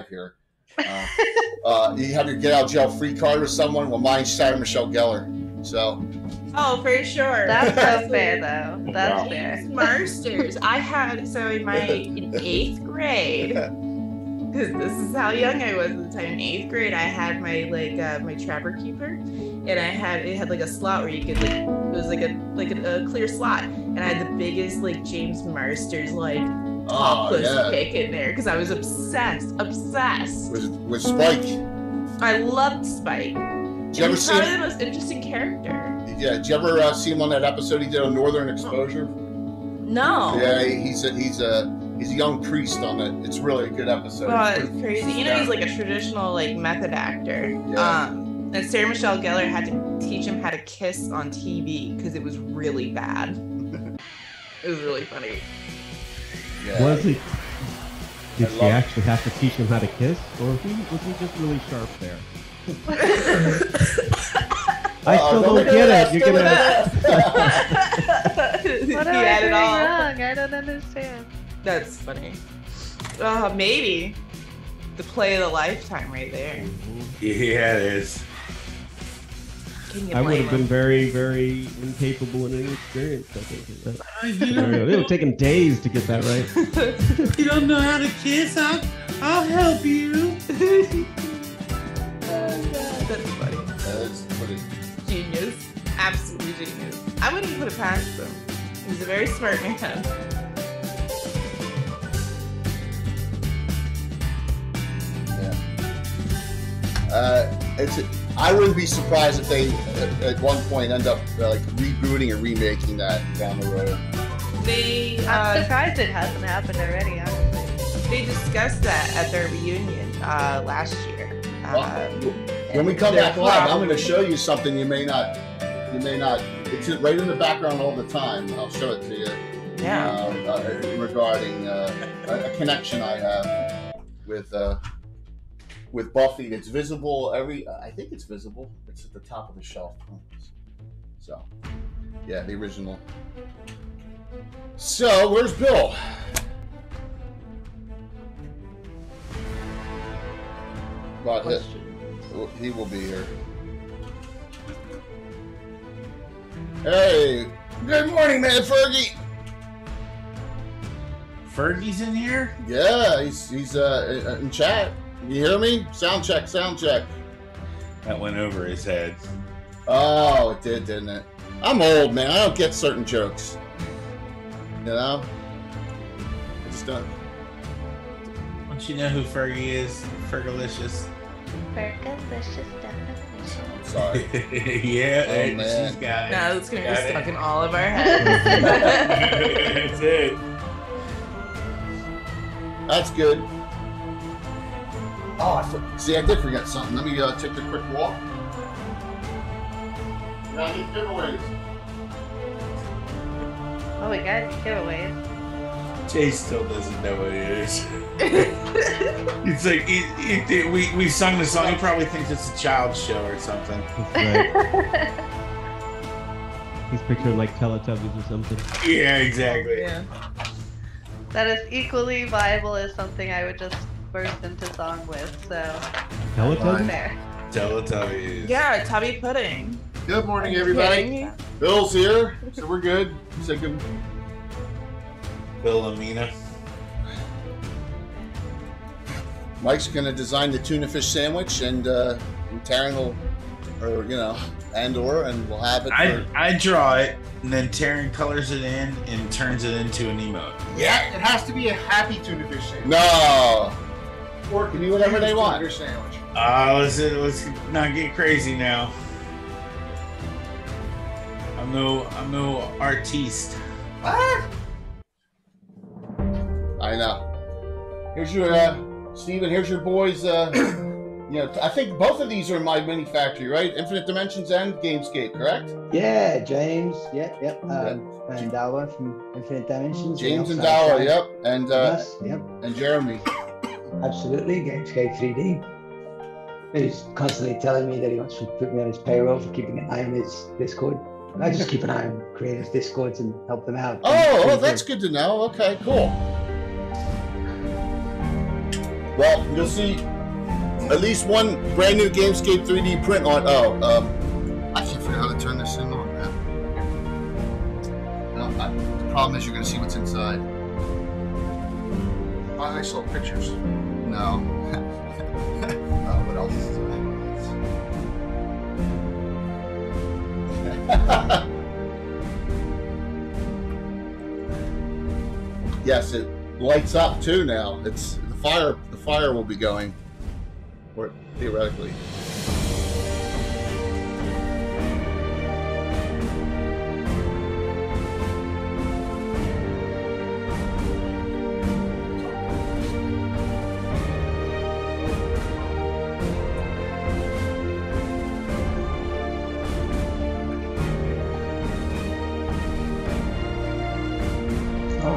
here. You have your get out of jail free card with someone. Well, mine's Sarah Michelle Gellar. So. Oh, for sure. That's so fair, though. That's fair. Marsters. I had in 8th grade, because this is how young I was at the time. In 8th grade, I had my my Trapper Keeper, and it had like a slot where you could it was like a clear slot, and I had the biggest James Marsters topless pic in there because I was obsessed with Spike. I loved Spike. Did you ever see him? Probably the most interesting character. Yeah, did you ever see him on that episode he did on Northern Exposure? No. Yeah, he's a young priest on it. It's really a good episode. Oh, it's crazy. You know, he's like a traditional method actor. Yeah. And Sarah Michelle Gellar had to teach him how to kiss on TV because it was really bad. It was really funny. Yeah. Was he? Did she actually have to teach him how to kiss, or was he just really sharp there? I still don't get it. You're gonna. What am I doing wrong? I don't understand. That's funny. Maybe the play of the lifetime right there. Yeah, it is. I would have been very, very incapable and inexperienced, I think. It would take him days to get that right. You don't know how to kiss? I'll help you. That's funny. That's pretty genius. Absolutely genius. I wouldn't put it past him. He's a very smart man. Yeah. I wouldn't be surprised if they at one point end up rebooting or remaking that down the road. I'm surprised it hasn't happened already, honestly. They discussed that at their reunion last year. When we come back live, I'm going to show you something you may not. It's right in the background all the time. I'll show it to you. Yeah. Regarding a connection I have with Buffy. It's visible I think it's visible. It's at the top of the shelf. So, yeah, the original. So, where's Bill? He will be here. Hey, good morning, man, Fergie. Fergie's in here? Yeah, he's in chat. You hear me? Sound check. That went over his head. Oh, it did, didn't it? I'm old, man. I don't get certain jokes. You know? I just don't. Don't you know who Fergie is? Fergalicious. Fergalicious definition. I'm sorry. Yeah, oh, man. She's got it. Now it's going to be stuck in all of our heads. That's it. That's good. Oh, I did forget something. Let me take a quick walk. I need giveaways. Oh, we got giveaways. Jay still doesn't know what it is. It's like we sung the song. He probably thinks it's a child's show or something. Right. He's picturing Teletubbies or something. Yeah, exactly. Yeah. That is equally viable as something I would just burst into song with. So. Teletubbies? Teletubbies. Yeah, Tubby Pudding. Good morning, everybody. Bill's here, so we're good. Philomena. Mike's gonna design the tuna fish sandwich, and Taryn will, and we'll have it. I draw it, and then Taryn colors it in and turns it into an emote. Yeah, it has to be a happy tuna fish sandwich. No. Or can be whatever they want. Tuna fish sandwich. Let's not get crazy now. I'm no artiste. What? I know. Here's your Steven, here's your boys. I think both of these are my mini factory, right? Infinite Dimensions and Gamescape, correct? Yeah, James. Yep. And Dawa from Infinite Dimensions. James and Dawa, yep. And yep. And Jeremy. Absolutely, Gamescape 3D. He's constantly telling me that he wants to put me on his payroll for keeping an eye on his Discord. I just keep an eye on creators' Discords and help them out. Oh, that's good to know. Okay, cool. Well, you'll see at least one brand new Gamescape 3D print on. I can't figure out how to turn this thing on, man. No, the problem is you're going to see what's inside. I saw pictures. No. What else is inside? Yes, it lights up too now. It's the fire will be going, or theoretically.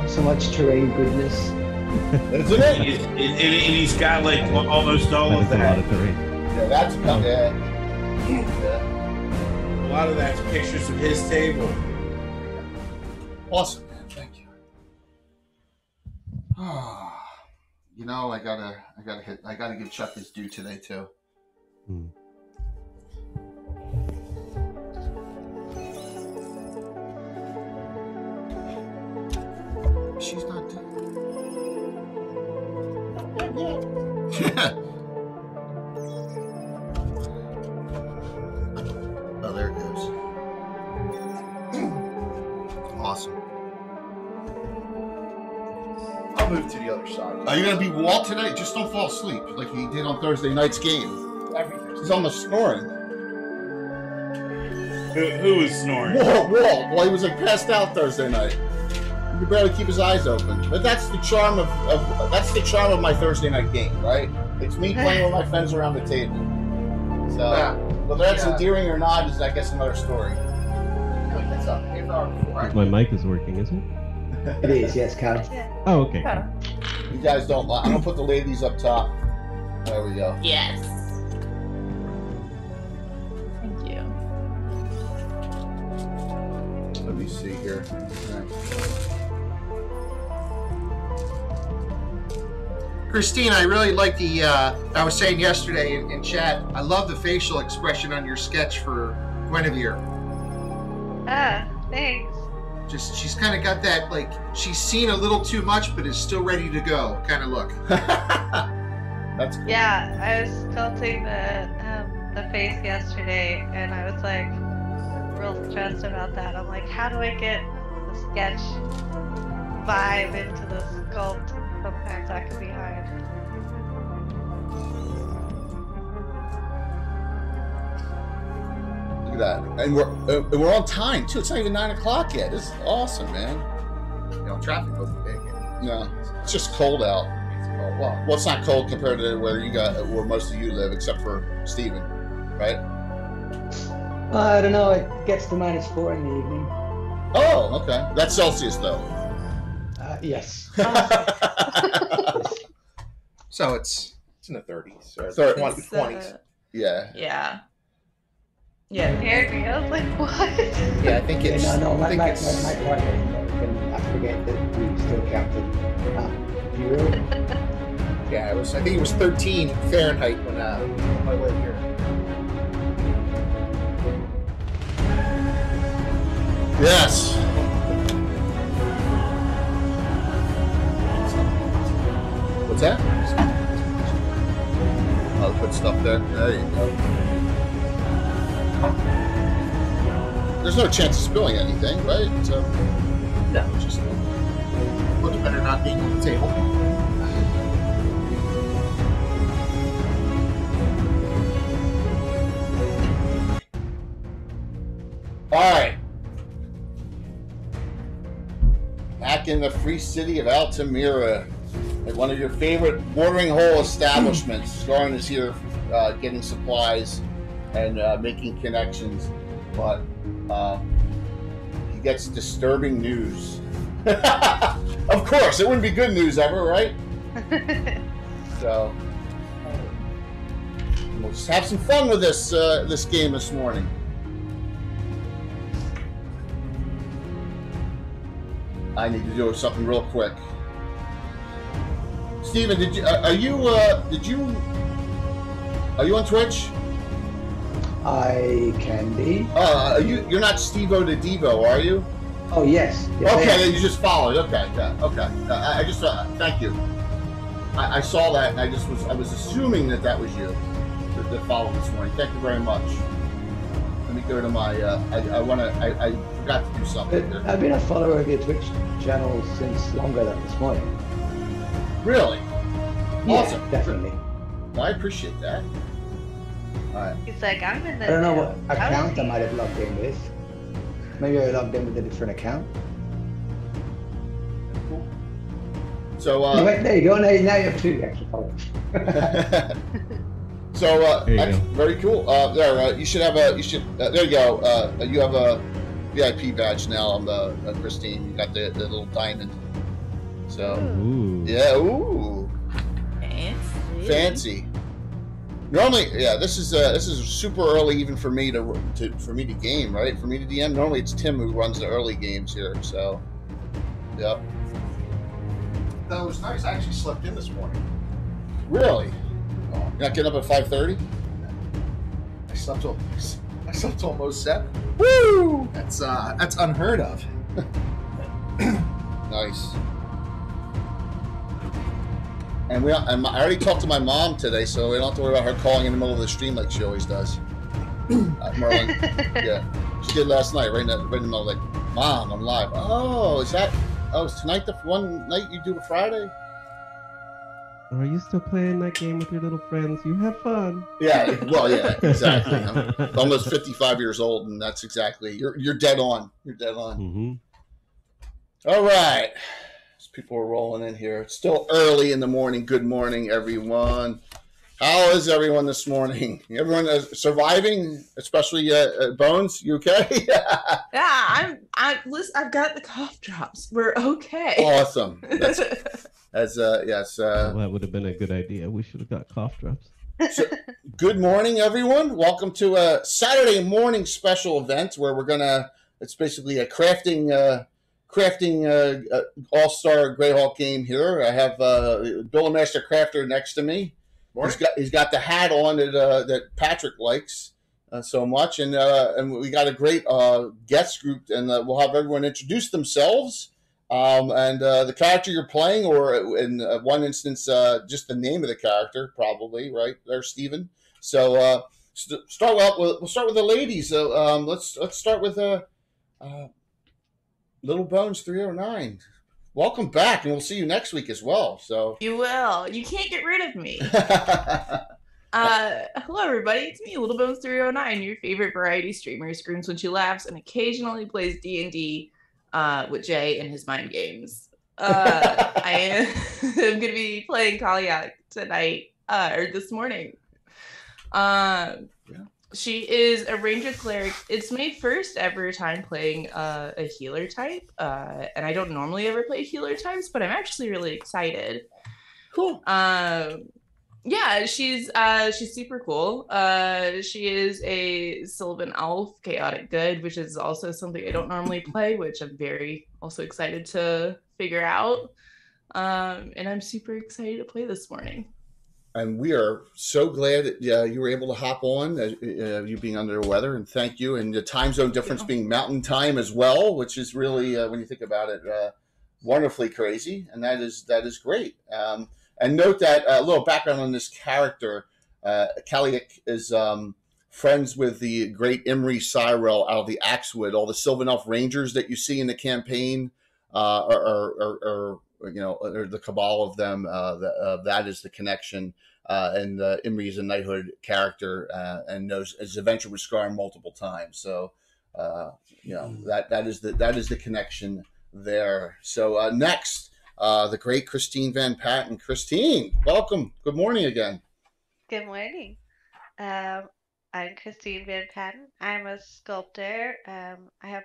So much terrain goodness. Isn't it? And he's got like almost all of That is a lot that. of terrain. Yeah, that's yeah. A lot of that's pictures of his table. Awesome, man. Thank you. You know, I gotta give Chuck his due today too. Hmm. She's not dead. Oh, there it goes. Awesome. I'll move to the other side. Are you gonna be Walt today? Just don't fall asleep like he did on Thursday night's game. He's almost snoring. Who was snoring? Walt, well, he was like passed out Thursday night. He could barely keep his eyes open. But that's the charm of my Thursday night game, right? It's me playing with my friends around the table. So whether that's endearing or not is, I guess, another story. My mic is working, is it? It is, yes, Cal. Oh, okay. You guys don't lie. I'm gonna put the ladies up top. There we go. Yes. Thank you. Let me see here. Christine, I really like the, I was saying yesterday in chat, I love the facial expression on your sketch for Guinevere. Ah, thanks. Just, she's kind of got that, like, she's seen a little too much, but is still ready to go kind of look. That's cool. Yeah, I was sculpting the face yesterday, and I was like real stressed about that. I'm like, how do I get the sketch vibe into the sculpt? Sometimes that can be hard. Look at that, and we're on time too. It's not even 9 o'clock yet. This is awesome, man. You know, traffic wasn't big. No, it's just cold out. It's cold. Well, Well, it's not cold compared to where most of you live, except for Steven, right? I don't know, it gets to -4 in the evening. Oh, okay. That's Celsius, though. Yes. so it's in the 30s or 30s. 20s. Yeah. Yeah. Yeah. Scared me. I was like, what? Yeah, I think it's. No, my I think partner, it's. I forget that we still counted. Euro. Yeah, it was. I think it was 13 Fahrenheit when on my way here. Yes. What's that? I'll put stuff there. There you go. There's no chance of spilling anything, right? So, No, it's just much better not being on the table. all right. Back in the free city of Altamira, at one of your favorite watering hole establishments. Scorin is here getting supplies and making connections, but he gets disturbing news. Of course, it wouldn't be good news ever, right? So we'll just have some fun with this game this morning. I need to do something real quick. Steven, did you are you on Twitch? I can be. You're not Steve-O the Devo, are you? Oh yes. Okay, you just followed. Okay, yeah, okay. I just thank you. I saw that, and I was assuming that was you that followed this morning. Thank you very much. Let me go to my. I forgot to do something. I've been a follower of your Twitch channel since longer than this morning. Really? Yeah, Awesome. definitely. Well, I appreciate that. All right. He's like, I'm in the. I don't know what account I might have logged in with. Maybe I logged in with a different account. Cool. So there you go. Now you have 2 extra followers. So very cool. You should have a. There you go. You have a VIP badge now on the Christine. You got the little diamond. So yeah, ooh, fancy. Normally, yeah, this is super early even for me to game, right? For me to DM. Normally it's Tim who runs the early games here. So, yep. That was nice. I actually slept in this morning. Really? You're not getting up at 5:30? I slept almost 7. Woo! That's unheard of. Nice. And I already talked to my mom today, so we don't have to worry about her calling in the middle of the stream like she always does. Merlin, yeah, she did last night, right in the middle of the night. Mom, I'm live. Oh, is tonight the one night you do a Friday? Are you still playing that game with your little friends? You have fun. Yeah, well, yeah, exactly. I'm almost 55 years old, and that's exactly you're dead on. You're dead on. Mm-hmm. All right. People are rolling in here. It's still early in the morning. Good morning, everyone. How is everyone this morning? Everyone surviving, especially Bones. You okay? Yeah, listen, I've got the cough drops. We're okay. Awesome. Yes. Well, that would have been a good idea. We should have got cough drops. So, good morning, everyone. Welcome to a Saturday morning special event where it's basically a crafting all-star Greyhawk game here. I have Bill and Master Crafter next to me. He's got the hat on that Patrick likes so much, and we got a great guest group, and we'll have everyone introduce themselves and the character you're playing, or in one instance, just the name of the character, probably right there, Steven. So we'll start with the ladies. So let's start with Little Bones 309. Welcome back, and we'll see you next week as well. So you will. You can't get rid of me. Hello, everybody. It's me, Little Bones 309, your favorite variety streamer who screams when she laughs and occasionally plays D&D with Jay and his mind games. I am going to be playing Kaliak tonight or this morning. She is a ranger cleric. It's my first ever time playing a healer type, and I don't normally ever play healer types, but I'm actually really excited. Cool. Yeah, she's super cool. She is a Sylvan Elf, Chaotic Good, which is also something I don't normally play, which I'm very also excited to figure out. And I'm super excited to play this morning. And we are so glad that you were able to hop on, you being under the weather, and thank you. And the time zone difference being mountain time as well, which is really, when you think about it, wonderfully crazy. And that is great. And note that a little background on this character, Kaliak is friends with the great Imri Cyril out of the Axewood. All the Sylvan Elf Rangers that you see in the campaign are the cabal of them. That is the connection. And Imri is a knighthood character and knows his adventure with Scar multiple times. So that is the connection there. So next, the great Christine Van Patten. Christine, welcome. Good morning again. Good morning. I'm Christine Van Patten. I'm a sculptor. I have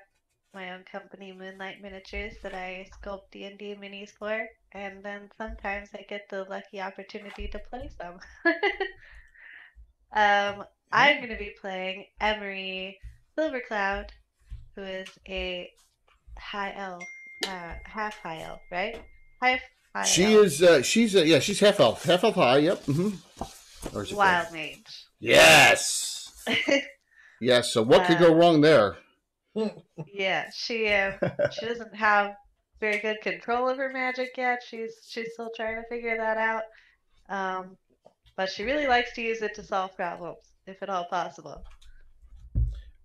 my own company, Moonlight Miniatures, that I sculpt D&D minis for, and then sometimes I get the lucky opportunity to play some. I'm going to be playing Emery Silvercloud, who is a high elf, half high elf, right? high She elf. she's half elf high. Yep. Or is it Wild mage. Yes. Yes. So what could go wrong there? Yeah, she doesn't have very good control of her magic yet. She's still trying to figure that out. But she really likes to use it to solve problems, if at all possible.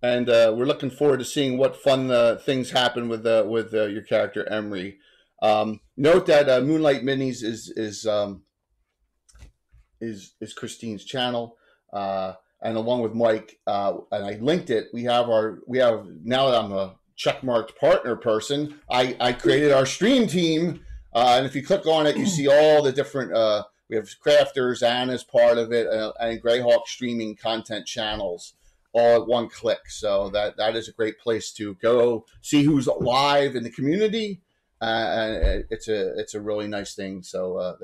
And we're looking forward to seeing what fun things happen with your character Emery. Note that Moonlight Minis is Christine's channel, and along with Mike, and I linked it. We have now that I'm a checkmarked partner person, I created our stream team, and if you click on it, you see all the different. We have crafters, Anna's part of it, and Greyhawk streaming content channels, all at one click. So that is a great place to go see who's live in the community, and it's a really nice thing. So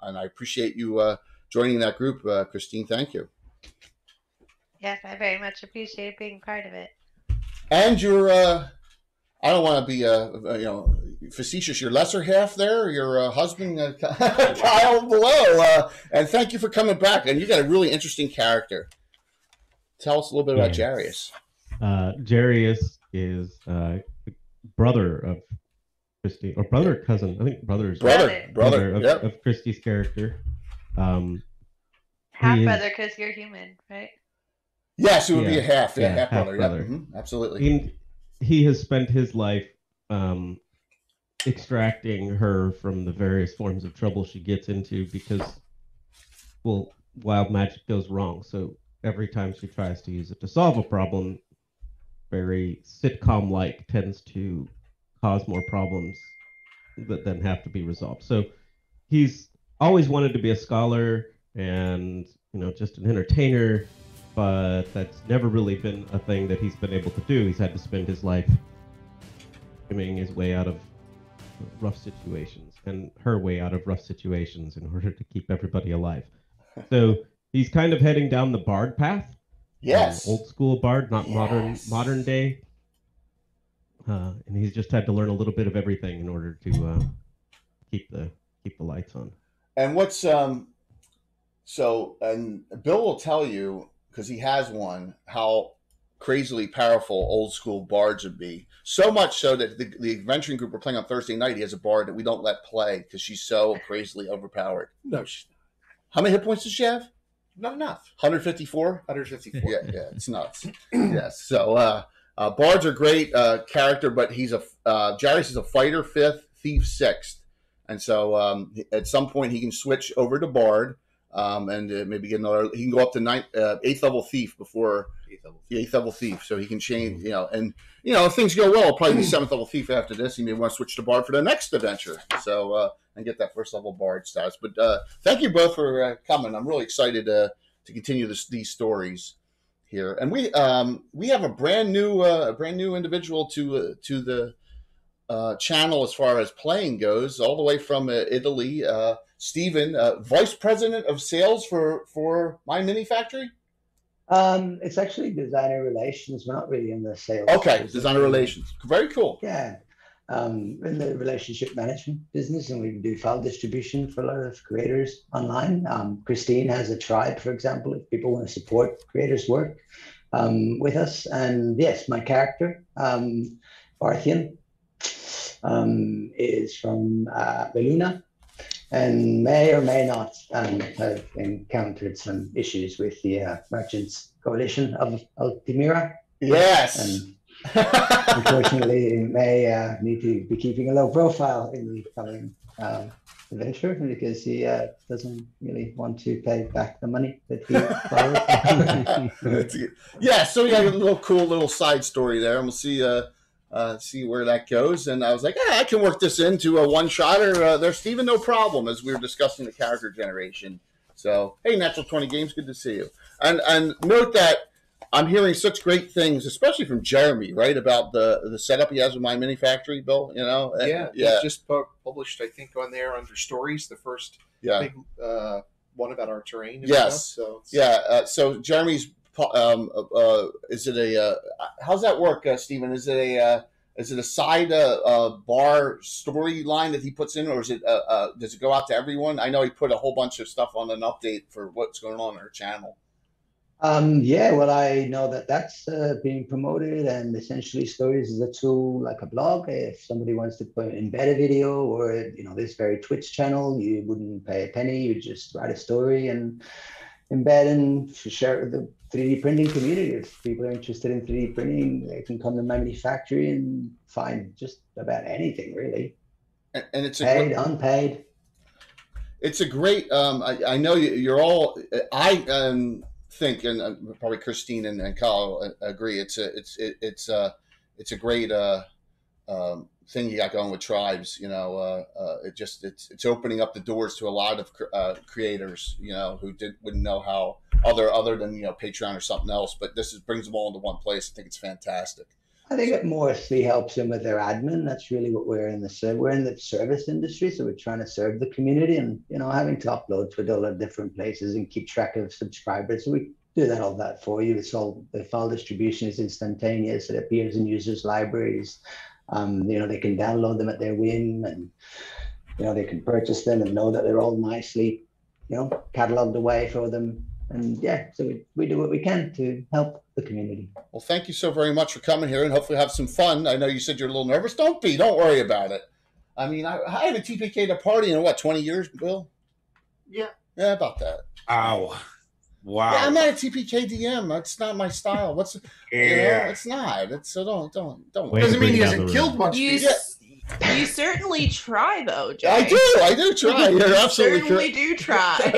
and I appreciate you joining that group, Christine. Thank you. Yes, I very much appreciate being part of it. And your I don't want to be facetious. Your lesser half there, your husband Kyle below, and thank you for coming back. And you got a really interesting character. Tell us a little bit about Jarius. Jarius is brother of Christy, or brother or cousin. I think brother of Christy's character. Half brother because you're human, right? Yes, it would be a half brother. Yeah, absolutely. He has spent his life extracting her from the various forms of trouble she gets into because, well, wild magic goes wrong. So every time she tries to use it to solve a problem, very sitcom-like, tends to cause more problems that then have to be resolved. So he's always wanted to be a scholar and, just an entertainer, but that's never really been a thing that he's been able to do. He's had to spend his life swimming his way out of rough situations and her way out of rough situations in order to keep everybody alive. So he's kind of heading down the bard path. Yes. Old school bard, not modern day. And he's just had to learn a little bit of everything in order to keep the lights on. And what's and Bill will tell you, because he has one, how crazily powerful old school bards would be. So much so that the adventuring group we're playing on Thursday night, he has a bard that we don't let play because she's so crazily overpowered. No, she's not. How many hit points does she have? Not enough. 154? 154. Yeah, it's nuts. Yes. So bards are great character, but Jarius is a fighter 5th, thief 6th. And so at some point he can switch over to bard. And maybe get another. He can go up to 8th level thief before the 8th level thief, so he can change. And if things go well, probably be 7th level thief after this. He may want to switch to bard for the next adventure. So and get that 1st level bard status. But thank you both for coming. I'm really excited to continue these stories here. And we have a brand new individual to the channel as far as playing goes, all the way from Italy. Stephen, Vice President of Sales for My Mini Factory? It's actually designer relations. We're not really in the sales. Okay, business. Designer relations. Very cool. Yeah. In the relationship management business, and we do file distribution for a lot of creators online. Christine has a tribe, for example, if people want to support creators' work with us. And yes, my character, Barthian, is from Beluna, and may or may not have encountered some issues with the Merchants Coalition of Altamira. Yes. And unfortunately, may need to be keeping a low profile in the coming adventure because he doesn't really want to pay back the money that he borrowed. Yeah, so we got a cool little side story there, and we'll see where that goes. And I was like, I can work this into a one-shotter there, Stephen, no problem, as we were discussing the character generation. So, hey, Natural 20 Games, good to see you. And note that I'm hearing such great things, especially from Jeremy, right, about the setup he has with My Mini Factory, Bill, Yeah. It's just published, I think, on there under stories, the first big one about our terrain. Yes. Stuff, so Jeremy's, is it how's that work, Stephen? Is is it a side bar storyline that he puts in, or is it does it go out to everyone? I know he put a whole bunch of stuff on an update for what's going on her channel. Yeah, well, I know that that's being promoted, and essentially Stories is a tool like a blog. If somebody wants to embed a video, or this very Twitch channel, you wouldn't pay a penny. You just write a story and embed and share it with the 3D printing community. If people are interested in 3D printing, they can come to my mini factory and find just about anything, really. And it's paid, unpaid. It's a great. I know you're all. I think, and probably Christine and Kyle agree. It's a great thing you got going with Tribes. It's opening up the doors to a lot of creators. Who wouldn't know how other than Patreon or something else. But this brings them all into one place. I think it's fantastic. I think it mostly helps them with their admin. That's really what we're in the service industry, so we're trying to serve the community, and having to upload to a lot of different places and keep track of subscribers. So we do all that for you. It's all, the file distribution is instantaneous. It appears in users' libraries. They can download them at their whim, and they can purchase them and know that they're all nicely cataloged away for them. And so we do what we can to help the community. Well, thank you so very much for coming here, and hopefully have some fun. I know you said you're a little nervous. Don't worry about it. I mean, I haven't TPK'd a party in 20 years, Bill? Yeah, about that. Ow. Wow. Yeah, I'm not a TPK DM. That's not my style. It's not. So don't. Doesn't mean he hasn't killed much people. You certainly try, though, Jay. I do try. You're absolutely certainly do try.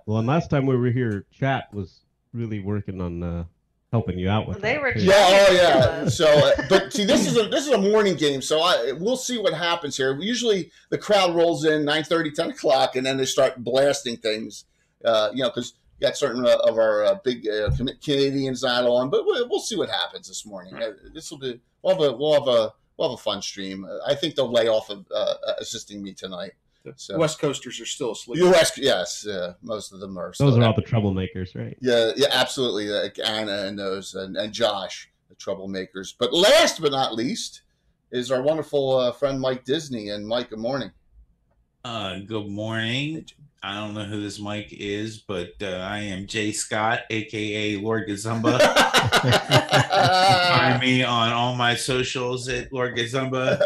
Well, and last time we were here, chat was really working on helping you out with They that, were too. Yeah. So, but see, this is a morning game, so we'll see what happens here. Usually, the crowd rolls in 9:30, 10 o'clock, and then they start blasting things. Because we got certain of our big Canadians not on, but we'll see what happens this morning. This will be we'll have a fun stream. I think they'll lay off of assisting me tonight. So. West Coasters are still asleep. Yes, most of them are. Those are all the troublemakers, right? Yeah, absolutely. Like Anna and those, and Josh, the troublemakers. But last but not least is our wonderful friend Mike Disney. And Mike, good morning. Good morning. I don't know who this Mike is, but I am Jay Scott, aka Lord Gazumba. Find me on all my socials at Lord Gazumba.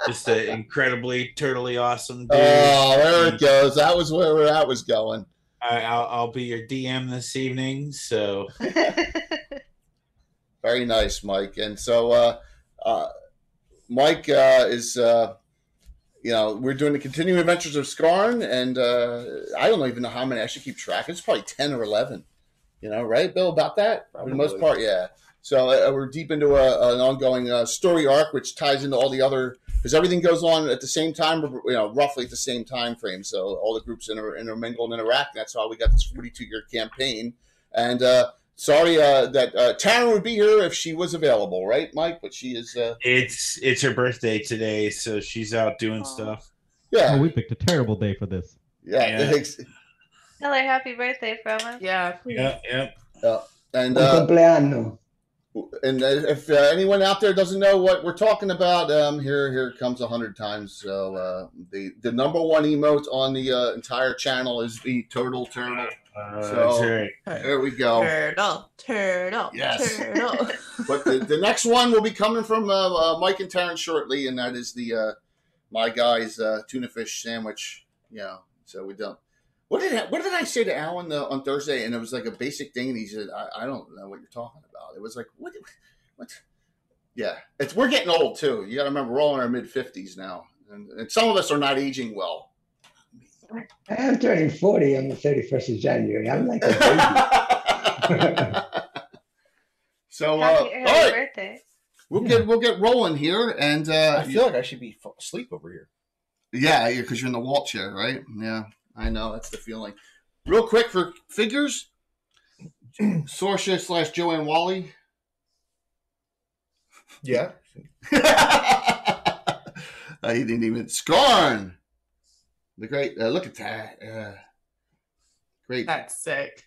Just an incredibly turtly awesome dude. Oh, there it goes. That was where that was going. I'll be your DM this evening. So very nice, Mike. And so Mike is. We're doing the continuing adventures of Skarn, and I don't even know how many. I should keep track. It's probably 10 or 11. Right, Bill? About that? Probably. For the most part, yeah. So we're deep into an ongoing story arc, which ties into all the other, because everything goes on at the same time, roughly at the same time frame. So all the groups intermingle and interact. That's how we got this 42-year campaign. And sorry that Taryn would be here if she was available, right, Mike? But she is. It's her birthday today, so she's out doing stuff. Yeah. Oh, we picked a terrible day for this. Yeah. Tell her happy birthday from us. Yeah, please. Yep. And Cumpleaños. And if anyone out there doesn't know what we're talking about, here it comes 100 times. So the number one emote on the entire channel is the turtle. So That's right. there we go. Turtle. Yes. Turtle. But the next one will be coming from Mike and Taryn shortly, and that is the My Guy's tuna fish sandwich. Yeah. So we don't. What did I say to Alan on Thursday? And it was like a basic thing, and he said, "I don't know what you're talking about." It was like, what? Yeah, we're getting old too. You got to remember, we're all in our mid-50s now, and some of us are not aging well. I am turning 40 on the 31st of January. I'm like a baby. So, Happy all right, birthday. we'll get rolling here, and I feel like I should be asleep over here. Yeah, because you're in the wall chair, right? Yeah, I know that's the feeling. Real quick for figures, Sorsha / Joanne Wally. Yeah. He didn't even Skarn. The great look at that. Great. That's sick.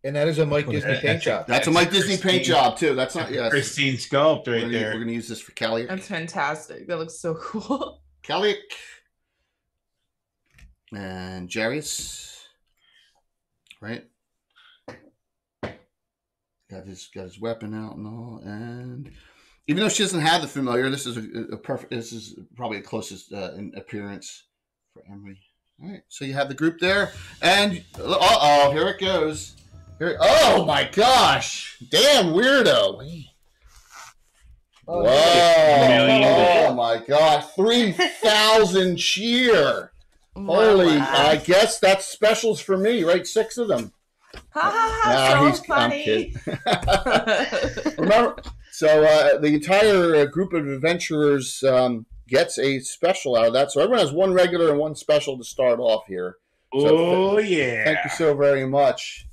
And that is a Mike Disney paint job. That's a Mike Disney paint job too. That's not Christine sculpt right there. We're gonna use this for Kelly. That's fantastic. That looks so cool. Kelly and Jarius, right? Got his weapon out and all, and even though she doesn't have the familiar, this is a perfect. This is probably the closest in appearance for Emery. All right, so you have the group there, and here it goes. Oh my gosh! Damn weirdo! Whoa! Oh my god! 3,000 cheer! Holy! I guess that's specials for me, right? 6 of them. So funny. Remember, so the entire group of adventurers gets a special out of that. So everyone has one regular and one special to start off here. So yeah! Thank you so very much.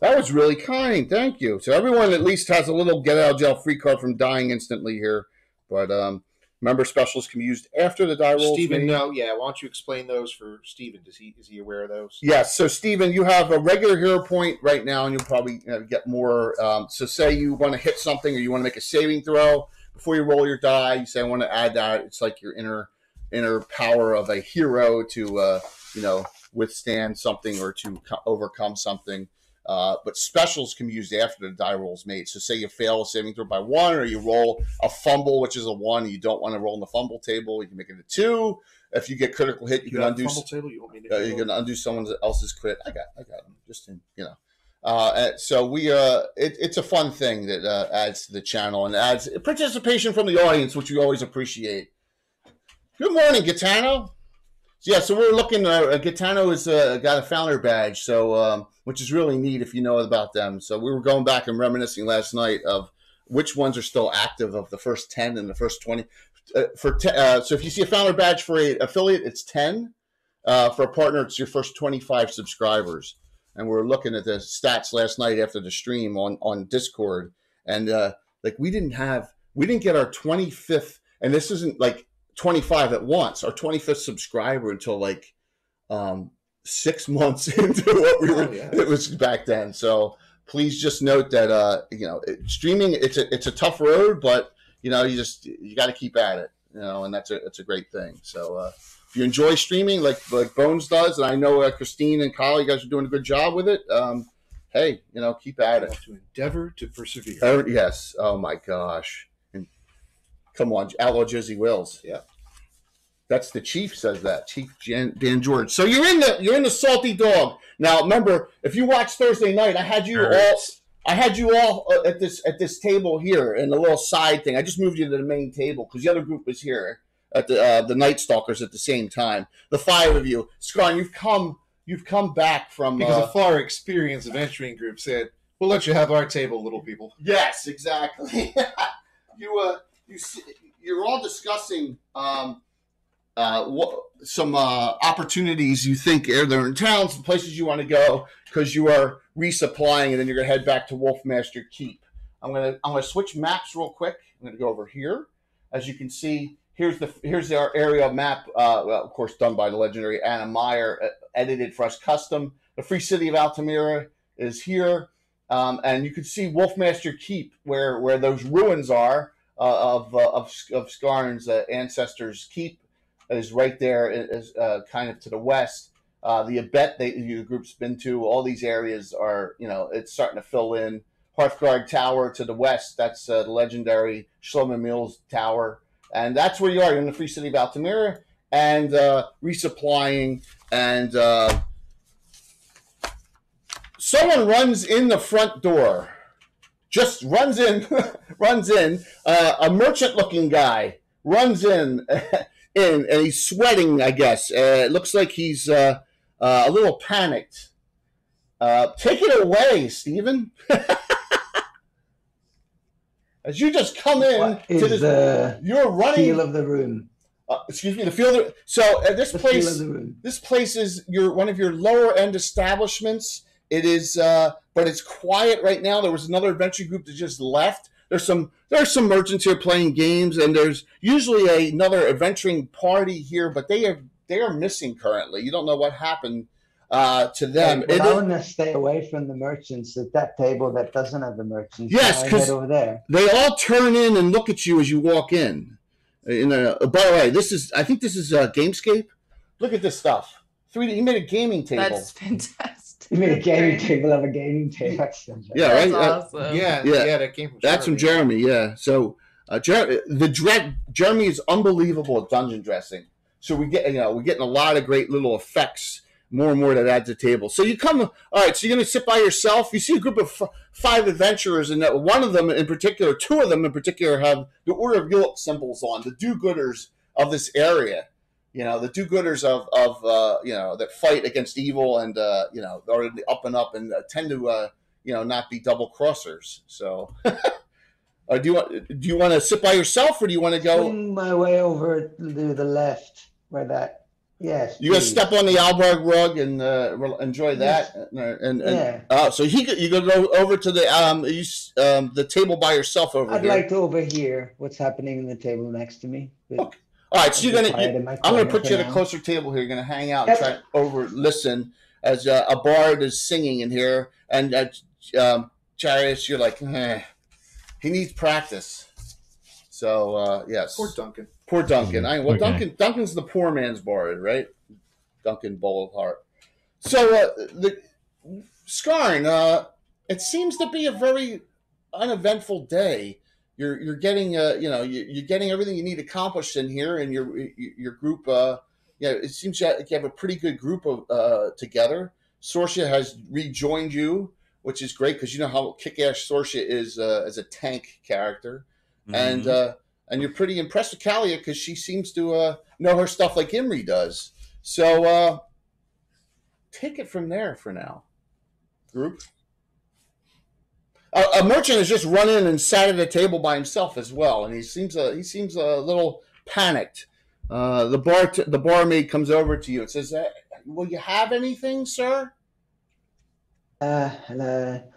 That was really kind. Thank you. So everyone at least has a little get out of jail free card from dying instantly here. But remember, specials can be used after the die rolls. Stephen, no, yeah. Why don't you explain those for Stephen? Is he aware of those? Yes. So Stephen, you have a regular hero point right now, and you'll probably get more. So say you want to hit something, or you want to make a saving throw before you roll your die. You say, I want to add that. It's like your inner power of a hero to withstand something or to overcome something. But specials can be used after the die roll is made. So say you fail a saving throw by 1, or you roll a fumble, which is a 1, and you don't want to roll in the fumble table. You can make it a 2. If you get critical hit, you can undo. Fumble table? You want me to you can undo someone else's crit. I got them. Just in, so we it's a fun thing that adds to the channel and adds participation from the audience, which we always appreciate. Good morning, Gitano. Yeah, so we're looking. Gitano has got a founder badge, so which is really neat if you know about them. So we were going back and reminiscing last night of which ones are still active of the first 10 and the first 20. So if you see a founder badge for an affiliate, it's 10. For a partner, it's your first 25 subscribers. And we were looking at the stats last night after the stream on Discord, and we didn't get our 25th, and this isn't like 25 at once, our 25th subscriber until 6 months into what we were. It was back then. So please just note that streaming it's a tough road, but you got to keep at it, and it's a great thing. So if you enjoy streaming like Bones does, and I know Christine and Kyle, you guys are doing a good job with it. Hey, keep at it. To endeavor to persevere. Yes. Oh my gosh. And come on, Outlaw Josie Wills. Yeah. That's the chief says that. Chief Dan George. So you're in the Salty Dog. Now remember, if you watch Thursday night, I had you all at this table here in the little side thing. I just moved you to the main table because the other group was here at the Night Stalkers at the same time. The 5 of you. Scott, you've come back from because a far experienced adventuring group said, "We'll let you have our table, little people." Yes, exactly. You're all discussing some opportunities you think they're in towns, some places you want to go because you are resupplying, and then you're gonna head back to Wolfmaster Keep. I'm gonna switch maps real quick. I'm gonna go over here. As you can see, here's our area map. Of course, done by the legendary Anna Meyer, edited for us custom. The Free City of Altamira is here, and you can see Wolfmaster Keep, where those ruins are of Skarn's ancestors' keep. Is right there, is kind of to the west. The Abet the group's been to, all these areas are, it's starting to fill in. Hearthguard Tower to the west, that's the legendary Shlomo Mills Tower. And that's where you are. You're in the Free City of Altamira and resupplying. And someone runs in the front door. Just runs in, a merchant-looking guy runs in. And he's sweating, I guess. It looks like he's a little panicked. Take it away, Stephen. As you just come in to this, you're running. Feel of the room. Excuse me, the feel. So this place is one of your lower end establishments. It is, but it's quiet right now. There was another adventure group that just left. There's some merchants here playing games, and there's usually another adventuring party here, but they are missing currently. You don't know what happened. to them. Well, I want to stay away from the merchants at that table that doesn't have the merchants. Yes, I because head over there. they all turn in and look at you as you walk in. By the way, I think this is Gamescape. Look at this stuff. 3D. He made a gaming table. That's fantastic. You made a gaming Great. table of a gaming table. Yeah, That's right. awesome. Yeah, Yeah. that came from That's from Jeremy. Yeah. So Jeremy is unbelievable at dungeon dressing. So we're getting a lot of great little effects, more and more that add to the table. So you come, all right. So you're gonna sit by yourself. You see a group of 5 adventurers, and one of them in particular, 2 of them in particular, have the Order of Yulip symbols on, the do-gooders of this area. The do-gooders of that fight against evil and are the up and up and tend to not be double crossers. So. Do you want to sit by yourself, or do you want to go? Swing my way over to the left, where that. Yes. You got to step on the Alberg rug and enjoy that. Yeah. So you go over to the table by yourself over I'd here. like to overhear what's happening in the table next to me. Okay. All right, so I'm gonna put you at a closer table here. You're gonna hang out and try listen as a bard is singing in here, and Charius, you're like, he needs practice. So yes. Poor Duncan. Poor Duncan. Okay. Duncan's the poor man's bard, right? Duncan Bullheart. So the Skarn, it seems to be a very uneventful day. You're getting you're getting everything you need accomplished in here, and your group. It seems you have a pretty good group of together. Sorcia has rejoined you, which is great because you know how kick-ass Sorcia is as a tank character, and you're pretty impressed with Kalia because she seems to know her stuff like Imri does. So take it from there for now, group. A merchant has just run in and sat at a table by himself as well, and he seems a little panicked. The barmaid comes over to you and says, "Will you have anything, sir?" An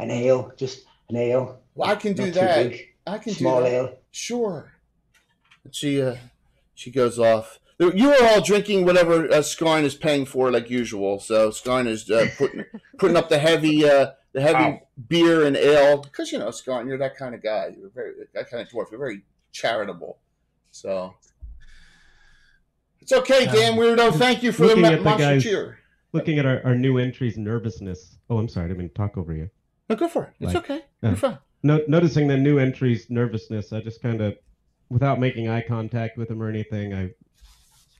ale, just an ale. Well, I can do Not too that. big. I can Small do that. ale. Sure. And she goes off. You are all drinking whatever Skarn is paying for, like usual. So Skarn is putting up the heavy beer and ale because Skarn, you're that kind of guy. You're that kind of dwarf. You're very charitable. So it's okay, Dan Weirdo. Thank you for the monster cheer. Looking at our new entry's nervousness. Oh, I'm sorry. I didn't mean to talk over you. No, go for it. It's okay. You're fine. Noticing the new entry's nervousness, I just kind of, without making eye contact with him or anything, I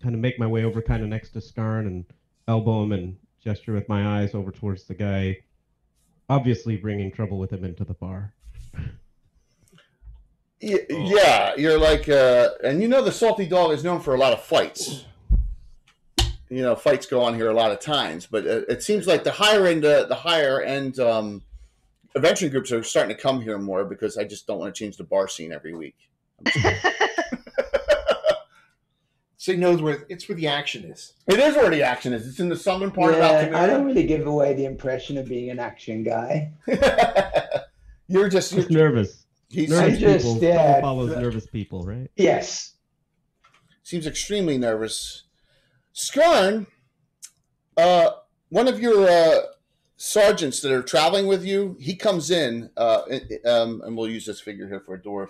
kind of make my way over kind of next to Skarn and elbow him and gesture with my eyes over towards the guy, obviously bringing trouble with him into the bar. Yeah, you're like, and the Salty Dog is known for a lot of fights. Fights go on here a lot of times, but it seems like the higher end adventure groups are starting to come here more because I just don't want to change the bar scene every week. So he knows it's where the action is. It is where the action is. It's in the southern part of Altamira. I don't really give away the impression of being an action guy. You're just nervous. Nervous people yeah, follows nervous people, right? Yes. Seems extremely nervous. Skarn, one of your sergeants that are traveling with you, he comes in, and we'll use this figure here for a dwarf.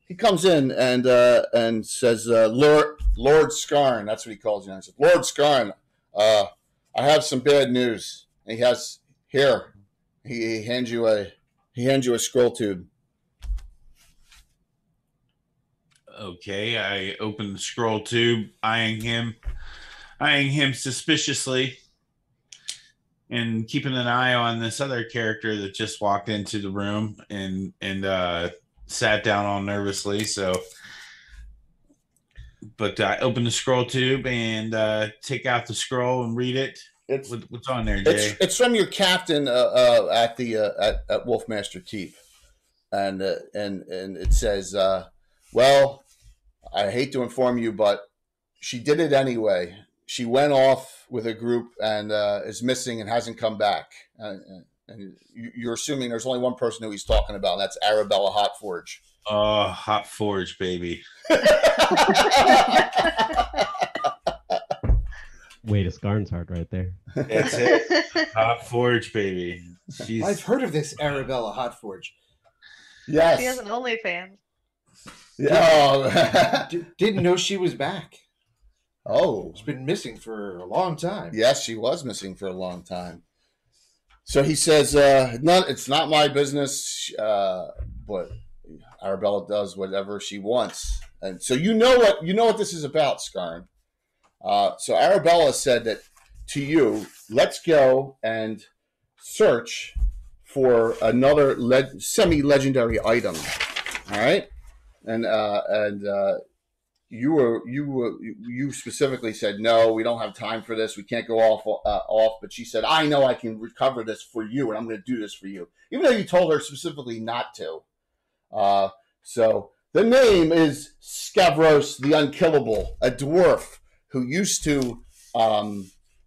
He comes in and says, Lord Skarn, that's what he calls you. He says, Lord Skarn, I have some bad news. And he has here. He hands you a scroll tube. Okay, I open the scroll tube, eyeing him suspiciously, and keeping an eye on this other character that just walked into the room and sat down all nervously. But I open the scroll tube and take out the scroll and read it. What's on there, Jay? It's from your captain at Wolfmaster Keep, and it says, "Well, I hate to inform you, but she did it anyway. She went off with a group and is missing and hasn't come back. And you're assuming there's only one person who he's talking about, and that's Arabella Hotforge." Oh, Hotforge, baby. Way to Scarn's heart right there. That's it. Hot Forge, baby. She's I've heard of this Arabella Hot Forge. Yes. She has an OnlyFans. Yeah. Didn't know she was back. Oh. She's been missing for a long time. Yes, she was missing for a long time. So he says, it's not my business, but Arabella does whatever she wants. And so you know what this is about, Scarn. So Arabella said that to you, let's go and search for another semi-legendary item. All right? And you specifically said, no, we don't have time for this. We can't go off. But she said, I know I can recover this for you, and I'm going to do this for you, even though you told her specifically not to. So the name is Skavros the Unkillable, a dwarf who used to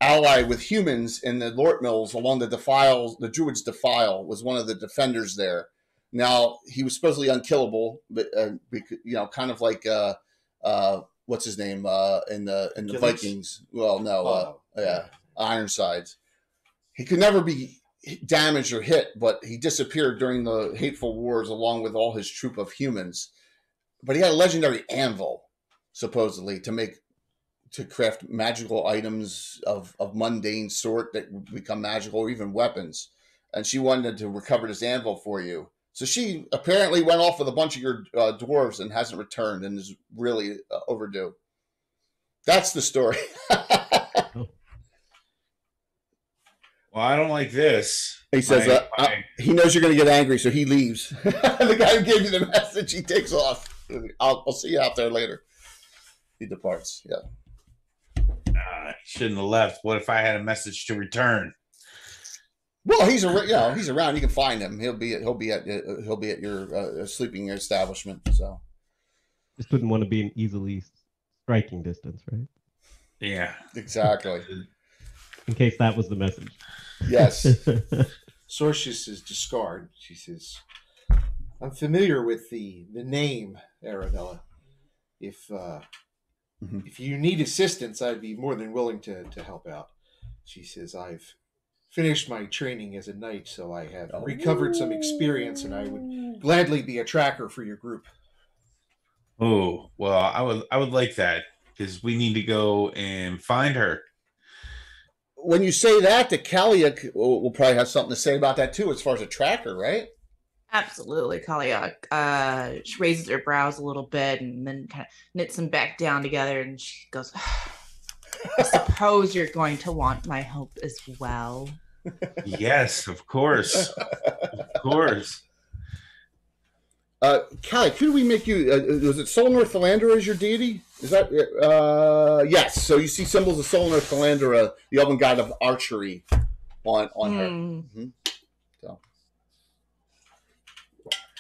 ally with humans in the Lort Mills along the defiles. The Druid's Defile was one of the defenders there. Now, he was supposedly unkillable, but kind of like what's his name in the Vikings? Well, no, Ironsides. He could never be damaged or hit, but he disappeared during the Hateful Wars along with all his troop of humans. But he had a legendary anvil, supposedly, to craft magical items of mundane sort that would become magical, or even weapons. And she wanted to recover this anvil for you. So she apparently went off with a bunch of your dwarves and hasn't returned and is really overdue. That's the story. Well, I don't like this. He says he knows you're going to get angry, so he leaves. The guy who gave you the message, he takes off. I'll see you out there later. He departs. Yeah. Shouldn't have left. What if I had a message to return? Well, he's around. You can find him. He'll be at your sleeping establishment. So Just wouldn't want to be in easily striking distance, right? Yeah, exactly. In case that was the message. Yes. Sorcius is discard. She says, I'm familiar with the name Arabella. If you need assistance, I'd be more than willing to help out. She says, I've finished my training as a knight, so I have recovered some experience, and I would gladly be a tracker for your group. Oh, well, I would like that, because we need to go and find her. When you say that, the Kaliak will probably have something to say about that too, as far as a tracker, right? Absolutely, Kaliak. She raises her brows a little bit and then kind of knits them back down together, and she goes, I suppose you're going to want my help as well. Yes, of course. Of course. Kaliak, who do we make you? Was it Solnor Philandra as your deity? Is that yes? So you see symbols of Solnor Philandra, the elven god of archery, on her. Mm-hmm. So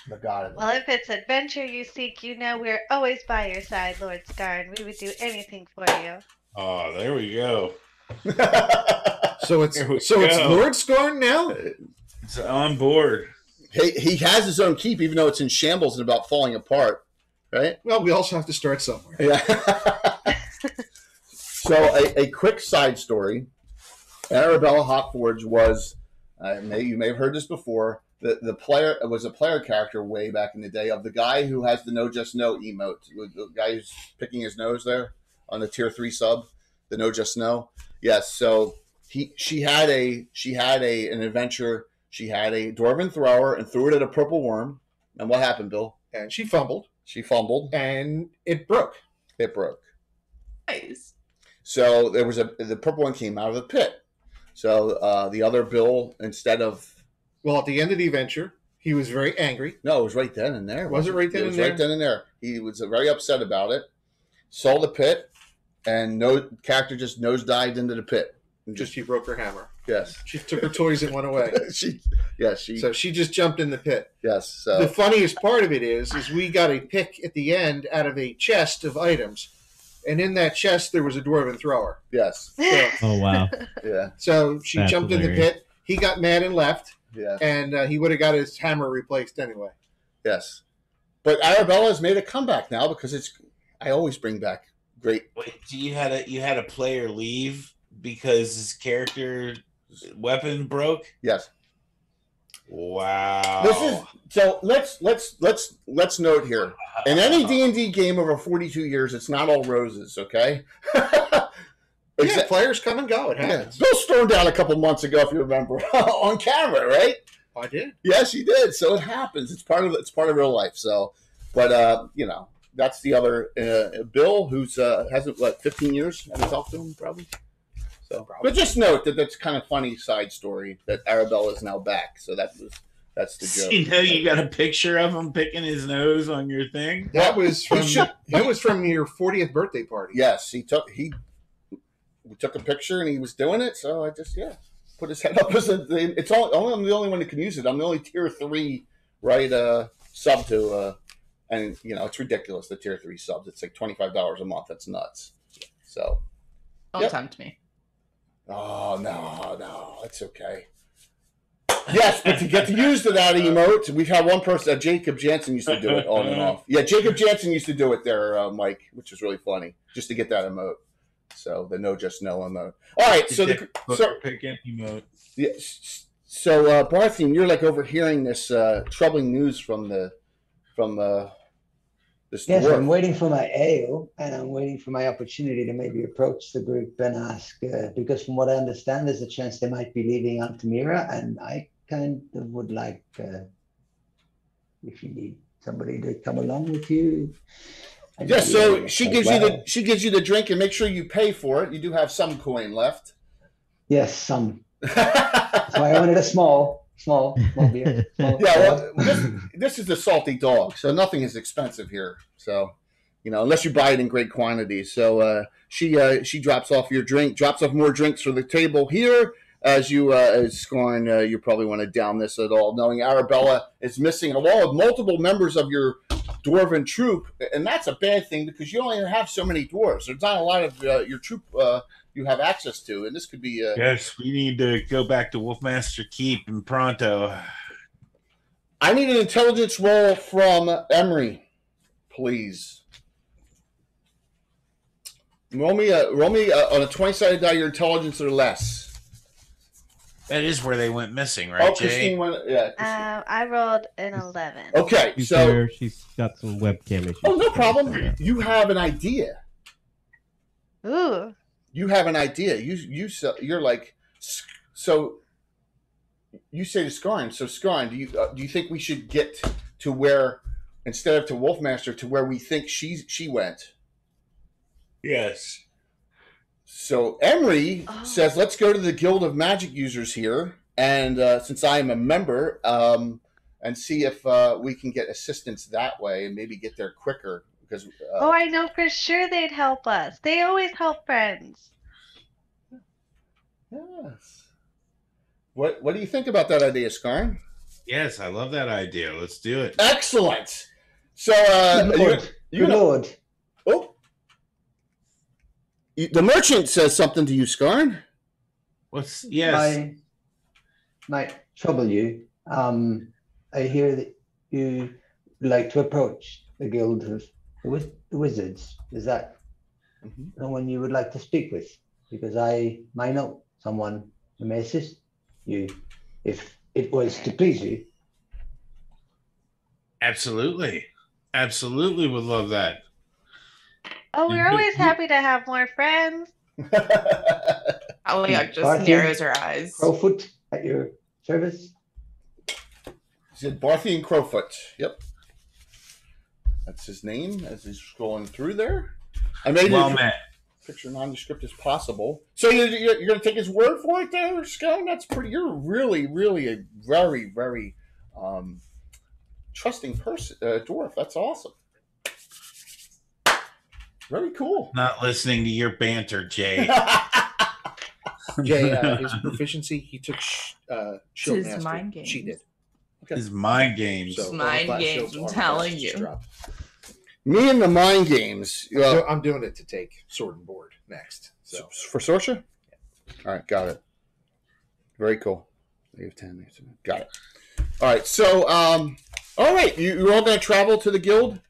the god. Well, if it's adventure you seek, you know we're always by your side, Lord Scarn. We would do anything for you. Oh, there we go. So it's Lord Scarn now? It's on board. He has his own keep, even though it's in shambles and about falling apart, right? Well, we also have to start somewhere. Yeah. So a quick side story. Arabella Hotforge was, you may have heard this before, the player was a player character way back in the day of the guy who has the No Just No emote. The guy who's picking his nose there on the tier 3 sub, the No Just No. Yes, so she had an adventure. She had a dwarven thrower and threw it at a purple worm. And what happened, Bill? And she fumbled. And it broke. It broke. Nice. So the purple one came out of the pit. So the other Bill, instead of... Well, at the end of the adventure, he was very angry. No, it was right then and there. Was it right then and there? It was right then and there. He was very upset about it. Saw the pit, and character just nosedived into the pit. She broke her hammer. Yes. She took her toys and went away. So she just jumped in the pit. Yes. So. The funniest part of it is we got a pick at the end out of a chest of items. And in that chest, there was a dwarven thrower. Yes. So, Oh, wow. Yeah. So she jumped in the pit. He got mad and left. Yeah. And he would have got his hammer replaced anyway. Yes. But Arabella's made a comeback now because I always bring back great. Wait, so you had a player leave because his character weapon broke? Yes. Wow. This is so. Let's note here. In any D&D game over 42 years, it's not all roses. Okay. Yeah, players come and go. It Yeah. happens. Bill stormed out a couple months ago, if you remember, on camera, right? I did. Yes, you did. So it happens. It's part of real life. So, but you know, that's the other Bill, who's hasn't 15 years. Haven't talked to him probably. So, but just note that that's kind of funny side story that Arabella is now back. So that's the joke. You know, you got a picture of him picking his nose on your thing. That was from your 40th birthday party. Yes, we took a picture and he was doing it. So I just put his head up as I'm the only one that can use it. I'm the only tier 3 sub to and you know it's ridiculous, the tier 3 subs. It's like $25 a month. That's nuts. So Don't tempt me. Oh no, it's okay. Yes, but to get to use that emote, we've had one person, Jacob Jansen used to do it on and off. Yeah, Jacob Jansen used to do it there, Mike, which is really funny, just to get that emote. So the no emote. All right, so pick emote. Yeah, so Barthian, you're like overhearing this troubling news from this Yes, dwarf. I'm waiting for my ale, and I'm waiting for my opportunity to maybe approach the group and ask, because from what I understand, there's a chance they might be leaving Altamira, and I kind of would like, if you need somebody to come along with you. Yeah, so she gives you the drink, and make sure you pay for it. You do have some coin left. Yes, some. So I wanted a small beer. This is a salty dog, so nothing is expensive here. So, you know, unless you buy it in great quantities. So she drops off your drink, drops off more drinks for the table here. As Scorn, you probably want to down this at all, knowing Arabella is missing along with multiple members of your dwarven troop, and that's a bad thing because you only have so many dwarves. There's not a lot of your troop you have access to, and this could be. Yes, we need to go back to Wolfmaster Keep and pronto. I need an intelligence roll from Emery, please. Roll me on a 20-sided die your intelligence or less. That is where they went missing, right, Jay? Christine went. Yeah. I rolled an 11. Okay, so she's got some webcam issues. Oh, no problem. You have an idea. Ooh. You have an idea. You're like, so. You say to Scarn. So Scarn, do you think we should get to where, instead of to Wolfmaster, to where we think she went? Yes. So Emery says, let's go to the Guild of Magic Users here, and since I am a member, and see if we can get assistance that way and maybe get there quicker. Because I know for sure they'd help us. They always help friends. Yes. What do you think about that idea, Scarn? Yes, I love that idea. Let's do it. Excellent. So Good Lord. Oh. The merchant says something to you, Scarn. I might trouble you. I hear that you like to approach the Guild of the Wizards. Is that someone you would like to speak with? Because I might know someone who may assist you if it was to please you. Absolutely would love that. Oh, we're always happy to have more friends. Aliyah just narrows her eyes. Crowfoot at your service. He said Barthian Crowfoot. Yep. That's his name as he's scrolling through there. I made picture nondescript as possible. So you're going to take his word for it there, Scott? That's pretty. You're really, really a very, very trusting person, dwarf. That's awesome. Very cool. Not listening to your banter, Jay. Jay, his proficiency, he took Shield His Master. mind games. She did. His mind games. So mind games, I'm telling you. Me and the mind games. I'm doing it to take Sword and Board next. So for Sorsha? Yeah. All right, got it. Very cool. You have 10. Got it. All right, so all right, you're all going to travel to the guild.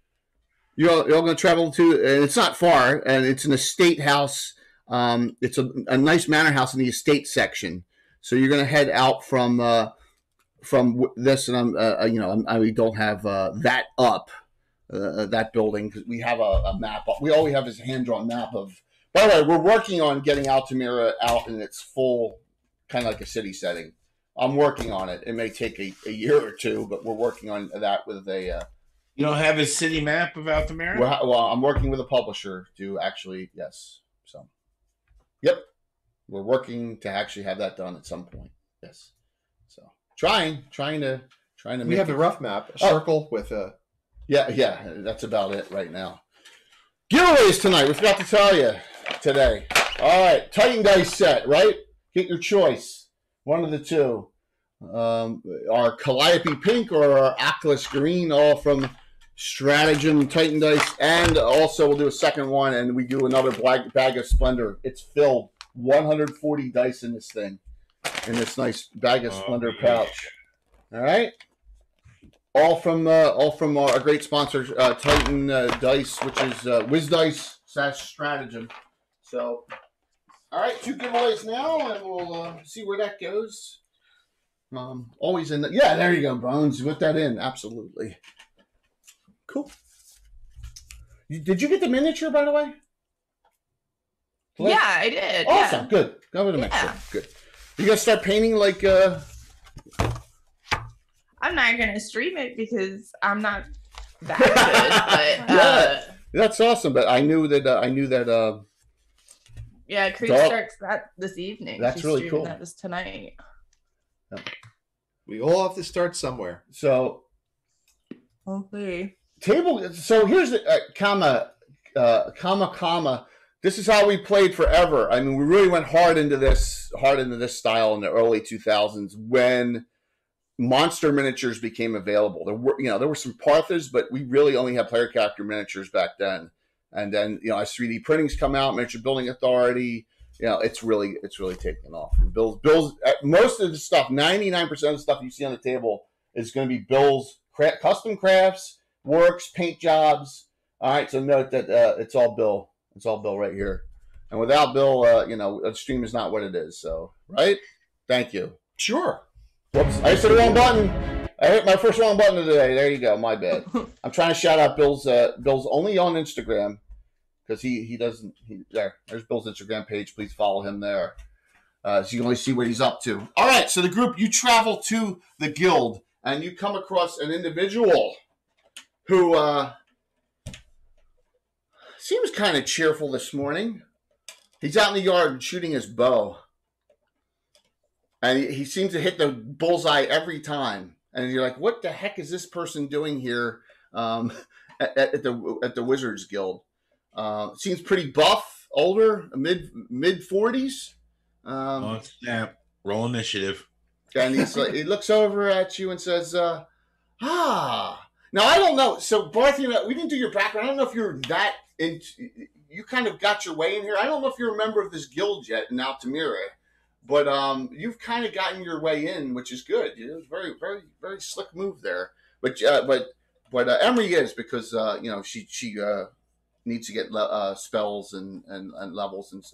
You're all going to travel to, and it's not far, and it's an estate house It's a nice manor house in the estate section. So you're going to head out from this, and we don't have that up, that building, because we have a map. All we have is a hand-drawn map of. By the way, we're working on getting Altamira out in its full, kind of like a city setting. I'm working on it. It may take a year or two, but we're working on that with a. You don't have a city map of Altamira? Well, I'm working with a publisher to actually, yes. So, yep, we're working to actually have that done at some point. Yes. So trying to. We have a rough map, a circle with a. Yeah, that's about it right now. Giveaways tonight. We forgot to tell you today. All right, Titan dice set. Right, get your choice. One of the two. Our Calliope Pink or our Atlas Green, all from Stratagem Titan dice, and also we'll do a second one, and we do another bag of Splendor. It's filled 140 dice in this thing, in this nice bag of Splendor pouch. All right, all from our great sponsor, Titan Dice, which is Wiz Dice / Stratagem. So, all right, 2 giveaways now, and we'll see where that goes. Always in there you go, Bones. Put that in, absolutely. Cool. Did you get the miniature, by the way? Yeah, I did. Awesome. Yeah. Good. Go with the miniature. Good. You gonna start painting like? I'm not gonna stream it because I'm not that good. But yeah, that's awesome. But I knew that. Yeah, Creed starts that this evening. That's really cool. That was tonight. We all have to start somewhere. So, okay. Table. So here's the comma. This is how we played forever. I mean, we really went hard into this style in the early 2000s when monster miniatures became available. There were some Parthas, but we really only had player character miniatures back then. And then as 3D printings come out, Miniature Building Authority. It's really taken off. And Bill's most of the stuff, 99% of the stuff you see on the table is going to be Bill's custom crafts, works, paint jobs. All right, so note that it's all Bill. It's all Bill right here. And without Bill, a stream is not what it is. So, right? Thank you. Sure. Whoops, I hit the wrong button. I hit my first wrong button of the day. There you go. My bad. I'm trying to shout out Bill's only on Instagram. Because there's Bill's Instagram page. Please follow him there. So you can only see what he's up to. All right, so the group, you travel to the guild, and you come across an individual who seems kind of cheerful this morning. He's out in the yard shooting his bow. And he seems to hit the bullseye every time. And you're like, what the heck is this person doing here at the Wizards Guild? Seems pretty buff, older, mid 40s. Snap. Roll initiative. And he looks over at you and says, Now, I don't know. So, Barth, we didn't do your background. I don't know if you're that into... You kind of got your way in here. I don't know if you're a member of this guild yet in Altamira. But you've kind of gotten your way in, which is good. It was very, very, very slick move there. But Emery is, because she needs to get spells and levels and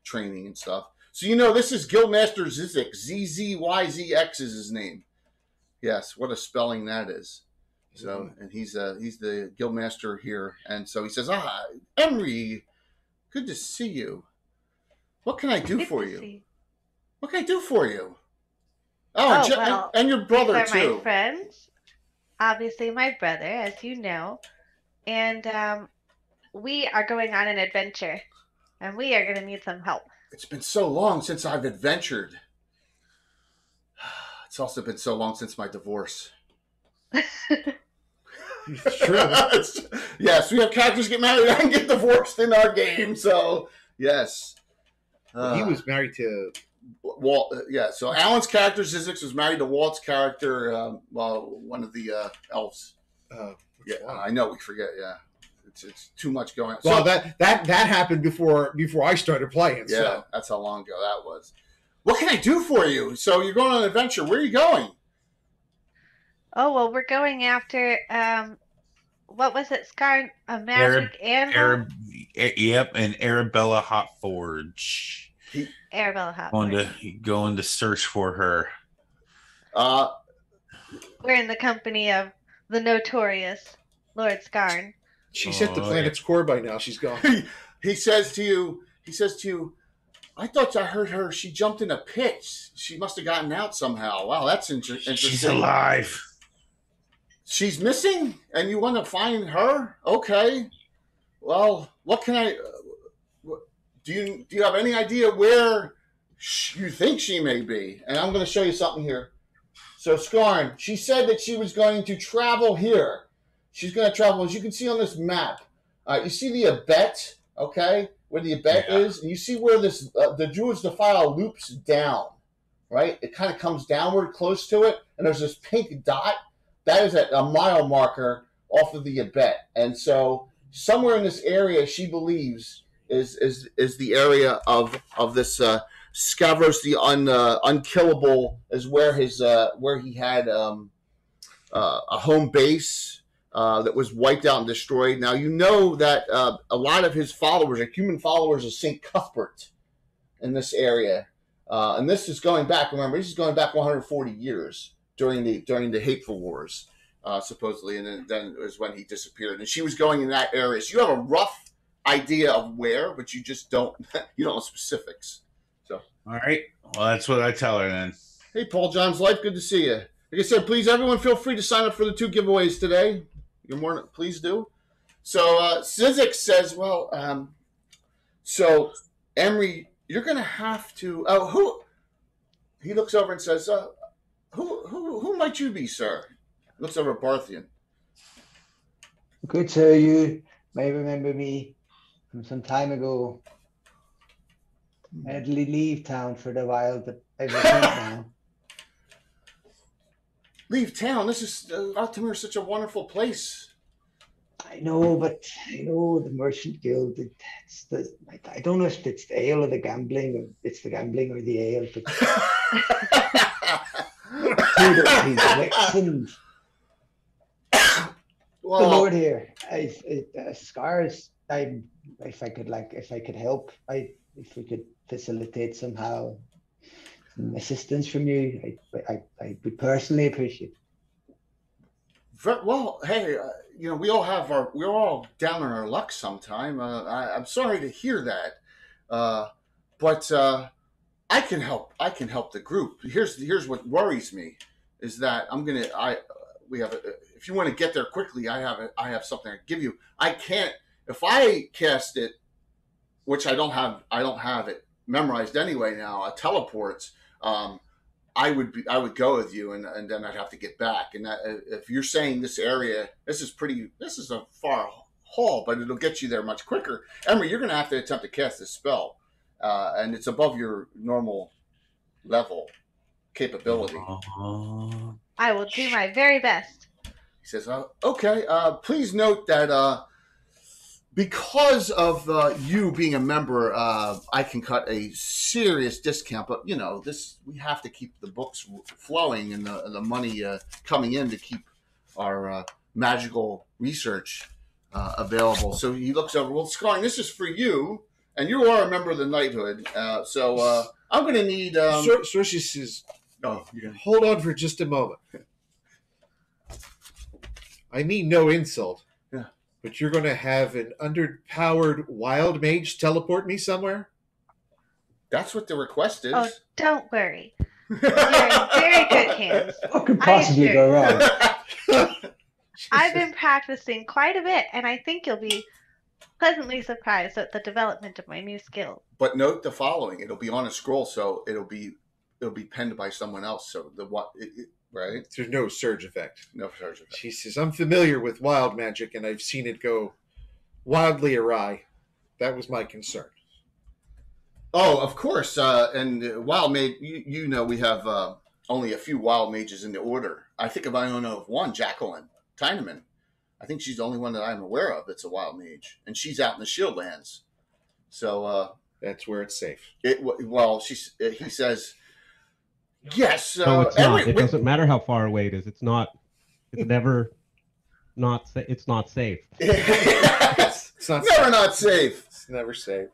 training and stuff. So this is Guildmaster Zizek. ZZYZX is his name. Yes, what a spelling that is. So, and he's the Guildmaster here, and so he says, Emery, good to see you. What can I do for you? What can I do for you? And your brother these are too. My friends, obviously my brother, as you know, and we are going on an adventure, and we are going to need some help. It's been so long since I've adventured. It's also been so long since my divorce. It's true. Yes, we have characters get married and get divorced in our game. So yes, he was married to Walt. Yeah, so Alan's character Zizix was married to Walt's character, one of the elves. I know we forget. Yeah. It's too much going on. Well, that happened before I started playing. Yeah, so. That's how long ago that was. What can I do for you? So you're going on an adventure. Where are you going? Oh, well, we're going after what was it? Scar a magic anvil? Yep, and Arabella Hot Forge. Arabella Hot Going to search for her. We're in the company of the notorious Lord Scarn. She's hit the planet's core by now. She's gone. He says to you, I thought I heard her. She jumped in a pit. She must have gotten out somehow. Wow, that's interesting. She's alive. She's missing, and you want to find her? Okay. Well, what can I? Do you have any idea where you think she may be? And I'm going to show you something here. So, Scarn, she said that she was going to travel here. She's going to travel, as you can see on this map. You see the abet, okay, where the abet is, and you see where this the Druid's Defile loops down, right? It kind of comes downward close to it, and there's this pink dot. That is a mile marker off of the abet. And so somewhere in this area, she believes, is the area of this Scavros the Unkillable, is where he had a home base that was wiped out and destroyed. Now, you know that a lot of his followers are human followers of St. Cuthbert in this area. And this is going back, remember, this is going back 140 years during the Hateful Wars, supposedly, and then it was when he disappeared. And she was going in that area. So you have a rough idea of where, but you just don't know specifics. So, all right. Well, that's what I tell her then. Hey, Paul John's Life, good to see you. Like I said, please, everyone, feel free to sign up for the 2 giveaways today. You're more, please do. So, Sizik says, well, so Emery, you're going to have to. Who? He looks over and says, who might you be, sir? Looks over at Barthian. Good sir, you may remember me from some time ago. I had to leave town for a while, but I've returned now. Leave town? This is Altamir is such a wonderful place. I know, but the Merchant Guild. I don't know if it's the ale or the gambling, or it's the gambling or the ale. But well, the Lord here, Scars. If I could help, if we could facilitate somehow some assistance from you, I would personally appreciate it. Well, hey, we're all down on our luck sometime. I'm sorry to hear that, but I can help. I can help the group. Here's what worries me is that if you want to get there quickly, I have something I can give you. I can't if I cast it, which I don't have it memorized anyway now. Teleports. I would go with you, and then I'd have to get back. And if you're saying this area, this is a far haul, but it'll get you there much quicker. Emery, you're going to have to attempt to cast this spell, and it's above your normal level capability. I will do my very best. He says, okay, please note that because of you being a member, I can cut a serious discount. But we have to keep the books flowing and the money coming in to keep our magical research available. So he looks over. Well, Scarn, this is for you, and you are a member of the Knighthood. So I'm going to need. Sorshi says, hold on for just a moment. I mean no insult. But you're going to have an underpowered wild mage teleport me somewhere? That's what the request is. Oh, don't worry. You're in very good hands. What could possibly go wrong? I've been practicing quite a bit, and I think you'll be pleasantly surprised at the development of my new skill. But note the following: it'll be on a scroll, so it'll be penned by someone else. So right? There's no surge effect. No surge effect. She says, I'm familiar with wild magic, and I've seen it go wildly awry. That was my concern. Oh, of course. And wild mage, we have only a few wild mages in the order. I think I only know of one, Jacqueline Tyneman. I think she's the only one that I'm aware of that's a wild mage, and she's out in the Shieldlands. So that's where it's safe. He says. Yes. No, it's not. It doesn't matter how far away it is. It's not. It's never. it's not safe. Yes. It's not Never safe. not safe. It's never safe.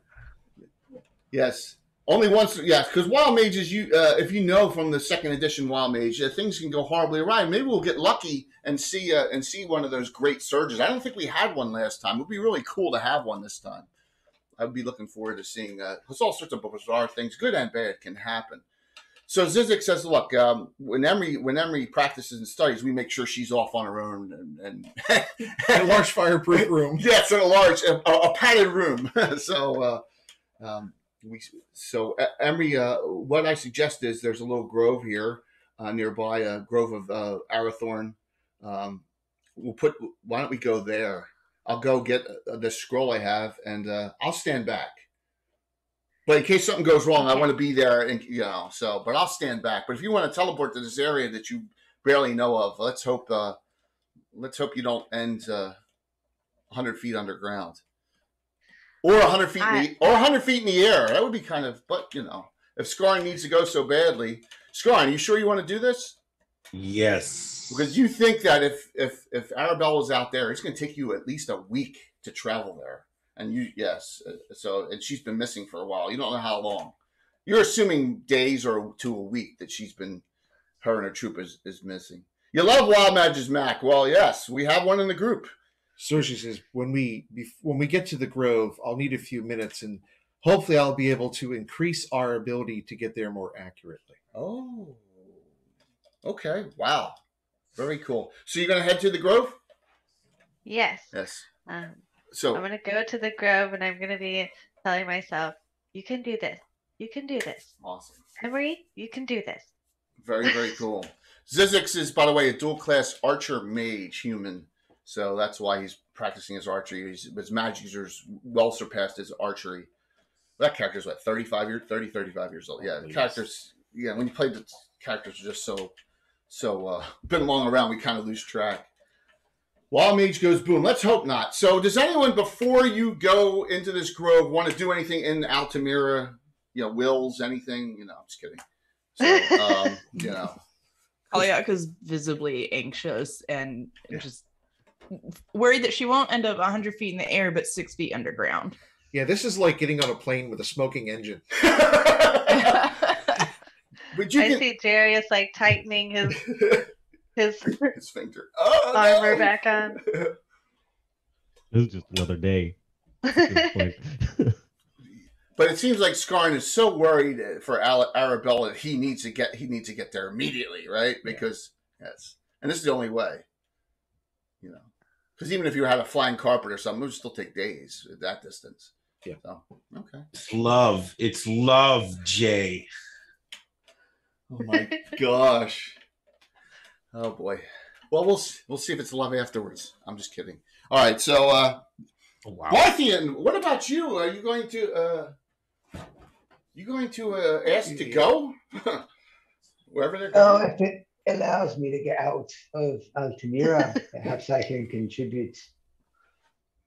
Yes. Only once, yes, because Wild Mages, if you know from the second edition Wild Mage, things can go horribly awry. Maybe we'll get lucky and see one of those great surges. I don't think we had one last time. It would be really cool to have one this time. I'd be looking forward to seeing. Because all sorts of bizarre things, good and bad, can happen. So Zizek says, "Look, when Emery practices and studies, we make sure she's off on her own and A large fireproof room. yes, in a padded room. So." Emery, what I suggest is there's a little grove here nearby, a grove of Arathorn. Why don't we go there? I'll go get the scroll I have, and I'll stand back. But in case something goes wrong, I want to be there, and but I'll stand back. But if you want to teleport to this area that you barely know of, let's hope you don't end 100 feet underground. Or 100 feet or 100 feet in the air. That would be kind of, but if Scarn needs to go so badly, Scarn, are you sure you want to do this? Yes. Because you think that if Arabella's out there, it's going to take you at least a week to travel there, and and she's been missing for a while. You don't know how long. You're assuming days or to a week that her and her troop is missing. You love Wild Mages, Mac. Well, yes, we have one in the group. Sorshi says, when we get to the grove, I'll need a few minutes, and hopefully I'll be able to increase our ability to get there more accurately. Oh, okay. Wow. Very cool. So you're going to head to the grove? Yes. Yes. So I'm going to go to the grove, and I'm going to be telling myself, you can do this. You can do this. Awesome. Emery, you can do this. Very, very cool. Zizix is, by the way, a dual-class archer mage human. So that's why he's practicing his archery. His magic users well surpassed his archery. That character's 35 years old. Yeah, the characters. Yeah, when you play the characters, are just so been along around, we kind of lose track. Wild Mage goes boom. Let's hope not. So, does anyone before you go into this grove want to do anything in Altamira? Wills, anything? I'm just kidding. So, Kaliaka's visibly anxious and just worried that she won't end up 100 feet in the air, but 6 feet underground. Yeah, this is like getting on a plane with a smoking engine. But I see Darius tightening his finger. armor back on. This is just another day. At this point. But it seems like Scarn is so worried for Arabella that he needs to get there immediately, right? Because yes, and this is the only way. Because even if you had a flying carpet or something, it would still take days at that distance. Yeah. So, okay. It's love, Jay. Oh my gosh. Oh boy. Well, we'll see if it's love afterwards. I'm just kidding. All right. So, Wow. Barthian, what about you? Are you going to ask to go wherever they're Oh, going? if it allows me to get out of Altamira, perhaps I can contribute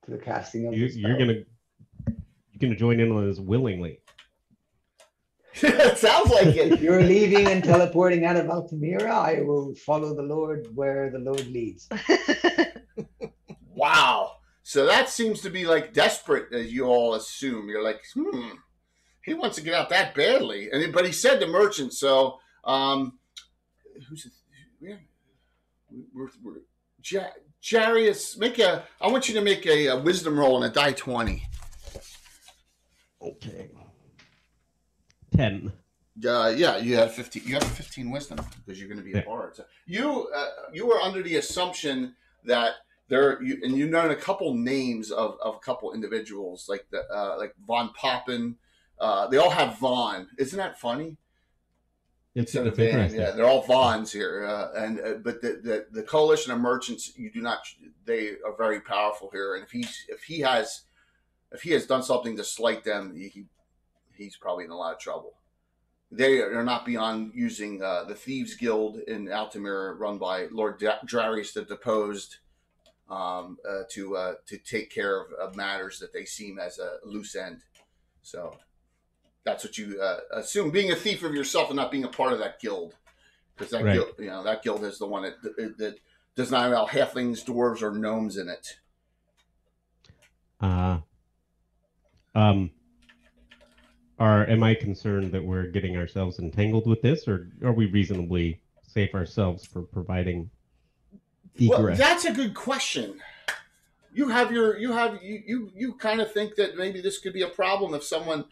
to the casting of this You're gonna join in on this willingly. It sounds like If it. you're leaving and teleporting out of Altamira, I will follow the Lord where the Lord leads. Wow. So that seems to be desperate, as you all assume. You're like, he wants to get out that badly, but he said the merchant. So, Jarius, I want you to make a wisdom roll and a die 20. Okay. 10. Yeah, you have 15. You have 15 wisdom because you're going to be a bard. So you were under the assumption that you know a couple names of a couple individuals like Von Pappen. They all have Von. Isn't that funny? It's interesting. Yeah, they're all Vons here, but the coalition of merchants, they are very powerful here. And if he has done something to slight them, he's probably in a lot of trouble. They are not beyond using the Thieves Guild in Altamira, run by Lord Darius the Deposed, to take care of matters that they seem as a loose end. So that's what you assume, being a thief of yourself and not being a part of that guild, because that guild, that guild is the one that does not allow halflings, dwarves, or gnomes in it. Am I concerned that we're getting ourselves entangled with this, or are we reasonably safe ourselves for providing egress? Well, that's a good question. You kind of think that maybe this could be a problem if someone,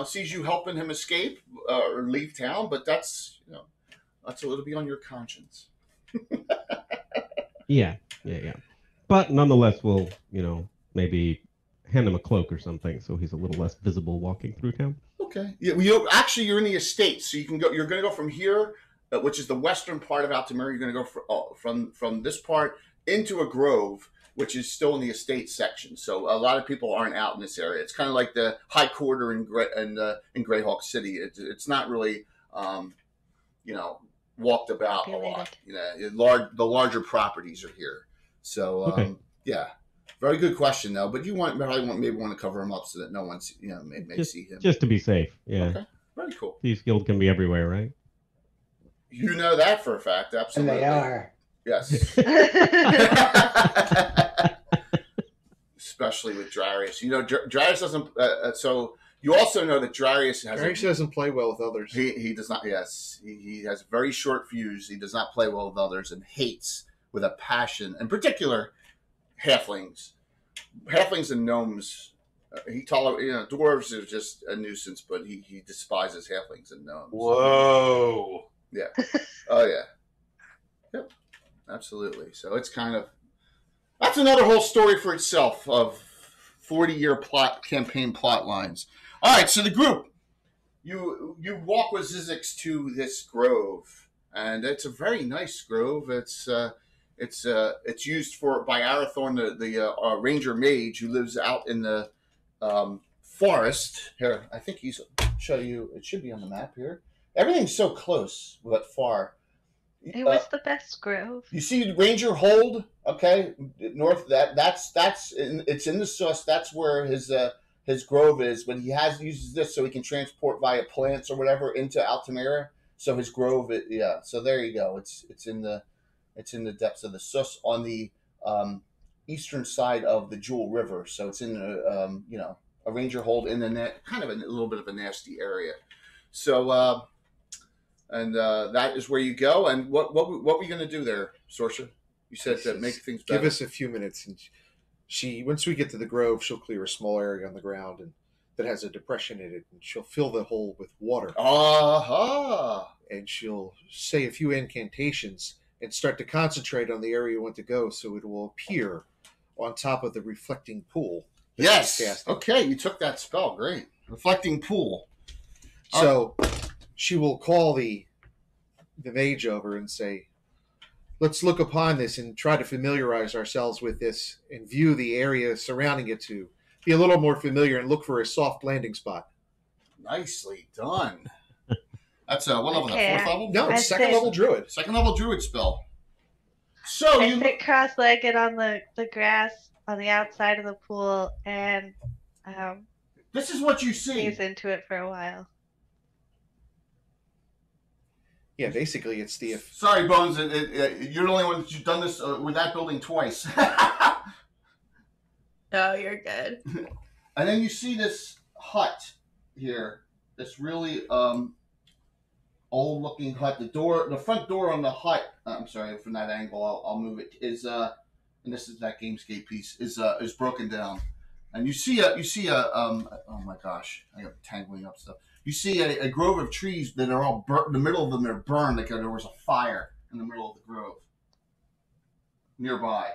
sees you helping him escape or leave town, but that's a little bit on your conscience. Yeah. But nonetheless, we'll, maybe hand him a cloak or something so he's a little less visible walking through town. Okay. Yeah. Well, you're in the estates, so you can go. You're going to go from here, which is the western part of Altamira. You're going to go from this part into a grove, which is still in the estate section. So a lot of people aren't out in this area. It's kind of like the High Quarter in Greyhawk City. It's not really, walked about a lot. The larger properties are here. So okay. Yeah, very good question though. But maybe want to cover him up so that no one may see him. Just to be safe. Yeah. Okay. Very cool. Thieves Guild can be everywhere, right? You know that for a fact, absolutely. And they are. Yes. Especially with Darius. Darius doesn't. So you also know that Darius doesn't play well with others. He does not. Yes, he has very short fuse. He does not play well with others and hates with a passion, in particular, halflings and gnomes. Dwarves are just a nuisance, but he despises halflings and gnomes. Whoa. Yeah. Oh yeah. Yep. Absolutely. So it's that's another whole story for itself of 40-year campaign plot lines. All right. So the group, you walk with Zizix to this grove, and it's a very nice grove. It's used by Arathorn, the ranger mage who lives out in the forest. Here, I think show you. It should be on the map here. Everything's so close but far. It was the best grove. You see Ranger Hold, okay, north. It's in the Sus. That's where his grove is. But he uses this so he can transport via plants or whatever into Altamira. So his grove, So there you go. It's in the depths of the Sus on the eastern side of the Jewel River. So it's in a Ranger Hold in the kind of a little bit of a nasty area. So. That is where you go. And what were you going to do there, Sorcha? You said to make things better. Give us a few minutes, and once we get to the grove, she'll clear a small area on the ground and that has a depression in it, and she'll fill the hole with water. Aha! And she'll say a few incantations and start to concentrate on the area you want to go, so it will appear on top of the reflecting pool. Yes. Okay, you took that spell. Great. Reflecting pool. So. She will call the mage over and say, let's look upon this and try to familiarize ourselves with this and view the area surrounding it to be a little more familiar and look for a soft landing spot. Nicely done. That's what level? Okay. Fourth level? No, it's second level druid. Second level druid spell. So I sit cross-legged on the grass on the outside of the pool and this is what you see. Gaze into it for a while. Yeah, basically it's the... Sorry, Bones, you're the only one that's done this with that building twice. Oh, you're good. And then you see this hut here, this really old-looking hut. The front door on the hut. I'm sorry, from that angle, I'll move it. And this is that Gamescape piece is broken down, and you see a oh my gosh, I got tangling up stuff. You see a grove of trees that are all burnt. The middle of them are burned, like there was a fire in the middle of the grove nearby.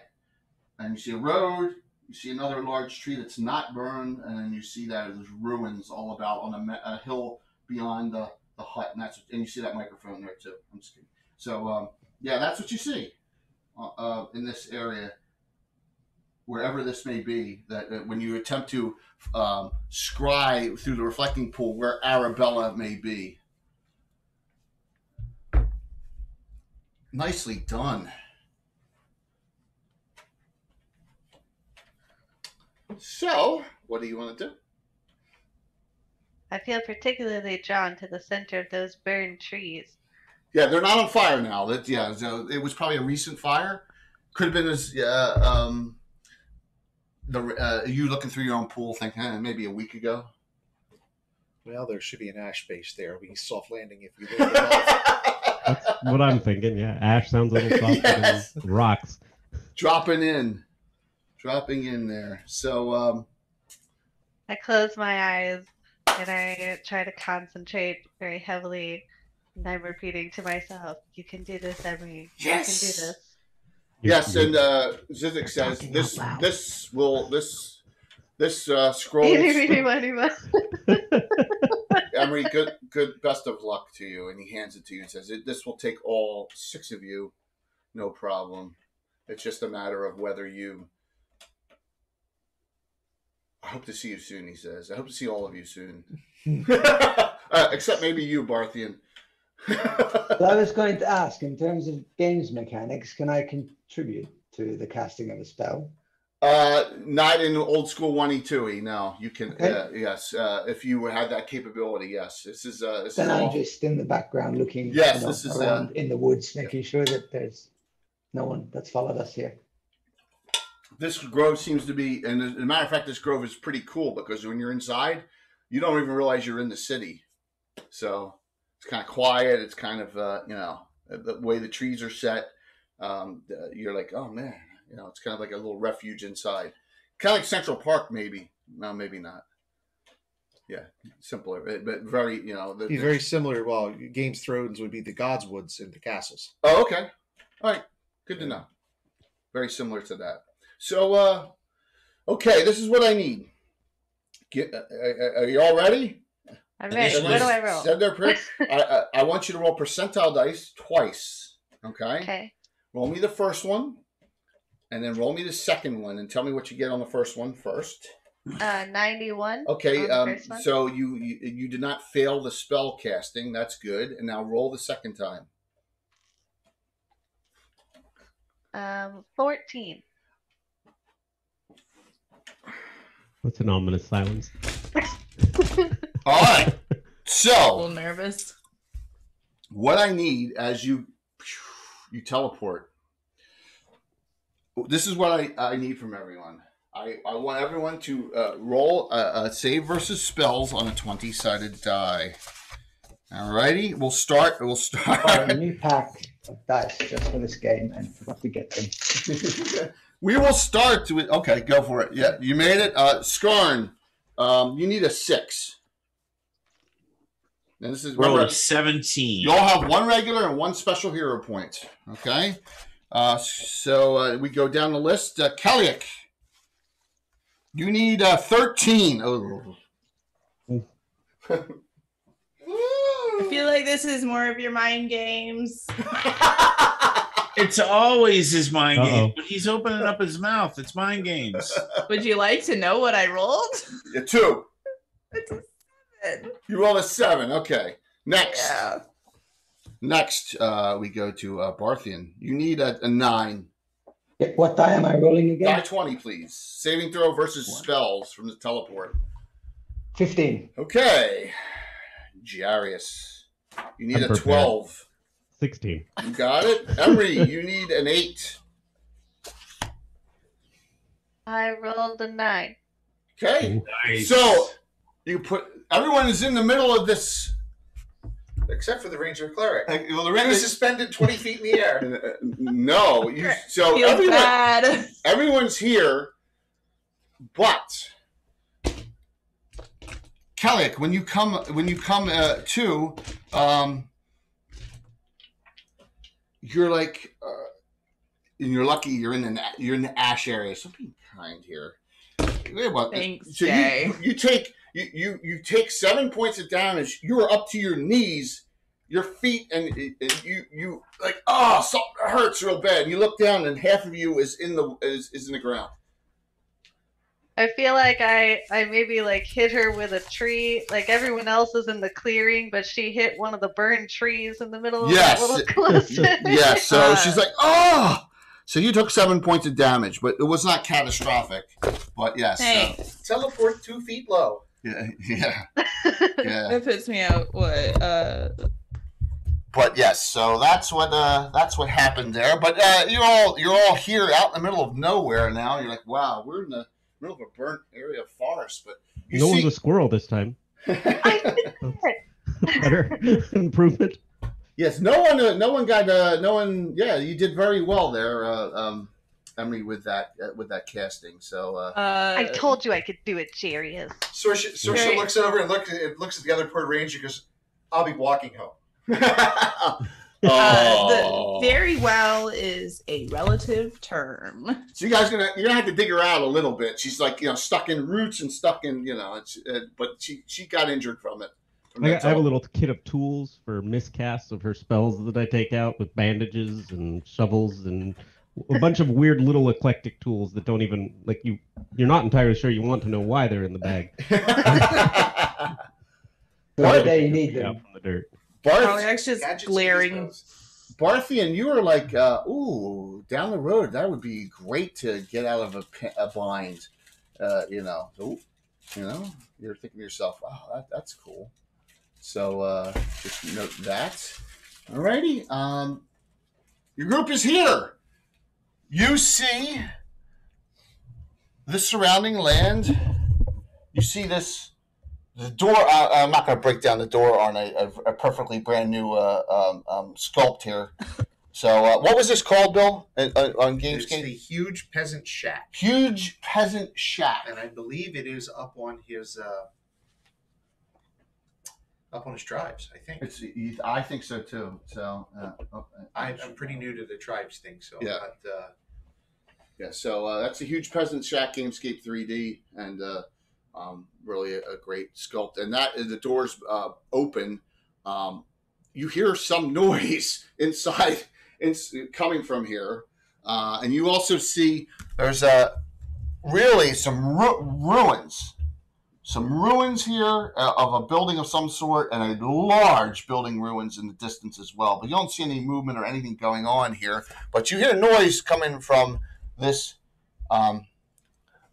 And you see a road. You see another large tree that's not burned, and then you see that there's ruins all about on a hill beyond the hut, and you see that microphone there too. I'm just kidding. So that's what you see in this area, wherever this may be. That when you attempt to scry through the reflecting pool where Arabella may be. Nicely done. So, what do you want to do? I feel particularly drawn to the center of those burned trees. Yeah, they're not on fire now. So it was probably a recent fire. Could have been as you looking through your own pool, thinking maybe a week ago. Well, there should be an ash base there. We can soft landing if you live above. That's what I'm thinking. Yeah, ash sounds a little softer Yes. than rocks. Dropping in there. So I close my eyes and I try to concentrate very heavily, and I'm repeating to myself, "You can do this, Emery. Yes. You can do this." yes, and Zizek says talking this out loud. this scroll. Emery, good, best of luck to you. And he hands it to you and says, "This will take all 6 of you, no problem. It's just a matter of whether you." I hope to see you soon, he says. I hope to see all of you soon. Except maybe you, Barthian. Well, I was going to ask, in terms of games mechanics, can I contribute to the casting of a spell? Not in old school 1E2E, no. You can, Okay. yes. If you had that capability, yes. This is Then I'm all. just in the background looking Yes, this is, around in the woods, making sure that there's no one that's followed us here. This grove seems to be, and as a matter of fact, this grove is pretty cool because when you're inside, you don't even realize you're in the city. So it's kind of quiet. It's kind of, the way the trees are set. You're like, oh man, it's kind of like a little refuge inside. Kind of like Central Park, maybe. No, maybe not. Yeah, simpler, but very, Be very similar. Well, Games of Thrones would be the Godswoods and the castles. Oh, okay. All right. Good to know. Very similar to that. So, okay, this is what I need. Are you all ready? I'm ready. What do I roll? Said their I want you to roll percentile dice twice. Okay? Okay. Roll me the first one, and then roll me the second one, and tell me what you get on the first one first. 91. Okay, on the first one. so you did not fail the spell casting. That's good. And now roll the second time. 14. What's an ominous silence? All right. A So little nervous. what I need as you teleport, this is what I need from everyone. I want everyone to roll a save versus spells on a 20-sided die. Alrighty, we'll start. A new pack of dice just for this game, and forgot to get them. We will start with. Okay, go for it. Yeah, you made it. Skarn, you need a 6. And this is Roll of 17. You all have one regular and one special hero point. Okay, so we go down the list. Kaliak, you need 13. Oh. I feel like this is more of your mind games. It's always his mind Uh-oh. game. When he's opening up his mouth, it's mind games. Would you like to know what I rolled? Yeah, 2. It's a 7. You rolled a 7. Okay. Next. Yeah. Next, we go to Barthian. You need a 9. What die am I rolling again? Die 20, please. Saving throw versus spells from the teleport. 15. Okay. Jarius. You need I'm a prepared. 12. 16. You got it. Emery, you need an 8. I rolled a 9. Okay. Nice. So you put everyone is in the middle of this. Except for the Ranger Cleric. Well, the He was rest suspended 20 feet in the air. no. So Feels bad. everyone's here, but Kaliak, when you come to, you're like, and you're lucky you're in the ash area. So be kind here. Thanks, So Jay. you take 7 points of damage. You are up to your knees, your feet, and you like something hurts real bad. And you look down, and half of you is in the ground. I feel like I maybe like hit her with a tree. Like everyone else is in the clearing, but she hit one of the burned trees in the middle of that little closet. Yeah. So she's like, oh. So you took 7 points of damage, but it was not catastrophic. But yes. Thanks. Teleport 2 feet low. Yeah. That puts me out, what, But yes, so that's what happened there. But you're all here out in the middle of nowhere now. You're like, wow, we're in the middle of a burnt area of forest. But No one's a squirrel this time. Better improvement. Yes, no one. Yeah, you did very well there, Emery, with that casting. So I told you I could do it, Jarius. Sorsha looks over and looks at the other Port Ranger. Goes, "I'll be walking home." The very well is a relative term. So you're gonna have to dig her out a little bit. She's like stuck in roots and stuck in but she got injured from it. I have a little kit of tools for miscasts of her spells that I take out with bandages and shovels and a bunch of weird little eclectic tools that don't even you're not entirely sure you want to know why they're in the bag. What day you need them? Out from the dirt. Alex just glaring. Barthian, you were like, ooh, down the road, that would be great to get out of a bind. You're thinking to yourself, oh, that's cool. So just note that. Alrighty. Your group is here. You see the surrounding land. You see the door. I'm not going to break down the door on a perfectly brand new sculpt here. So what was this called, Bill, on Gamescape? It's the Huge Peasant Shack. Huge Peasant Shack. And I believe it is up on his tribes, I think. I think so too. So I'm pretty new to the tribes thing, so yeah. So that's a Huge Peasant Shack Gamescape 3D, and really a great sculpt. And that is the doors open. You hear some noise inside, coming from here, and you also see there's really some ruins. Some ruins here of a building of some sort, and a large building ruins in the distance as well. But you don't see any movement or anything going on here. But you hear noise coming from this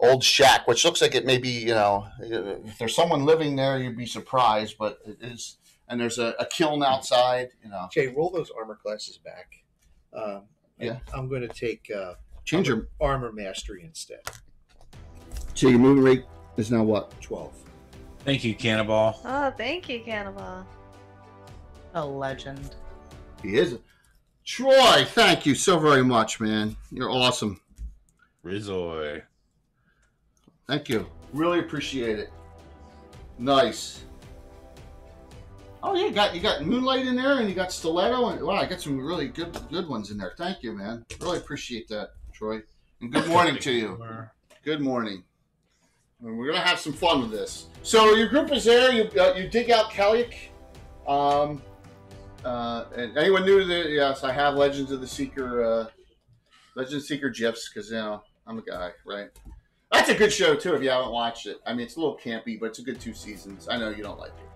old shack, which looks like it may be, if there's someone living there, you'd be surprised. But it is, and there's a kiln outside. Jay, roll those armor classes back. Yeah, I'm going to take change your armor mastery instead. So your movement rate is now what? 12. Thank you, Cannonball. Oh, thank you, Cannibal. A legend. He is. Troy, thank you so very much, man. You're awesome. Rizoy. Thank you. Really appreciate it. Nice. Oh, yeah, you got Moonlight in there, and you got Stiletto, and wow, I got some really good ones in there. Thank you, man. Really appreciate that, Troy. And good morning to you. Good morning. And we're gonna have some fun with this. So your group is there. You dig out Kaliak. And anyone new to yes, I have Legends of the Seeker, Legends of the Seeker GIFs because I'm a guy, right? That's a good show too if you haven't watched it. I mean, it's a little campy, but it's a good 2 seasons. I know you don't like it.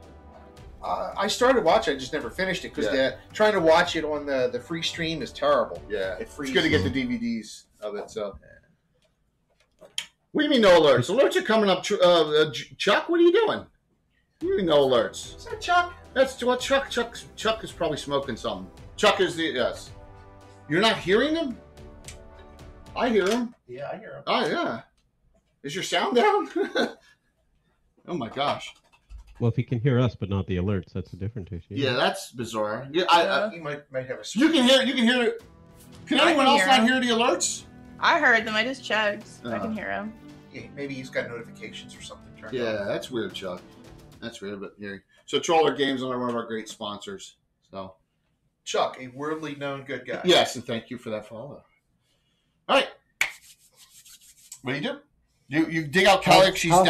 I started watching. I just never finished it because trying to watch it on the free stream is terrible. Yeah, it's good to get the DVDs of it. So. What do you mean no alerts? Alerts are coming up. Chuck, what are you doing? What do you mean no alerts? Is that Chuck? That's what Chuck is probably smoking something. Chuck is yes. You're not hearing him? I hear him. Yeah, I hear him. Oh, yeah. Is your sound down? Oh, my gosh. Well, if he can hear us but not the alerts, that's a different issue. Yeah, that's bizarre. Yeah, you might have a... You can hear it. Can anyone else not hear the alerts? I heard them. I just checked. I can hear them. Yeah, maybe he's got notifications or something turned on. Yeah, that's weird, Chuck. That's weird, but here. So Troller Games are one of our great sponsors. So, Chuck, a worldly known good guy. Yes, and thank you for that follow. All right. What do you do? You dig out Kaliak. She's down.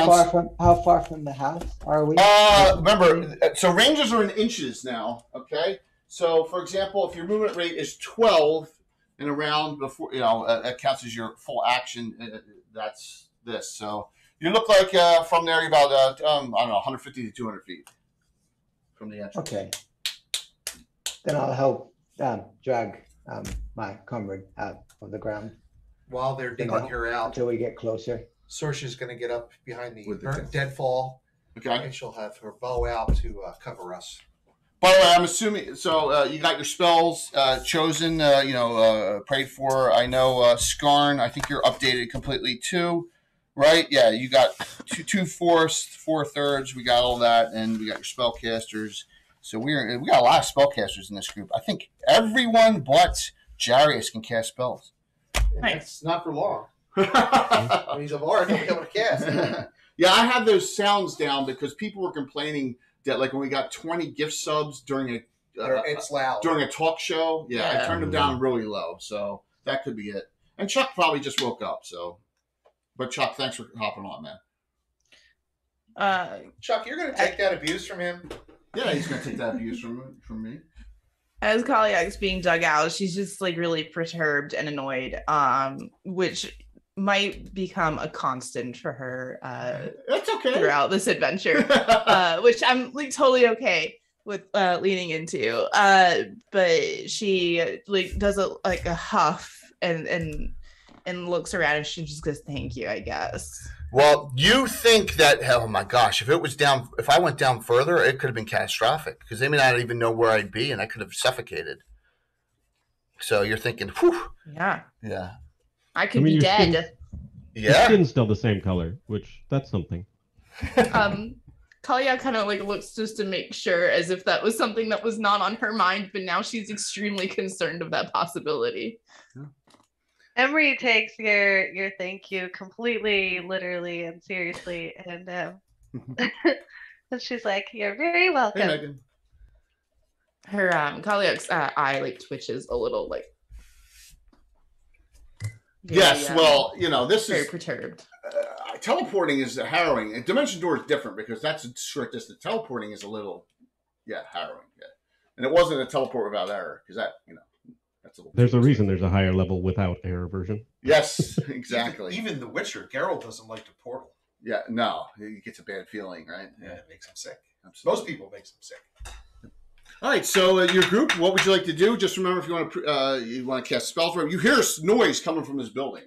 How far from the house are we? Remember, so ranges are in inches now. Okay. So, for example, if your movement rate is 12 and around before, it counts as your full action. That's this. So you look like from there about I don't know, 150 to 200 feet from the entrance. Okay. Then I'll help drag my comrade out of the ground. While they're digging her out, until we get closer. Sorsha's going to get up behind the burnt deadfall. Okay. And she'll have her bow out to cover us. By the way, I'm assuming, so you got your spells chosen, prayed for. I know Skarn, I think you're updated completely too, right? Yeah, you got two fourths, 4/3. We got all that, and we got your spellcasters. So we got a lot of spellcasters in this group. I think everyone but Jarius can cast spells. Nice. Not for long. I mean, he's a bard. He'll be able to cast. Yeah, I had those sounds down because people were complaining that, like, when we got 20 gift subs during it's loud. during a talk show, Yeah. I turned them down really low. So that could be it. And Chuck probably just woke up. So, but Chuck, thanks for hopping on, man. Chuck, you're going to take that abuse from him? Yeah, he's gonna take that abuse from me. As Kaliak's being dug out, she's just like really perturbed and annoyed, which might become a constant for her That's okay throughout this adventure, which I'm like totally okay with leaning into. But she like does a huff and looks around and she just goes, "Thank you, I guess." Well, you think that, oh my gosh, if I went down further, it could have been catastrophic because they may not even know where I'd be and I could have suffocated. So you're thinking, whew. Yeah. Yeah. I could be dead. Your skin's still the same color, which that's something. Kaliak kind of like looks just to make sure as if that was something that was not on her mind, but now she's extremely concerned of that possibility. Yeah. Emery takes your thank you completely, literally, and seriously, and and she's like, "You're very welcome." Hey, Megan. Her Kaliak's eye like twitches a little, like. Yes, well, this very is perturbed. Teleporting is harrowing, and Dimension Door is different because that's a short distance. Teleporting is a little, harrowing. Yeah, and it wasn't a teleport without error because that, that's a little. There's a reason there's a higher level without error version. Yes, exactly. Even The Witcher, Geralt doesn't like to portal. Yeah, no, he gets a bad feeling, right? Yeah, it makes him sick. Absolutely. Most people makes him sick. All right, so your group, what would you like to do? Just remember, if you want to cast spells, you hear noise coming from this building.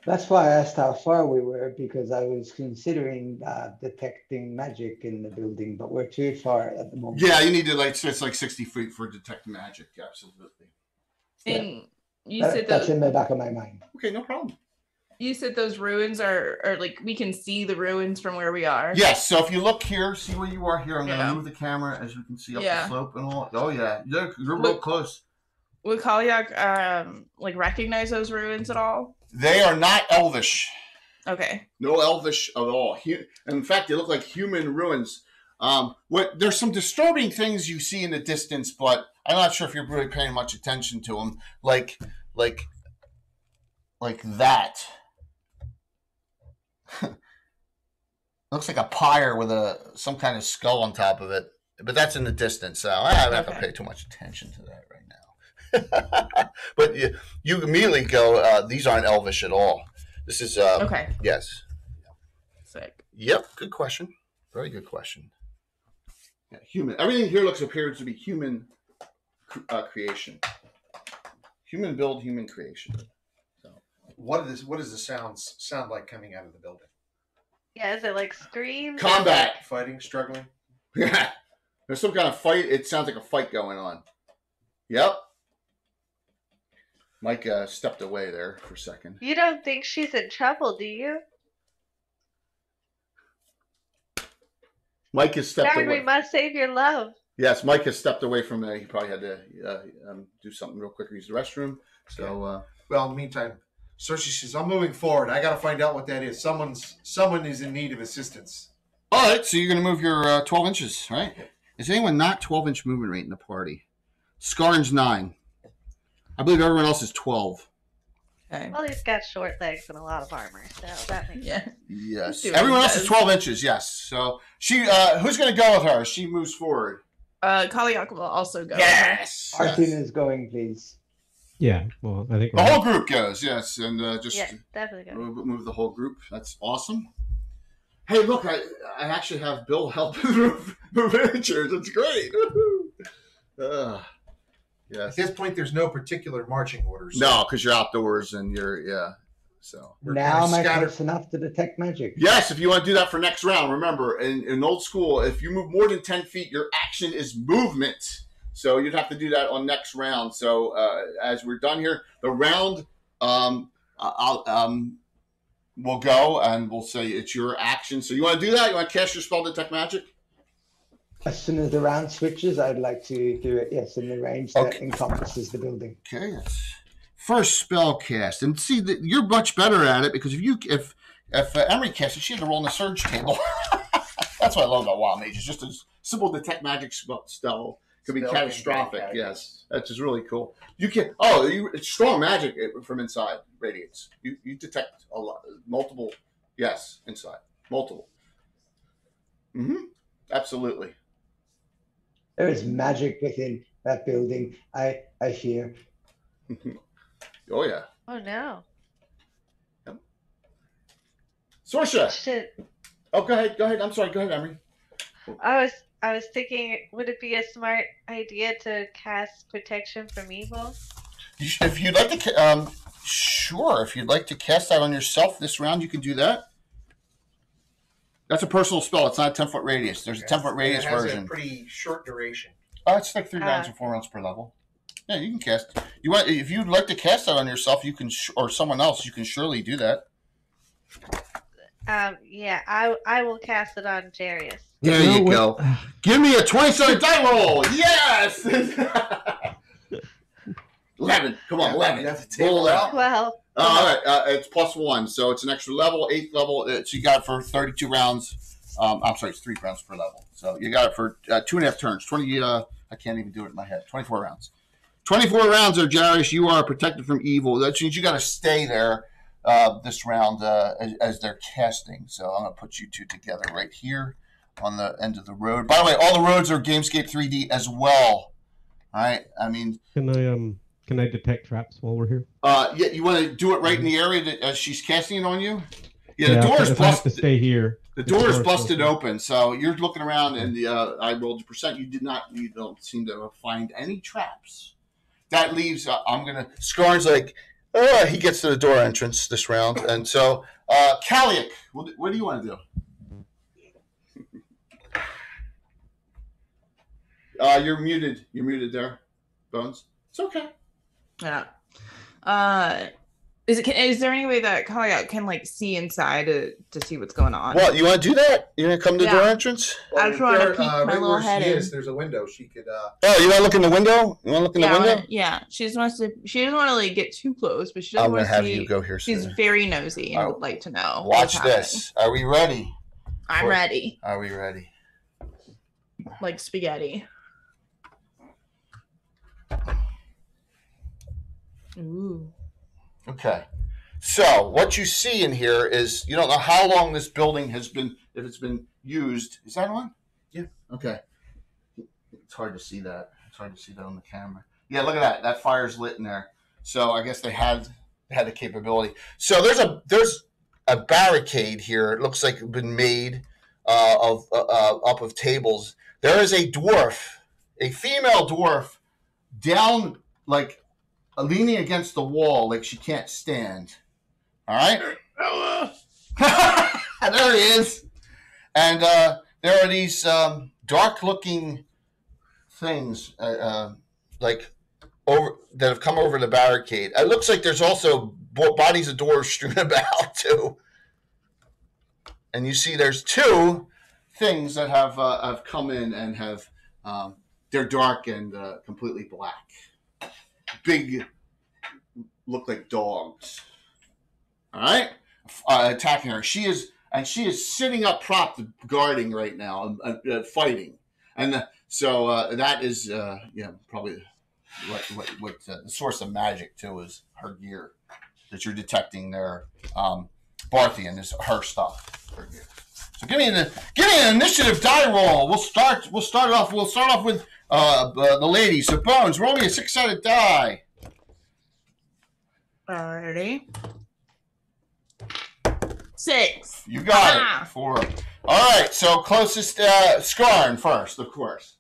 That's why I asked how far we were, because I was considering detecting magic in the building, but we're too far at the moment. Yeah, you need to it's like 60 feet for detect magic. Absolutely. And you said that's in the back of my mind. Okay, no problem. You said those ruins are like we can see the ruins from where we are. Yes. So if you look here, see where you are here. I'm gonna move the camera as you can see up the slope and all. Oh yeah, you're real close. Would Kaliak recognize those ruins at all? They are not elvish. Okay. No elvish at all. In fact, they look like human ruins. There's some disturbing things you see in the distance, but I'm not sure if you're really paying much attention to them. Like that. Looks like a pyre with some kind of skull on top of it, but that's in the distance, so I'm not going to pay too much attention to that right now. But you immediately go, these aren't elvish at all. This is okay. Yes. Sick. Yep. Good question. Very good question. Yeah, human. Everything here appears to be human creation. Human build, human creation. So, what does the sound like coming out of the building? Yeah, is it like screams? Combat. Fighting, struggling? Yeah. There's some kind of fight. It sounds like a fight going on. Yep. Mike stepped away there for a second. You don't think she's in trouble, do you? Mike has stepped away. We must save your love. Yes, Mike has stepped away from there. He probably had to do something real quick. Use the restroom. So, well, in the meantime, Cersei says, "I'm moving forward. I got to find out what that is. Someone is in need of assistance." All right, so you're going to move your 12 inches, right? Is anyone not 12-inch movement rate in the party? Skarn's 9. I believe everyone else is 12. Okay. Well, he's got short legs and a lot of armor, so that makes sense. Yes. Everyone else is 12 inches, yes. So she, who's going to go with her? She moves forward. Kaliak will also go. Yes. Artin is going, please. Yeah, well, I think the whole group goes, yes, and just definitely go. Move the whole group. That's awesome. Hey, look, I actually have Bill help move miniatures. It's great. Yes. At this point, there's no particular marching orders. No, because you're outdoors and you're So kinda Now am I scattered. close enough to detect magic? yes, if you want to do that for next round, remember in old school, if you move more than 10 feet, your action is movement. So you'd have to do that on next round. So as we're done here, the round we'll go and we'll say it's your action. So you want to do that? You want to cast your spell detect magic? As soon as the round switches, I'd like to do it, yes, in the range that encompasses the building. Okay, that's first spell cast. And see, that you're much better at it because if Emery cast it, she had to roll on the surge table. That's what I love about Wild Mage. It's just a simple detect magic spell. Could be catastrophic. Yes, that's just really cool. You can it's strong magic from inside radiates. You detect a lot, multiple. Yes, inside multiple. Absolutely. There is magic within that building. I fear. Oh yeah. Oh no. Yep. Sorsha. Shit. Oh, go ahead. I'm sorry. Go ahead, Emery. I was thinking, would it be a smart idea to cast protection from evil? If you'd like to, sure. If you'd like to cast that on yourself this round, you can do that. That's a personal spell. It's not a 10-foot radius. There's a 10-foot radius version. It has a pretty short duration. It's like 3 rounds or 4 rounds per level. Yeah, you can cast. If you'd like to cast that on yourself, you can, or someone else, you can surely do that. Yeah, I will cast it on Jarius. There you go. Give me a 20-sided die roll. Yes. 11. Come on, 11. You have to take Roll out. Well. All right, it's +1, so it's an extra level, 8th level. So you got it for 32 rounds. I'm sorry, it's 3 rounds per level. So you got it for 2.5 turns. 20. I can't even do it in my head. 24 rounds. 24 rounds there, Jarius. You are protected from evil. That means you got to stay there this round as they're casting. So I'm going to put you two together right here on the end of the road. By the way, all the roads are Gamescape 3D as well. All right. I mean, Can I detect traps while we're here? Yeah, you want to do it right in the area that she's casting it on you? Yeah, the door is if I have to busted. stay here. The door is busted open, so you're looking around, and I rolled a percent. You don't seem to find any traps. That leaves. Skarn's like, he gets to the door entrance this round, and so Kaliak, what do you want to do? You're muted. You're muted there, Bones. It's okay. Yeah. Is there any way that Kaliak can like see inside to see what's going on? What, you want to do that? You want to come to the door entrance? I just want to peek my right little where head she in. is, there's a window. She could. Oh, you want to look in the window? You want to look in the window? She just wants to. She doesn't want to like get too close, but she doesn't I'm want gonna to have see. you go here. She's Soon. very nosy and would like to know. Watch what's this. Are we ready? I'm ready. Are we ready? Like spaghetti. Ooh. Okay. So what you see in here is you don't know how long this building has been, if it's been used. Is that on? Yeah. Okay. It's hard to see that. It's hard to see that on the camera. Yeah, look at that. That fire's lit in there. So I guess they had the capability. So there's a barricade here. It looks like it's been made up of tables. There is a dwarf, a female dwarf, down like leaning against the wall, like she can't stand. All right. There he is. And there are these dark-looking things like over that have come over the barricade. It looks like there's also bodies of dwarves strewn about too. And you see, there's 2 things that have come in and have they're dark and completely black. Big, look like dogs. All right, attacking her. She is sitting up, propped, guarding right now, fighting, and so that is probably what the source of magic too is her gear that you're detecting there. Barthian is her stuff. Her gear. So give me an initiative die roll. We'll start off with the lady. So Bones, roll me a 6-sided die. Alrighty. 6. You got it. 4. All right. So closest Skarn first, of course.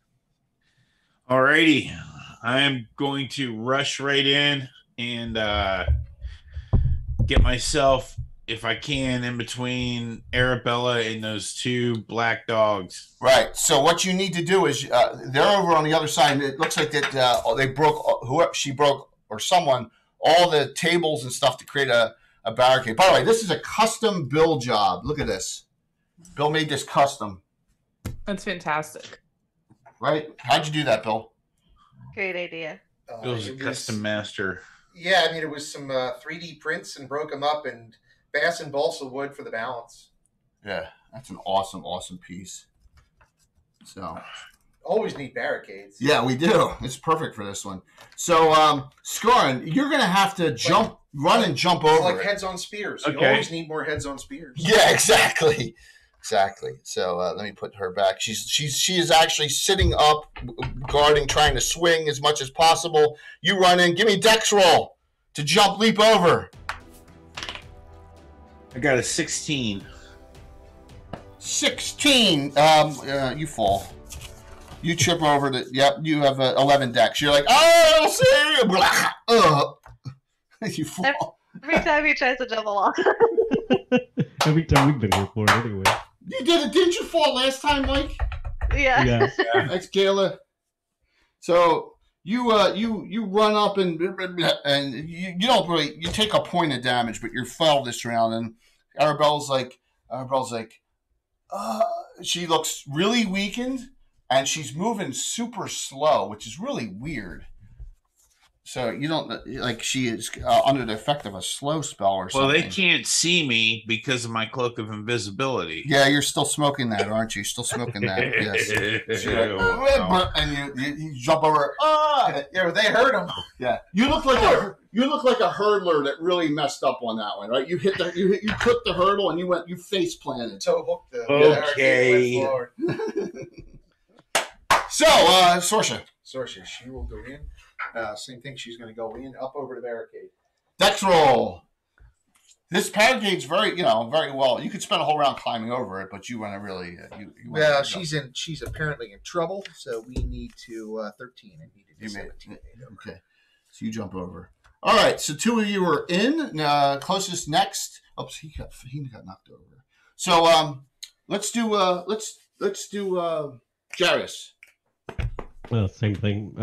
Alrighty. I am going to rush right in and get myself, if I can, in between Arabella and those two black dogs. Right. So what you need to do is they're over on the other side. It looks like that they broke, whoever she broke or someone, all the tables and stuff to create a barricade. By the way, this is a custom build job. Look at this. Bill made this custom. That's fantastic. Right? How'd you do that, Bill? Great idea. It was a custom master. Yeah, I mean, it was some 3D prints and broke them up and bass and balsa wood for the balance. Yeah, that's an awesome, awesome piece. So always need barricades. Yeah, we do. It's perfect for this one. So, Scorin, you're going to have to run and jump over like it. heads on spears. Okay. You always need more heads on spears. Yeah, exactly. Exactly. So let me put her back. She is actually sitting up, guarding, trying to swing as much as possible. You run in. Give me dex roll to jump, leap over. I got a 16. 16. You fall. You trip over the. Yep. You have 11 dex. You're like, oh, see, blah. You fall. Every time he tries to jump along. Every time we've been here for it anyway. You did it. Didn't you fall last time, Mike? Yeah. Thanks, Kayla. So you run up and you don't really, you take a point of damage, but you fell this round. And Arabella's like, she looks really weakened, and she's moving super slow, which is really weird. So you don't, like, she is under the effect of a slow spell or something. Well, they can't see me because of my cloak of invisibility. Yeah, you're still smoking that, aren't you? Still smoking that, yes. So you're like, and you jump over. Yeah, they hurt him. Yeah, you look like a hurdler that really messed up on that one, right? You hit you clipped the hurdle and you face planted. Toe hooked the Okay. So, Sorsha, she will go in. Same thing. She's going to go in up over the barricade. dex roll. This barricade's very well. You could spend a whole round climbing over it, but you want to really. Well, she's apparently in trouble, so we need to 13. I need to do 17. Okay, so you jump over. All right, so two of you are in. Closest next. Oops, he got knocked over. So let's do Jarius. Well, same thing.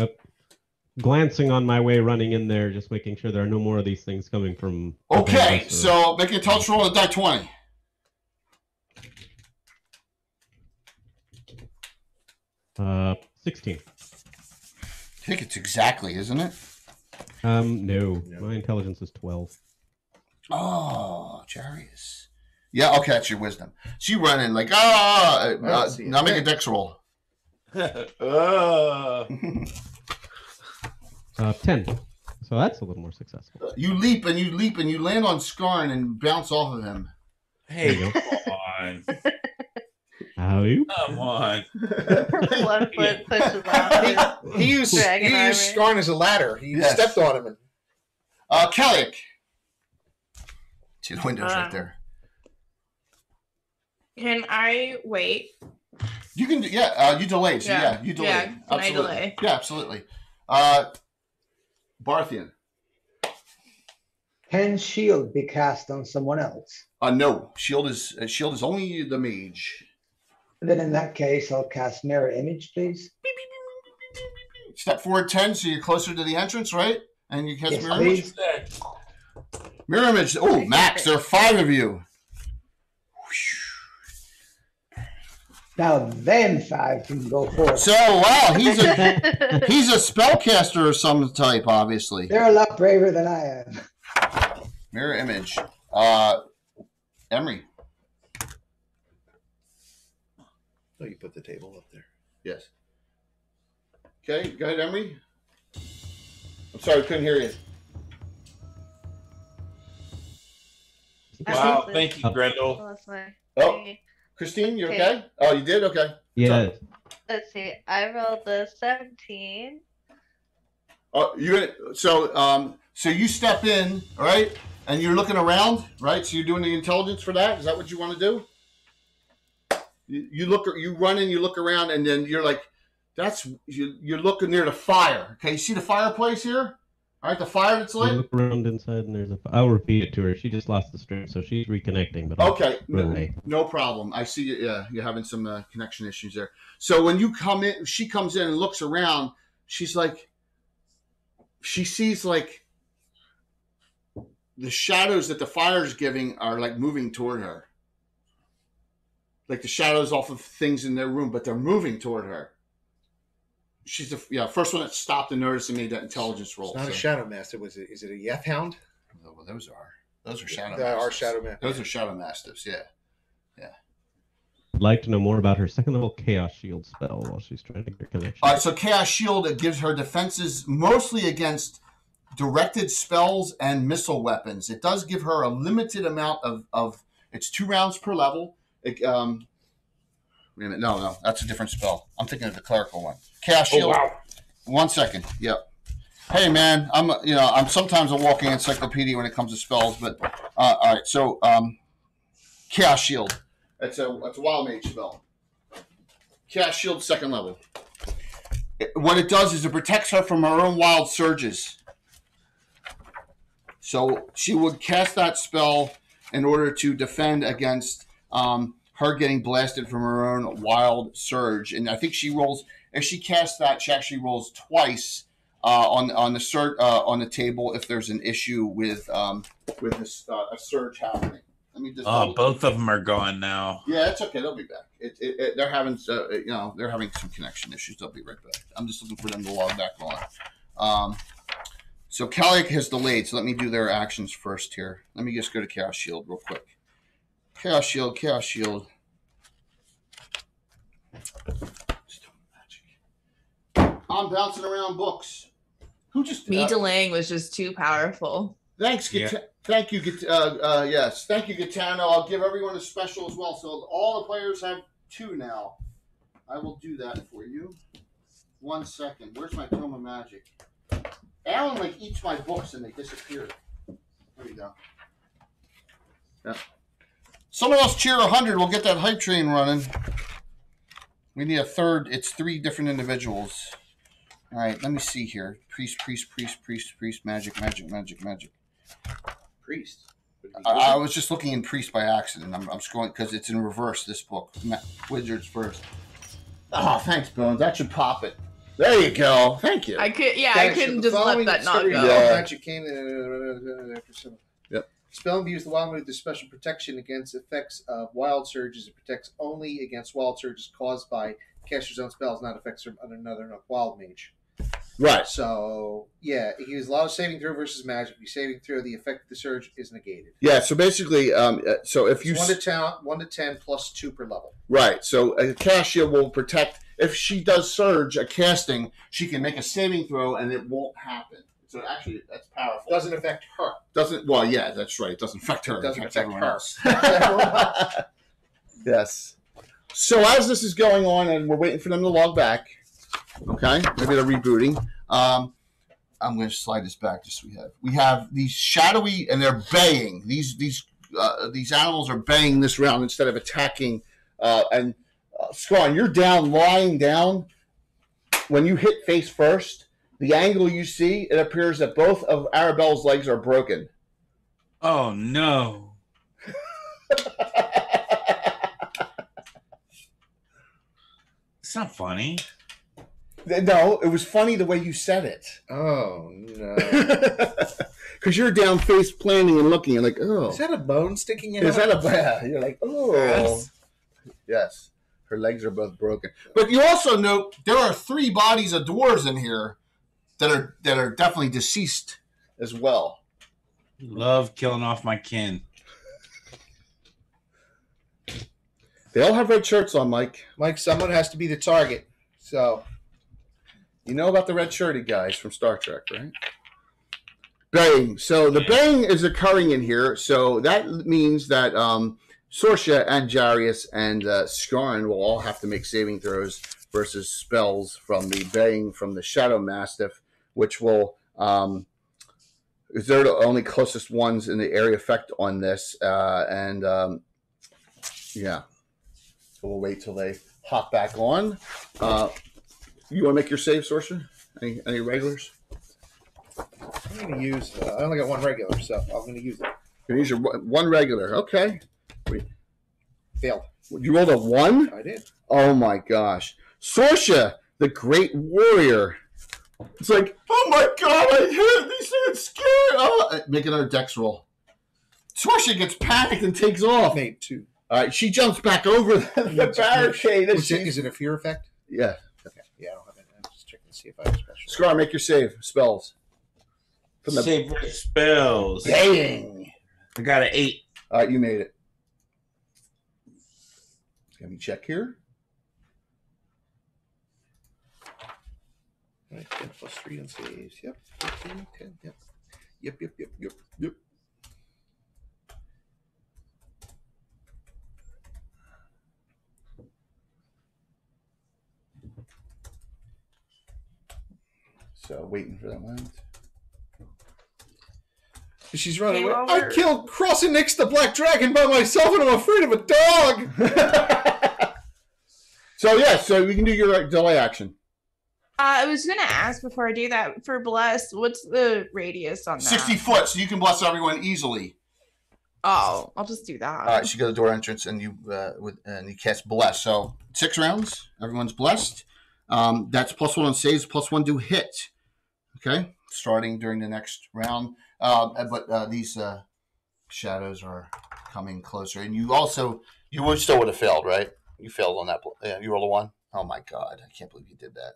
Glancing on my way, running in there, just making sure there are no more of these things coming from. Okay, so make a touch roll at die 20. Uh, 16. I think it's exactly, isn't it? No. My intelligence is 12. Oh, Jarius. Yeah, okay, that's your wisdom. So you run in like, now make a dex roll. 10. So that's a little more successful. You leap and you land on Skarn and bounce off of him. Hey, There you come on. Ow. Come on. 1 foot pushes off. He used Skarn as a ladder. He stepped on him. Kellic. See the windows right there. Can I wait? You can, you delayed. So you delayed. Yeah, can I delay? Yeah, absolutely. Barthian. Can shield be cast on someone else? No. Shield is only the mage. Then in that case, I'll cast mirror image, please. Step forward 10, so you're closer to the entrance, right? And you cast Yes, mirror image. please. Mirror image. Oh, Max, there are 5 of you. Now them 5 can go forward. So wow, he's a spellcaster of some type, obviously. They're a lot braver than I am. Mirror image. Emery. Oh, you put the table up there. Yes. Okay, go ahead, Emery. I'm sorry, I couldn't hear you. Wow, thank you, Grendel. Well, that's my Oh, thingy. Christine, you okay? Oh, you did? Okay. Yeah. Let's see. I rolled the 17. Oh, so you step in, all right, and you're looking around, right? So you're doing the intelligence for that. Is that what you want to do? You run in, you look around, and then you're like, you're looking near the fire. Okay, you see the fireplace here? All right, the fire that's You lit. look around inside, and there's a. I'll repeat it to her. She just lost the stream, so she's reconnecting. But I'll Okay, relay. no problem. I see. Yeah, you're having some connection issues there. So when you come in, she comes in and looks around. She's like, she sees like the shadows that the fire's giving are like moving toward her, like the shadows off of things in their room, but they're moving toward her. She's the first one that stopped and noticed and made that intelligence roll. It's not a shadow master. Is it a Yeth Hound? Oh, well, those are shadow. They are mastiffs. shadow mastiffs. Those are shadow mastiffs. Yeah. I'd like to know more about her second level Chaos Shield spell while she's trying to get her connection. All right, so Chaos Shield, it gives her defenses mostly against directed spells and missile weapons. It does give her a limited amount of it's 2 rounds per level. Wait a minute, no, that's a different spell. I'm thinking of the clerical one. Chaos Shield. Oh, wow. 1 second. Yep. Hey man, I'm sometimes a walking encyclopedia when it comes to spells, but all right. So Chaos Shield. It's a wild mage spell. Chaos Shield 2nd level. What it does is it protects her from her own wild surges. So she would cast that spell in order to defend against her getting blasted from her own wild surge. And I think she rolls, if she casts that, she actually rolls twice on the table if there's an issue with a surge happening. Let me just both of them are gone now. Yeah, it's okay. They'll be back. They're having they're having some connection issues. They'll be right back. I'm just looking for them to log back on. So Kaliak has delayed. So let me do their actions first here. Let me just go to Chaos Shield real quick. Chaos Shield. I'm bouncing around books. Who just Me delaying was just too powerful. Thanks, thank you, yes. Thank you, Gitano. I'll give everyone a special as well. So all the players have 2 now. I will do that for you. 1 second. Where's my Tome of Magic? Alan eats my books and they disappear. There you go. Yeah. Someone else cheer 100. We'll get that hype train running. We need a third. It's 3 different individuals. All right, let me see here. Priest, magic. Priest. I was just looking in Priest by accident. I'm scrolling because it's in reverse, this book. Wizards first. Oh, thanks, Bones. That should pop it. There you go. Thank you. I couldn't just let that not go. Magic came Yep. Spell imbues the wild mage with special protection against effects of wild surges. It protects only against wild surges caused by caster's own spells, not effects from another wild mage. Right. So, yeah, he was allowed saving throw versus magic. If you saving throw, the effect of the surge is negated. Yeah, so basically, so if you... 1 to 10 plus 2 per level. Right, so a Chaos Shield will protect... If she does surge, a casting, she can make a saving throw and it won't happen. So actually, that's powerful. Doesn't affect her. Well, yeah, that's right. It doesn't affect her. It doesn't affect everyone her. else. Yes. So as this is going on and we're waiting for them to log back, okay, maybe they're rebooting. I'm going to slide this back just so we have these shadowy, and they're baying. These animals are baying this round instead of attacking. Scarn, you're lying down. When you hit face first, the angle you see, it appears that both of Arabella's legs are broken. Oh no! It's not funny. No, it was funny the way you said it. Oh, no. Because you're down face planting and looking and like, oh. Is that a bone sticking out? Is that a... You're like, oh. Yes. Her legs are both broken. But you also note there are 3 bodies of dwarves in here that are definitely deceased as well. Love killing off my kin. They all have red shirts on, Mike. Mike, someone has to be the target. So... You know about the red-shirted guys from Star Trek, right? Baying. So the baying is occurring in here. So that means that Sorcia and Jarius and Skarn will all have to make saving throws versus spells from the baying from the Shadow Mastiff, which will... they're the only closest ones in the area effect on this. Yeah. So we'll wait till they hop back on. You want to make your save, Sorcerer? Any regulars? I'm going to use. I only got one regular, so I'm going to use it. You're going to use your one regular. Okay. Failed. You rolled a 1? I did. Oh my gosh. Sorsha, the great warrior. It's like, oh my god, I hit these things scared. Oh. Make another dex roll. Sorsha gets panicked and takes off. Made 2. All right, she jumps back over the barricade. Is it a fear effect? Yeah. Okay. Yeah, I don't have it. I'm just checking to see if I have special. Scar, make your save. Spells. From the Save for spells. bang. I got an 8. All right, you made it. Let me check here. All right, 10 plus 3 on saves. Yep. 15, 10. Yep. Yep. So, waiting for that one. She's running away. Game I over. killed Cross and Nix the Black Dragon by myself, and I'm afraid of a dog. So we can do your delay action. I was gonna ask before I do that for bless. What's the radius on that? 60 foot, so you can bless everyone easily. Oh, I'll just do that. All right, so you go to the door entrance and you cast bless. So 6 rounds, everyone's blessed. That's +1 on saves, +1 to hit. Okay, starting during the next round. But these shadows are coming closer, and you would still would have failed, right? You failed on that. Yeah, you rolled a 1. Oh my god, I can't believe you did that.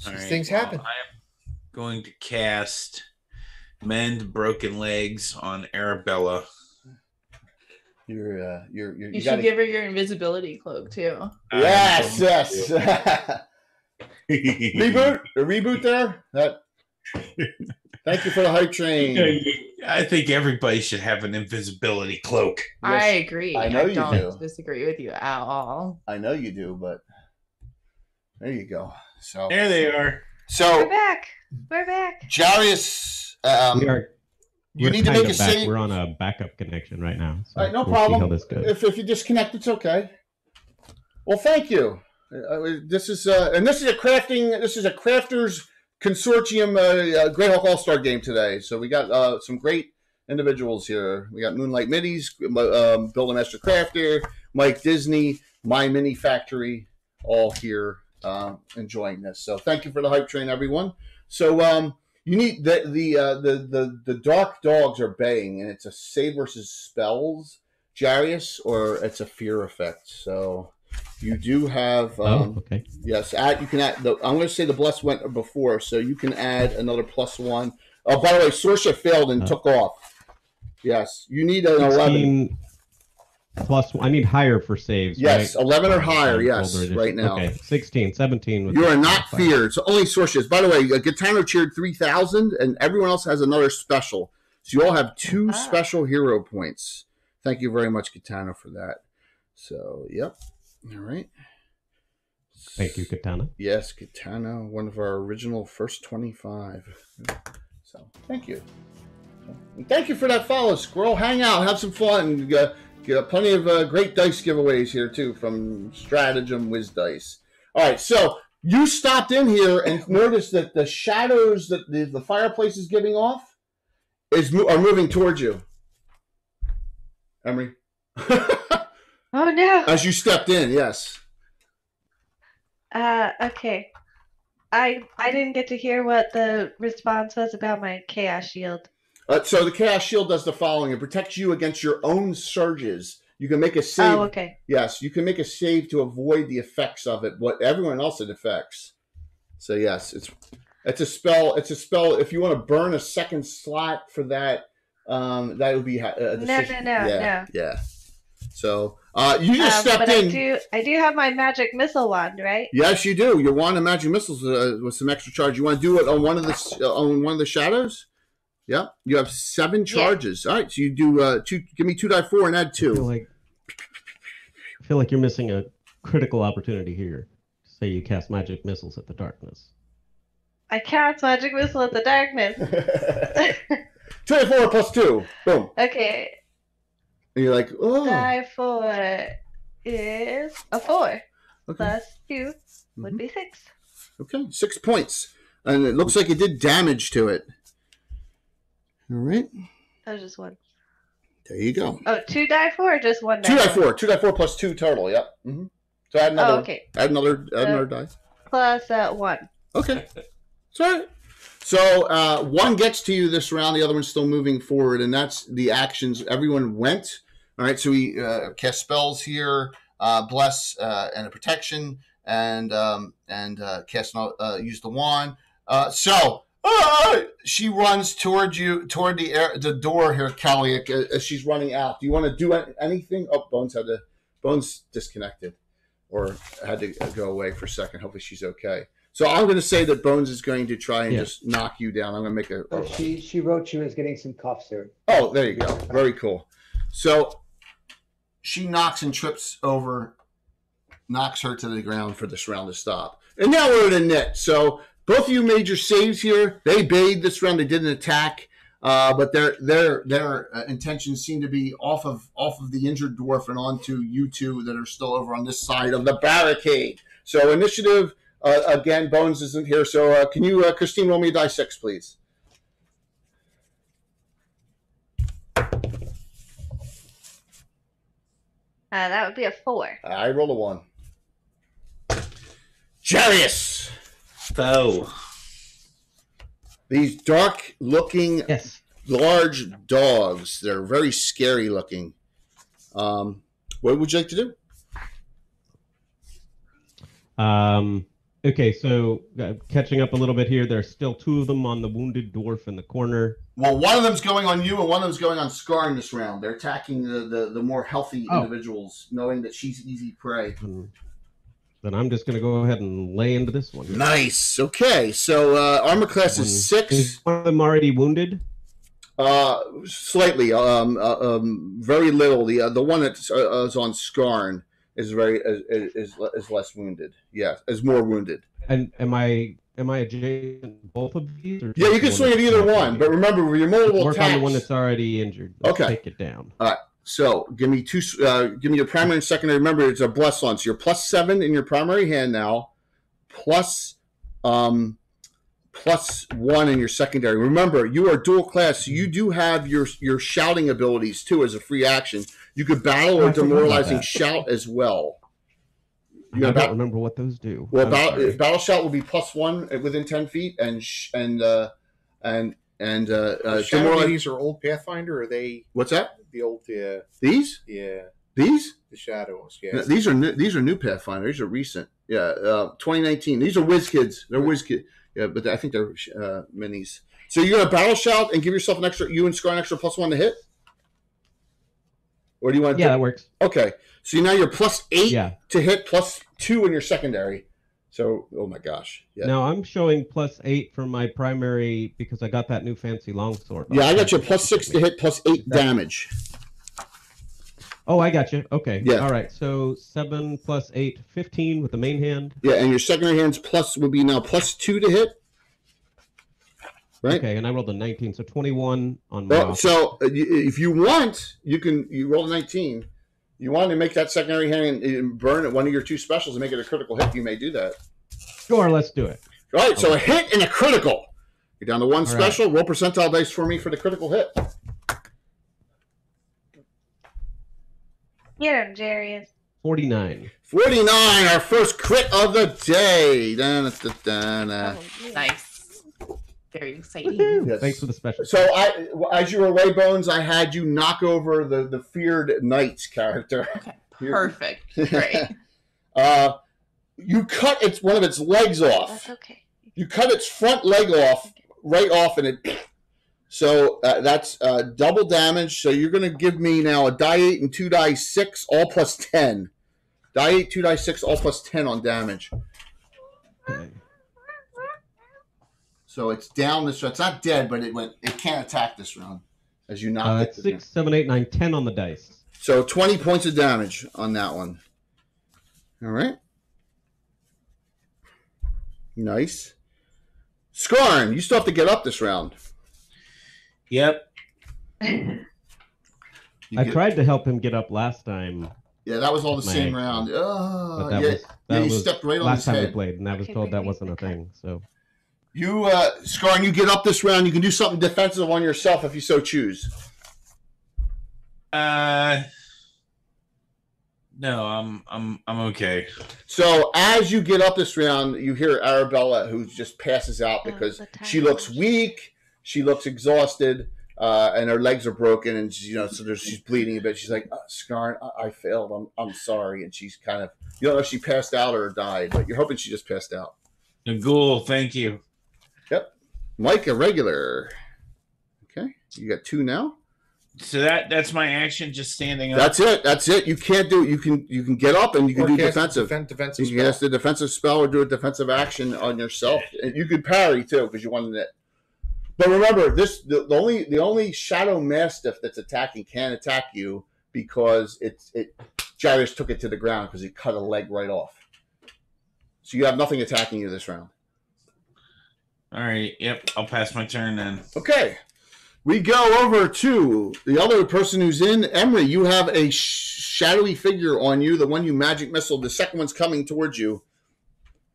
All right, Things happen. I am going to cast Mend Broken Legs on Arabella. You You should gotta give her your invisibility cloak too. Yes. Reboot there. Thank you for the hype train. I think everybody should have an invisibility cloak. I agree. I know you don't do. disagree with you at all. I know you do, but there you go. So There they are. We're So back. We're back. Jarius, you We're need to kind make a of back. save. We're on a backup connection right now. So All right, no we'll problem. See how this goes. If you disconnect, it's okay. Well, thank you. This is a crafters consortium Greyhawk All-Star game today. So we got some great individuals here. We got Moonlight Middies, Build a Master Crafter, Mike Disney, My Mini Factory, all here enjoying this. So thank you for the hype train, everyone. So you need the dark dogs are baying, and it's a save versus spells, Jarius, or it's a fear effect. So you do have okay. yes. You can add. I'm going to say the bless went before, so you can add another +1. Oh, by the way, Sorsha failed and took off. Yes, you need an 11. +1. I need higher for saves. Yes, right? 11 or higher. Older Yes, edition. right now. Okay, 16, 17. With You the are not modifier. feared. So only Sorsha. By the way, Gitano cheered 3,000, and everyone else has another special. So you all have 2 special hero points. Thank you very much, Gitano, for that. So, yep. All right. Thank you, Katana. Yes, Gitano, one of our original first 25. So, thank you. And thank you for that follow, Squirrel. Hang out, have some fun. Got plenty of great dice giveaways here, too, from Stratagem Wiz Dice. All right, so you stopped in here and noticed that the shadows that the fireplace is giving off are moving towards you. Emery? Oh no. As you stepped in, yes. Okay. I didn't get to hear what the response was about my chaos shield. So the Chaos Shield does the following. It protects you against your own surges. You can make a save. Oh, okay. Yes, you can make a save to avoid the effects of it, what everyone else it affects. So yes, it's a spell. It's a spell. If you want to burn a second slot for that, that would be a decision. No. Yeah. So you just stepped but in. I do have my magic missile wand, right? Yes, you do. Your wand of magic missiles with some extra charge. You want to do it on one of the shadows? Yeah, you have 7 charges. Yeah. All right, so you do 2. Give me 2 die 4 and add 2. I feel like you're missing a critical opportunity here. Say you cast magic missiles at the darkness. I cast magic missile at the darkness. 2 die 4 plus 2. Boom. Okay. And you're like, oh. Die 4 is a 4. Okay. Plus 2 would be 6. Okay, 6 points, and it looks like it did damage to it. All right. That was just one. There you go. Oh, 2 die 4 or just 1 die 2 die 4? 4. 2 die 4 plus 2 total. Yep. Mm-hmm. So add another. Oh, okay. Add another die. Plus 1. Okay. It's all right. So one gets to you this round. The other one's still moving forward, and that's the actions. Everyone went. All right. So we cast spells here, bless and a protection, and cast use the wand. She runs toward you, toward the door here, Kelly, as she's running out. Do you want to do anything? Oh, Bones disconnected, or had to go away for a second. Hopefully she's okay. So I'm going to say that Bones is going to try and just knock you down. I'm going to make a... She wrote she was getting some cough syrup. Oh, there you go. Very cool. So she knocks and trips over, knocks her to the ground for this round to stop. And now we're at a net. So both of you made your saves here. They bayed this round. They didn't attack, but their intentions seem to be off of the injured dwarf and onto you two that are still over on this side of the barricade. So initiative... again, Bones isn't here, so can you, Christine, roll me a die 6, please? That would be a 4. I roll a 1. Jarius! Foe. These dark-looking, large dogs. They're very scary looking. What would you like to do? Okay, so catching up a little bit here, there's still 2 of them on the wounded dwarf in the corner. Well, one of them's going on you, and one of them's going on Scar in this round. They're attacking the more healthy individuals, knowing that she's easy prey. Then I'm just going to go ahead and lay into this one. Nice. Okay, so armor class is 6. Is one of them already wounded? Slightly. Very little. The one that's is on Skarn is less wounded. Yeah, is more wounded. And am I adjacent to both of these? Or yeah, you can swing at either one. But remember, with your multiple attacks, work on the one that's already injured. Let's take it down. All right. So give me your primary and secondary. Remember, it's a bless on. So you're +7 in your primary hand now, plus 1 in your secondary. Remember, you are dual class, so you do have your shouting abilities too as a free action. You could battle or demoralizing shout as well. I don't remember what those do. Well, battle shout will be +1 within 10 feet, and demoralizing are old Pathfinder. Or are they? What's that? The old these? Yeah. These? The shadows. Yeah. No, these are new Pathfinder. These are recent. Yeah. 2019. These are whiz kids. They're whiz kids. Yeah, but I think they're minis. So you're gonna battle shout and give yourself an extra. You and Scar an extra +1 to hit. Or do you want? Yeah, that works. Okay. So now you're +8 to hit, +2 in your secondary. So, oh my gosh. Yeah. Now I'm showing +8 for my primary because I got that new fancy longsword. Yeah, I got you +6 to hit, +8 damage. Oh, I got you. Okay. Yeah. All right. So 7 + 8, 15 with the main hand. Yeah, and your secondary hand's would be now +2 to hit. Right. Okay, and I rolled a 19, so 21 on my. So if you want, you roll a 19. You want to make that secondary hand and burn at one of your 2 specials and make it a critical hit, you may do that. Sure, let's do it. All right, so a hit and a critical. You're down to 1 special. Roll percentile dice for me for the critical hit. Get him, Jarius. 49. 49, our first crit of the day. Nice. Very exciting. Yes. Thanks for the special. So, as you were away, Bones, I had you knock over the feared knight character. Okay, perfect. Great. You cut one of its legs off. That's okay. You cut its front leg off, right off, and it. So that's double damage. So you're going to give me now a die 8 and 2 die 6, all +10. Die 8, 2 die 6, all +10 on damage. Okay. So it's down this round. It's not dead, but it can't attack this round as you knock it. 6, 7, 8, 9, 10 on the dice. So 20 points of damage on that one. All right. Nice. Skarn, you still have to get up this round. Yep. I tried to help him get up last time. Yeah, that was all the same round. But You stepped right on his last time head. we played, and I was told that wasn't a thing. So You, Scar, and you get up this round. You can do something defensive on yourself if you so choose. No, I'm okay. So as you get up this round, you hear Arabella, who just passes out because she looks weak, she looks exhausted, and her legs are broken, and she's, she's bleeding a bit. She's like, Scar, I failed. I'm sorry, and she's kind of, you don't know if she passed out or died, but you're hoping she just passed out. Nagul, thank you. Yep, Mike, a regular. Okay, you got 2 now. So that's my action, just standing up. That's it. You can't do it. You can get up and you can do defensive. Defensive You can cast a defensive spell or do a defensive action on yourself. And you could parry too because you wanted it. But remember, the only Shadow Mastiff that's attacking can attack you because Jairus took it to the ground because he cut a leg right off. So you have nothing attacking you this round. All right. Yep. I'll pass my turn then. Okay. We go over to the other person who's in. Emery, you have a shadowy figure on you, the one you magic missile. The second one's coming towards you.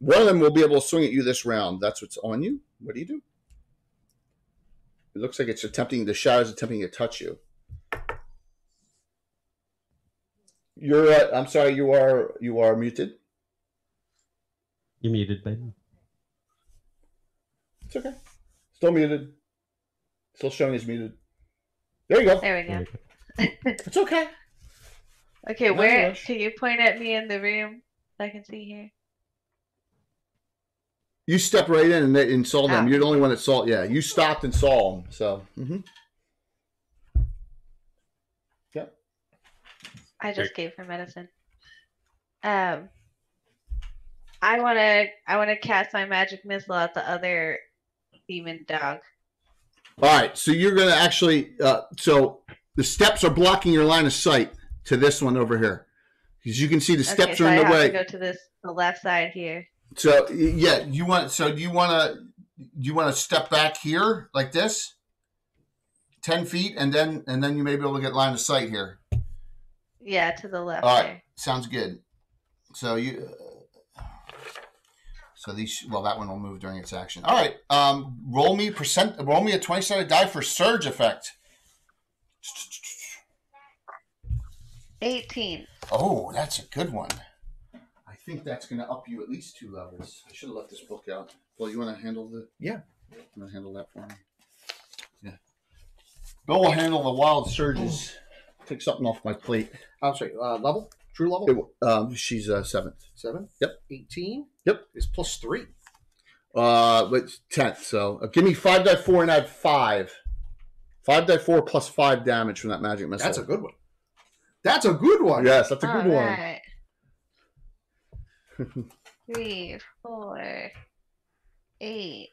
One of them will be able to swing at you this round. That's what's on you. What do you do? It looks like it's the shadow's attempting to touch you. I'm sorry, you are muted. You're muted, baby. It's okay. Still muted. Still showing as muted. There you go. There we go. It's okay. Okay, No where rush. can you point at me in the room so I can see here? You stepped right in and saw them. Oh. You're the only one that saw. Yeah, you stopped and saw them. So. Yep. I just gave her medicine. I wanna cast my magic missile at the other demon dog. All right, so you're going to actually, so the steps are blocking your line of sight to this one over here. Because you can see the steps so are in the I have way. to go to the left side here. So, yeah, do you want to step back here like this? 10 feet, and then you may be able to get line of sight here. Yeah, to the left. All right, there. sounds good. So that one will move during its action. All right, roll me a 20-sided die for surge effect. 18. Oh, that's a good one. I think that's going to up you at least 2 levels. I should have left this book out. Well, you want to handle Yeah. You want to handle that for me? Yeah. Bill will handle the wild surges. Take something off my plate. I'm sorry. Level? True level? She's 7th. 7? Yep. 18? Yep. Is plus 3. But 10th. So give me 5 die 4 and add 5. 5 die 4 plus 5 damage from that magic missile. That's a good one. That's a good one. Yes, that's a good one. Right. 3, 4, 8,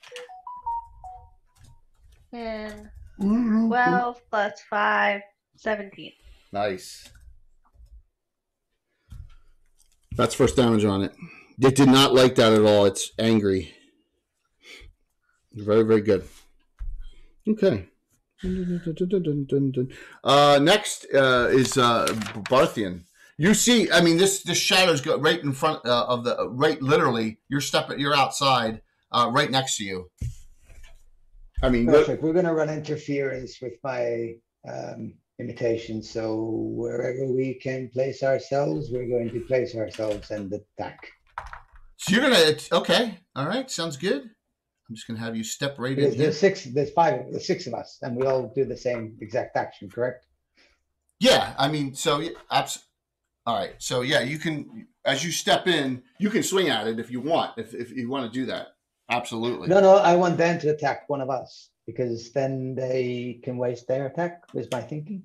10, 12 plus 5, 17. Nice. That's first damage on it. It did not like that at all. It's angry. Very, very good. Okay. Next is Barthian. You see, I mean, this shadows go right in front of the right. Literally, you're outside, right next to you. I mean, Perfect. We're going to run interference with my imitation. So wherever we can place ourselves, we're going to place ourselves and attack. So you're gonna okay, all right, sounds good. I'm just gonna have you step right in here. There's 6 of us, and we all do the same exact action, correct? Yeah, I mean, so all right, so yeah, you can as you step in, you can swing at it if you want, if you want to do that. Absolutely. No, I want them to attack one of us because then they can waste their attack. Is my thinking?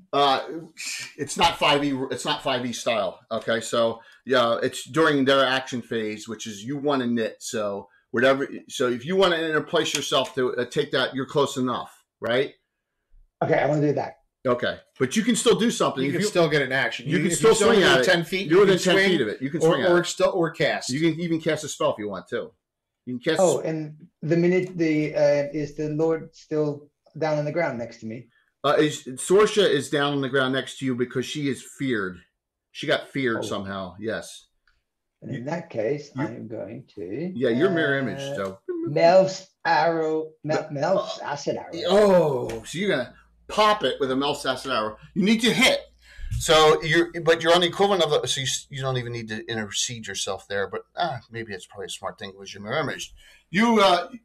It's not 5e. It's not 5e style. Okay, so yeah, it's during their action phase, which is you want to knit. So whatever. So if you want to interplace yourself to take that, you're close enough, right? Okay, I want to do that. Okay, but you can still do something. You can still get an action. You can still swing at it. 10 feet. You're within 10 swing, feet of it. You can swing at it. Or cast. You can even cast a spell if you want to. You can cast. Oh, and the minute is the Lord still down on the ground next to me? Sorsha is down on the ground next to you because she is feared. She got feared somehow. Yes. And in that case, I'm going to. Yeah, your mirror image. So. Arrow, melts acid arrow. Oh, so you're gonna pop it with a melts acid arrow. You need to hit. So you're on the equivalent of the. So you don't even need to intercede yourself there. But maybe it's probably a smart thing with your mirror image.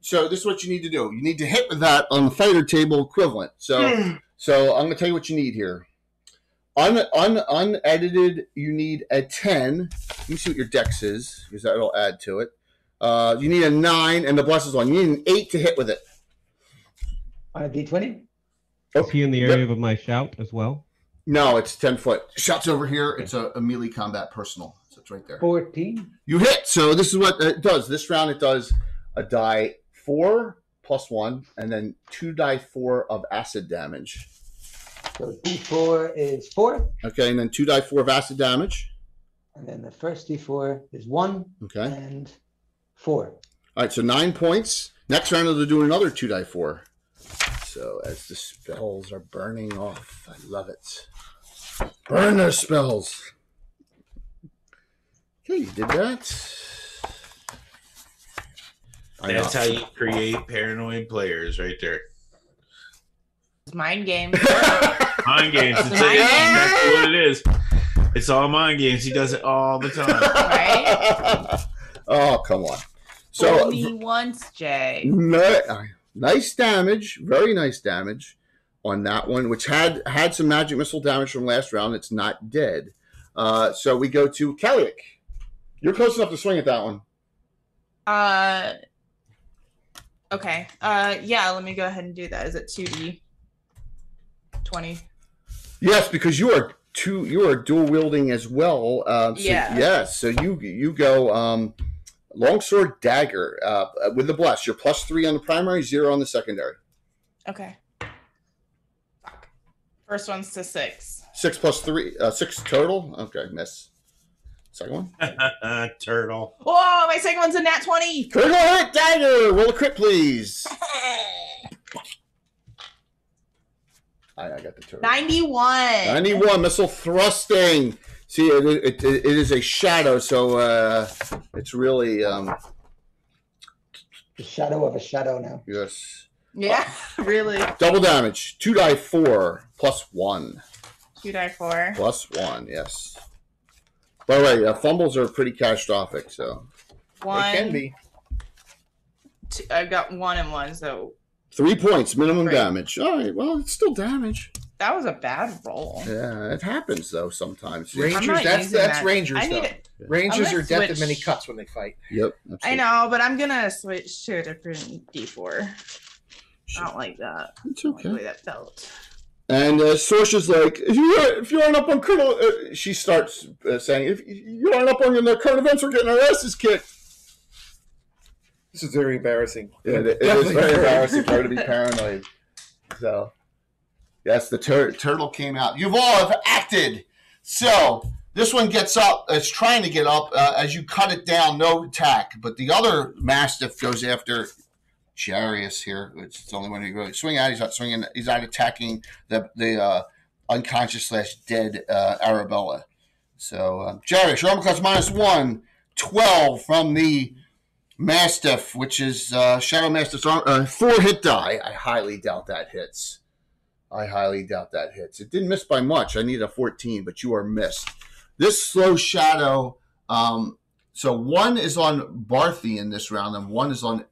So this is what you need to do. You need to hit with that on the fighter table equivalent. So I'm gonna tell you what you need here. Unedited, you need a 10. Let me see what your dex is, because that'll add to it. You need a 9, and the bless is on. You need an 8 to hit with it. On a D20? Is he in the area of my shout as well? No, it's 10 foot. Shout's over here. It's a melee combat personal. So it's right there. 14. You hit. So this is what it does. This round it does a die 4 plus 1, and then 2 die 4 of acid damage. So D4 is 4. Okay, and then 2 die 4 of acid damage. And then the first D4 is 1. Okay. And 4. All right, so 9 points. Next round, they'll do another 2 die 4. So as the spells are burning off, I love it. Burn those spells. Okay, you did that. That's how you create paranoid players, right there. It's mind game. Mind games. It's exactly what it is. It's all mind games. He does it all the time. Right? Oh, come on. So only once, Jay. Nice damage, very nice damage on that one, which had some magic missile damage from last round. It's not dead. So we go to Kaliak. You're close enough to swing at that one. Okay. Yeah, let me go ahead and do that. Is it 2D? 20. Yes, because you are dual wielding as well. Yeah. Yes. So you go longsword dagger with the bless. You're +3 on the primary, 0 on the secondary. Okay. Fuck. First one's to 6. 6 plus 3, 6 total. Okay, miss. Second one. Turtle. Oh, my second one's a nat 20. Critical hit dagger. Roll a crit, please. I got the turtle. 91. 91 missile thrusting. See, it is a shadow, so it's really the shadow of a shadow now. yes. Yeah, really. Double damage. 2 die 4 plus 1. 2 die 4. Plus 1, yes. By the way, fumbles are pretty catastrophic, so 1. It can be. I've got 1 and 1, so 3 points minimum Great. damage. All right, well, it's still damage. that was a bad roll. Yeah, it happens though sometimes. I'm Rangers, not that's using that. Rangers I need though. it. Rangers I'm are gonna death in switch. many cuts when they fight. Yep. I Absolutely. know, but I'm gonna switch to a different D4. I don't like that. It's I don't like the way okay. that felt. And Sorcia's like, if you aren't up on current, she starts saying, if you aren't up on the current events, we're getting our asses kicked. This is very embarrassing. Yeah, it is very embarrassing for her to be paranoid. So, yes, the turtle came out. You've all have acted. So, this one gets up. It's trying to get up. As you cut it down, no attack. But the other Mastiff goes after Jarius here. It's the only one he really swing at. He's not swinging. He's not attacking the unconscious / dead Arabella. So, Jarius, your armor class -1, 12 from the Mastiff, which is Shadow Mastiff's 4 hit die. I highly doubt that hits. It didn't miss by much. I need a 14, but you are missed. This slow shadow. So 1 is on Barthy in this round, and 1 is on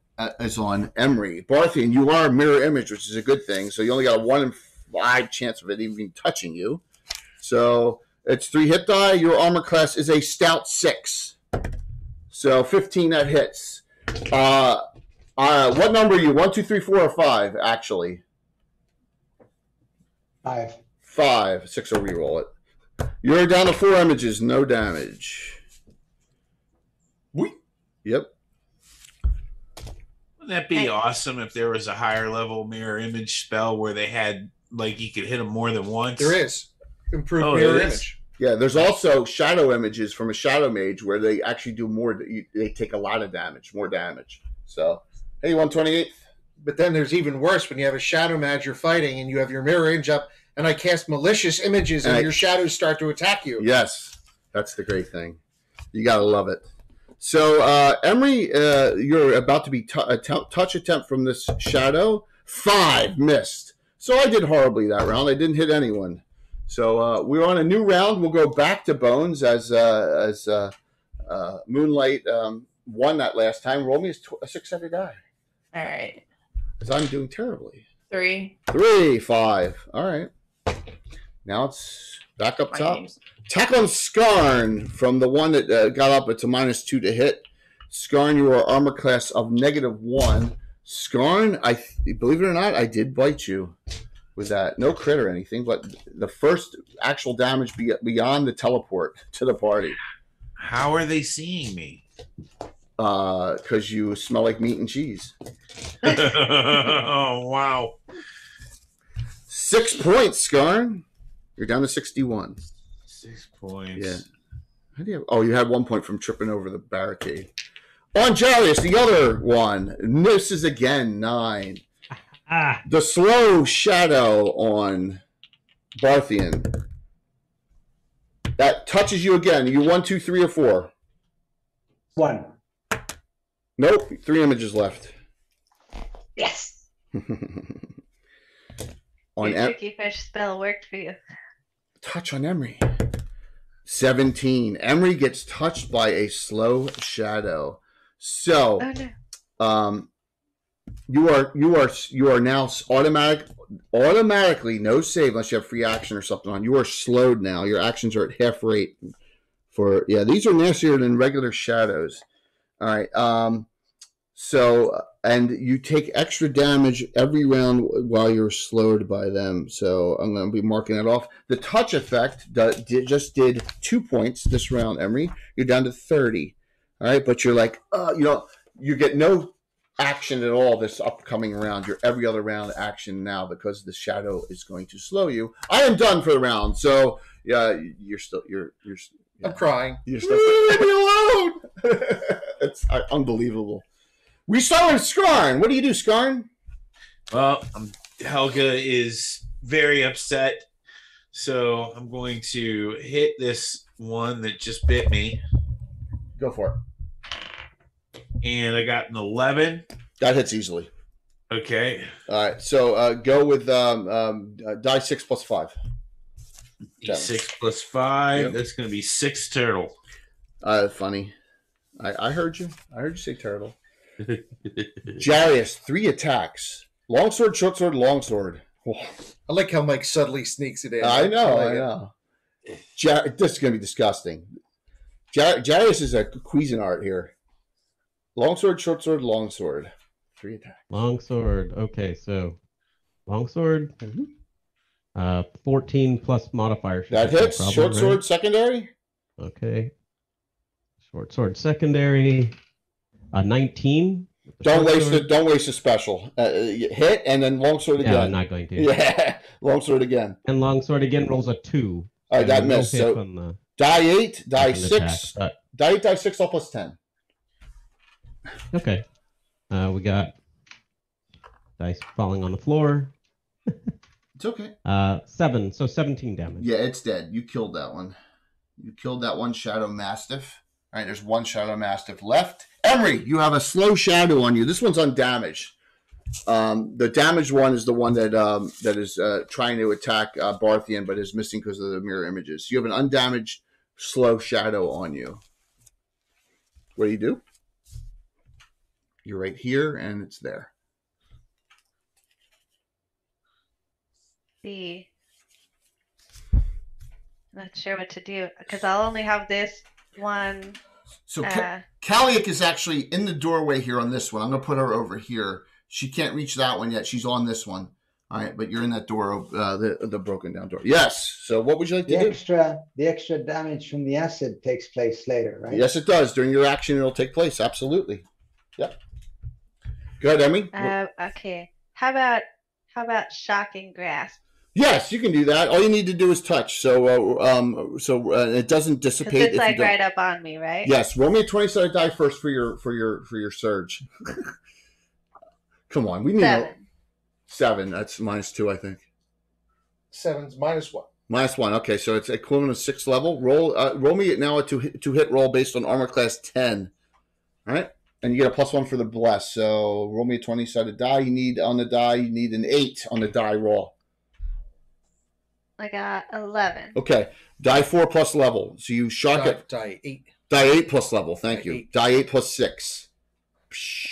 Emery. Barthy, and you are a mirror image, which is a good thing. So you only got a 1 in 5 chance of it even touching you. So it's 3 hit die. Your armor class is a stout 6. So 15 that hits. What number are you? 1, 2, 3, 4, or 5? Actually, 5. 5. 6 will reroll it. You're down to 4 images, no damage. Yep. Wouldn't that be awesome if there was a higher level mirror image spell where they had, like, you could hit them more than once? There is. Improved Oh, mirror there is? image. Yeah, there's also shadow images from a shadow mage where they actually do more. They take a lot of damage, more damage. So, hey, 128th. But then there's even worse when you have a shadow mage you're fighting and you have your mirror image up and I cast malicious images and your shadows start to attack you. Yes, that's the great thing. You gotta love it. So, Emery, you're about to be touch attempt from this shadow. 5 missed. So I did horribly that round. I didn't hit anyone. So we're on a new round. We'll go back to Bones as Moonlight won that last time. Roll me a 6-sided die. All right. Because I'm doing terribly. 3. 3, 5. All right. Now it's back up top. Attack on Skarn from the one that got up. It's a -2 to hit. Skarn, you are armor class of -1. Skarn, believe it or not, I did bite you with that. No crit or anything, but the first actual damage beyond the teleport to the party. How are they seeing me? Because you smell like meat and cheese. Oh, wow. 6 points, Skarn. You're down to 61. 6 points. Yeah. How do you have, you had 1 point from tripping over the barricade. On Jarius, the other one. Misses again, 9. The slow shadow on Barthian. That touches you again. You 1, 2, 3, or 4? 1. Nope. 3 images left. Yes. On Your tricky fish spell worked for you. touch on Emery. 17. Emery gets touched by a slow shadow. So, you are now automatically no save unless you have free action or something on. You are slowed now. Your actions are at half rate. These are nastier than regular shadows. All right. And you take extra damage every round while you're slowed by them. So I'm going to be marking that off. The touch effect just did 2 points this round, Emery. You're down to 30. All right, but you're like, you get no action at all this upcoming round. You're every other round action now because the shadow is going to slow you. I am done for the round. So yeah, you're I'm crying. You're still leave me alone. It's unbelievable. We start with Skarn. What do you do, Skarn? Well, Helga is very upset, so I'm going to hit this one that just bit me. Go for it. And I got an 11. That hits easily. Okay. All right. So go with die 6 plus 5. D6 plus 5. Yep. That's going to be 6 turtle. Funny. I heard you. I heard you say turtle. Jarius, 3 attacks. Longsword, short sword, longsword. I like how Mike subtly sneaks it in. I know. This is going to be disgusting. Jarius is a Cuisinart here. Longsword, short sword, longsword. 3 attacks. Longsword. Okay, so longsword. 14 plus modifier. That hits. Problem, short sword, secondary. Okay. Short sword, secondary. 19. Don't waste a special. Hit and then longsword again. Yeah, I'm not going to. Yeah, longsword again. And longsword again rolls a 2. All right, that missed. So die 8, die 6, die 8, die 6, all plus 10. Okay. We got dice falling on the floor. It's okay. 7, so 17 damage. Yeah, it's dead. You killed that one. You killed that one Shadow Mastiff. All right, there's one Shadow Mastiff left. Emery, you have a slow shadow on you. This one's undamaged. The damaged one is the one that is trying to attack Barthian, but is missing because of the mirror images. You have an undamaged slow shadow on you. What do? You're right here, and it's there. See. Not sure what to do because I'll only have this one. So Kaliak is actually in the doorway here on this one. I'm going to put her over here. She can't reach that one yet. She's on this one. All right, but you're in that door, the broken down door. Yes. So what would you like to do? The extra damage from the acid takes place later, right? Yes, it does. During your action, it'll take place. Absolutely. Yep. Go ahead, Emmy. Okay. How about shocking grasp? Yes, you can do that. All you need to do is touch. So it doesn't dissipate. It's like right up on me, right? Yes. Roll me a 20-sided die first for your surge. Come on, we need 7. That's -2, I think. 7's -1. -1. Okay, so it's equivalent of 6th level. Roll me now a to hit roll based on armor class 10 All right. And you get a +1 for the bless. So roll me a 20-sided die. You need an 8 on the die roll. I got 11. Okay. Die 4 plus level. So you shock it. Die 8. Die 8 plus level. Thank Die you. 8. Die 8 plus 6.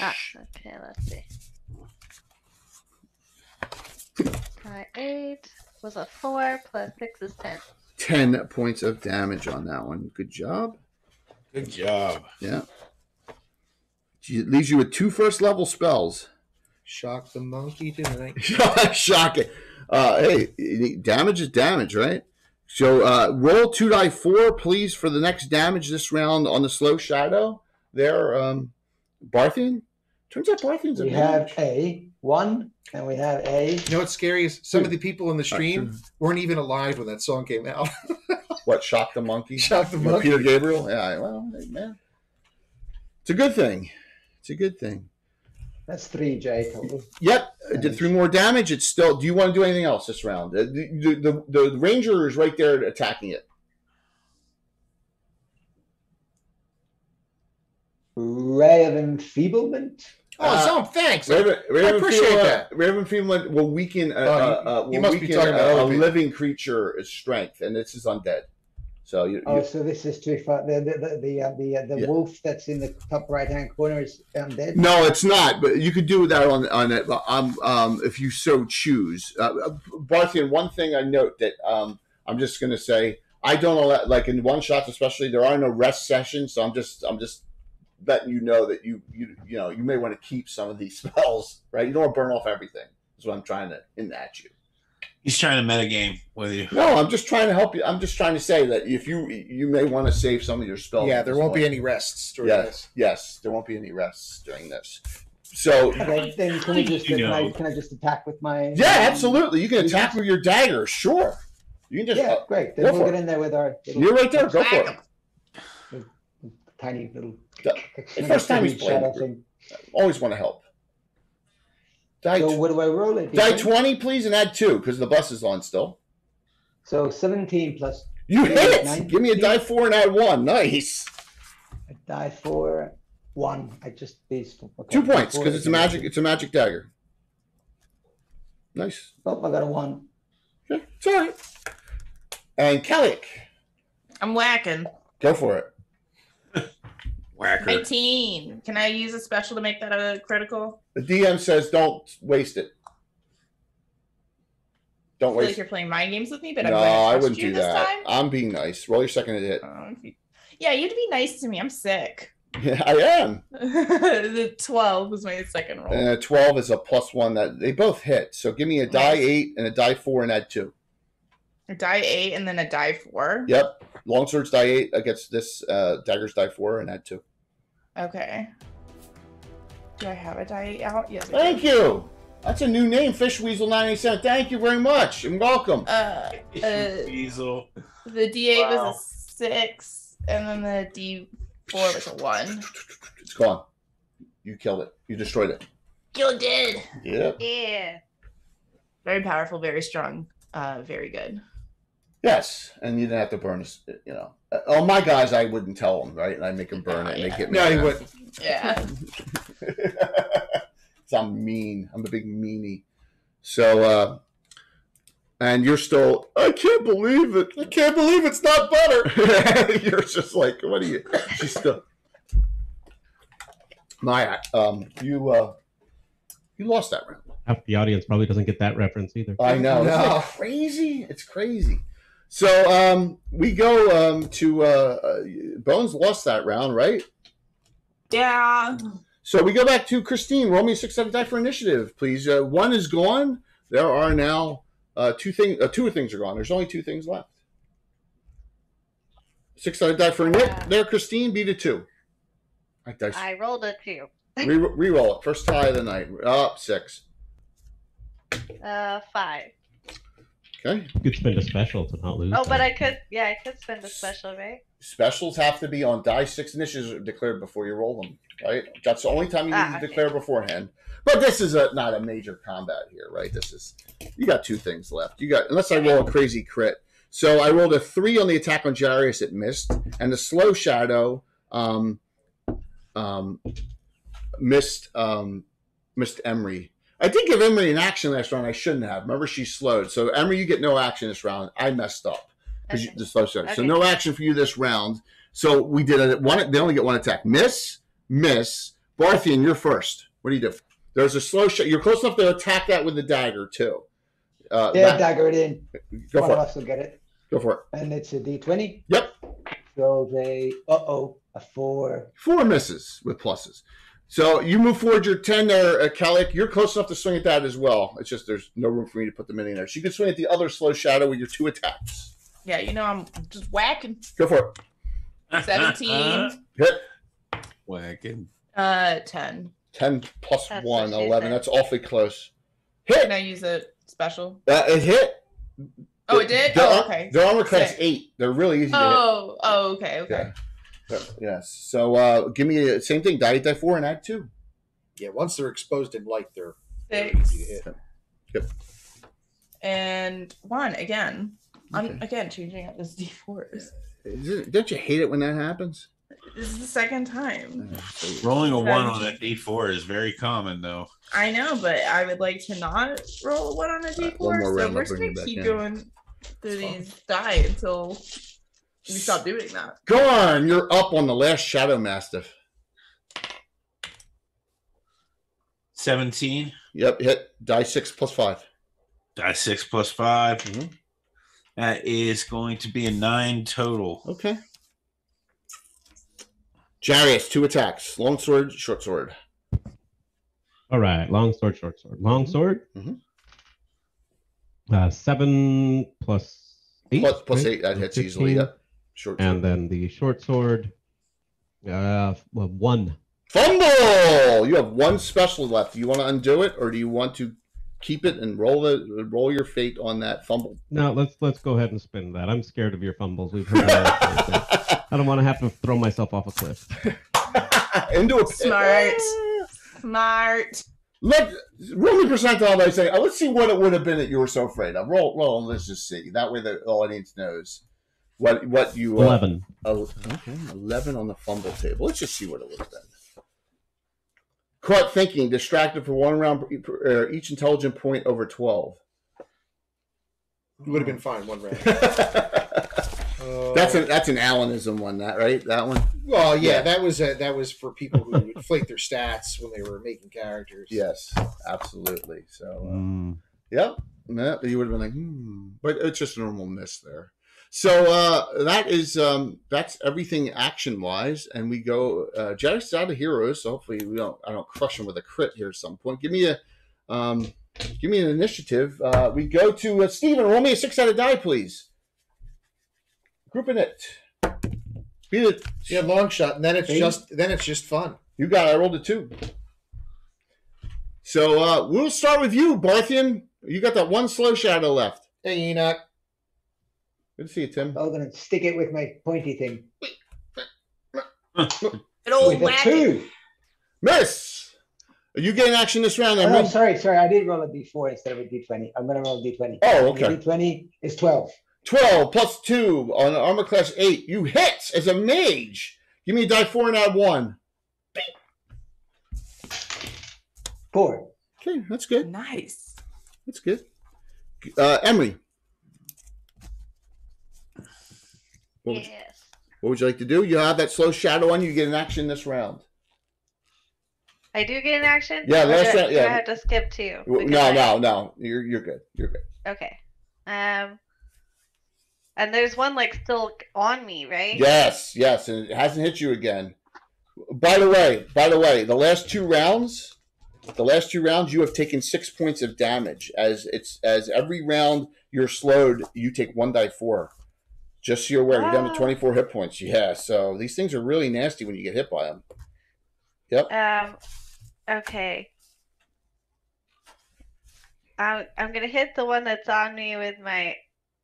Okay, let's see. Die 8 was a 4 plus 6 is 10. 10 points of damage on that one. Good job. Good job. Yeah. It leaves you with 2 first-level spells. Shock the monkey tonight. Shock it. Hey, damage is damage, right? So roll 2 die 4, please, for the next damage this round on the slow shadow. There, Barthian. Turns out Barthian's a We have a 1, and we have a. You know what's scary is some of the people in the stream weren't even alive when that song came out. What, Shock the Monkey? Shock the Monkey. Peter Gabriel? Yeah, well, hey, man. It's a good thing. It's a good thing. That's 3, Jay, total. Yep, I did 3 more damage. It's still. Do you want to do anything else this round? The ranger is right there attacking it. Ray of Enfeeblement. Thanks. Raven appreciate that. Raven Enfeeblement will weaken. You must be talking about a living creature's strength, and this is undead. So So this is too far. The wolf that's in the top right-hand corner is undead. No, it's not. But you could do that on it. If you so choose. Barthian, one thing I note that I'm just going to say I don't know, like in one shots especially, there are no rest sessions. So I'm just letting you know that you may want to keep some of these spells, right? You don't want to burn off everything. That's what I'm trying to hint at you. He's trying to metagame with you. No, I'm just trying to help you. I'm just trying to say that if you may want to save some of your spells. Yeah, there won't be any rests during this. Yes, there won't be any rests during this. So Okay, then can we just can I just attack with my? Yeah, absolutely. You can attack with your dagger. Sure. You can just great. go Then we'll for get it. in there with our. You're right there. Go for it. Tiny little. The first time he's playing, thing. always want to help. Die, So what do I roll it? die 20, please, and add 2 because the bus is on still. So 17 plus. You hit. 19. Give me a die 4 and add 1. Nice. A die 4, 1. I just these. Okay, 2 points 4 because it's a magic. It's a magic dagger. Nice. Oh, I got a 1. Yeah, it's all right. And Kellic, I'm whacking. go for it. Whacker. 19. Can I use a special to make that a critical? The DM says don't waste it. Don't I feel waste like you're playing mind games with me, but No, I'm going to I trust wouldn't you do this that. time. I'm being nice. Roll your second hit. Yeah, you have to be nice to me. I'm sick. Yeah, I am. The 12 was my second roll. And a 12 is a +1 that they both hit. So give me a die 8 and a die 4 and add 2. A die 8 and then a die 4. Yep. Longsword's die 8 against this dagger's die 4 and add 2. Okay. Do I have a die 8 out? Yes. I Thank you. That's a new name, Fish Weasel 97. Thank you very much and welcome. Weasel. The D8 Wow. was a 6, and then the D4 was a 1. It's gone. You killed it. You destroyed it. You did. Yep. Yeah. Very powerful, very strong, very good. Yes, and you didn't have to burn us. On my guys, I wouldn't tell them, right? And I make them burn it. And they get me. No, he wouldn't. Yeah. So I'm mean. I'm a big meanie. So, and you're still. I can't believe it. I can't believe it's not butter. You're just like, what are you? She's still. Maya, you lost that round. Half the audience probably doesn't get that reference either. I know. No. Isn't that crazy? It's crazy. So we go to Bones lost that round, right? Yeah. So we go back to Christine. Roll me a 6-sided die for initiative, please. 1 is gone. There are now 2 things. 2 things are gone. There's only 2 things left. 6-sided die for Nick. There, Christine. Beat a 2. I rolled a 2. Reroll it. First tie of the night. Up 6. 5. Okay. You could spend a special to not lose. Oh, but I could spend a special, right? Specials have to be on die 6 initiatives are declared before you roll them, right? That's the only time you need to declare beforehand. But this is not a major combat here, right? You got 2 things left. Unless I roll a crazy crit. So I rolled a 3 on the attack on Jarius. It missed. And the slow shadow, missed Emery. I did give Emery an action last round. I shouldn't have. Remember, she slowed. So Emery, you get no action this round. I messed up because Okay. the slow start. So Okay. no action for you this round. So we did one. They only get one attack. Miss. Barthian, you're first. What do you do? There's a slow shot. You're close enough to attack that with the dagger too. Dagger it in. Go One for of it. us will get it. Go for it. And it's a D20. Yep. So a 4. 4 misses with pluses. So you move forward your 10 there, Kalik. You're close enough to swing at that as well. It's just there's no room for me to put them in there. So you can swing at the other slow shadow with your 2 attacks. Yeah, I'm just whacking. Go for it. 17. Hit. Whacking. 10. 10 plus That's 1, what she 11. said. That's awfully close. Can Hit. I use a special? It hit. Oh, it did? Their, Okay. Their armor class Sick. 8. They're really easy to Okay. hit. Yes. So give me a same thing. Die 8, die 4, and add 2. Yeah, once they're exposed in light, they're 6. easy to hit. Yep. And 1 again. I'm Okay. again changing out this D4s. Don't you hate it when that happens? This is the second time. Rolling a 1 on that D4 is very common, though. I know, but I would like to not roll a 1 on a D4. one more So round, we're I'll just bring gonna you keep back in. going through these die until we stop doing that. Go on. You're up on the last Shadow Mastiff. 17. Yep. Hit. Die 6 plus 5. Die 6 plus 5. Mhm. That is going to be a 9 total. Okay. Jarius, 2 attacks. Long sword, short sword. All right, long sword, short sword. Long sword. Mhm. 7 plus 8. Plus right? 8, that hits 15. easily. Yep. Short sword. And then the short sword. 1. Fumble! You have 1 special left. Do you want to undo it, or do you want to keep it and roll your fate on that fumble? No, let's go ahead and spin that. I'm scared of your fumbles. We've heard that. I don't want to have to throw myself off a cliff. Into a pit. Smart. Roll me percentile by saying, let's see what it would have been that you were so afraid of. Roll, and let's just see. That way the audience knows what you... 11. Okay, 11 on the fumble table. Let's just see what it would have been. Caught thinking, distracted for 1 round, each intelligent point over 12. It would have been fine one round. That's an Alanism one, right? That one? Well, yeah, Yeah. that was for people who inflate their stats when they were making characters. Yes, absolutely. So, Mm. yep. Yeah, you would have been like, but it's just a normal miss there. So that's everything action wise, and we go. Jack's out of heroes, so hopefully I don't crush him with a crit here at some point. Give me an initiative. We go to Steven. Roll me a 6-sided die, please. Grouping it. Beat it. Yeah, long shot, and then it's just fun. You got it. I rolled a 2. So we'll start with you, Barthian. You got that 1 slow shadow left. Hey, Enoch. Good to see you, Tim. I'm going to stick it with my pointy thing. It'll With a whack it. 2. Miss. Are you getting action this round? Oh, no, sorry. I did roll a D4 instead of a D20. I'm going to roll a D20. Oh, okay. The D20 is 12. 12 plus 2 on armor class 8. You hit as a mage. Give me a die 4 and add 1. 4. Okay, that's good. Nice. That's good. Emery, Yes. what would you like to do? You have that slow shadow on you. You get an action this round. I do get an action? Yeah, Or last do, round- do yeah. I have to skip 2? No. You're good. You're good. Okay. And there's one like still on me, right? Yes, and it hasn't hit you again. By the way, the last two rounds, you have taken 6 points of damage. As every round you're slowed, you take 1 die 4. Just so you're aware, you're down to 24 hit points. Yeah, so these things are really nasty when you get hit by them. Yep. Okay. I'm gonna hit the one that's on me with my.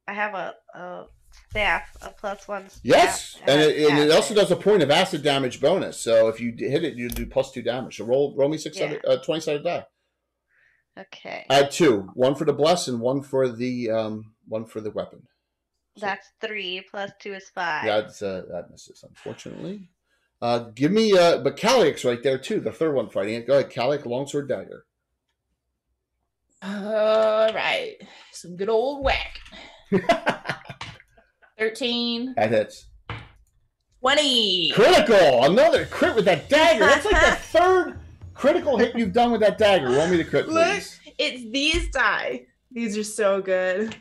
I have a staff, a +1 staff. Yes, and it staff. also does a point of acid damage bonus. So if you hit it, you do +2 damage. So roll me 20-sided die. Okay. Add 2, 1 for the bless and 1 for the weapon. So That's 3 + 2 is 5. that misses, unfortunately. Give me, but Calic's right there too. The third one fighting it. Go ahead, Calic, longsword dagger. All right. Some good old whack. 13. That hits. 20. Critical! Another crit with that dagger. That's like the third critical hit you've done with that dagger. Roll me the crit, please. Look, it's these die. These are so good.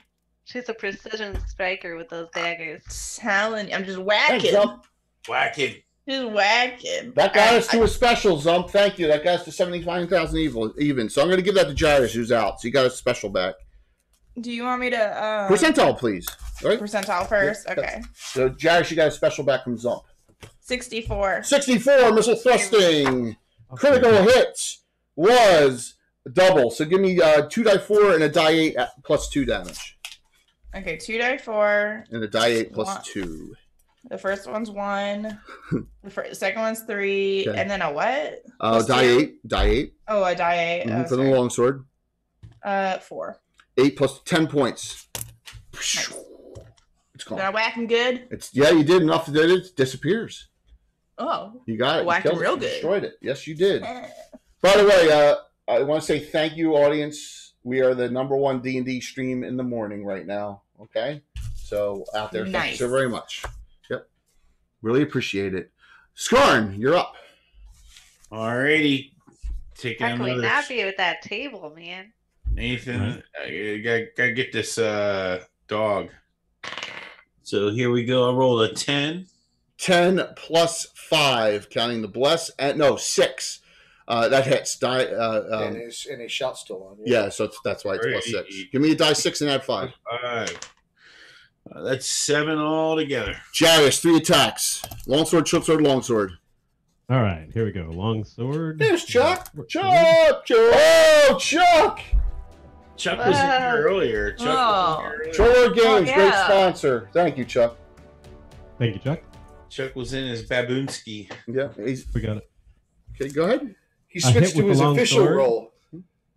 She's a precision striker with those daggers. Telling you, I'm just Thanks, whacking. Zump. Whacking. Just whacking. That got us to a special, Zump. Thank you. That got us to 75,000 even. So I'm going to give that to Jairus, who's out. So you got a special back. Do you want me to Percentile, please. All right? percentile first? Yeah, Okay. So Jairus, you got a special back from Zump. 64. 64 missile thrusting. Critical hit was double. So give me 2 die 4 and a die 8 at plus 2 damage. Okay, 2 die 4. And a die 8 plus One. 2. The first one's 1. The second one's 3. Okay. And then a what? Plus Die 2? 8. Die 8. Oh, a die 8. Mhm, for the longsword. 4. 8 plus 10 points. Nice. It's Did I gone. whack him good? Yeah, you did enough that it disappears. Oh. You got it. Whacked You him killed real it. You good. Destroyed it. Yes, you did. Eh. By the way, I want to say thank you, audience. We are the #1 D&D stream in the morning right now. Okay, so out there, thank you Nice. so very much. Yep, really appreciate it. Skarn, you're up. Alrighty. Taking How can we another. not be with that table, man? Nathan, I gotta get this dog. So here we go. I rolled a 10. 10 plus 5, counting the bless, and no 6. That hits. Die. And his shot's still on. Yeah, so that's why it's plus 6. Great. Give me a die 6 and add 5. 5. That's 7 altogether. Jairus, 3 attacks. Longsword, shortsword, longsword. All right, here we go. Long sword. There's Chuck. Chuck. Oh, Chuck. Chuck was in here earlier. Chuck was in here earlier. Troller Games, yeah. great sponsor. Thank you, Chuck. Thank you, Chuck. Chuck was in his baboonski. Yeah, he's We got it. okay. Go ahead. He A hit switched to with the his long official sword. role.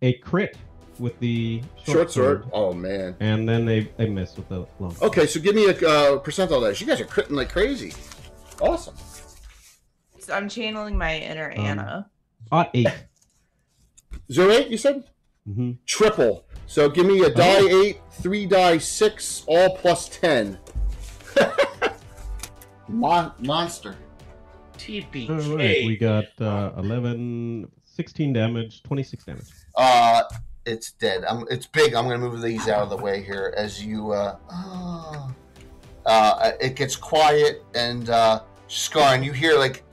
A crit with the Short sword. Oh man. And then they miss with the long sword. Okay, so give me a percentile dice. You guys are critting like crazy. Awesome. So I'm channeling my inner Anna. 8. 08, you said? Mm-hmm. Triple. So give me a die 8, 3 die 6, all plus 10. Monster. TPK. All right, we got 16 damage, 26 damage. It's dead. It's big. I'm going to move these out of the way here as you. It gets quiet and Scar, and you hear like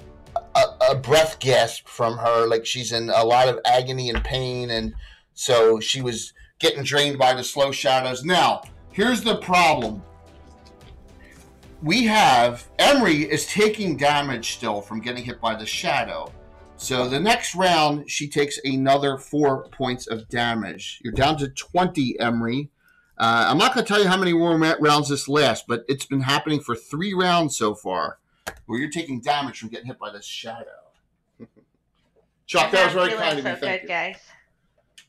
a breath gasp from her, like she's in a lot of agony and pain, and so she was getting drained by the slow shadows. Now, here's the problem. We have Emery is taking damage still from getting hit by the shadow. So the next round, she takes another 4 points of damage. You're down to 20, Emery. I'm not going to tell you how many more rounds this lasts, but it's been happening for 3 rounds so far, where you're taking damage from getting hit by this shadow. Chuck, that was very kind of you. So Thank good, you. guys.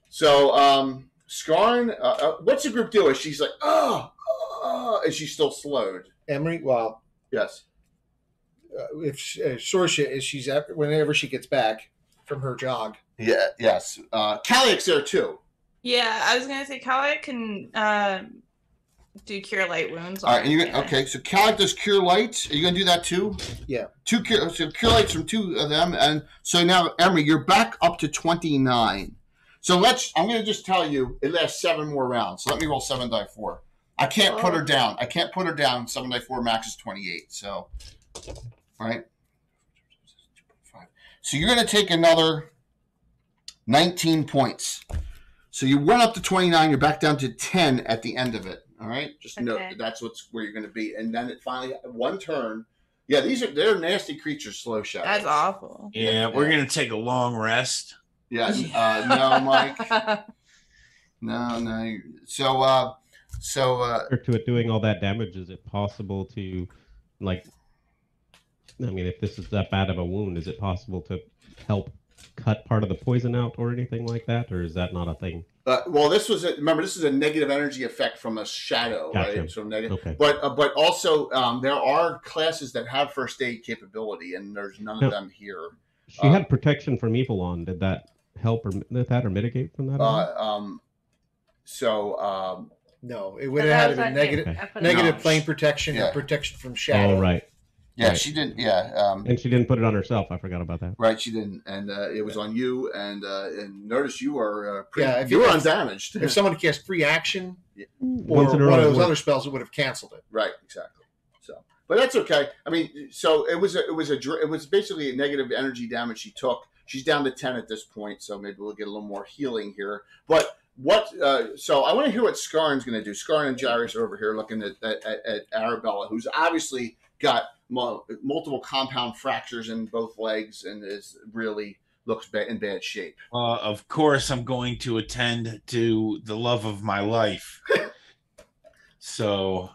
So, Skarn, what's the group doing? She's like, and she's still slowed. Emery, well, Yes. if Sorsha, she's whenever she gets back from her jog. Yeah. Yes. Calic's there too. Yeah, I was gonna say Calic can do cure light wounds. All right. And okay. So Calic does cure light. Are you gonna do that too? Yeah. So cure lights from 2 of them, and so now Emery, you're back up to 29. So I'm gonna just tell you, it lasts 7 more rounds. So let me roll 7 die 4. I can't put her down. 7 die 4 max is 28. So, all right. So you're going to take another 19 points. So you went up to 29. You're back down to 10 at the end of it. All right. Just note Okay. that's where you're going to be. And then it finally, one turn. Yeah, they're nasty creatures, slow shadows. That's awful. Yeah, we're gonna take a long rest. Yeah. No, Mike. No. So, To it doing all that damage, is it possible to, like, I mean, if this is that bad of a wound, is it possible to help cut part of the poison out or anything like that, or is that not a thing? Well, this is a negative energy effect from a shadow, Gotcha. right? So negative. Okay. But also there are classes that have first aid capability, and there's none of them here. She had protection from evil on. Did that help or mitigate from that? No, it would have had a negative plane protection and protection from shadow. Oh, right. Yeah, right. she didn't. Yeah, and she didn't put it on herself. I forgot about that. Right, she didn't, and it was on you. And notice you are you were undamaged. If someone cast free action Once or in a one row, of those other spells, it would have canceled it. Right, exactly. So, but that's okay. I mean, so it was basically a negative energy damage she took. She's down to 10 at this point, so maybe we'll get a little more healing here. But so I want to hear what Skarn's going to do. Skarn and Jairus are over here looking at Arabella, who's obviously got multiple compound fractures in both legs and looks in bad shape. Of course, I'm going to attend to the love of my life. So,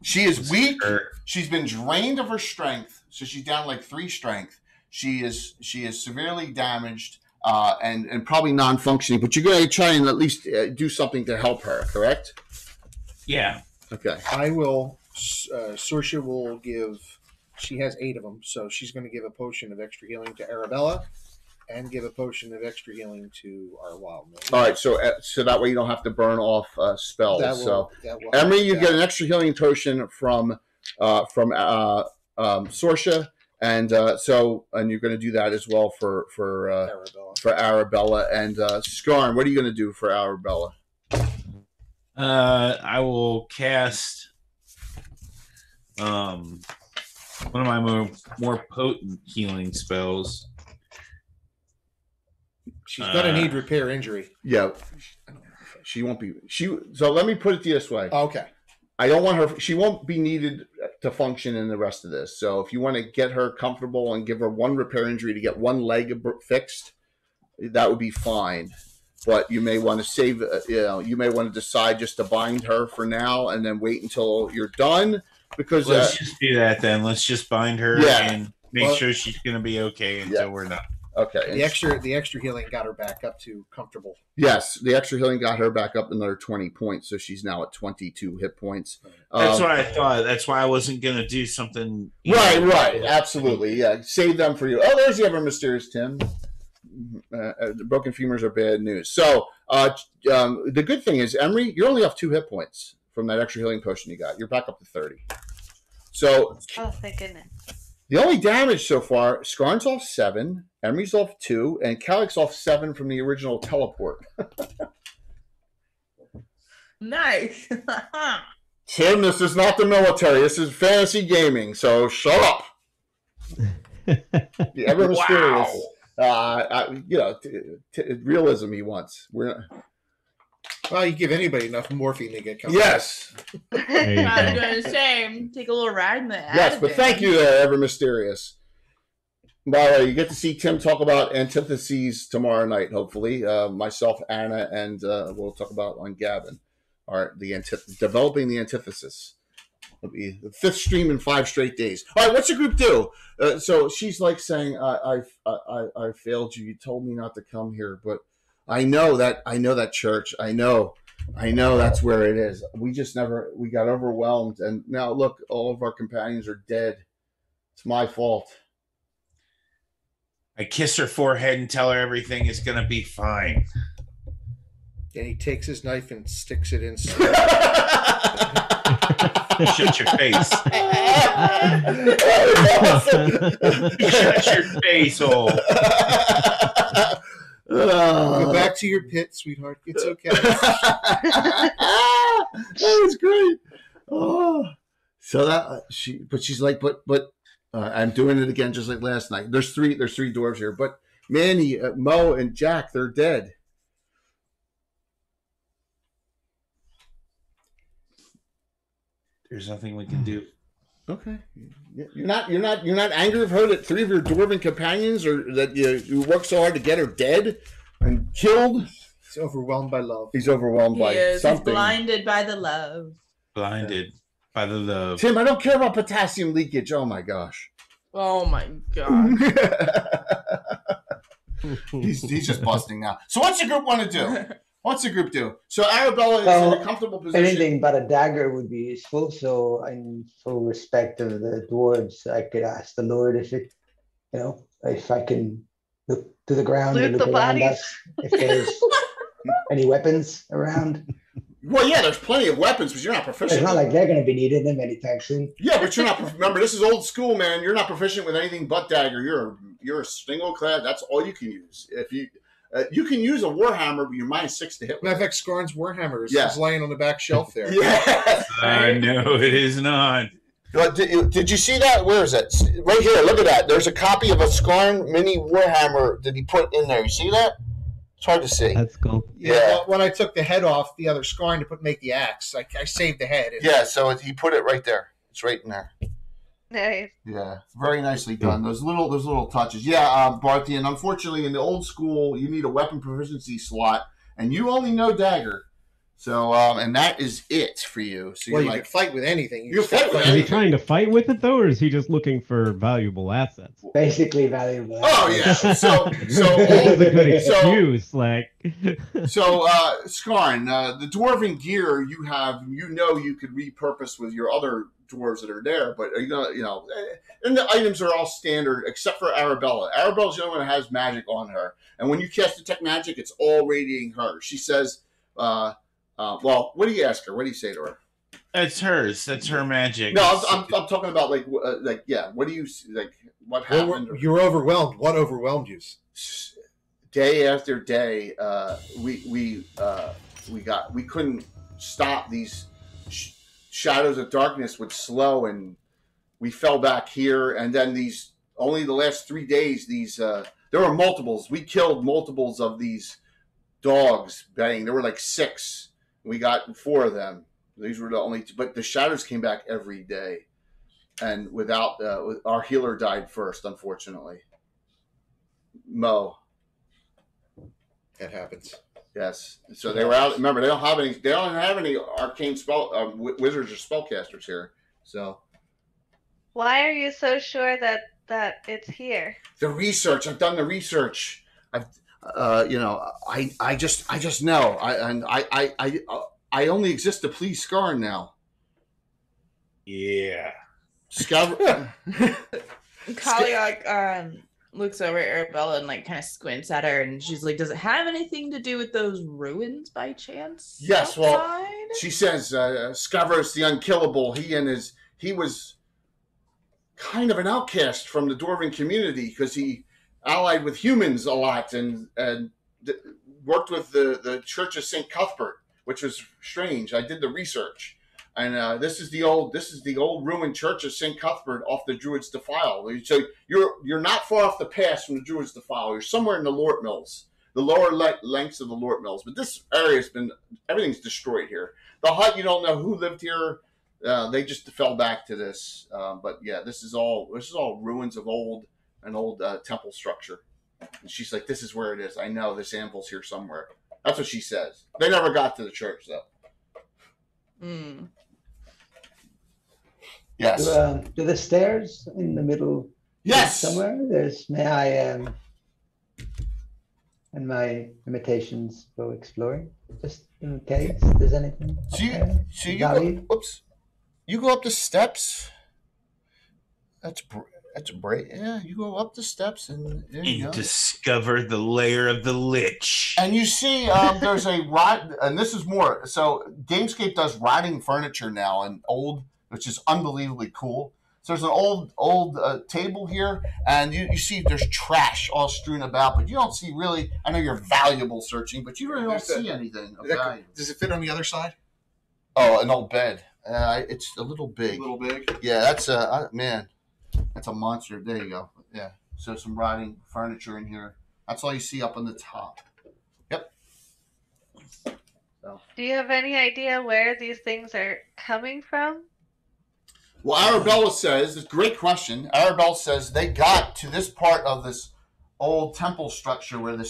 she is weak. She's been drained of her strength, so she's down like 3 strength. She is severely damaged and probably non-functioning. But you're going to try and at least do something to help her, correct? Yeah. Okay. I will. Sorsha will give. She has 8 of them, so she's going to give a potion of extra healing to Arabella, and give a potion of extra healing to our wild man. All right, so that way you don't have to burn off spells. Emery, you get an extra healing potion from Sorsha, and you're going to do that as well for Arabella. And Skarn, what are you going to do for Arabella? I will cast one of my more potent healing spells. She's going to need repair injury. Yeah, she won't be. So let me put it this way. Okay. I don't want her. She won't be needed to function in the rest of this. So if you want to get her comfortable and give her 1 repair injury to get 1 leg fixed, that would be fine. But you may want to save. You may want to decide just to bind her for now and then wait until you're done. Because let's just do that then. Let's just bind her and make sure she's going to be okay until we're not. Okay. The extra healing got her back up to comfortable. Yes, the extra healing got her back up another 20 points, so she's now at 22 hit points. That's what I thought. That's why I wasn't going to do something. Right. Absolutely. Yeah, save them for you. Oh, there's the ever mysterious Tim. The broken femurs are bad news. So the good thing is, Emery, you're only off 2 hit points from that extra healing potion you got. You're back up to 30. So, thank goodness. The only damage so far, Skarn's off 7, Emery's off 2, and Calic's off 7 from the original teleport. Nice. Tim, this is not the military. This is fantasy gaming, so shut up. The ever mysterious. Realism he wants. Well, you give anybody enough morphine, they get comfortable. Yes. I was going to say, take a little ride in the Yes, but thank you there, Ever Mysterious. By the way, you get to see Tim talk about antitheses tomorrow night, hopefully. Myself, Anna, and we'll talk about on Gavin. All right, developing the antithesis. It'll be the 5th stream in 5 straight days. All right, what's the group do? So she's like saying, I failed you. You told me not to come here, but I know that church. I know that's where it is. We got overwhelmed. And now look, all of our companions are dead. It's my fault. I kiss her forehead and tell her everything is going to be fine. And he takes his knife and sticks it in. Shut your face. Shut your face, hole. Go back to your pit, sweetheart. It's okay. That was great. Oh, so she's like, but I'm doing it again, just like last night. There's three dwarves here, but Manny, Mo, and Jack, they're dead. There's nothing we can do. Okay, you're not angry with her that 3 of your dwarven companions or that you worked so hard to get her dead and killed. He's overwhelmed by love. He's overwhelmed by something. He's blinded by the love. Blinded by the love. Tim, I don't care about potassium leakage. Oh my gosh. Oh my god. he's just busting now. So what's the group want to do? What's the group do? So Arabella is Well, in a comfortable position. Anything but a dagger would be useful. So, in full respect of the dwarves, I could ask the Lord if if I can look to the ground Loot and look the around bodies. us, if there's any weapons around. Well, yeah, there's plenty of weapons, but you're not proficient. It's not like they're going to be needing them anytime soon. Yeah, but you're not. Remember, this is old school, man. You're not proficient with anything but dagger. You're a single clad. That's all you can use. If you can use a warhammer, but you're -6 to hit. Matter of fact, Skarn's Warhammer is Yeah. laying on the back shelf there. Yeah. No, it is not. Did you see that? Where is it? Right here. Look at that. There's a copy of a Skarn mini warhammer that he put in there. You see that? It's hard to see. That's cool. Yeah. Yeah. Well, when I took the head off the other Skarn to make the axe, I saved the head. Yeah. So he put it right there. It's right in there. Nice. Yeah, very nicely done. Those little touches. Yeah, Barthian. Unfortunately, in the old school, you need a weapon proficiency slot, and you only know dagger. So, and that is it for you. So Well, you're you like, can fight with anything. You can fight with Is he anything. trying to fight with it though, or is he just looking for valuable assets? Basically valuable. oh yeah. So This is a good so excuse. Like, Skarn, the dwarven gear you have, you could repurpose with your other dwarves that are there, but are you gonna, and the items are all standard except for Arabella. Arabella's the only one that has magic on her, and when you cast detect magic, it's all radiating her. She says, well, what do you ask her? What do you say to her? That's hers. That's her magic. No, I'm talking about what do you what happened? You're overwhelmed. What overwhelmed you? Day after day, we couldn't stop these shadows of darkness would slow, and we fell back here. And then only the last 3 days, there were multiples. We killed multiples of these dogs. Bang! There were like 6. We got 4 of them. These were the only, but the shadows came back every day, and without our healer died first, unfortunately. Mo. That happens. Yes. So they were out. Remember, they don't have any arcane spell wizards or spellcasters here. So Why are you so sure that it's here? the research. I've done the research. I just know. I only exist to please Skarn now. Yeah. Kaliak looks over at Arabella and kind of squints at her, and she's like, "Does it have anything to do with those ruins by chance?" Yes. Well, outside?" she says, Skavros the Unkillable. He was kind of an outcast from the dwarven community because he allied with humans a lot and worked with the Church of St. Cuthbert, which was strange. I did the research, and this is the old ruined Church of St. Cuthbert off the Druid's Defile. So you're not far off the pass from the Druid's Defile. You're somewhere in the Lort Mills, the lower lengths of the Lort Mills. But this area's everything's destroyed here. The hut, you don't know who lived here. They just fell back to this. But yeah, this is all ruins of an old temple structure. And she's like, "This is where it is. I know this anvil's here somewhere." That's what she says. They never got to the church, though. Mm. Yes. Do the stairs in the middle? Yes. Somewhere. May I and my imitations go exploring, just in case there's anything. So you go up the steps. That's great. Yeah, you go up the steps and there you go. Discover the lair of the Lich. And you see, there's a and this is more. So Gamescape does rotting furniture now, and which is unbelievably cool. So there's an old table here, and you see there's trash all strewn about, but you don't see really. I know you're valuable searching, but you really don't see anything of value. Does it fit on the other side? Oh, an old bed. It's a little big. A little big. Yeah, that's man. That's a monster. There you go. Yeah. So some rotting furniture in here. That's all you see up on the top. Yep. So. Do you have any idea where these things are coming from? Well, Arabella says, it's a great question. Arabella says they got to this part of this old temple structure where the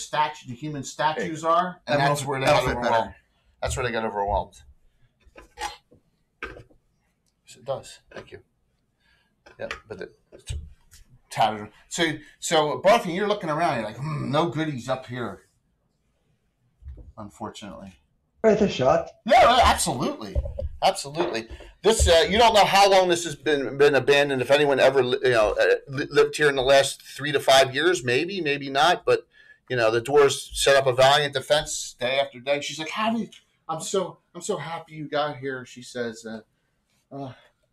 human statues are, and that's where they got overwhelmed. That's where they got overwhelmed. Yes, it does. Thank you. Yeah, but tattered. So Barthy, you're looking around. You're like, no goodies up here. Unfortunately. Worth a shot. Yeah, absolutely. This you don't know how long this has been abandoned. If anyone ever lived here in the last 3 to 5 years, maybe not. But the Dwarves set up a valiant defense day after day. She's like, I'm so happy you got here. She says,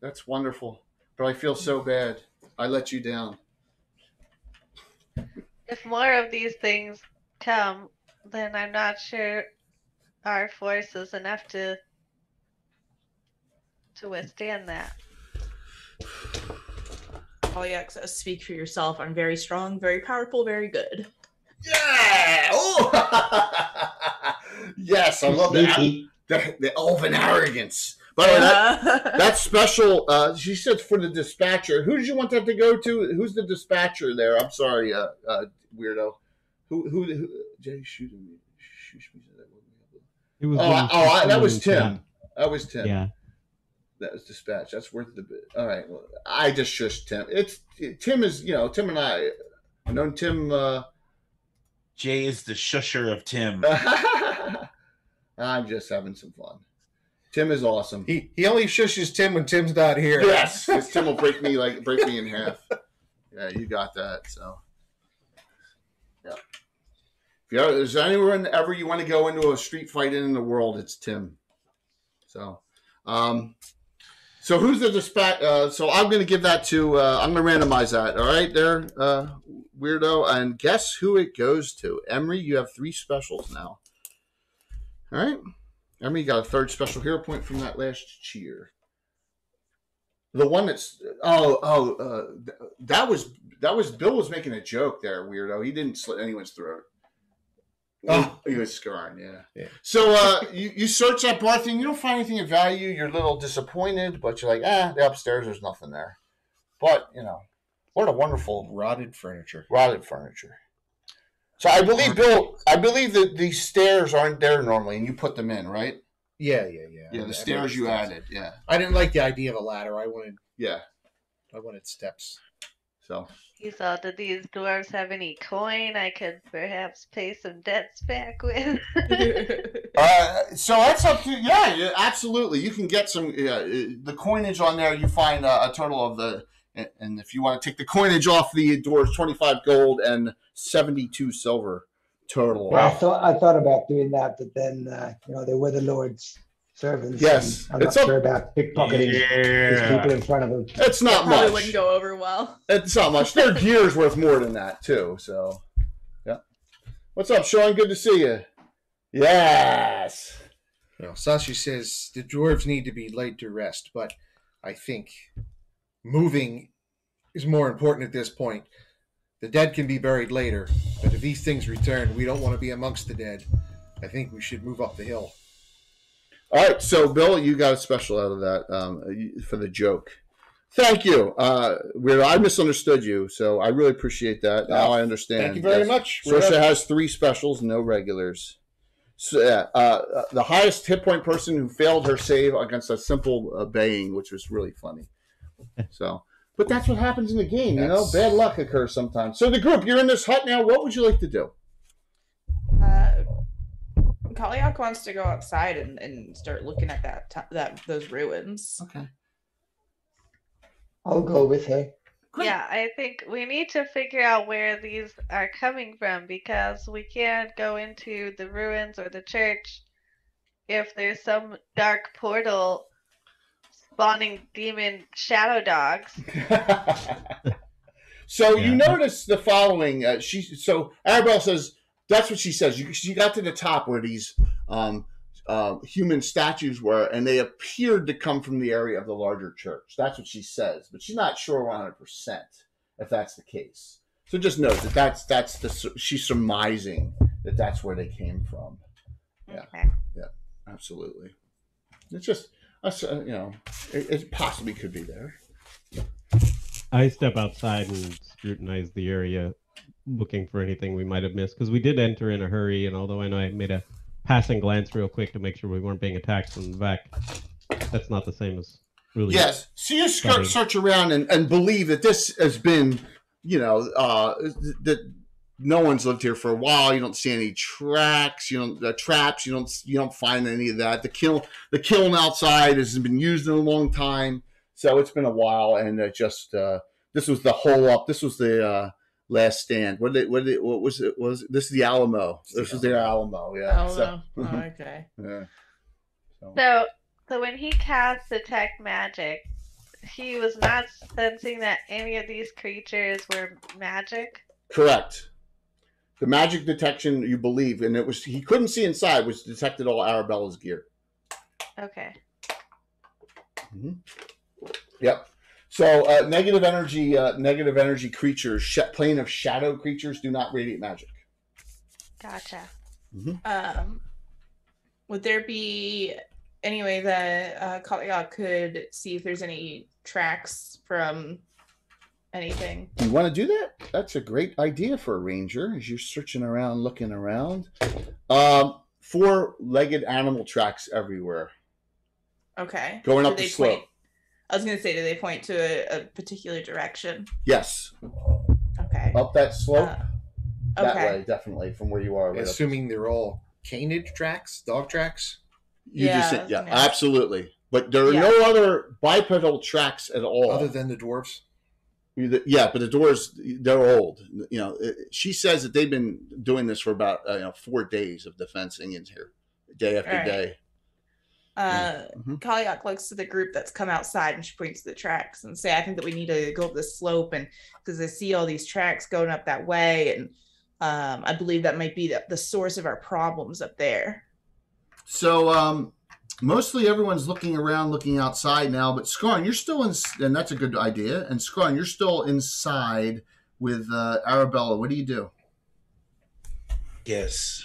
that's wonderful, but I feel so bad. I let you down. If more of these things come, then I'm not sure our force is enough to withstand that. Polyax says, speak for yourself. I'm very strong, very powerful, very good. Yeah! Oh! Yes, I love the elven arrogance. By the way, that special, she said for the dispatcher. Who did you want that to go to? Who's the dispatcher there? I'm sorry, weirdo. Who Jay shooting me? That was Tim. That was Tim. Yeah. That was dispatch. That's worth the bit. All right. Well, I just shushed Tim. Tim is, Tim and I. I've known Tim. Jay is the shusher of Tim. I'm just having some fun. Tim is awesome. He only shushes Tim when Tim's not here. Yes, because Tim will break me in half. Yeah, you got that. So, yeah. If there's anywhere ever you want to go into a street fight in the world, it's Tim. So, so who's the dispatch? So I'm going to give that to. I'm going to randomize that. All right, there, weirdo, and guess who it goes to? Emery, you have 3 specials now. All right, Emery, you got a 3rd special hero point from that last cheer. The one that's that was Bill was making a joke there, weirdo. He didn't slit anyone's throat. Oh, he was scarring, yeah. So you search that bar thing, you don't find anything of value. You're a little disappointed, but you're like, the upstairs, there's nothing there. But what a wonderful rotted furniture. So I believe, Bill, that these stairs aren't there normally, and you put them in, right? Yeah. Yeah, the stairs you added. Yeah. I didn't like the idea of a ladder. I wanted steps. So. You thought that these dwarves have any coin I could perhaps pay some debts back with? So that's up to yeah, absolutely. You can get some the coinage on there. You find a total of and if you want to take the coinage off the dwarves, 25 gold and 72 silver total. Yeah, I thought about doing that, but then they were the Lord's servants. Yes, I'm not sure about pickpocketing these people in front of them. It's not much. Probably wouldn't go over well. It's not much. Their gear's worth more than that too. So, yeah. What's up, Sean? Good to see you. Yes. Sashi says the dwarves need to be laid to rest, but I think moving is more important at this point. The dead can be buried later, but if these things return, we don't want to be amongst the dead. I think we should move up the hill. All right, so Bill, you got a special out of that for the joke. Thank you. I misunderstood you, so I really appreciate that. Now I understand. Thank you very much. Sorsha has 3 specials, no regulars. So, the highest hit point person who failed her save against a simple baying, which was really funny. So, but that's what happens in the game, Bad luck occurs sometimes. So the group, you're in this hut now. What would you like to do? Kalyak wants to go outside and start looking at those ruins. Okay. I'll go with her. Great. Yeah, I think we need to figure out where these are coming from, because we can't go into the ruins or the church if there's some dark portal spawning demon shadow dogs. So you notice the following. Arabelle says that's what she says. She got to the top where these human statues were, and they appeared to come from the area of the larger church. That's what she says, but she's not sure 100% if that's the case. So just note that she's surmising that that's where they came from. Yeah, Okay. yeah, absolutely. It's just it possibly could be there. I step outside and scrutinize the area, looking for anything we might have missed, because we did enter in a hurry, and although I know I made a passing glance real quick to make sure we weren't being attacked from the back, that's not the same as really. Yes. So you search around and believe that this has been that no one's lived here for a while. You don't see any tracks. Traps. You don't find any of that. The kiln outside hasn't been used in a long time, so it's been a while. And this was the hole up. This was the last stand. What was it? This is the Alamo? This was their Alamo. Yeah. Okay. Yeah. So when he cast Detect Magic, he was not sensing that any of these creatures were magic? Correct. The magic detection, you believe, and he couldn't see inside, which detected all Arabella's gear. Okay. Mm-hmm. Yep. So negative energy creatures, plane of shadow creatures do not radiate magic. Gotcha. Mm-hmm. Would there be any way that Kalia could see if there's any tracks from anything? You want to do that? That's a great idea for a ranger as you're searching around, looking around. 4-legged animal tracks everywhere. Okay. Going up the slope. I was going to say, do they point to a particular direction? Yes. Okay. Up that slope. That okay. way, definitely, from where you are. Right assuming they're all canid tracks, dog tracks? Absolutely. But there are no other bipedal tracks at all. Other than the dwarves? Yeah, but the dwarves, they're old. She says that they've been doing this for about 4 days of defensing in here, day after day. Kalia looks to the group that's come outside and she points to the tracks and say, I think that we need to go up this slope, and because I see all these tracks going up that way, and I believe that might be the source of our problems up there. So mostly everyone's looking around, looking outside now, but Scarn, you're still in, and that's a good idea. And Scarn, you're still inside with Arabella. What do you do? Yes.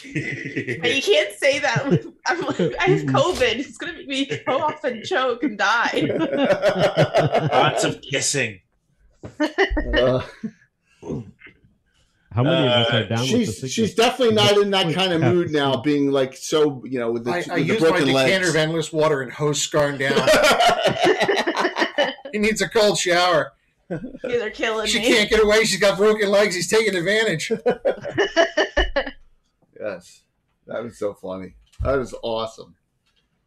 You can't say that. I have COVID. It's going to make me go off and choke and die. Lots of kissing. How many of us are down with the sickness? She's definitely not in that kind of mood now, being like so, with the, I with use the broken my legs. decanter of endless water and hose Scarn down. He needs a cold shower. They're killing she me. She can't get away. She's got broken legs. He's taking advantage. Yes, that was so funny. That was awesome.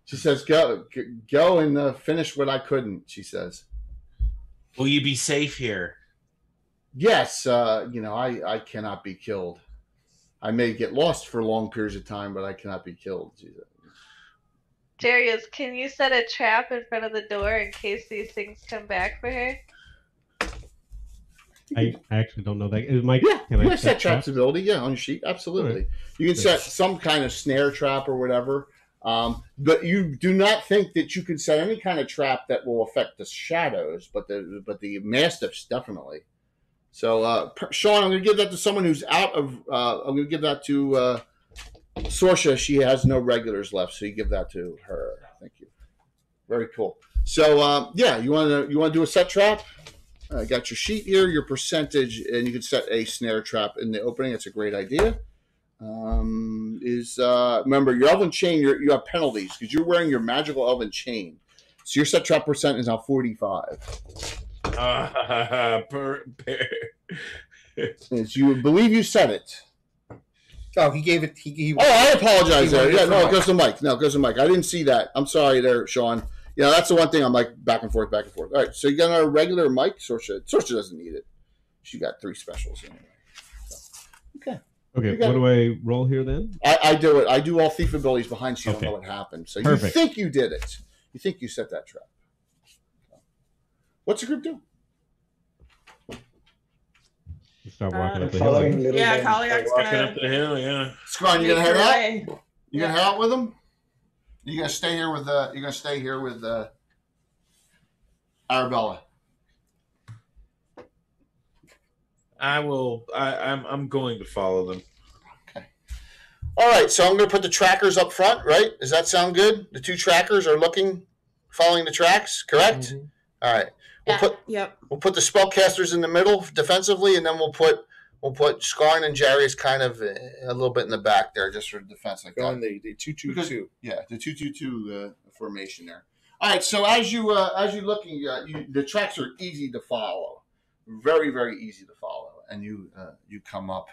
She says, "Go and finish what I couldn't." She says, "Will you be safe here?" Yes. I cannot be killed. I may get lost for long periods of time, but I cannot be killed. Darius, can you set a trap in front of the door in case these things come back for her? I actually don't know that. You can set traps ability, on your sheet. Absolutely. Right. You can set some kind of snare trap or whatever. But you do not think that you can set any kind of trap that will affect the shadows, but the mastiffs definitely. So, Sean, I'm going to give that to someone who's out of. I'm going to give that to Sorsha. She has no regulars left, so you give that to her. Thank you. Very cool. So, you want to do a set trap? I got your sheet here, your percentage, and you can set a snare trap in the opening. It's a great idea. Remember your elven chain? You have penalties because you're wearing your magical elven chain. So your set trap percent is now 45. Since you believe you said it. Oh, he gave it. I apologize there. Yeah, no, it goes to Mike. I didn't see that. I'm sorry there, Sean. That's the one thing I'm like back and forth. All right, so you got a regular mic. Sorsha doesn't need it. She got 3 specials anyway. So, okay. Okay, what do I roll here then? I do it. I do all thief abilities behind so you don't know what happened. So Perfect. You think you did it. You think you set that trap. What's the group do? You start walking up the hill. Kaliak's walking up the hill, yeah. Scron, you gonna head out? You gonna head out with them? You gonna stay here with Arabella? I will. I'm going to follow them. Okay. All right. So I'm going to put the trackers up front. Right? Does that sound good? The 2 trackers are following the tracks. Correct. Mm-hmm. All right. We'll put the spellcasters in the middle defensively, and then we'll put Scarn and Jarius kind of a little bit in the back there, just for defense like that. The 2-2-2. Yeah, the 2-2-2 formation there. All right. So as you're looking, the tracks are easy to follow, very very easy to follow, and you come up,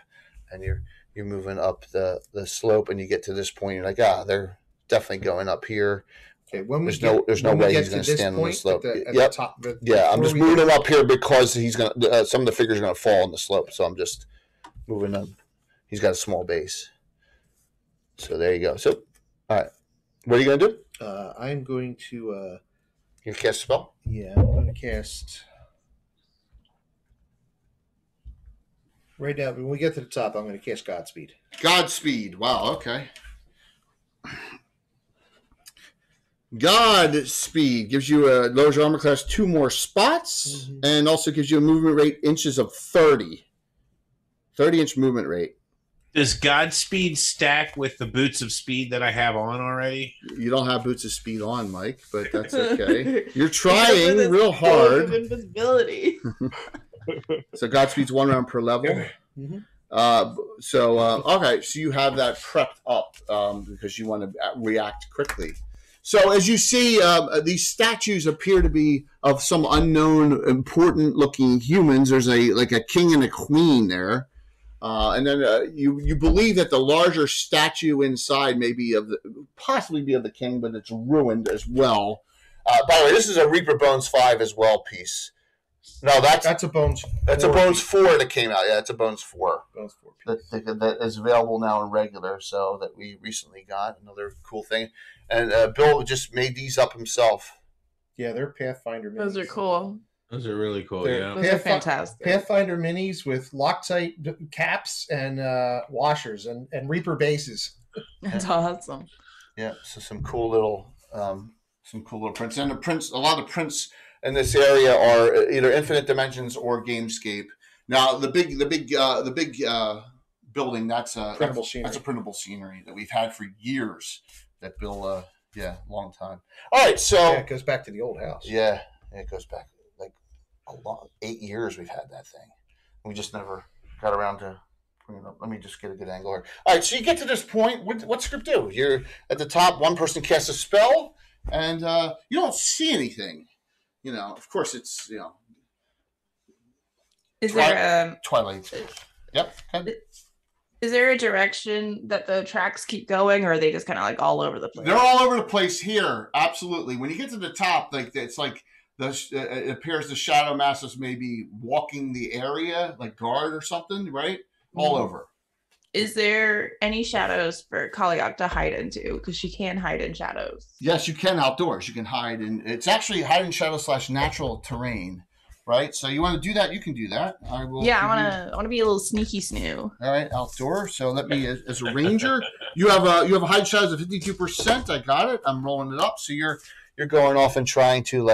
and you're moving up the slope, and you get to this point. You're like, they're definitely going up here. Okay, there's no way he's going to stand on the slope. The top, I'm just moving him up here because he's going to. Some of the figures are going to fall on the slope, so I'm just moving him. He's got a small base, so there you go. So, all right, what are you going to do? I'm going to. You cast a spell? Yeah, I'm going to cast. Right now, when we get to the top, I'm going to cast Godspeed. Godspeed. Wow. Okay. Godspeed gives you lowers your armor class 2 more spots, and also gives you a movement rate inches of 30. 30-inch movement rate. Does Godspeed stack with the boots of speed that I have on already? You don't have boots of speed on, Mike, but that's okay. You're trying real hard. Invisibility. So Godspeed's 1 round per level. Mm-hmm. Okay, so you have that prepped up because you want to react quickly. So as you see, these statues appear to be of some unknown, important-looking humans. There's a king and a queen there, and then you believe that the larger statue inside may be possibly be of the king, but it's ruined as well. By the way, this is a Reaper Bones 5 as well piece. No, that's a Bones. That's a Bones 4 that came out. Yeah, it's a Bones 4. Bones 4 piece. That is available now in regular. So that we recently got another cool thing, and Bill just made these up himself. Yeah, they're Pathfinder minis. Those are cool. Those are really cool. They're Those are fantastic. Pathfinder minis with Loctite caps and washers and Reaper bases. That's awesome. Yeah, so some cool little prints, and a lot of prints in this area are either Infinite Dimensions or Gamescape. Now the big building that's a printable scenery that we've had for years. That Bill, long time. All right, so it goes back to the old house. Yeah, it goes back like a long 8 years. We've had that thing. We just never got around to bring it up. Let me just get a good angle here. All right, so you get to this point. What's script do? You're at the top. One person casts a spell, and you don't see anything. Of course, it's Is there Twilight? Yep. Is there a direction that the tracks keep going, or are they just kind of like all over the place? They're all over the place here. Absolutely. When you get to the top, it's like it appears the shadow masses may be walking the area, like guard or something, right? All over. Is there any shadows for Kaliak to hide into? Because she can hide in shadows. Yes, you can outdoors. You can hide in. It's actually hide in shadow / natural terrain, right? So you want to do that? You can do that. I will. Yeah, I want to be a little sneaky snoo. All right, outdoor. So let me, as a ranger, you have a hide shadows of 52%. I got it. I'm rolling it up. So you're going off and trying to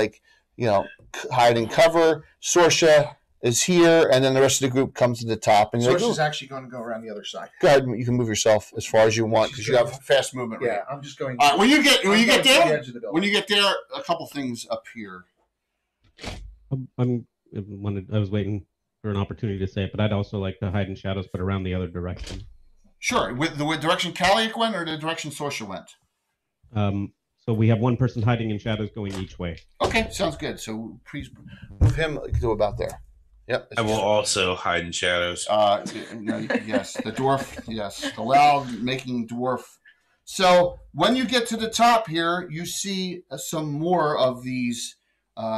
hide and cover. Sorsha is here, and then the rest of the group comes to the top. And Sorsha's actually going to go around the other side. Go ahead. You can move yourself as far as you want because you have fast movement. Yeah, I'm just going. All right, when you get there, a couple things appear. I was waiting for an opportunity to say it, but I'd also like to hide in shadows, but around the other direction. Sure. With the direction Kaliak went or the direction Sorsha went? So we have one person hiding in shadows going each way. Okay, sounds good. So please move him to about there. Yep. I will also hide in shadows. Yes, the dwarf. Yes, the loud making dwarf. So when you get to the top here, you see some more of these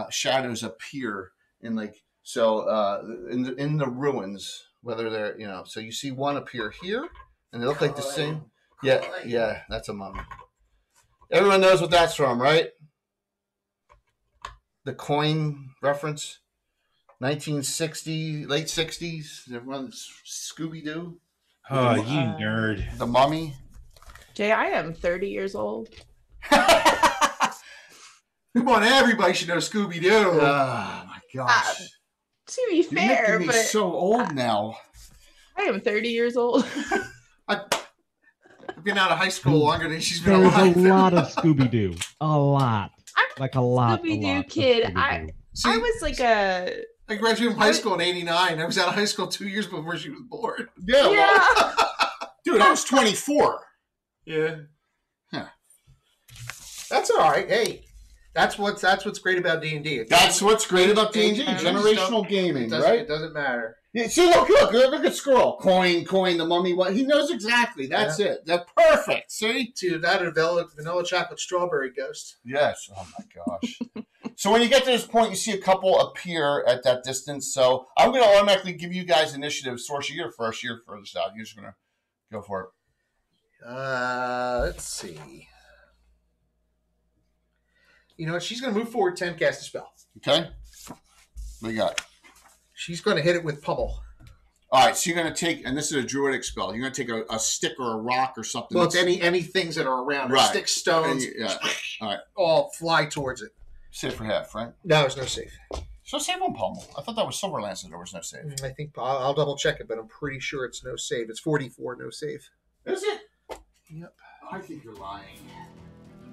shadows appear in in the ruins. Whether they're so you see one appear here, and they look like the same. Yeah, that's a mummy. Everyone knows what that's from, right? The coin reference. 1960, late 60s. Everyone's Scooby-Doo. Oh, you nerd. The Mummy. Jay, I am 30 years old. Come on, everybody should know Scooby-Doo. Oh, my gosh. To be fair, You're making me so old now. I am 30 years old. I've been out of high school longer than she's been There's alive. a lot of Scooby-Doo. A lot. Like a lot. Scooby-Doo kid. Scooby-Doo. I was like I graduated from high school in '89. I was out of high school 2 years before she was born. Yeah. Yeah. Well, dude, I was 24. Yeah. Huh. That's all right. Hey, That's what's great about D&D. That's what's great about D&D. Age- Generational gaming, It right? doesn't matter. Yeah, see, look at Squirrel. Coin, the mummy. What he knows exactly. That's it. They're perfect. See, To that or vanilla chocolate strawberry ghost. yes. Oh my gosh. So when you get to this point, you see a couple appear at that distance. So I'm going to automatically give you guys initiative. Sorcerer, you're first. You're furthest out. You're just going to go for it. Let's see. You know what? She's going to move forward 10, cast a spell. Okay. What you got? She's going to hit it with pummel. All right. So you're going to take, and this is a druidic spell. You're going to take a stick or a rock or something. Well, it's any things that are around. Right. Sticks, stones, Yeah. All right. all fly towards it. Save for half, right? No, there's no save. So save on pommel. I thought that was Silverlance. There was no save. I think I'll double check it, but I'm pretty sure it's no save. It's 44, no save. Is it? Yep. I think you're lying.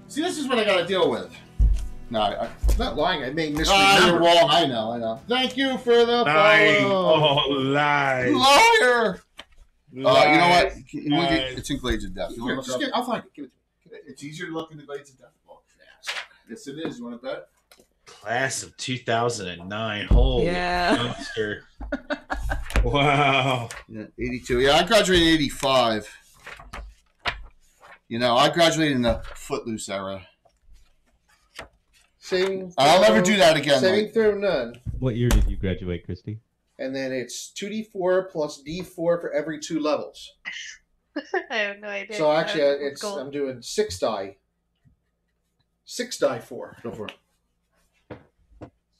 See, this is what I got to deal with. No, I'm not lying. I may you're misremember. wrong. I know. Thank you for the Lying. follow. Oh, lies. Liar. You know what? Lies. It's in Glades of Death. You Here, want to just look I'll find it. Give it to me. It's easier to look in the Glades of Death book. Yes, it is. You want to bet? Class of 2009. Holy Yeah. monster. Wow. Yeah, 82. Yeah, I graduated in 85. You know, I graduated in the Footloose era. Saving. I'll never do that again. Saving Mike. throw none. What year did you graduate, Christy? And then it's 2d4 plus d4 for every 2 levels. I have no idea. So actually, That's cool. I'm doing 6 die. 6 die 4. Go for it.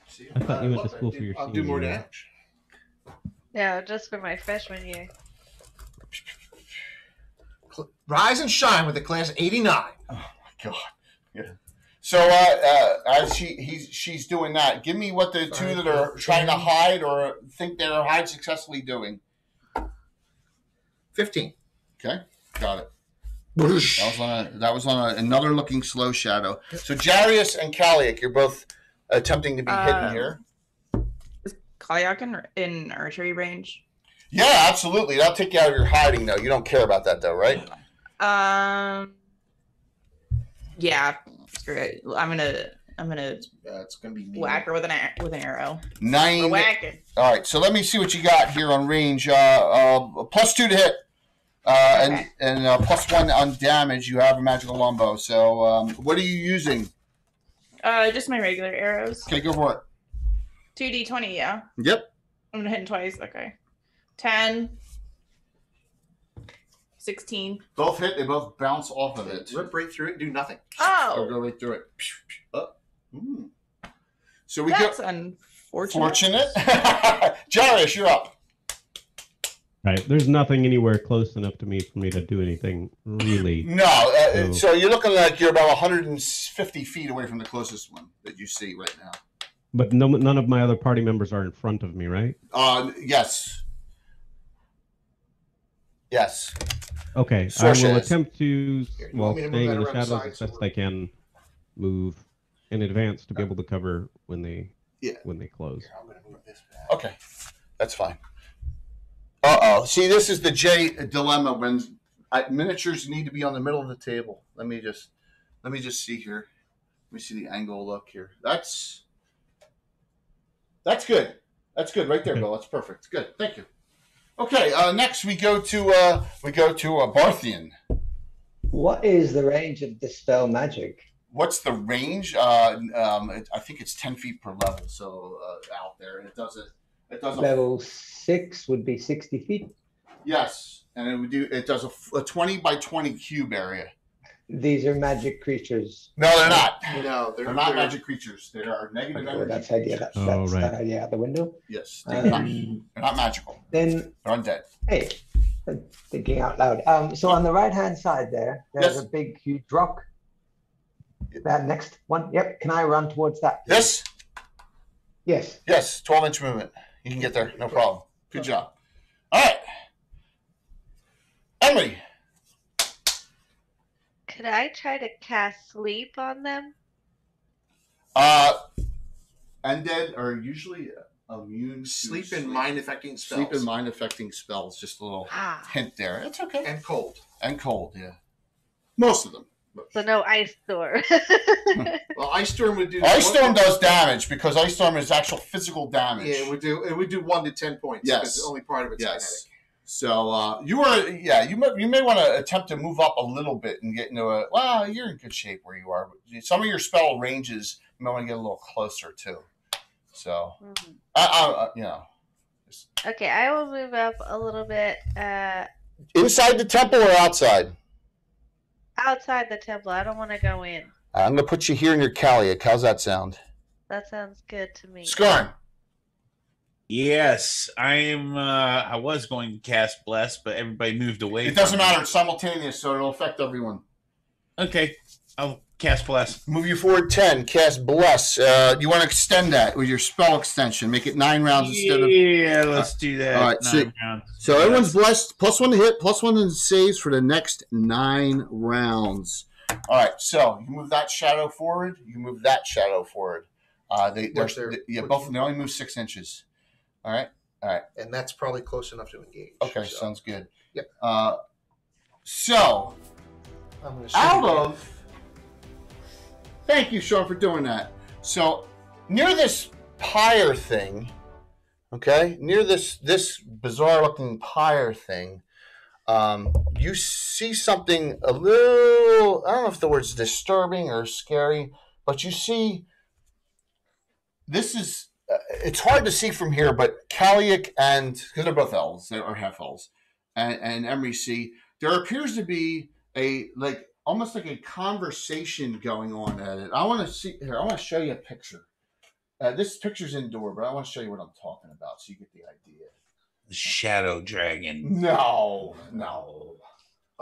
See, I thought you went to school for your I'll do senior more year. damage. Yeah, just for my freshman year. Rise and shine with the class of 89. Oh my god. Yeah. So as she's doing that, give me what the two that are trying to hide or think they're hide successfully doing. 15. Okay, got it. That was on another looking slow shadow. So Jarius and Kaliak, you're both attempting to be hidden here. Is Kayak in archery range? Yeah, absolutely. That'll take you out of your hiding, though. You don't care about that, though, right? Yeah. Screw it. I'm gonna It's gonna be mean. whack her with an arrow. 9. We're whacking. All right, so let me see what you got here on range. +2 to hit, Okay. and +1 on damage. You have a magical longbow. So what are you using? Just my regular arrows. Okay, go for it. 2d20, yeah. Yep. I'm gonna hit him twice. Okay. 10. 16. Both hit. They both bounce off of it. Rip right through it and do nothing. Or Oh, go right through it. So we that's go. unfortunate. Fortunate. Jarius, you're up. Right. There's nothing anywhere close enough to me for me to do anything really. No, so you're looking like you're about 150 feet away from the closest one that you see right now. But none of my other party members are in front of me, right? Yes. Yes. Okay. Sorcerer I will is- attempt to, Here, you while want me to move staying that in the around the shadows side as so best we're- I can, move in advance to be able to cover when they Yeah. close. I'm gonna move this back. Okay. That's fine. Uh-oh. See, this is the J dilemma when miniatures need to be on the middle of the table. Let me just see here. Let me see the angle look here. That's good. That's good right there, Bill. That's perfect. Good. Thank you. Okay, next we go to Barthian. What is the range of dispel magic? What's the range? I think it's 10 feet per level, so out there, and it does a Level 6 would be 60 feet. yes, and it does a 20 by 20 cube area. These are magic creatures. No, they're not. No, They're not magic creatures. They are negative Okay, energy. that's idea. That's right. that idea out the window. Yes, they're not magical. Then, They're undead. hey, thinking out loud. So on the right-hand side there's Yes. a big, huge rock. That next one. Yep. Can I run towards that? This? Yes. Yes, 12-inch movement. You can get there, no problem. Good job. All right. Emily. Could I try to cast sleep on them? Undead are usually immune to Sleep and mind affecting spells. Sleep and mind affecting spells. Just a little Ah. hint there. It's okay. And cold. And cold, yeah. Most of them. So no ice storm. Well, Ice Storm would do. Ice Storm does damage because Ice Storm is actual physical damage. Yeah, it would do 1 to 10 points. Yes. Because only part of it's kinetic. So you may want to attempt to move up a little bit and get into a. Well, you're in good shape where you are. Some of your spell ranges you might want to get a little closer too. So, Okay, I will move up a little bit. Inside the temple or outside? Outside the temple. I don't want to go in. I'm gonna put you here in your Kaliak. How's that sound? That sounds good to me. Skarn. Yes, I was going to cast Bless, but everybody moved away. It doesn't matter. It's simultaneous, so it'll affect everyone. Okay, I'll cast Bless. Move you forward 10. Cast Bless. You want to extend that with your spell extension. Make it 9 rounds instead of... Yeah, let's do that. All right, 9 rounds. So everyone's blessed. +1 to hit, +1 in saves for the next 9 rounds. All right, so you move that shadow forward. You move that shadow forward. They only move 6 inches. All right. And that's probably close enough to engage. Okay, so. Sounds good. Yep. So, I'm gonna out of... Thank you, Sean, for doing that. So, near this pyre thing, okay, near this bizarre-looking pyre thing, you see something a little, I don't know if the word's disturbing or scary, but you see, this is, it's hard to see from here, but Kaliak and, because they're both elves, they are half elves, and Emery see, there appears to be almost like a conversation going on at it. I want to show you a picture. This picture's indoor, but I want to show you what I'm talking about so you get the idea. The Shadow Dragon. No.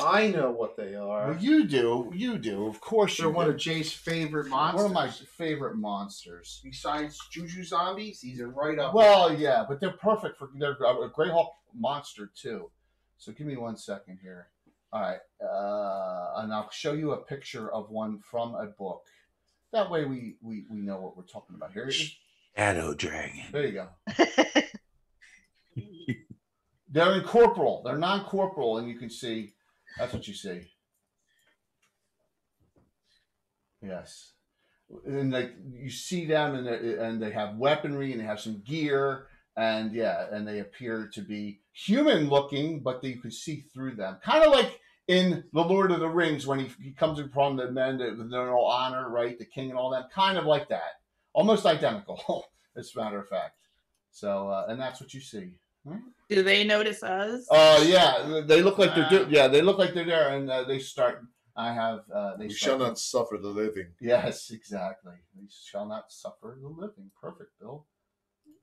I know what they are. Well, you do. Of course They're one of Jay's favorite monsters. One of my favorite monsters. Besides Juju zombies, these are right up. Well, yeah, but they're perfect for they're a Greyhawk monster too. So give me 1 second here. All right, and I'll show you a picture of one from a book. That way we know what we're talking about here. Shadow Dragon. There you go. They're incorporeal. They're non-corporeal, and you can see. That's what you see. Yes, and you see them, and they have weaponry, and they have some gear, and they appear to be human-looking, but you can see through them, kind of like in The Lord of the Rings when he comes upon the men with their own honor, right? The king and all that, kind of like that, almost identical, as a matter of fact. So, and that's what you see. Do they notice us? Yeah, they look like they look like they're there, and they start. We shall not suffer the living. Yes, exactly. We shall not suffer the living. Perfect, Bill.